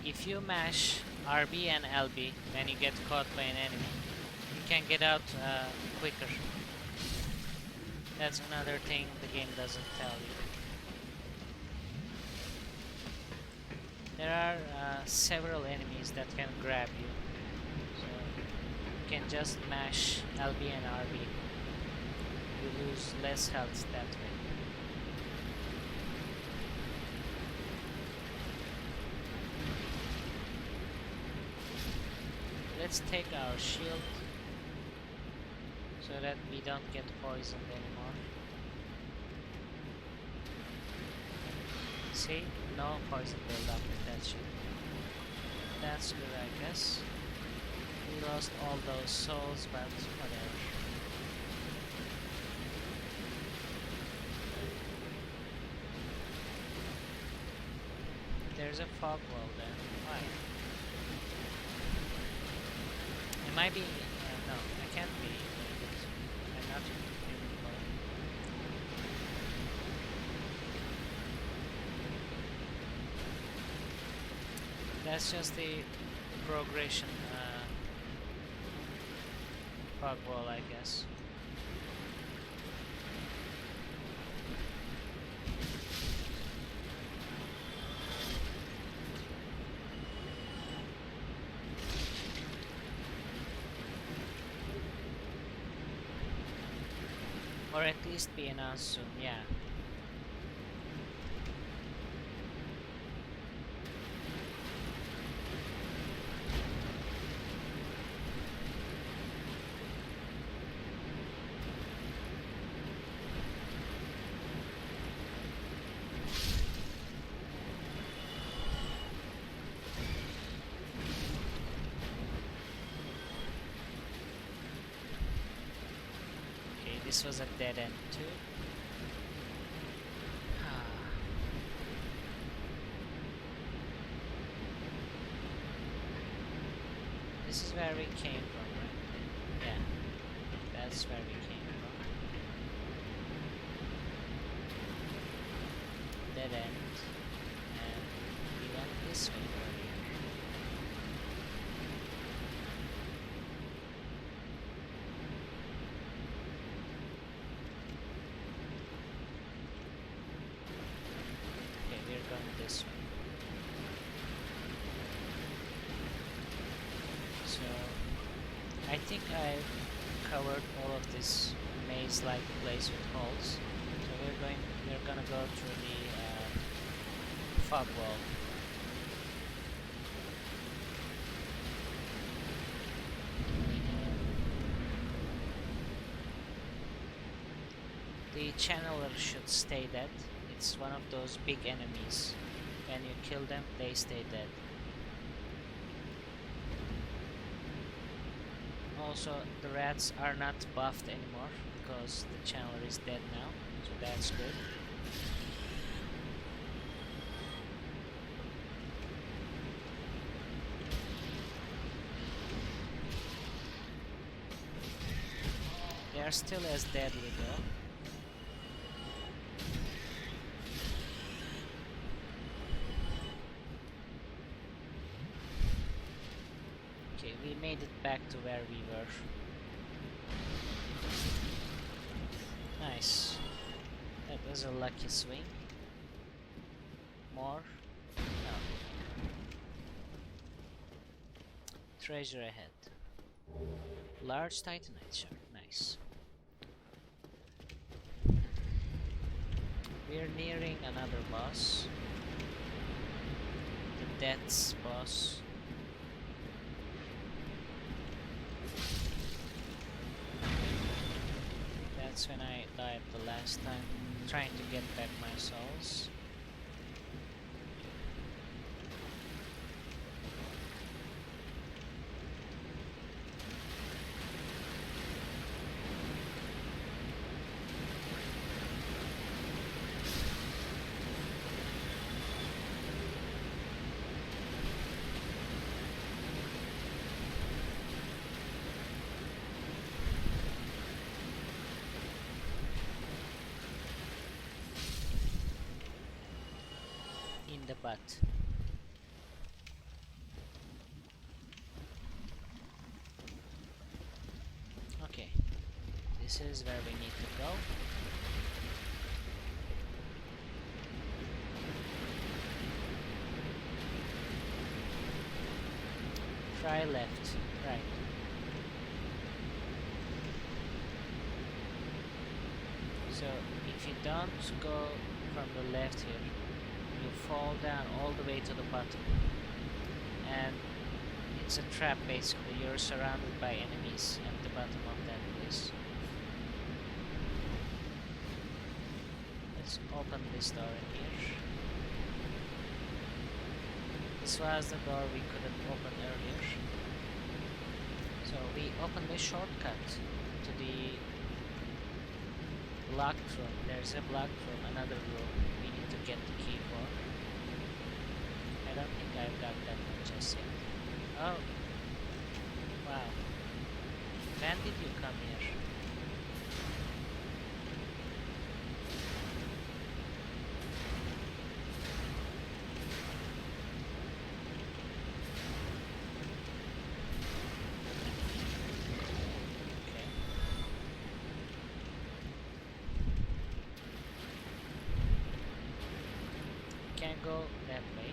If you mash RB and LB when you get caught by an enemy, you can get out quicker. That's another thing the game doesn't tell you. There are several enemies that can grab you, so you can just mash LB and RB. You lose less health that way. Let's take our shield so that we don't get poisoned anymore. See? No poison build-up with that shield. That's good, I guess. We lost all those souls, but whatever. There's a fog wall there. Why? It might be... no, I can't be. I'm not invisible. That's just the progression fog wall, I guess. Or at least be announced soon, yeah. This was a dead end too. This is where we came from, right? Yeah, that's where we came from. Dead end, and we went this way earlier. This way. So I think I've covered all of this maze-like place with holes. So we're gonna go through the fog wall. The channeler should stay dead. It's one of those big enemies. When you kill them, they stay dead. Also, the rats are not buffed anymore because the channeler is dead now, so that's good. They are still as deadly though. We made it back to where we were. Nice. That was a lucky swing. More? No. Treasure ahead. Large titanite shard. Nice. We're nearing another boss. The Death's boss. That's when I died the last time, trying to get back my souls. butt. Okay, this is where we need to go. Try left, right. So if you don't go from the left here, you fall down all the way to the bottom. And it's a trap basically. You're surrounded by enemies at the bottom of that place. Let's open this door in here. This was the door we couldn't open earlier. So we open the shortcut to the locked room. There's a blocked room, another room we need to get the key for. I don't think I've got that one just yet. Oh! Wow. When did you come here? Can't go that way.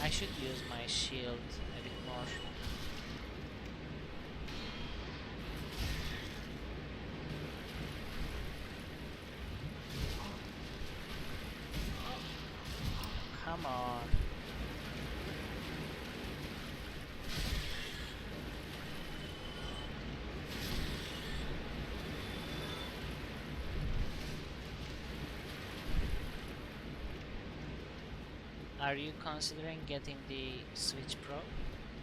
I should use my shield a bit more. Come on. Are you considering getting the Switch Pro?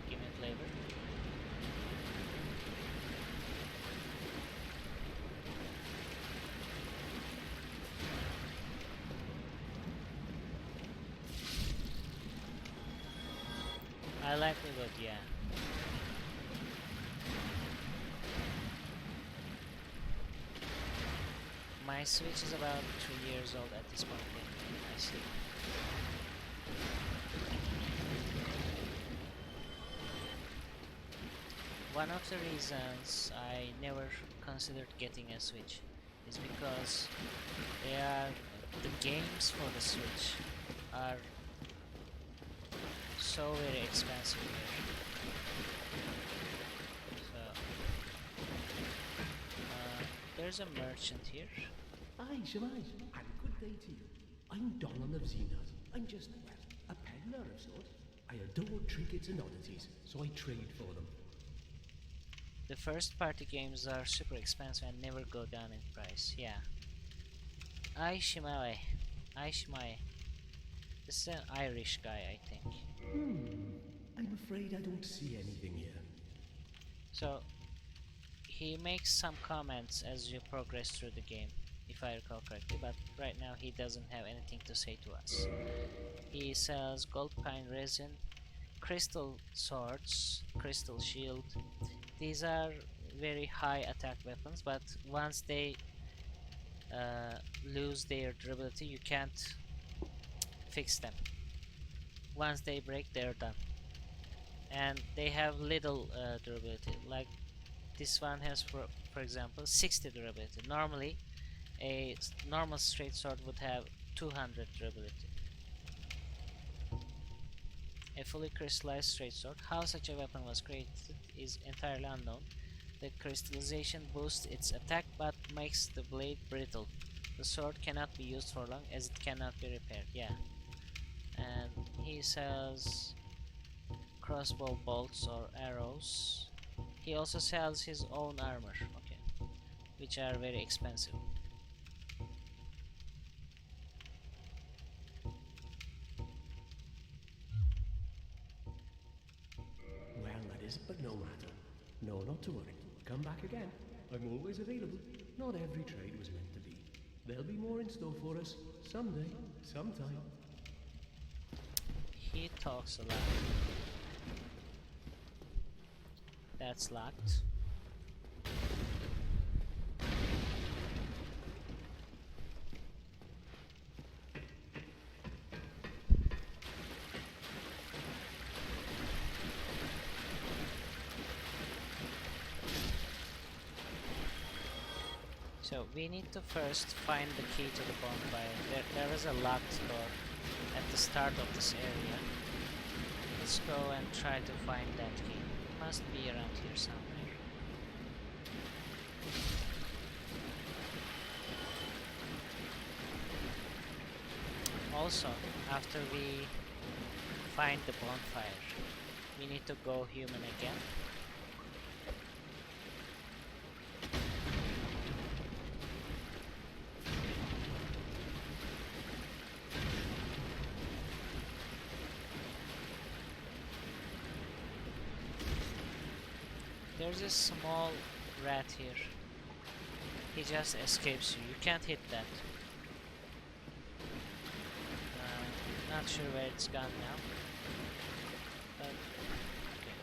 Give me a flavor. I like the wood, yeah. My Switch is about 3 years old at this point. I see. One of the reasons I never considered getting a Switch is because the games for the Switch are so very expensive here. So there's a merchant here. Aye, Shemai, and good day to you. I'm Donald of Zenith. I'm just, well, a peddler of sorts. I adore trinkets and oddities, so I trade for them. The first party games are super expensive and never go down in price, yeah. Aishimai. This is an Irish guy, I think. I'm afraid I don't see anything here. So, he makes some comments as you progress through the game, if I recall correctly, but right now he doesn't have anything to say to us. He sells gold pine resin, crystal swords, crystal shield. These are very high attack weapons, but once they lose their durability, you can't fix them. Once they break, they're done. And they have little durability. Like this one has, for example, 60 durability. Normally, a normal straight sword would have 200 durability. A fully crystallized straight sword. How such a weapon was created is entirely unknown. The crystallization boosts its attack but makes the blade brittle. The sword cannot be used for long as it cannot be repaired. Yeah. And he sells crossbow bolts or arrows. He also sells his own armor, okay, which are very expensive. Well, that is, but no matter. No, not to worry. Come back again. I'm always available. Not every trade was meant to be. There'll be more in store for us someday, sometime. He talks a lot. That's locked. So we need to first find the key to the bonfire. There is a locked door at the start of this area. Let's go and try to find that key. It must be around here somewhere. Also, after we find the bonfire, we need to go human again. There's a small rat here. He just escapes you. You can't hit that. Not sure where it's gone now. But okay.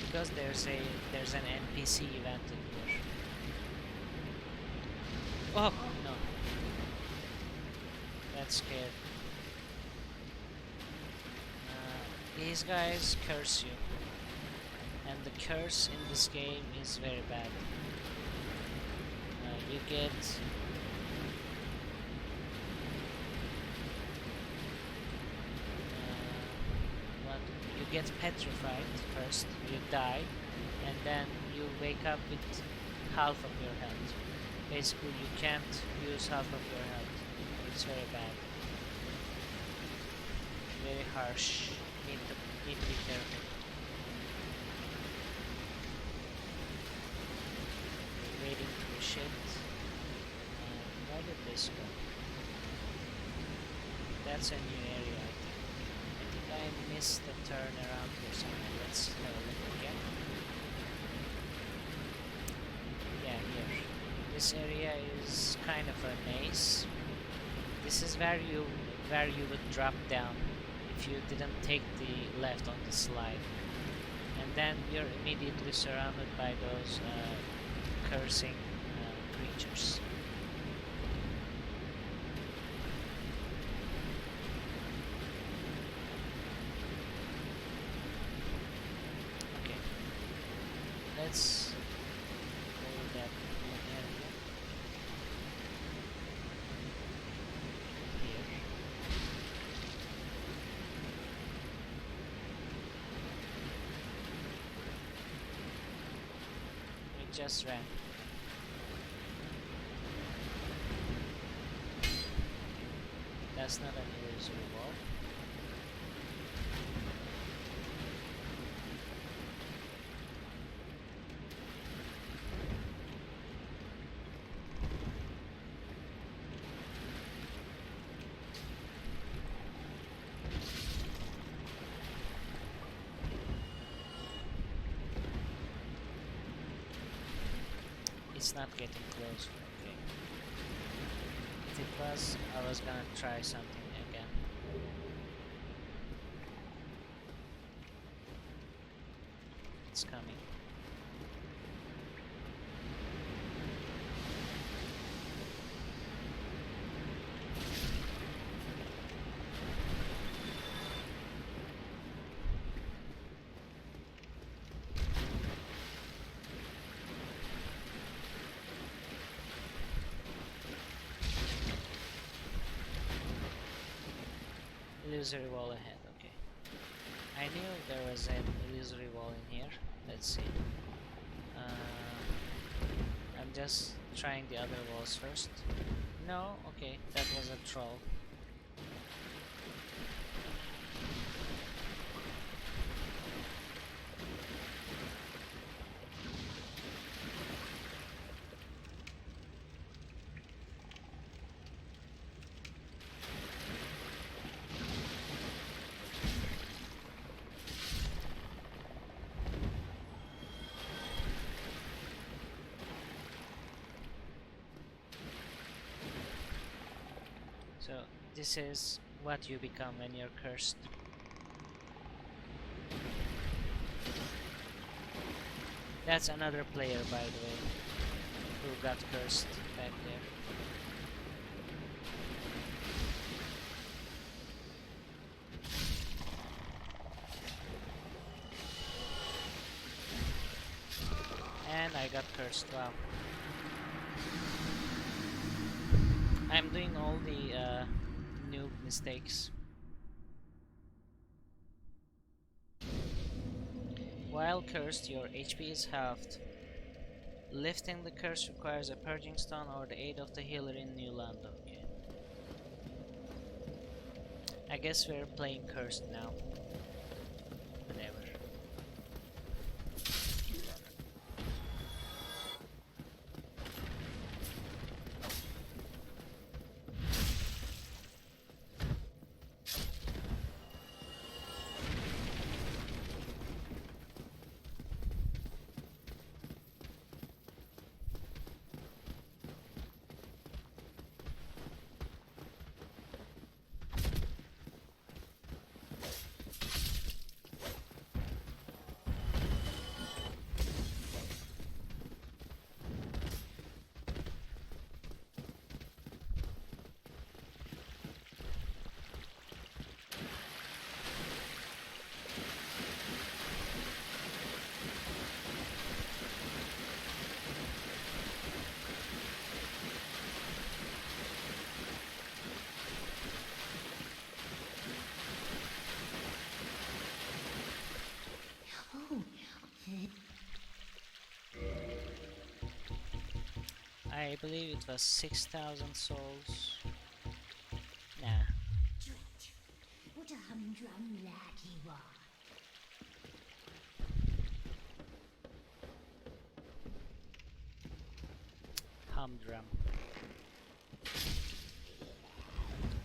Because there's an NPC event in here. Oh no. That's scared. These guys curse you, and the curse in this game is very bad. You get what? You get petrified first. You die, and then you wake up with half of your health. Basically, you can't use half of your health. It's very bad. Very harsh. Need to be careful. Wading through shit. Where did this go? That's a new area, I think. I missed the turn around here somewhere. Let's have a look again. Yeah, here. This area is kind of a maze. This is where you would drop down if you didn't take the left on the slide, and then you're immediately surrounded by those cursing creatures. Okay, let's go that area. Just ran. That's not an illusory wall. It's not getting close. Okay. If it was, I was gonna try something again. It's coming. Illusory wall ahead, okay. I knew there was an illusory wall in here. Let's see. I'm just trying the other walls first. No, okay, that was a troll. So this is what you become when you're cursed. That's another player, by the way, who got cursed back there. I got cursed. Wow. I'm doing all the noob mistakes. While cursed, your HP is halved. Lifting the curse requires a purging stone or the aid of the healer in New Land. Okay. I guess we're playing cursed now. Whatever. I believe it was 6,000 souls. Nah. What a humdrum lad you are. Humdrum.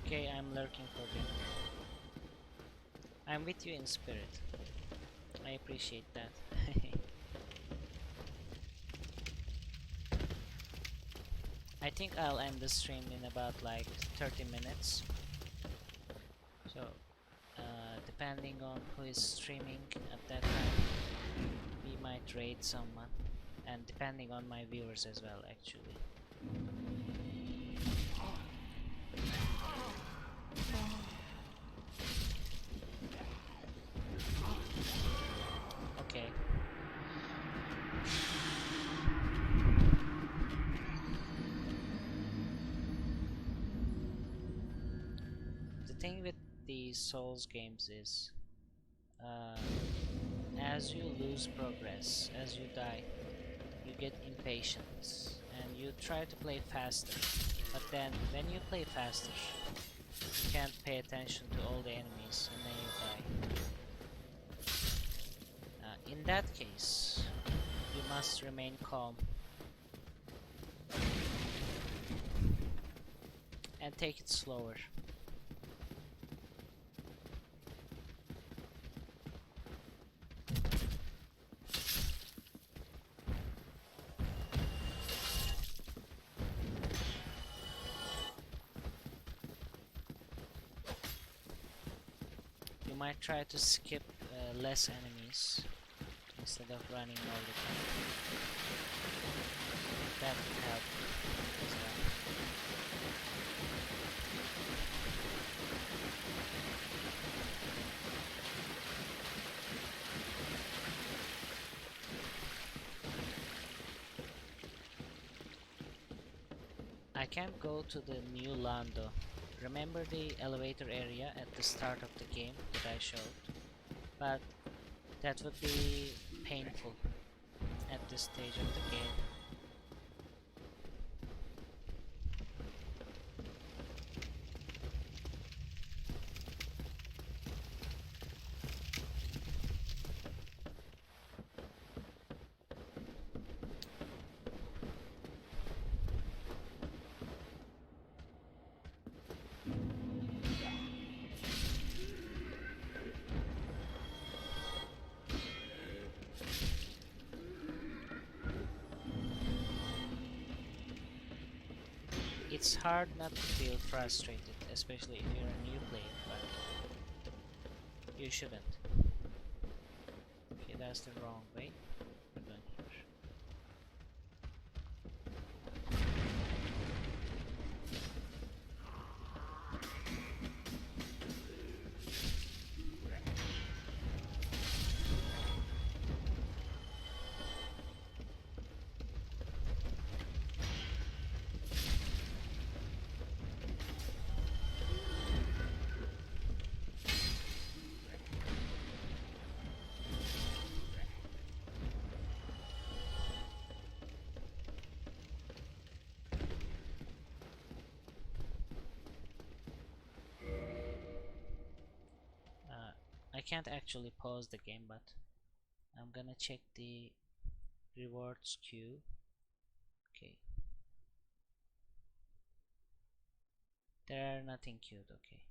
Okay, I'm lurking for dinner. I'm with you in spirit. I appreciate that. I think I'll end the stream in about like 30 minutes. So, depending on who is streaming at that time, we might raid someone. And depending on my viewers as well, actually. Okay. The thing with these Souls games is, as you lose progress, as you die, you get impatient and you try to play faster. But then, when you play faster, you can't pay attention to all the enemies and then you die. In that case, you must remain calm and take it slower. You might try to skip less enemies instead of running all the time. That would help as well. I can't go to the new land though. Remember the elevator area at the start of the game that I showed? But that would be painful at this stage of the game. It's hard not to feel frustrated, especially if you're a new player, but you shouldn't. Okay, that's the wrong way. We're going here. can't actually pause the game, but I'm gonna check the rewards queue. Okay, there are nothing queued. Okay,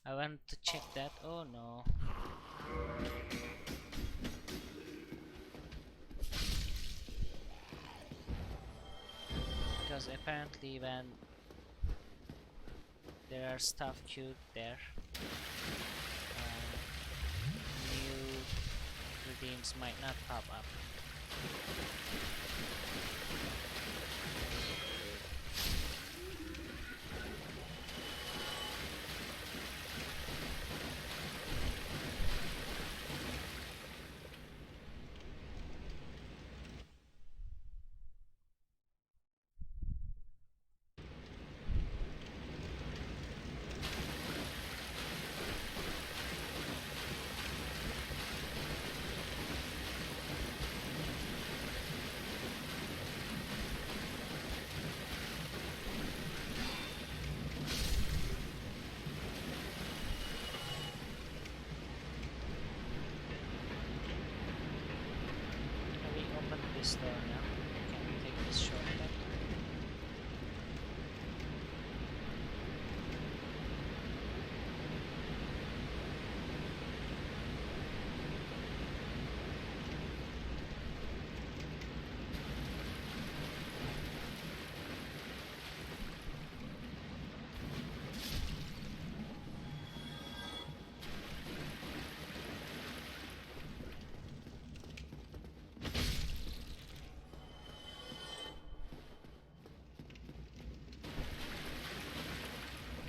I want to check that. Oh no. Because apparently when there are stuff queued there, new redeems might not pop up. This door now. Can we take this shortcut?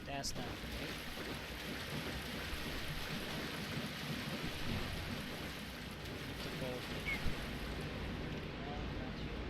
That's not great. Need to go here. No, not here.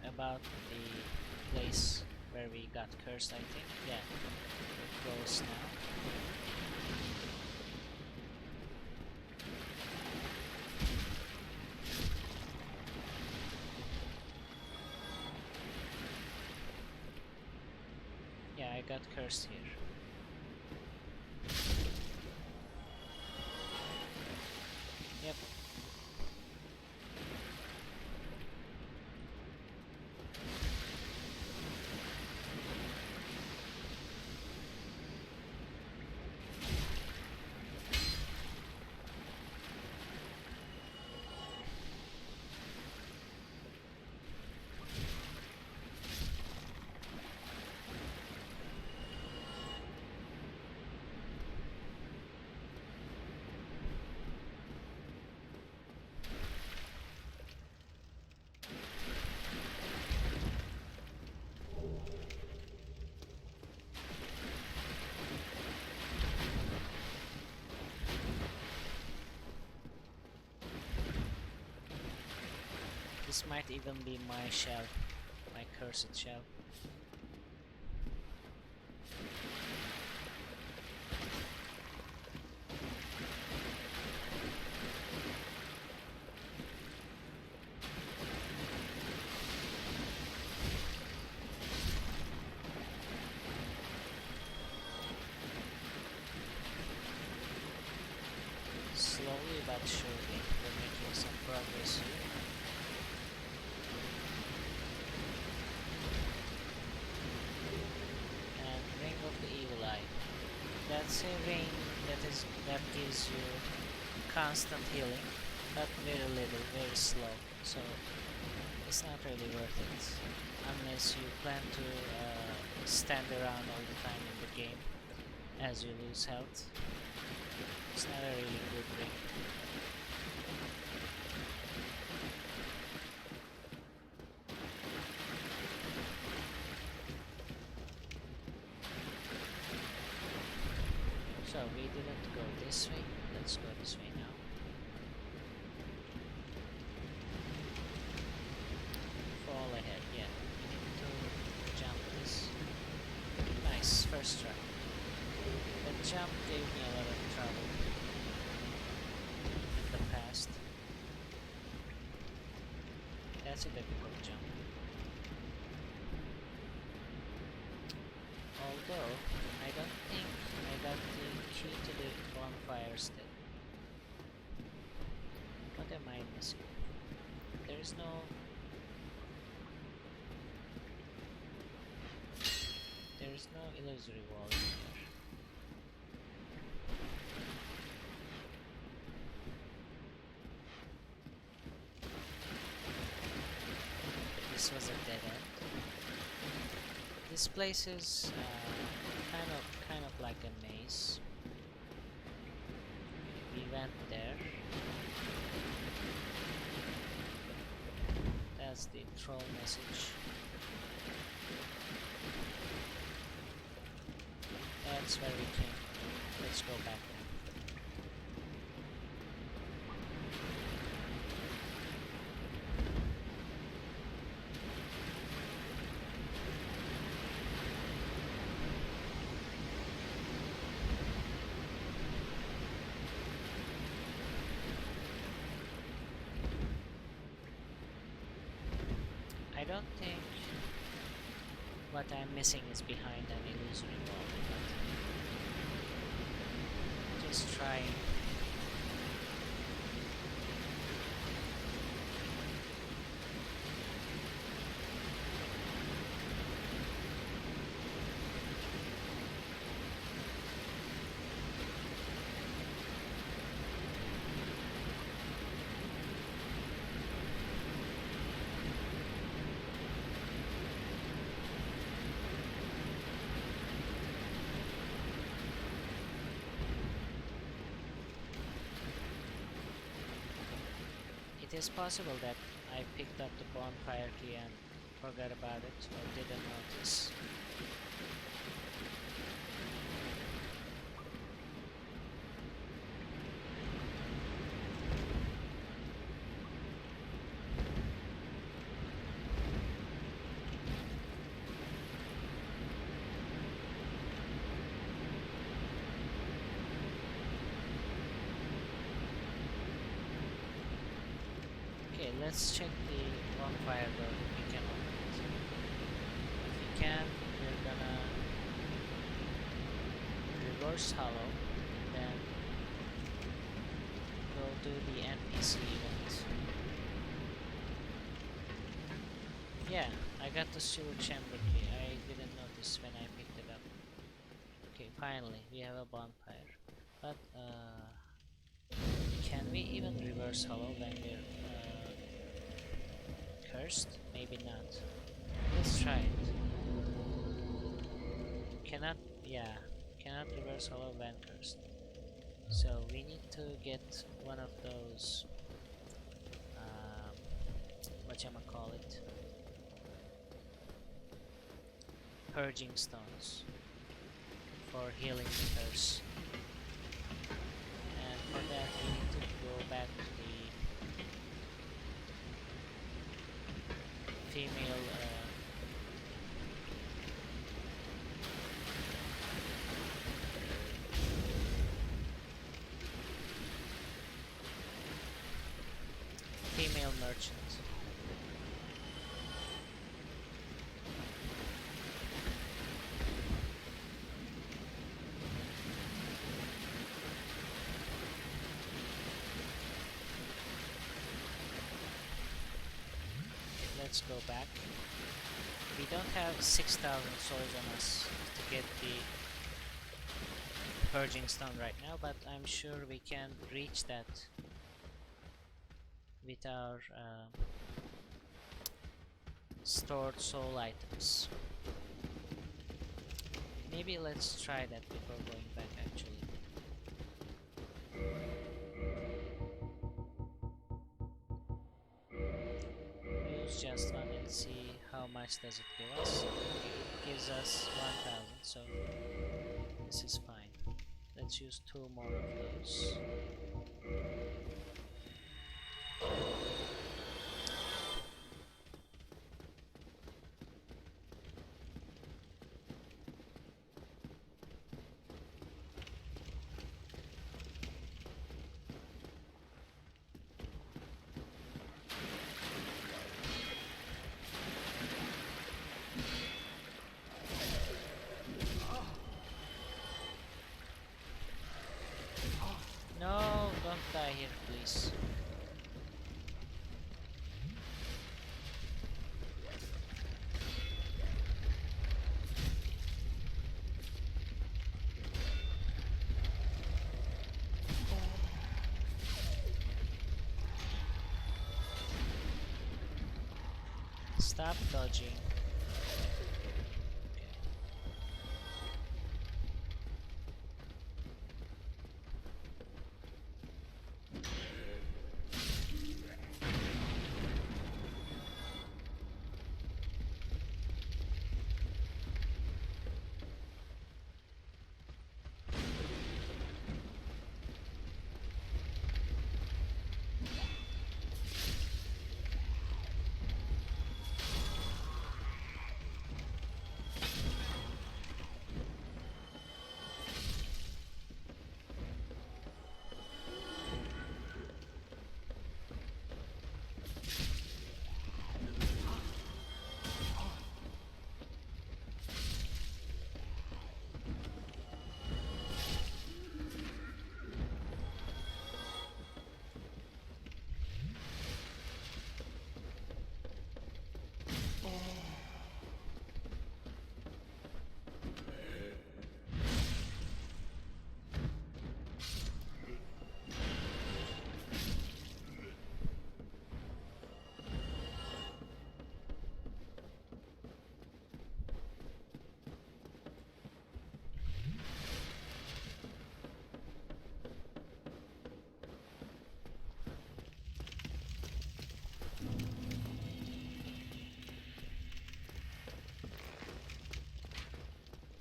About the place where we got cursed, I think. Yeah, we're close now. Yeah, I got cursed here. Yep. This might even be my shell, my cursed shell. Slowly but surely, we're making some progress here. And Ring of the Evil Eye. That's a ring that gives you constant healing, but very little, very slow. So it's not really worth it unless you plan to stand around all the time in the game as you lose health. It's not a really good ring. So we didn't go this way. Let's go this way now. Fall ahead, yeah. We need to jump this. Nice, first try. That jump gave me a lot of trouble in the past. That's a difficult jump. Although, I don't think I got the key to the bonfire still. What am I missing? There's no... There's no illusory wall in here. This was a dead end. This place is kind of like a maze. We went there. That's the troll message. That's where we came. Let's go back there. I don't think what I'm missing is behind an illusory wall, but just trying. It is possible that I picked up the bonfire key and forgot about it or didn't notice. Okay, let's check the bonfire door if we can open it. If we can, we're gonna reverse hollow, then go do the NPC event. Yeah, I got the sewer chamber key. I didn't notice when I picked it up. Okay, finally, we have a bonfire. But, can we even reverse hollow when we're cursed? Maybe not. Let's try it. Cannot, yeah, cannot reverse hollow when cursed. So we need to get one of those, whatchamacallit, purging stones for healing the curse. And for that we need to go back to the female female merchant. Let's go back. We don't have 6,000 souls on us to get the purging stone right now, but I'm sure we can reach that with our stored soul items. Maybe let's try that before going back actually. Use just one and see how much does it give us. It gives us 1,000, so this is fine. Let's use 2 more of those. No, don't die here, please. Stop dodging.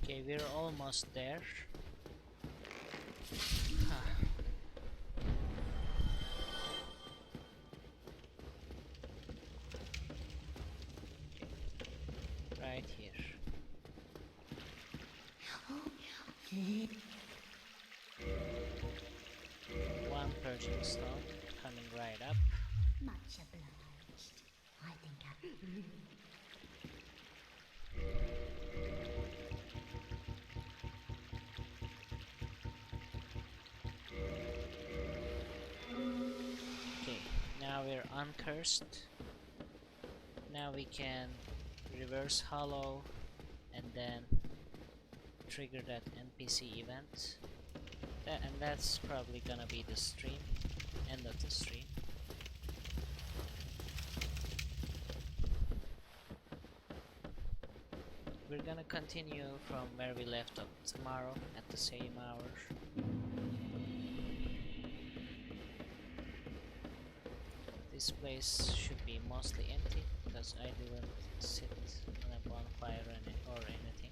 Okay, we're almost there. Right here. One purging stone coming right up. Much obliged. I think I... Okay, now we're uncursed. Now we can reverse hollow and then trigger that NPC event. And that's probably gonna be the stream, end of the stream. We're gonna continue from where we left off tomorrow at the same hour. This place should be mostly empty because I didn't sit on a bonfire or anything.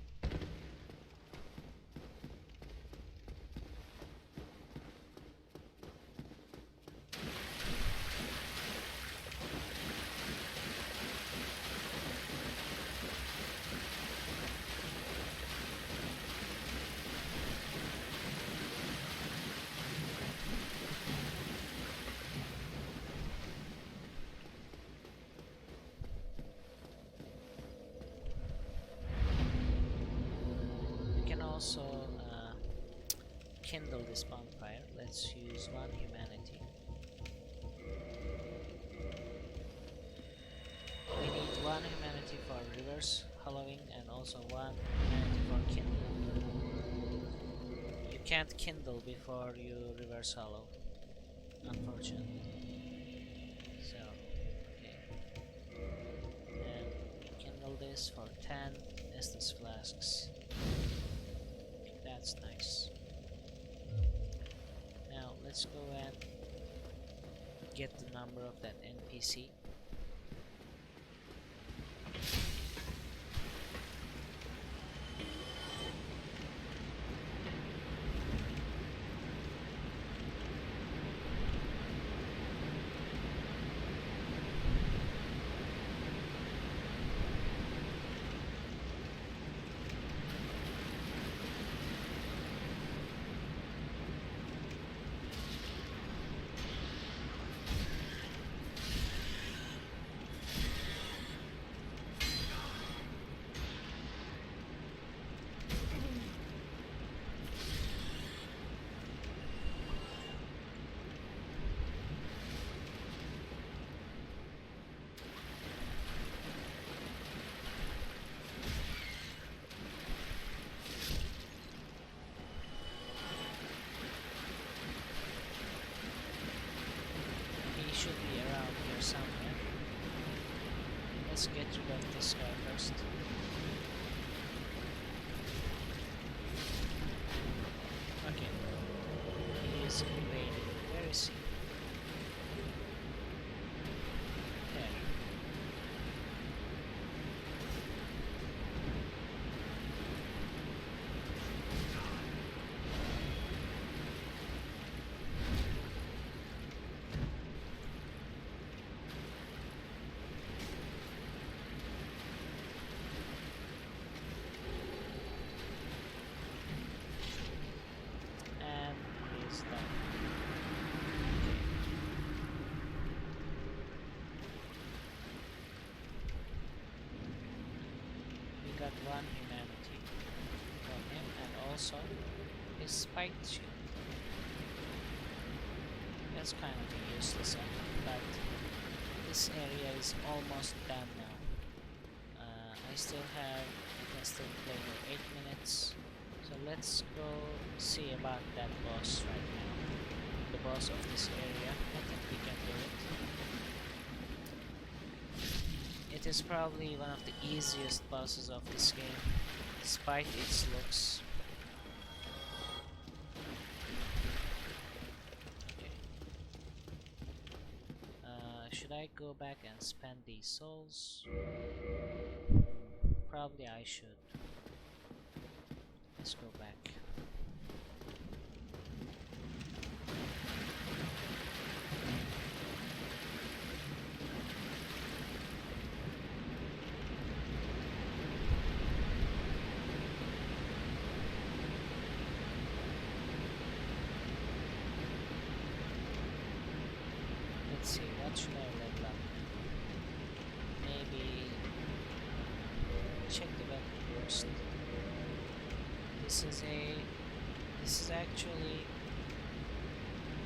also kindle this bonfire. Let's use 1 humanity. We need 1 humanity for reverse hollowing and also 1 humanity for kindle. You can't kindle before you reverse hollow, unfortunately. So, okay. And kindle this for 10 Estus flasks. That's nice. Now let's go and get the number of that NPC. Should be around here somewhere. Let's get rid of this guy first. Okay. He is invading. Where is he? There. Got 1 humanity from him and also his spiked shield. That's kind of a useless item, but this area is almost done now. I still have, I can still play for 8 minutes, so let's go see about that boss right now. The boss of this area. I think we can do it. It is probably one of the easiest bosses of this game, despite its looks. Okay. Should I go back and spend these souls? Probably I should. Let's go back. Let's see, what should I level up? Maybe check the weapon first. This is actually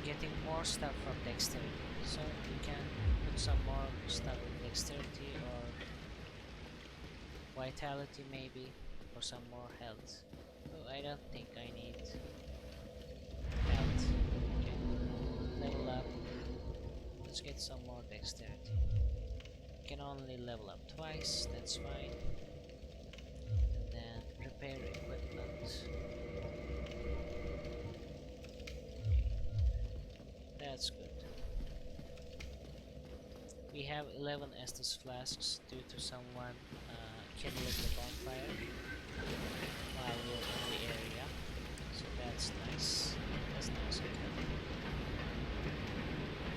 getting more stuff from dexterity, so you can put some more stuff in dexterity or vitality maybe for some more health. Oh, I don't think I need health. Okay, level up. Let's get some more dexterity. You can only level up twice, that's fine. And then repair equipment. That's good. We have 11 Estus flasks due to someone kindling the bonfire while we're in the area. So that's nice. That's nice of them.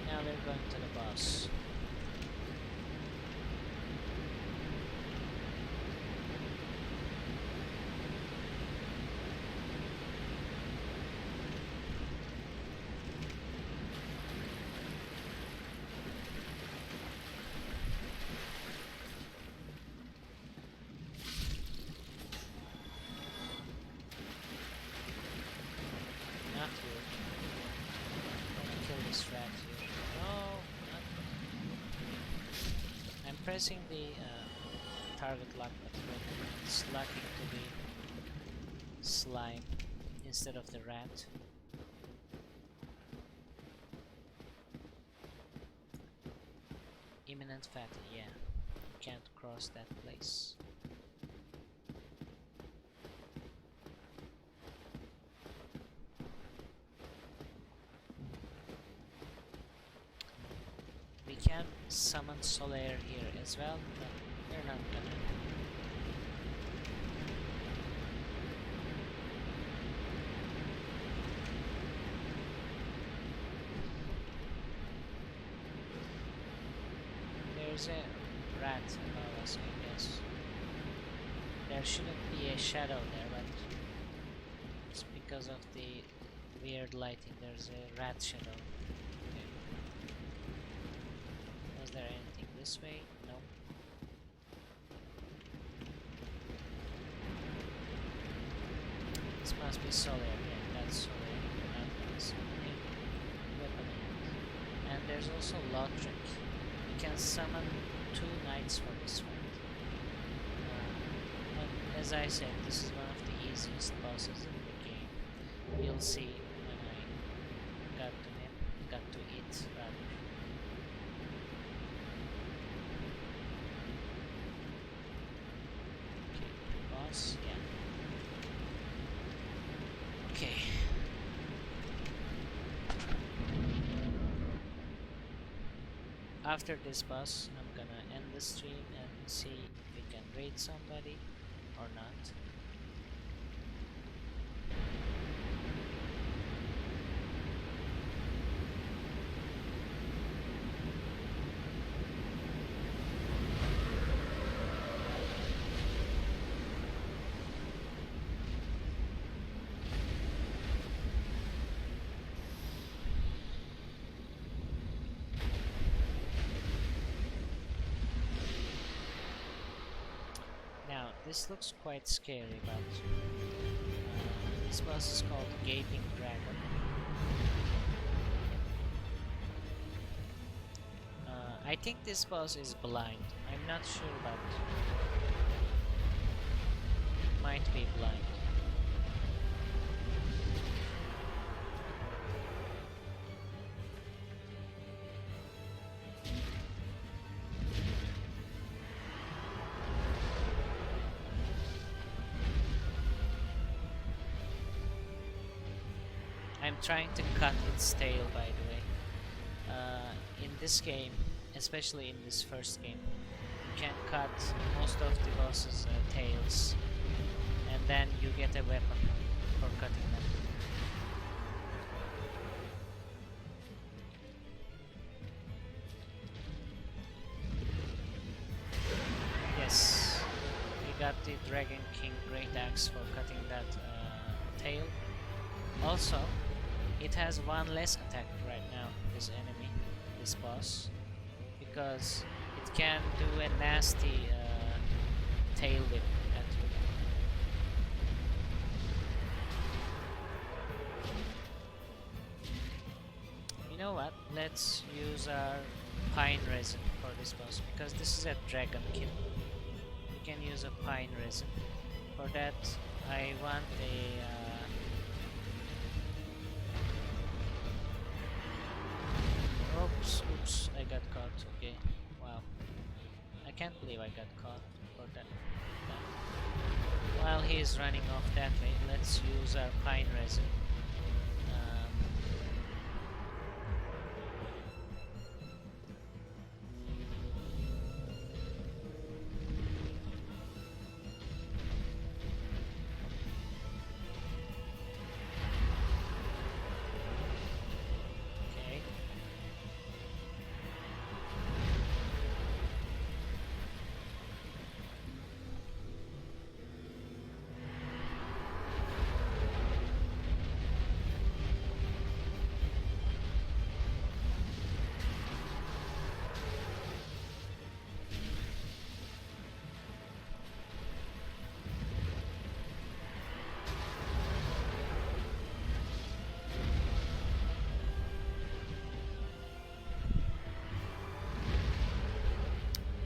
Now we're going to the boss. pressing the target lock button, it's locking to the slime instead of the rat. Imminent fatty, yeah. You can't cross that place. We can summon solaire here as well, but we're not gonna. There's a rat above us, I guess. There shouldn't be a shadow there, but it's because of the weird lighting. There's a rat shadow. Okay. Was there anything this way? No. This must be solaire. Yeah, that's solaire. Not that's weapon hand. And there's also logic. We can summon 2 knights for this fight. But as I said, this is one of the easiest bosses in the game. You'll see when I got to it rather. Okay, boss, yeah. Okay. After this boss, I'm gonna end the stream and see if we can raid somebody or not. This looks quite scary, but this boss is called Gaping Dragon. I think this boss is blind. I'm not sure, but it might be blind. I'm trying to cut its tail, by the way. In this game, especially in this first game, you can cut most of the boss's tails, and then you get a weapon for cutting them. Yes, we got the Dragon King Great Axe for cutting that tail. Also, it has one less attack right now, this enemy, this boss, because it can do a nasty tail whip at you. You know what? Let's use our pine resin for this boss, because this is a dragon kill. We can use a pine resin. For that, I want a oops, I got caught, okay, wow. I can't believe I got caught for that. While he is running off that way, let's use our pine resin.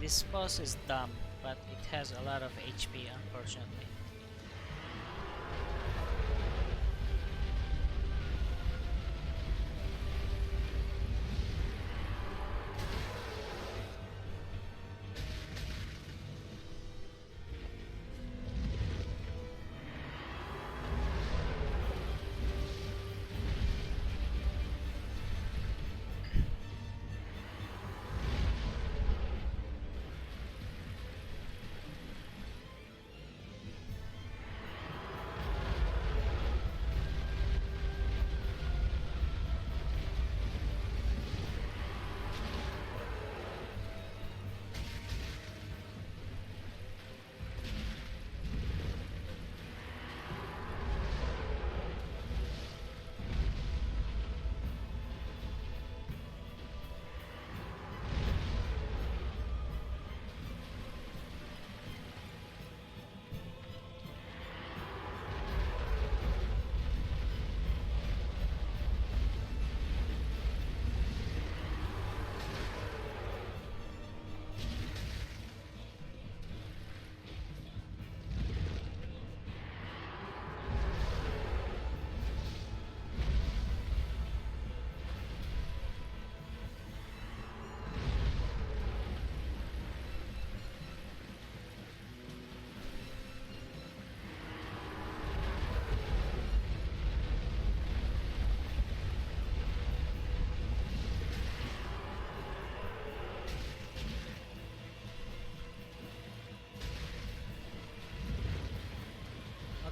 This boss is dumb, but it has a lot of HP, unfortunately.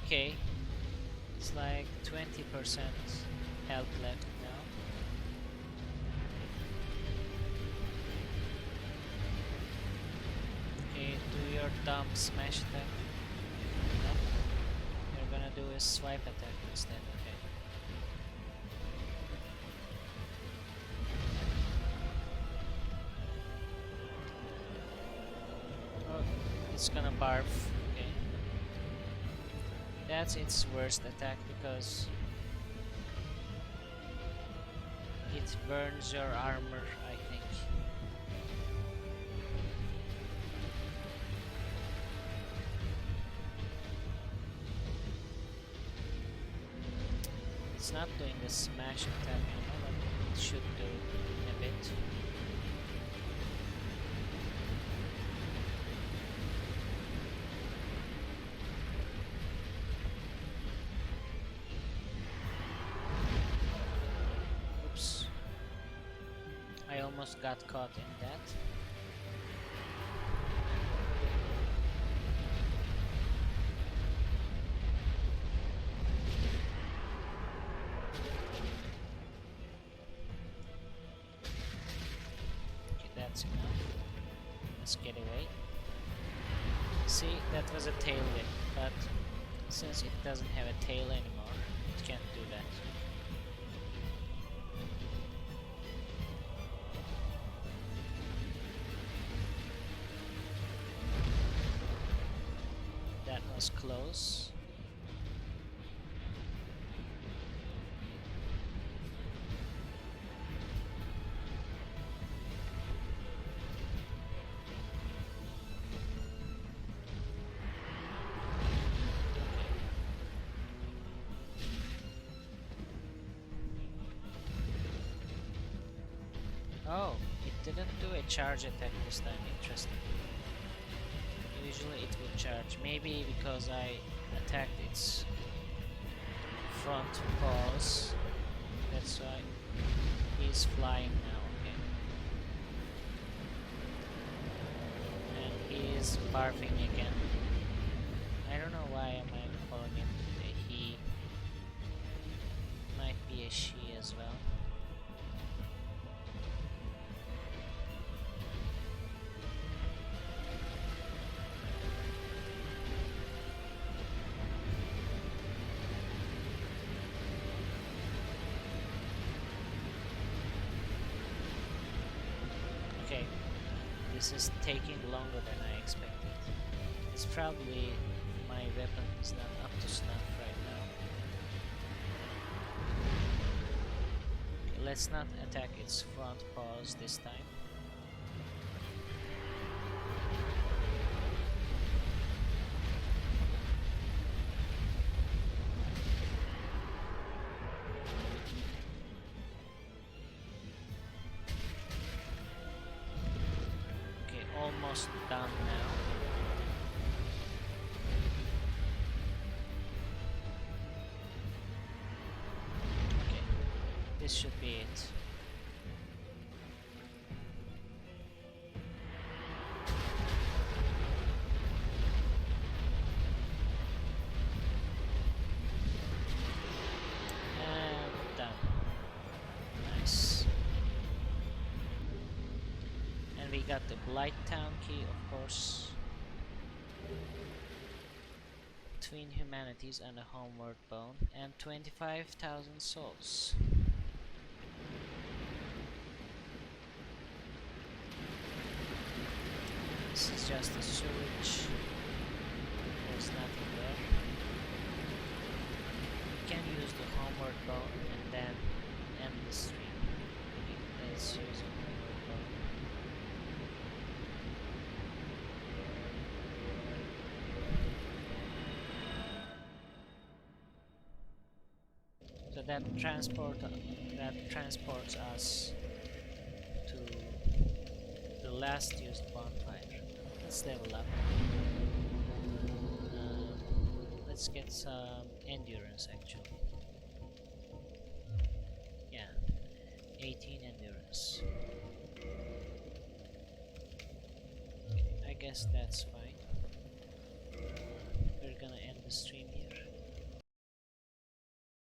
Okay, it's like 20% health left now. Okay, do your dumb smash attack. No? You're gonna do a swipe attack instead, okay. Oh, it's gonna barf. That's its worst attack because it burns your armor, I think. It's not doing the smash attack anymore, but it should do in a bit. I almost got caught in that. Okay, that's enough. Let's get away. See, that was a tail whip, but since it doesn't have a tail anymore, it can't do that. Was close. Oh, it didn't do a charge attack this time. Interesting. Usually it would charge. Maybe because I attacked its front paws. That's why he's flying now. Okay. And he is barfing again. I don't know why am I calling it a he. Might be a she as well. This is taking longer than I expected. It's probably my weapon is not up to snuff right now. Okay, let's not attack its front paws this time. almost done now. Okay, this should be it. And done. Nice. And we got the blighttown key, of course. Between humanities and a homeward bone, and 25,000 souls. This is just the sewage. There's nothing there. You can use the homeward bone and then end the stream. Okay, let's use a homeward bone. So that transports us to the last used bonfire. Let's level up. Let's get some endurance actually. Yeah, 18 endurance. Okay, I guess that's fine. We're gonna end the stream here.